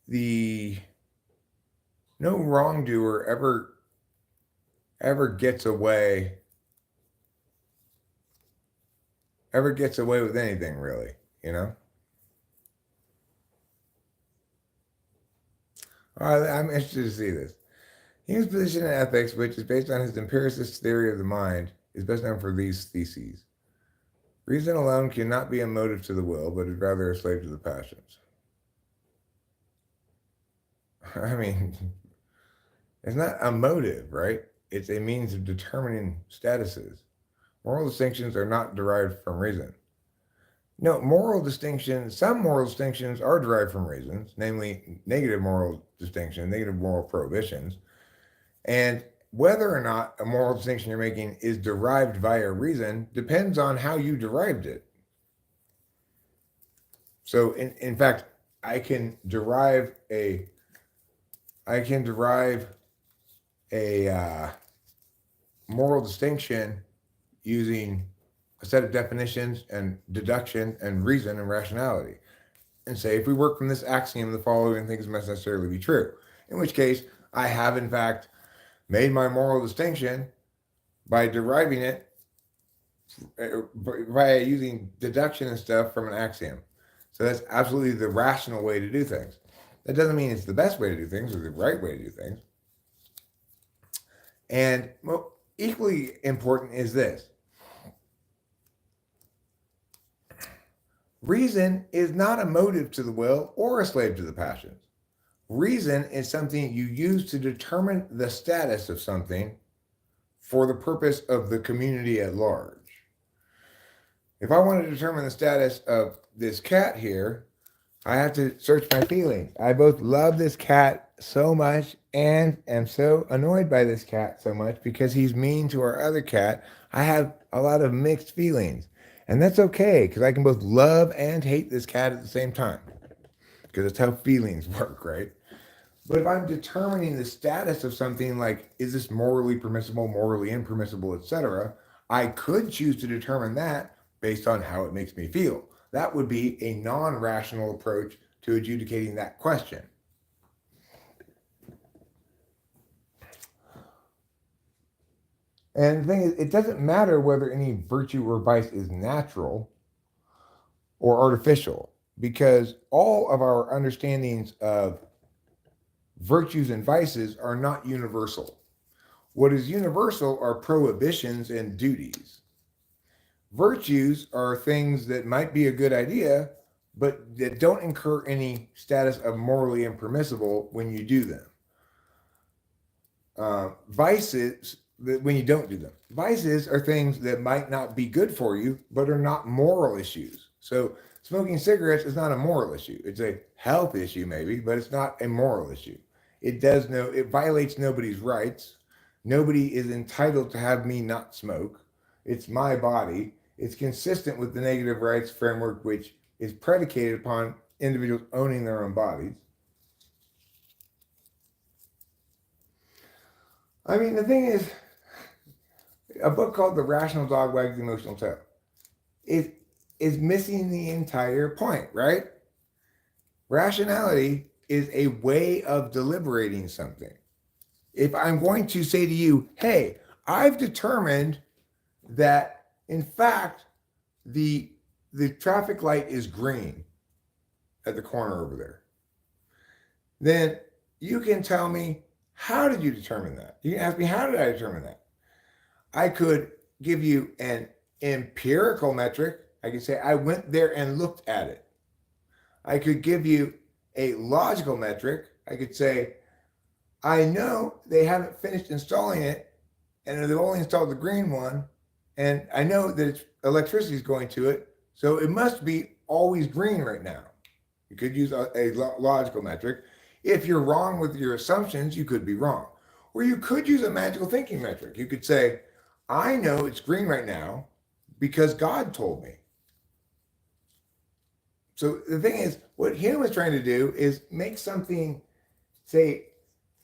no wrongdoer ever gets away with anything, really, All right, I'm interested to see this. Hume's position in ethics, which is based on his empiricist theory of the mind, is best known for these theses. Reason alone cannot be a motive to the will, but is rather a slave to the passions. I mean, it's not a motive, right? It's a means of determining statuses. Moral distinctions are not derived from reason. No, some moral distinctions are derived from reasons, namely negative moral distinction, negative moral prohibitions. And whether or not a moral distinction you're making is derived via reason depends on how you derived it. So in fact, I can derive a moral distinction using a set of definitions and deduction and reason and rationality, and say, if we work from this axiom, the following things must necessarily be true. In which case, I have in fact made my moral distinction by deriving it by using deduction and stuff from an axiom. So that's absolutely the rational way to do things. That doesn't mean it's the best way to do things or the right way to do things. And equally important is this. Reason is not a motive to the will or a slave to the passions. Reason is something you use to determine the status of something for the purpose of the community at large. If I want to determine the status of this cat here, I have to search my feelings. I both love this cat so much and am so annoyed by this cat so much because he's mean to our other cat. I have a lot of mixed feelings. And that's okay because I can both love and hate this cat at the same time. Because that's how feelings work, right? But if I'm determining the status of something like, is this morally permissible, morally impermissible, etc., I could choose to determine that based on how it makes me feel. That would be a non-rational approach to adjudicating that question. And the thing is, it doesn't matter whether any virtue or vice is natural or artificial, because all of our understandings of virtues and vices are not universal. What is universal are prohibitions and duties. Virtues are things that might be a good idea, but that don't incur any status of morally impermissible when you do them. Vices, when you don't do them. Vices are things that might not be good for you, but are not moral issues. So smoking cigarettes is not a moral issue. It's a health issue maybe, but it's not a moral issue. It violates nobody's rights. Nobody is entitled to have me not smoke. It's my body. It's consistent with the negative rights framework, which is predicated upon individuals owning their own bodies. I mean, the thing is, a book called The Rational Dog Wags the Emotional Tail is missing the entire point, right? Rationality is a way of deliberating something. If I'm going to say to you, hey, I've determined that, in fact, the traffic light is green at the corner over there, then you can tell me, how did you determine that? You can ask me, how did I determine that? I could give you an empirical metric. I could say, I went there and looked at it. I could give you a logical metric. I could say, I know they haven't finished installing it, and they've only installed the green one, and I know that electricity is going to it, so it must be always green right now. You could use a logical metric. If you're wrong with your assumptions, you could be wrong. Or you could use a magical thinking metric. You could say, I know it's green right now because God told me. So the thing is, what Hume is trying to do is make something say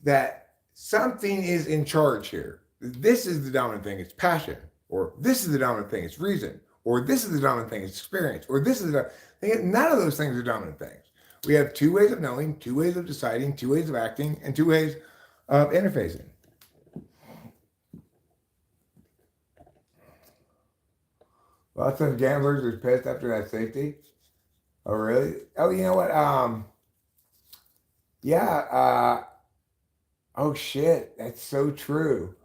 that something is in charge here. This is the dominant thing, it's passion. Or this is the dominant thing, it's reason. Or this is the dominant thing, it's experience. Or this is the thing. None of those things are dominant things. We have two ways of knowing, two ways of deciding, two ways of acting, and two ways of interfacing. Lots of gamblers are pissed after that safety. Oh, really? Oh, you know what? Oh, shit. That's so true.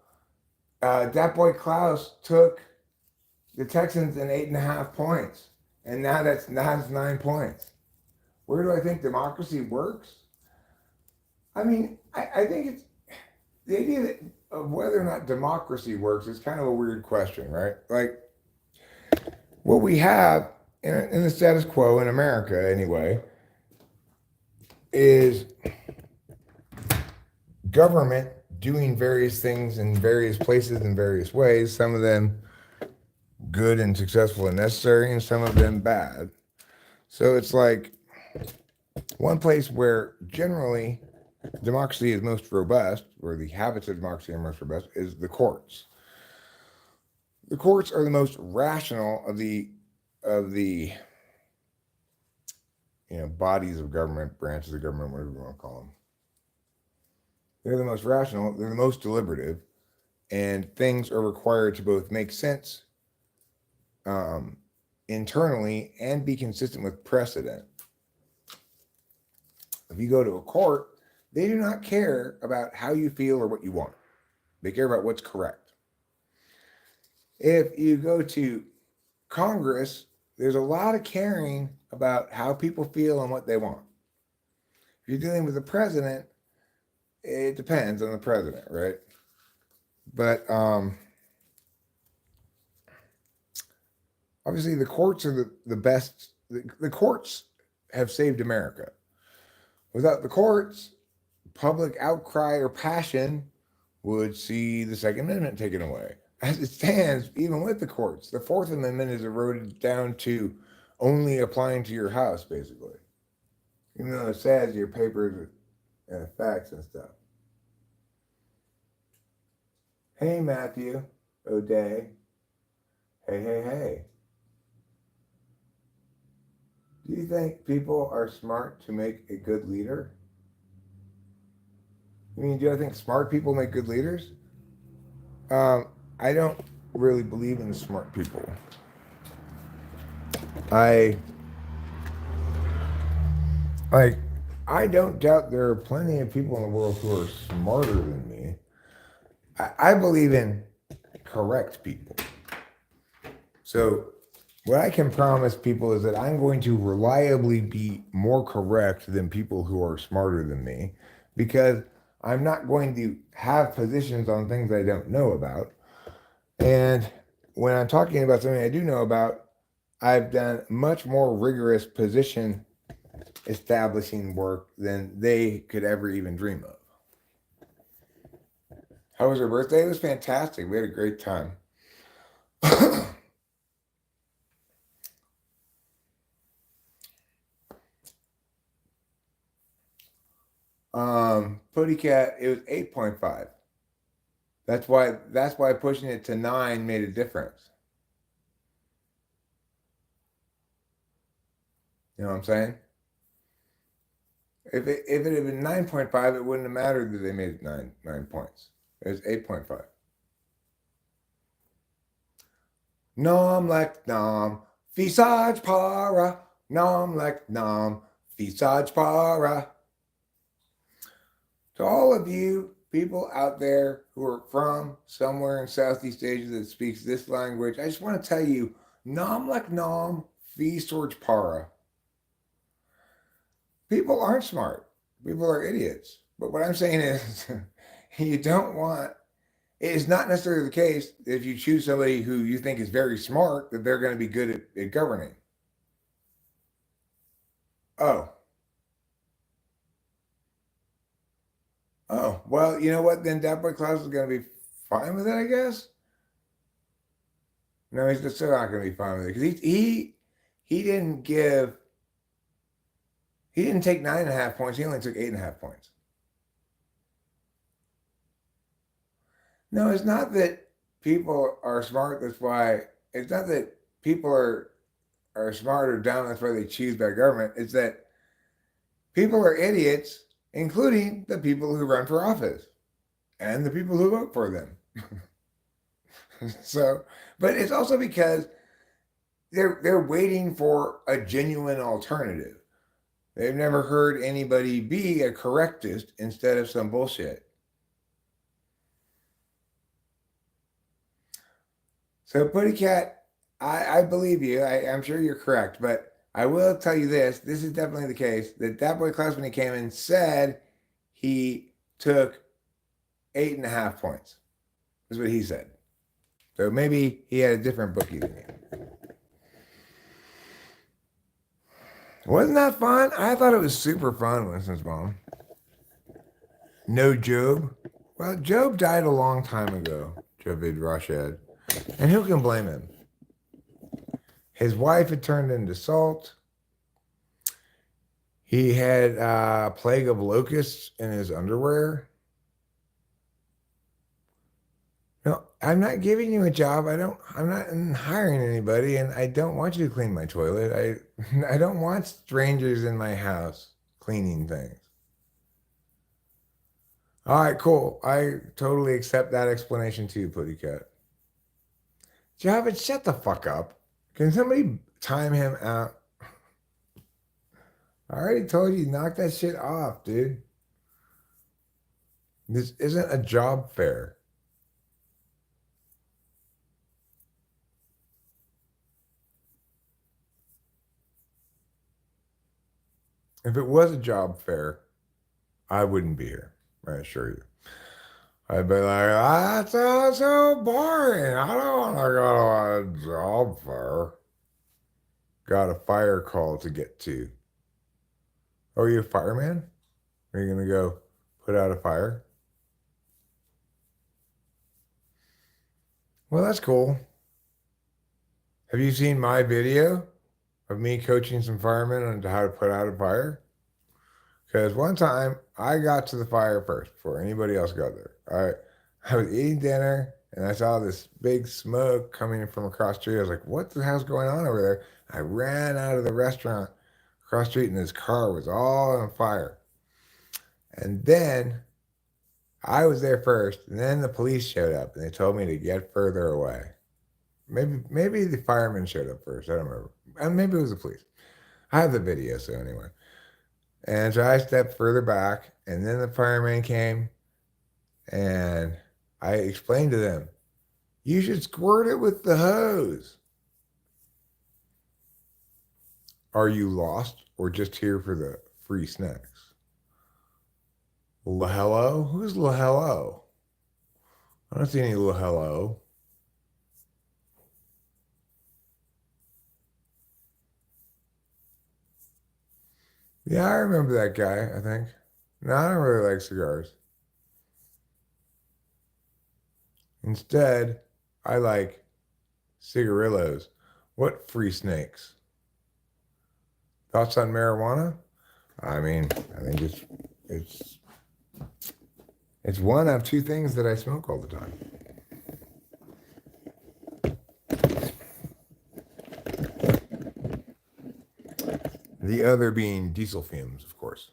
That boy Klaus took the Texans in 8.5 points. And now that's 9 points. Where do I think democracy works? I mean, I think it's the idea of whether or not democracy works is kind of a weird question, right? Like, what we have in the status quo in America, anyway, is government doing various things in various places in various ways, some of them good and successful and necessary, and some of them bad. So it's like one place where generally democracy is most robust, where the habits of democracy are most robust, is the courts. The courts are the most rational of the bodies of government, branches of government, whatever you want to call them. They're the most rational, they're the most deliberative, and things are required to both make sense internally and be consistent with precedent. If you go to a court, they do not care about how you feel or what you want. They care about what's correct. If you go to Congress, there's a lot of caring about how people feel and what they want. If you're dealing with the president, it depends on the president, right? But Obviously, the courts are the best. The courts have saved America. Without the courts, public outcry or passion would see the Second Amendment taken away. As it stands, even with the courts, the Fourth Amendment is eroded down to only applying to your house, basically. Even though it says your papers and facts and stuff. Hey, Matthew O'Day. Hey, hey, hey. Do you think people are smart to make a good leader? I mean, do I think smart people make good leaders? I don't really believe in smart people. I don't doubt there are plenty of people in the world who are smarter than me. I believe in correct people. So what I can promise people is that I'm going to reliably be more correct than people who are smarter than me, because I'm not going to have positions on things I don't know about. And when I'm talking about something I do know about, I've done much more rigorous position establishing work than they could ever even dream of. How was her birthday? It was fantastic. We had a great time. Putty Cat, it was 8.5. That's why pushing it to 9 made a difference. You know what I'm saying? If it had been 9.5, it wouldn't have mattered that they made it 9 points. It was 8.5. Nom like nom, visage para. Nom like nom, visage para. To all of you people out there who are from somewhere in Southeast Asia that speaks this language, I just want to tell you, nom like nom, visage para. People aren't smart. People are idiots. But what I'm saying is, you don't want, it is not necessarily the case that if you choose somebody who you think is very smart, that they're going to be good at governing. Oh, well, you know what? Then that boy Klaus is going to be fine with it, I guess. No, he's still not going to be fine with it because he didn't take 9.5 points. He only took 8.5 points. No, it's not that people are smart. That's why it's not that people are smart or dumb. That's why they choose bad government. It's that people are idiots, including the people who run for office and the people who vote for them. So, but it's also because they're waiting for a genuine alternative. They've never heard anybody be a correctist instead of some bullshit. So, Putty Cat, I believe you. I'm sure you're correct, but I will tell you this. This is definitely the case that boy Klaus, when he came in, said he took 8.5 points. Is what he said. So maybe he had a different bookie than you. Wasn't that fun? I thought it was super fun, Winston's mom. No Job. Well, Job died a long time ago, Javid Rashid. And who can blame him? His wife had turned into salt. He had a plague of locusts in his underwear. No, I'm not giving you a job. I'm not hiring anybody, and I don't want you to clean my toilet. I don't want strangers in my house cleaning things. All right, cool. I totally accept that explanation too, Putty Cat. Javid, shut the fuck up. Can somebody time him out? I already told you, knock that shit off, dude. This isn't a job fair. If it was a job fair, I wouldn't be here, I assure you. I'd be like, that sounds so boring. I don't want to go to a job fair. got a fire call to get to. Oh, are you a fireman? Are you going to go put out a fire? Well, that's cool. Have you seen my video of me coaching some firemen on how to put out a fire? Because one time I got to the fire first before anybody else got there. I was eating dinner and I saw this big smoke coming from across the street. I was like, what the hell's going on over there? I ran out of the restaurant across the street and this car was all on fire. And then I was there first, and then the police showed up and they told me to get further away. Maybe the firemen showed up first. I don't remember. And maybe it was the police. I have the video, so anyway. And so I stepped further back, and then the fireman came, and I explained to them, you should squirt it with the hose. Are you lost or just here for the free snacks? Hello? Who's hello? I don't see any hello. Yeah, I remember that guy, I think. No, I don't really like cigars. Instead, I like cigarillos. What free snakes? Thoughts on marijuana? I mean, I think it's one of two things that I smoke all the time. The other being diesel fumes, of course.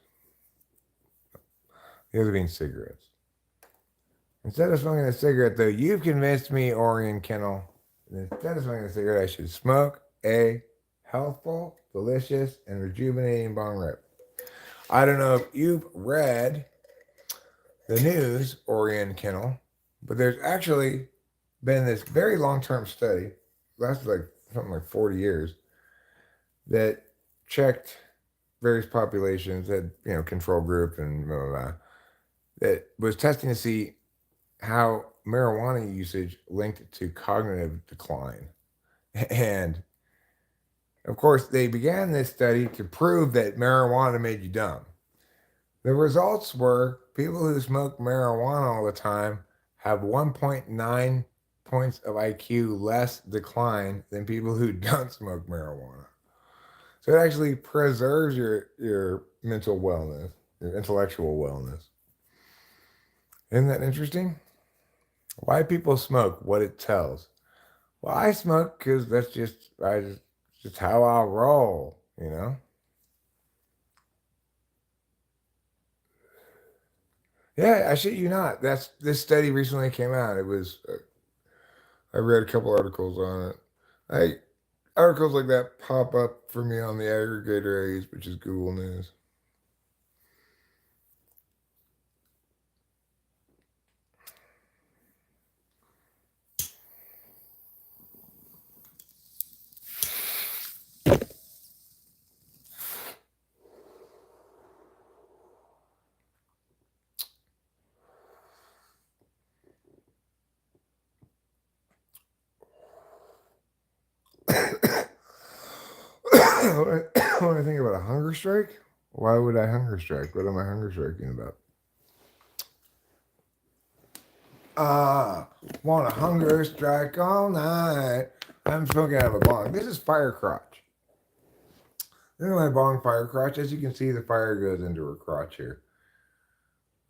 The other being cigarettes. Instead of smoking a cigarette, though, you've convinced me, Orion Kennel, that instead of smoking a cigarette, I should smoke a healthful, delicious, and rejuvenating bong rip. I don't know if you've read the news, Orion Kennel, but there's actually been this very long-term study, lasted like something like 40 years, that checked various populations, had control group and blah, blah, blah, that was testing to see how marijuana usage linked to cognitive decline. And of course, they began this study to prove that marijuana made you dumb. The results were people who smoke marijuana all the time have 1.9 points of IQ less decline than people who don't smoke marijuana. So it actually preserves your mental wellness, your intellectual wellness. Isn't that interesting? Why people smoke, what it tells. Well, I smoke because that's just how I'll roll, Yeah, I shit you not. This study recently came out. It was I read a couple articles on it. Articles like that pop up for me on the aggregator I use, which is Google News. When I think about a hunger strike, why would I hunger strike? What am I hunger striking about? Want a hunger strike all night. I'm smoking out of a bong. This is fire crotch. This is my bong fire crotch. As you can see, the fire goes into her crotch here.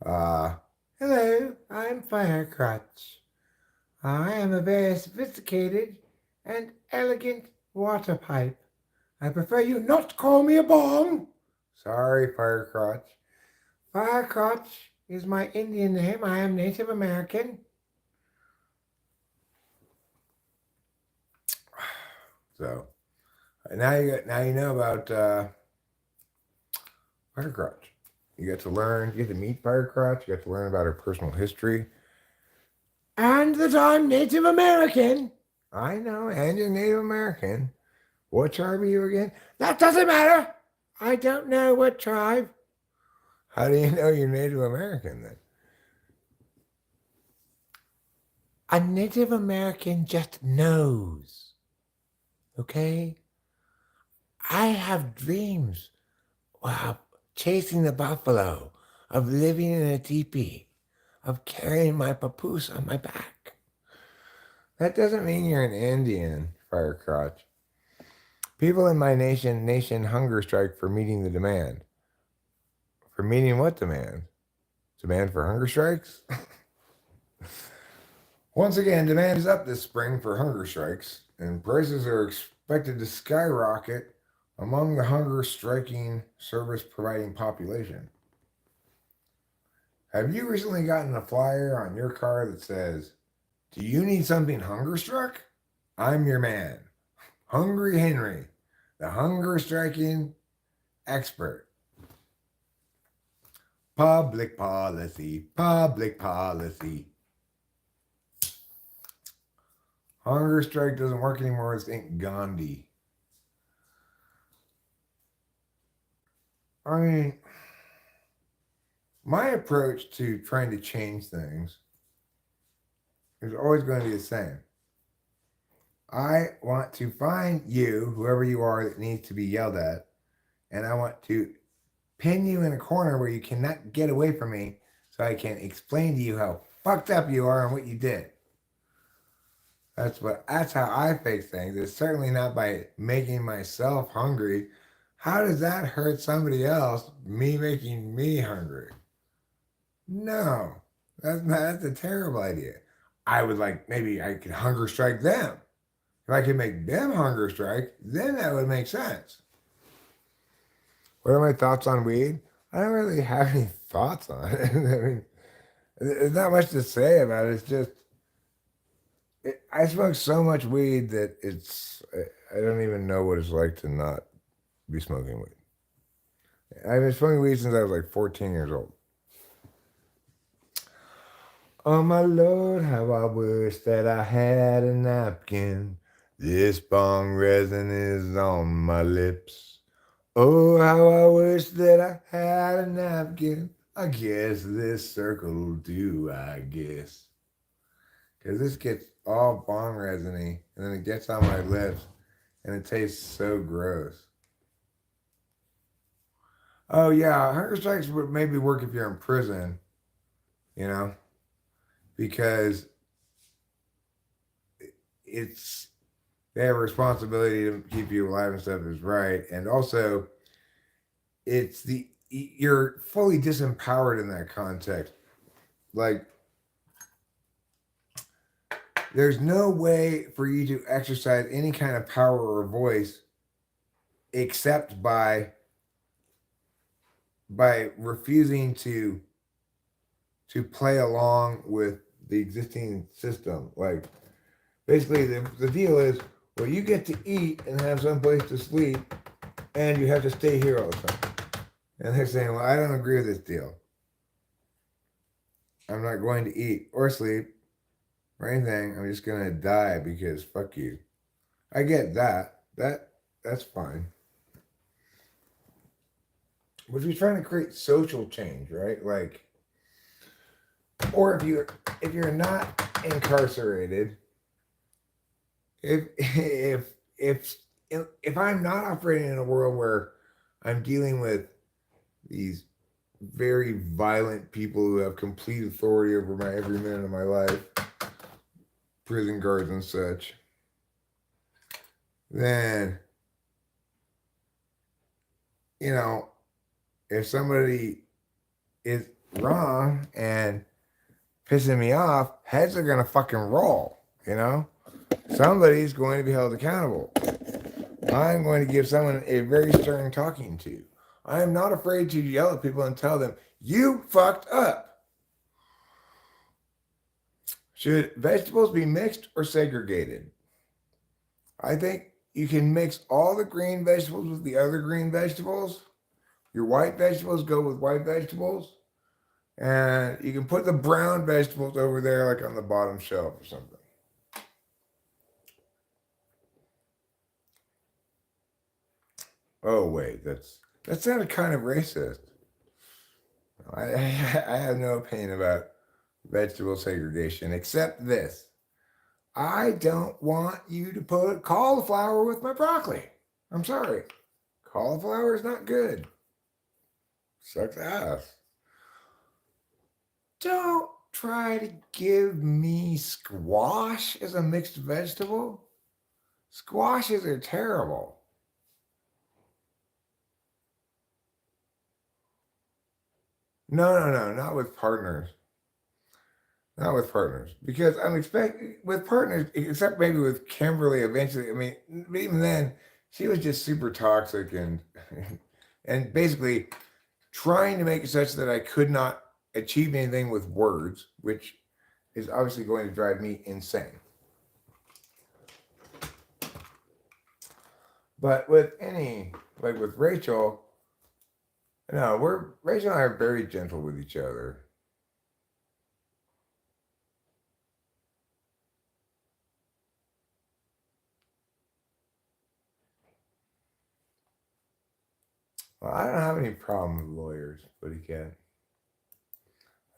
Hello, I'm Fire Crotch. I am a very sophisticated and elegant water pipe. I prefer you not call me a bong. Sorry, Fire Crotch. Fire Crotch is my Indian name. I am Native American. So now you know about Fire Crotch. You get to meet Fire Crotch. You get to learn about her personal history. And that I'm Native American. I know, and you're Native American. What tribe are you again? That doesn't matter. I don't know what tribe. How do you know you're Native American then? A Native American just knows. Okay? I have dreams of chasing the buffalo, of living in a teepee, of carrying my papoose on my back. That doesn't mean you're an Indian, Firecrotch. People in my nation hunger strike for meeting the demand. For meeting what demand? Demand for hunger strikes? Once again, demand is up this spring for hunger strikes, and prices are expected to skyrocket among the hunger striking service providing population. Have you recently gotten a flyer on your car that says, "Do you need something hunger struck? I'm your man. Hungry Henry, the hunger striking expert." Public policy, public policy. Hunger strike doesn't work anymore. Think Gandhi. I mean, my approach to trying to change things is always going to be the same. I want to find you, whoever you are that needs to be yelled at, and I want to pin you in a corner where you cannot get away from me so I can explain to you how fucked up you are and what you did. That's how I fix things. It's certainly not by making myself hungry. How does that hurt somebody else, me making me hungry? No, that's a terrible idea. I would maybe I could hunger strike them. If I could make them hunger strike, then that would make sense. What are my thoughts on weed? I don't really have any thoughts on it. I mean, there's not much to say about it. It's just, I smoke so much weed that I don't even know what it's like to not be smoking weed. I've been smoking weed since I was like 14 years old. Oh my Lord, how I wish that I had a napkin. This bong resin is on my lips. Oh, how I wish that I had a napkin. I guess this circle will do, I guess. Because this gets all bong resiny, and then it gets on my lips, and it tastes so gross. Oh yeah, hunger strikes would maybe work if you're in prison, you know, because they have a responsibility to keep you alive and stuff is right, and also you're fully disempowered in that context. Like, there's no way for you to exercise any kind of power or voice except by refusing to play along with the existing system. Like, basically the deal is, well, you get to eat and have some place to sleep, and you have to stay here all the time. And they're saying, well, I don't agree with this deal. I'm not going to eat or sleep or anything. I'm just going to die because fuck you. I get that. That's fine. But if you're trying to create social change, right? Like, or if you're not incarcerated, if I'm not operating in a world where I'm dealing with these very violent people who have complete authority over my every minute of my life, prison guards and such, then, if somebody is wrong and pissing me off, heads are gonna fucking roll, Somebody's going to be held accountable. I'm going to give someone a very stern talking to. I am not afraid to yell at people and tell them, you fucked up. Should vegetables be mixed or segregated? I think you can mix all the green vegetables with the other green vegetables. Your white vegetables go with white vegetables. And you can put the brown vegetables over there, like on the bottom shelf or something. Oh, wait, that sounded kind of racist. I have no opinion about vegetable segregation, except this. I don't want you to put cauliflower with my broccoli. I'm sorry. Cauliflower is not good. Sucks ass. Don't try to give me squash as a mixed vegetable. Squashes are terrible. No, not with partners. Not with partners. Because I'm expecting, with partners, except maybe with Kimberly eventually. I mean, even then, she was just super toxic and and basically trying to make it such that I could not achieve anything with words, which is obviously going to drive me insane. But with like with Rachel, no, Rachel and I are very gentle with each other. Well, I don't have any problem with lawyers, but he can.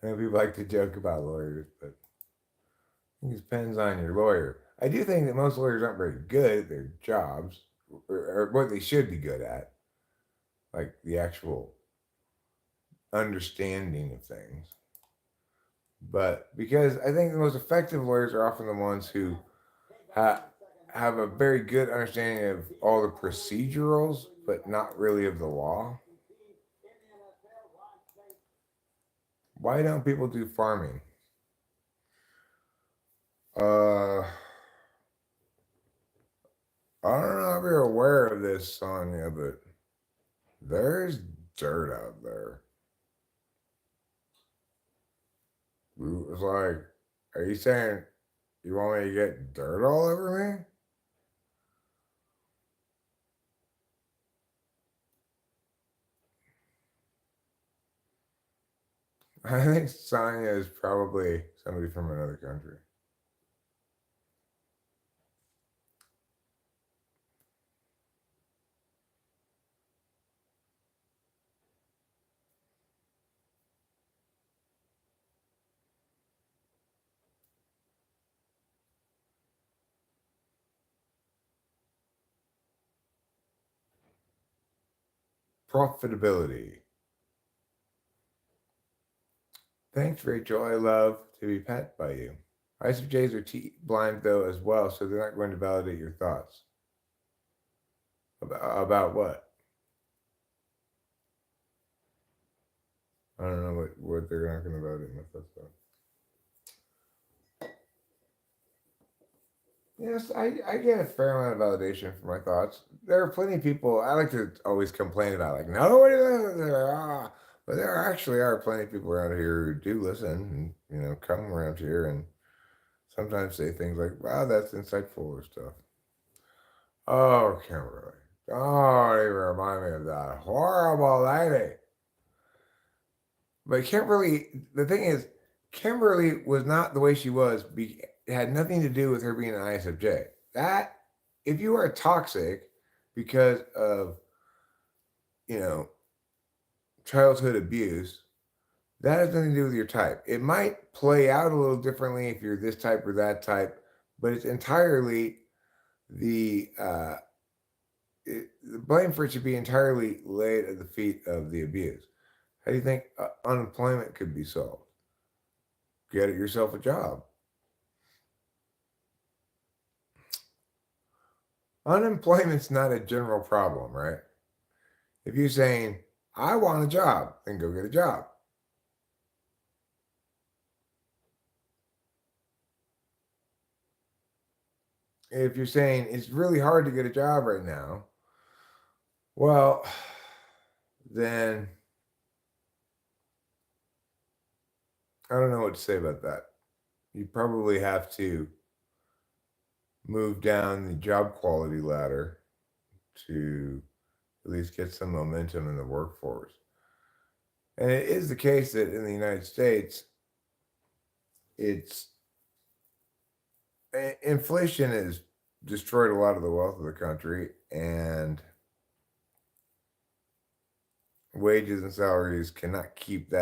I know people like to joke about lawyers, but it depends on your lawyer. I do think that most lawyers aren't very good at their jobs, or what they should be good at, like the actual understanding of things. But because I think the most effective lawyers are often the ones who have a very good understanding of all the procedurals, but not really of the law. Why don't people do farming? I don't know if you're aware of this, Sonia, but there's dirt out there. It's like, are you saying you want me to get dirt all over me? I think Sonia is probably somebody from another country. Profitability. Thanks, Rachel. I love to be pet by you. ISFJs are blind though as well, so they're not going to validate your thoughts. About what? I don't know what they're not going to validate my thoughts about. Yes, I get a fair amount of validation for my thoughts. There are plenty of people I like to always complain about, like nobody listens, but there actually are plenty of people around here who do listen, and come around here and sometimes say things like, "Wow, that's insightful" or stuff. Oh, Kimberly, don't even remind me of that horrible lady. But Kimberly, the thing is, Kimberly was not the way she was. It had nothing to do with her being an ISFJ. That, if you are toxic because of, you know, childhood abuse, that has nothing to do with your type. It might play out a little differently if you're this type or that type, but it's entirely the the blame for it should be entirely laid at the feet of the abuse. How do you think unemployment could be solved? Get yourself a job. Unemployment's not a general problem, right? If you're saying, I want a job, then go get a job. If you're saying it's really hard to get a job right now, well, then I don't know what to say about that. You probably have to move down the job quality ladder to at least get some momentum in the workforce. And it is the case that in the United States, it's inflation has destroyed a lot of the wealth of the country, and wages and salaries cannot keep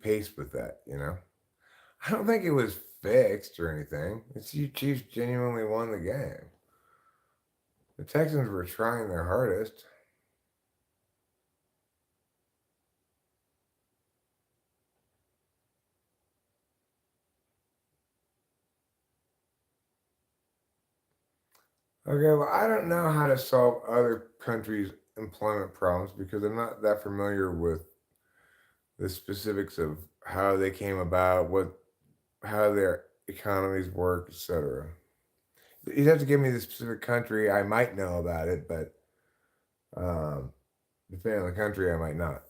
pace with that. I don't think it was fixed or anything. It's you Chiefs genuinely won the game. The Texans were trying their hardest. Okay, well, I don't know how to solve other countries' employment problems because I'm not that familiar with the specifics of how they came about, how their economies work, etc. You'd have to give me the specific country. I might know about it, but um, depending on the country, I might not.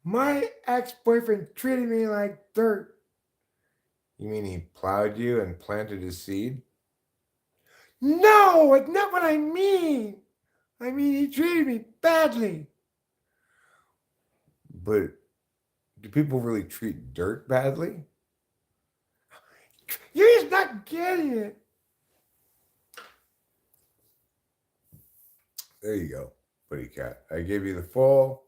My ex-boyfriend treated me like dirt. You mean he plowed you and planted his seed? No, it's not what I mean. I mean, he treated me badly. But do people really treat dirt badly? You're just not getting it. There you go, buddy cat. I gave you the full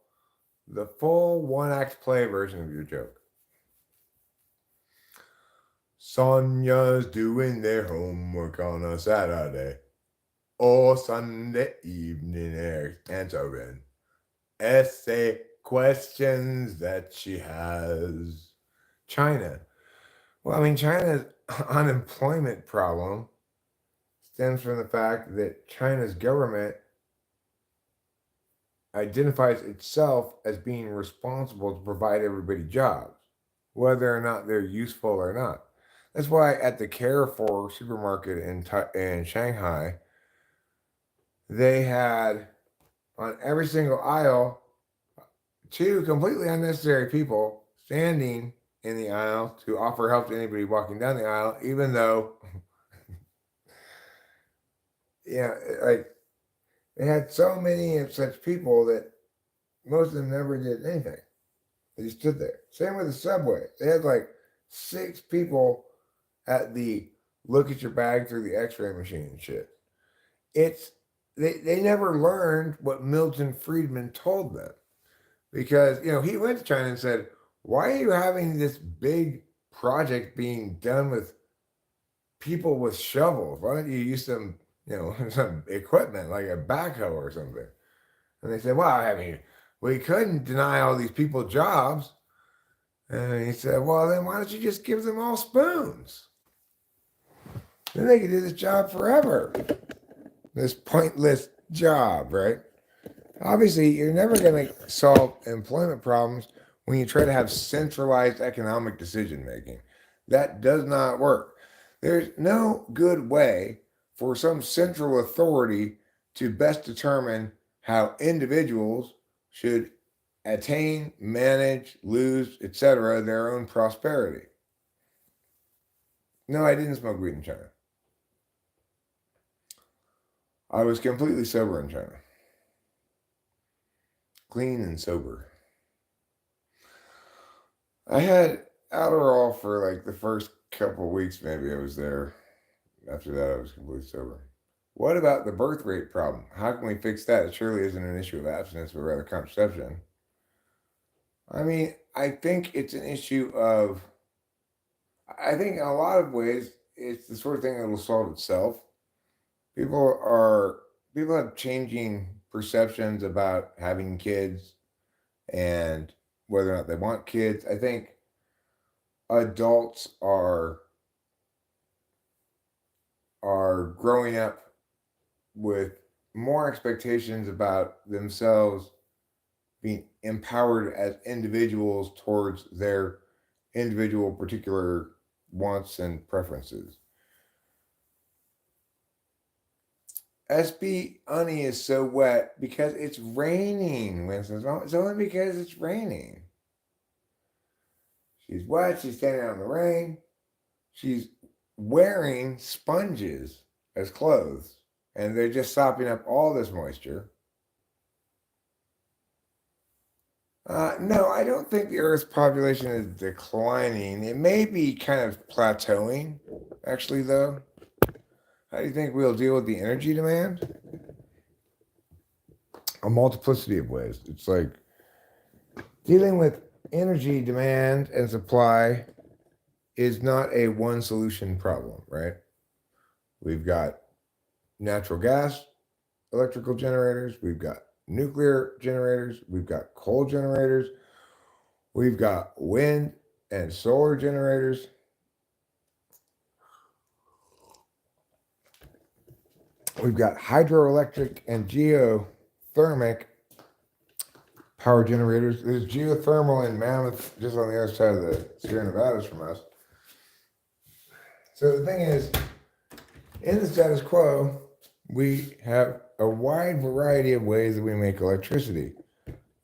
one act play version of your joke. Sonia's doing their homework on a Saturday or Sunday evening, answering essay questions that she has. China. Well, I mean, China's unemployment problem stems from the fact that China's government identifies itself as being responsible to provide everybody jobs, whether or not they're useful or not. That's why at the Carrefour supermarket in Shanghai, they had on every single aisle two completely unnecessary people standing in the aisle to offer help to anybody walking down the aisle, even though, yeah, like they had so many of such people that most of them never did anything. They just stood there. Same with the subway. They had like 6 people at the look at your bag through the x-ray machine and shit. It's they never learned what Milton Friedman told them. Because, he went to China and said, why are you having this big project being done with people with shovels? Why don't you use some, some equipment like a backhoe or something? And they said, well, I mean, we couldn't deny all these people jobs. And he said, well, then why don't you just give them all spoons? Then they could do this job forever. This pointless job, right? Obviously, you're never going to solve employment problems when you try to have centralized economic decision making. That does not work. There's no good way for some central authority to best determine how individuals should attain, manage, lose, etc., their own prosperity. No, I didn't smoke weed in China. I was completely sober in China. Clean and sober. I had Adderall for like the first couple of weeks, maybe I was there. After that, I was completely sober. What about the birth rate problem? How can we fix that? It surely isn't an issue of abstinence, but rather contraception. I mean, I think it's an issue of, I think in a lot of ways, it's the sort of thing that will solve itself. People are, people have changing perceptions about having kids and whether or not they want kids. I think adults are growing up with more expectations about themselves being empowered as individuals towards their individual particular wants and preferences. SB Honey is so wet because it's raining, Winston. It's only because it's raining. She's wet. She's standing out in the rain. She's wearing sponges as clothes, and they're just sopping up all this moisture. No, I don't think the Earth's population is declining. It may be kind of plateauing, actually, though. How do you think we'll deal with the energy demand? A multiplicity of ways. It's like Dealing with energy demand and supply is not a one solution problem, right? We've got natural gas electrical generators, we've got nuclear generators, we've got coal generators, we've got wind and solar generators. We've got hydroelectric and geothermic power generators. There's geothermal in Mammoth, just on the other side of the Sierra Nevadas from us. So the thing is, in the status quo, we have a wide variety of ways that we make electricity.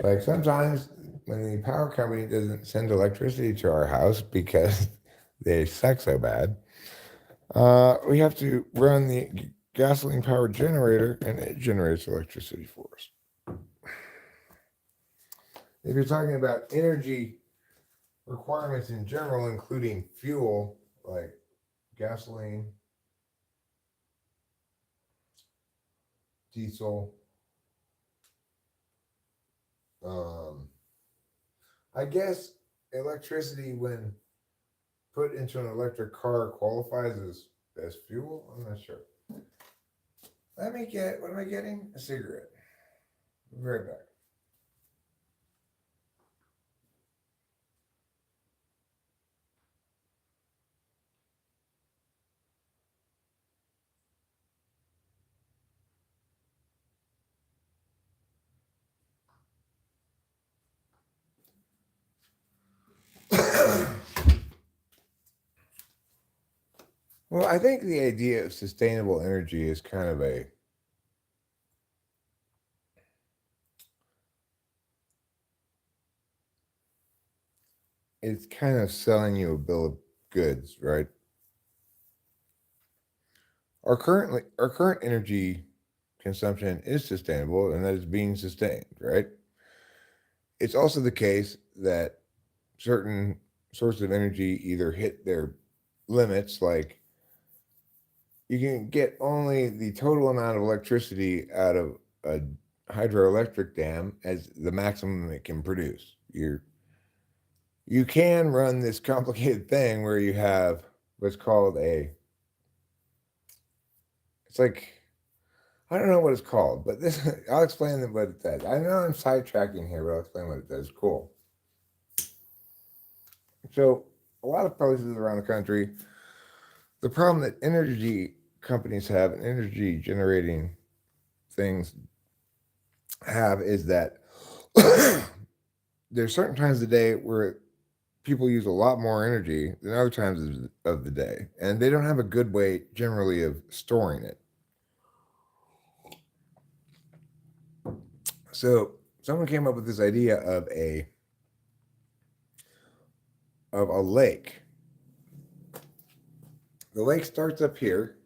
Like sometimes when the power company doesn't send electricity to our house because they suck so bad, we have to run the gasoline powered generator and it generates electricity for us. If you're talking about energy requirements in general, including fuel like gasoline, diesel, I guess electricity, when put into an electric car, qualifies as fuel. I'm not sure. Let me get, what am I getting? A cigarette. I'll be right back. Well, I think the idea of sustainable energy is kind of a it's kind of selling you a bill of goods, right? Our current energy consumption is sustainable and that is being sustained, right? It's also the case that certain sources of energy either hit their limits, like you can get only the total amount of electricity out of a hydroelectric dam as the maximum it can produce. You can run this complicated thing where you have what's called a it's like I don't know what it's called, but this I'll explain what it does. I know I'm sidetracking here, but I'll explain what it does. Cool. So a lot of places around the country, the problem that energy companies have and energy generating things have is that there's certain times of the day where people use a lot more energy than other times of the day, and they don't have a good way generally of storing it. So someone came up with this idea of a lake. The lake starts up here,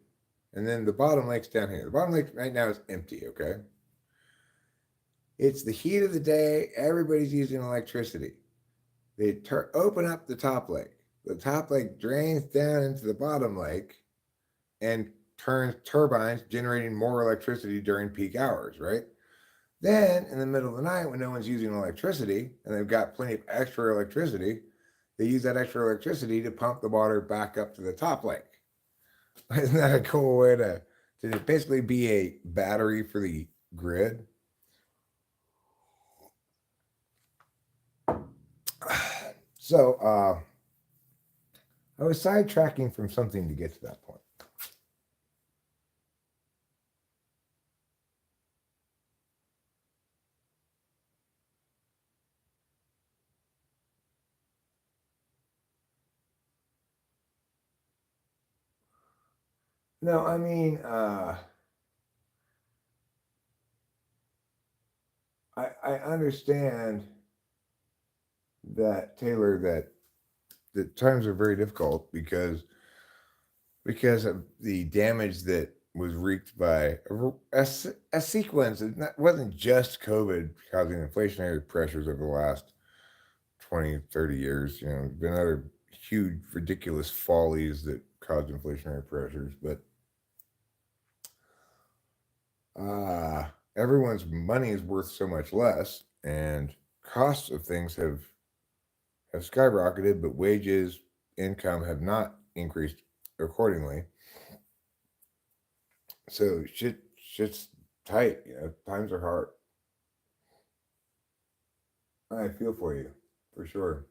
and then the bottom lake's down here. The bottom lake right now is empty. Okay, it's the heat of the day. Everybody's using electricity. They open up the top lake. The top lake drains down into the bottom lake and turns turbines, generating more electricity during peak hours, right? Then, in the middle of the night, when no one's using electricity and they've got plenty of extra electricity, they use that extra electricity to pump the water back up to the top lake. Isn't that a cool way to basically be a battery for the grid? So, I was sidetracking from something to get to that point. No, I mean, I understand that Taylor that the times are very difficult because of the damage that was wreaked by a sequence. It wasn't just COVID causing inflationary pressures over the last 20, 30 years. You know, been other huge, ridiculous follies that caused inflationary pressures, but uh, everyone's money is worth so much less, and costs of things have skyrocketed, but wages, income have not increased accordingly. So shit's tight. Times are hard. I feel for you, for sure.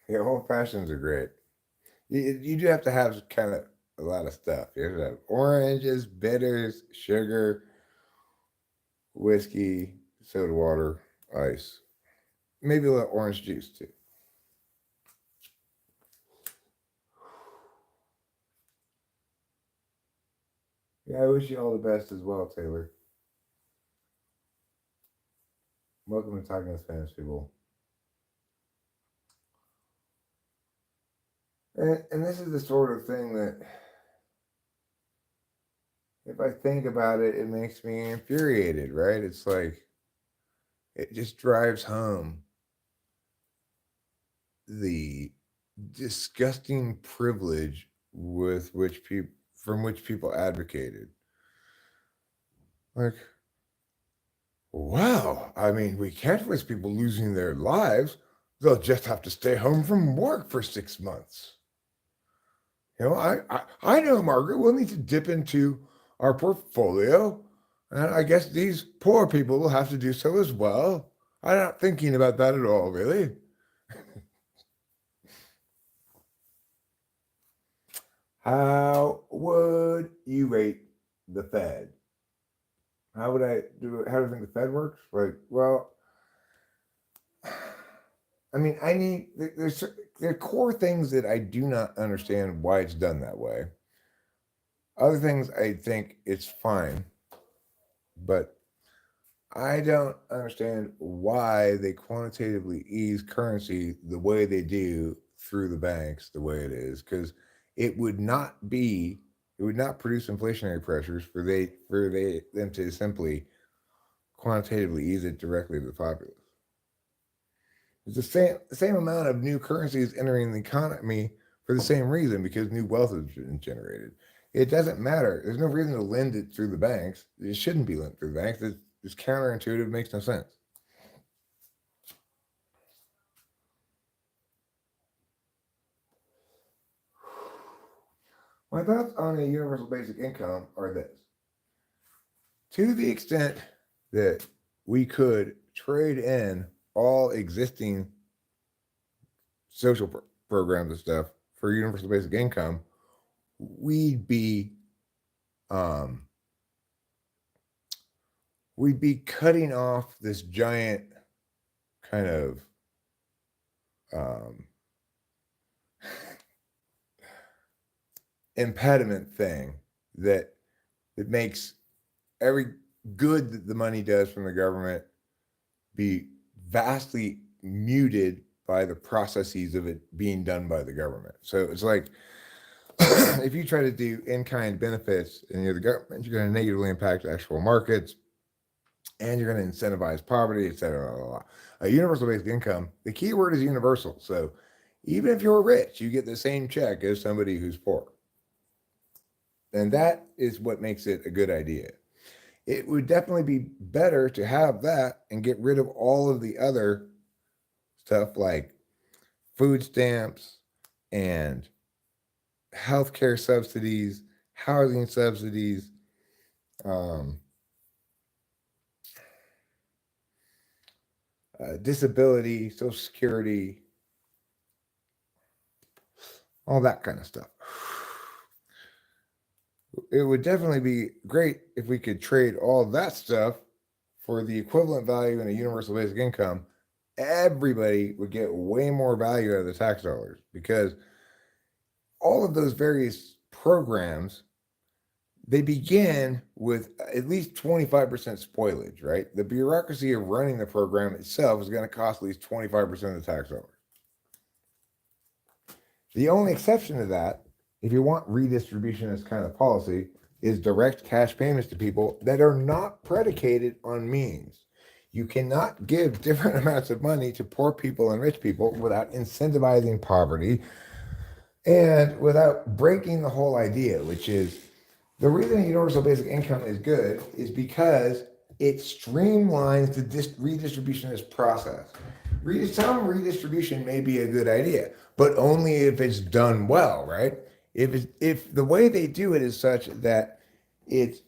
Yeah, old fashions are great. You do have to have kind of a lot of stuff. You have to have oranges, bitters, sugar, whiskey, soda water, ice. Maybe a little orange juice too. Yeah, I wish you all the best as well, Taylor. Welcome to Talking to Spanish People. And this is the sort of thing that, if I think about it, it makes me infuriated, right? It's like, it just drives home the disgusting privilege with which people from which people advocated. Like, wow, I mean, we can't risk people losing their lives. They'll just have to stay home from work for 6 months. I know, Margaret, we'll need to dip into our portfolio. And I guess these poor people will have to do so as well. I'm not thinking about that at all, really. How would you rate the Fed? How would I do it? How do I think the Fed works? Like, well, I mean, there are core things that I do not understand why it's done that way. Other things I think it's fine, but I don't understand why they quantitatively ease currency the way they do through the banks, the way it is, because it would not be, it would not produce inflationary pressures for them to simply quantitatively ease it directly to the populace. It's the same amount of new currencies entering the economy for the same reason, because new wealth is being generated. It doesn't matter. There's no reason to lend it through the banks. It shouldn't be lent through the banks. It's counterintuitive. It makes no sense. My thoughts on a universal basic income are this: to the extent that we could trade in all existing social programs and stuff for universal basic income, we'd be um, we'd be cutting off this giant kind of um, impediment thing that makes every good that the money does from the government be vastly muted by the processes of it being done by the government. So it's like, if you try to do in-kind benefits and you're the government, you're going to negatively impact actual markets, and you're going to incentivize poverty, et cetera. Blah, blah, blah. A universal basic income, the key word is universal. So even if you're rich, you get the same check as somebody who's poor. And that is what makes it a good idea. It would definitely be better to have that and get rid of all of the other stuff like food stamps and healthcare subsidies, housing subsidies, disability, Social Security, all that kind of stuff. It would definitely be great if we could trade all that stuff for the equivalent value in a universal basic income. Everybody would get way more value out of the tax dollars, because all of those various programs, they begin with at least 25% spoilage, right? The bureaucracy of running the program itself is going to cost at least 25% of the tax dollars. The only exception to that, if you want redistribution as kind of policy, is direct cash payments to people that are not predicated on means. You cannot give different amounts of money to poor people and rich people without incentivizing poverty and without breaking the whole idea, which is The reason universal basic income is good is because it streamlines the redistributionist process. Some redistribution may be a good idea, but only if it's done well, right? If the way they do it is such that it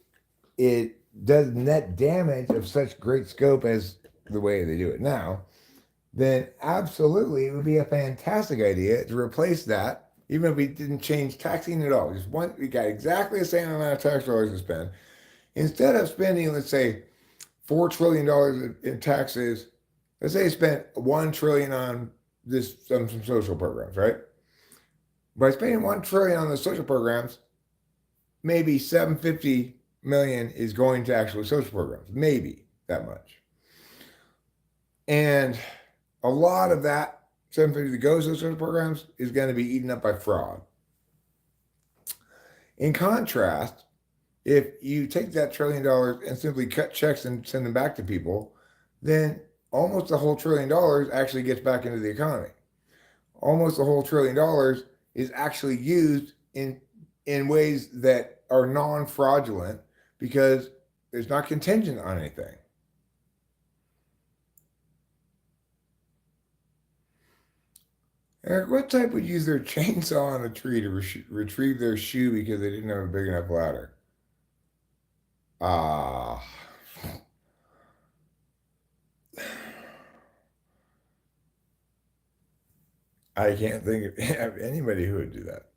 it does net damage of such great scope as the way they do it now, then absolutely it would be a fantastic idea to replace that, even if we didn't change taxing at all. We got exactly the same amount of tax dollars to spend. Instead of spending, let's say, $4 trillion in taxes, let's say spent $1 trillion on some social programs, right? By spending $1 trillion on the social programs, maybe 750 million is going to actual social programs, maybe that much. And a lot of that 750 that goes to social programs is going to be eaten up by fraud. In contrast, if you take that $1 trillion and simply cut checks and send them back to people, then almost the whole $1 trillion actually gets back into the economy. Almost the whole $1 trillion is actually used in ways that are non-fraudulent because it's not contingent on anything. Eric, what type would use their chainsaw on a tree to retrieve their shoe because they didn't have a big enough ladder? Ah. I can't think of anybody who would do that.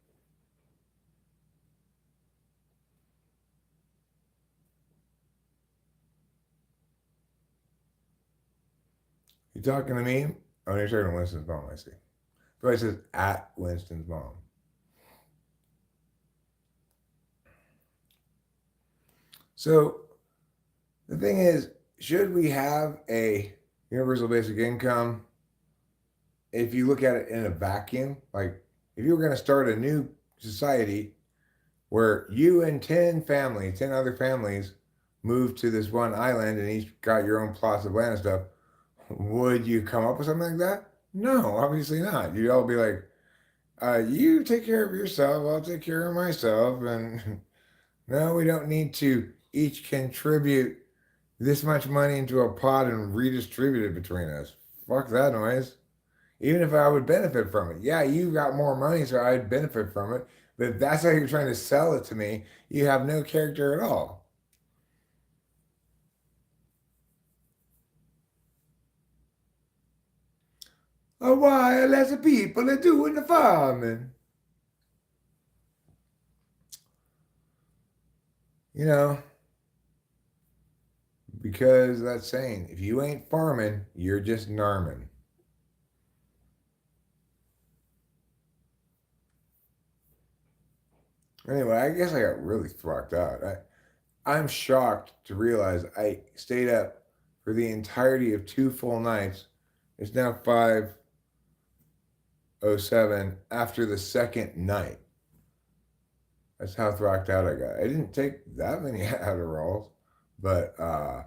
You talking to me? Oh, you're talking to Winston's mom, I see. Somebody says at Winston's mom. So the thing is, should we have a universal basic income? If you look at it in a vacuum, like if you were going to start a new society where you and 10 other families moved to this one island and each got your own plots of land and stuff, would you come up with something like that? No, obviously not. You'd all be like, you take care of yourself, I'll take care of myself. And no, we don't need to each contribute this much money into a pot and redistribute it between us. Fuck that noise. Even if I would benefit from it. Yeah, you got more money, so I'd benefit from it. But if that's how you're trying to sell it to me, you have no character at all. A while as the people are doing the farming. You know, because that's saying, if you ain't farming, you're just narming. Anyway, I guess I got really throcked out. I'm shocked to realize I stayed up for the entirety of 2 full nights. It's now 5:07 after the second night. That's how throcked out I got. I didn't take that many Adderalls, but I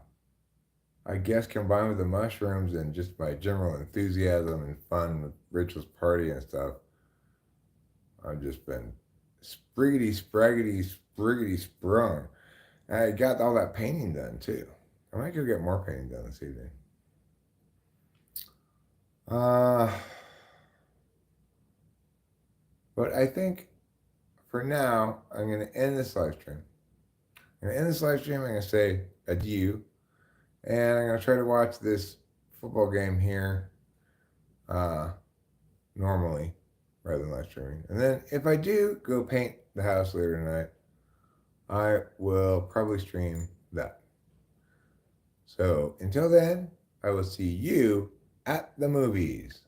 guess combined with the mushrooms and just my general enthusiasm and fun with Rachel's party and stuff, I've just been spriggity sprung. I got all that painting done too. I might go get more painting done this evening. But I think for now, I'm going to end this live stream. I'm going to end this live stream. I'm going to say adieu. And I'm going to try to watch this football game here normally rather than live streaming. And then if I do go paint the house later tonight, I will probably stream that. So until then, I will see you at the movies.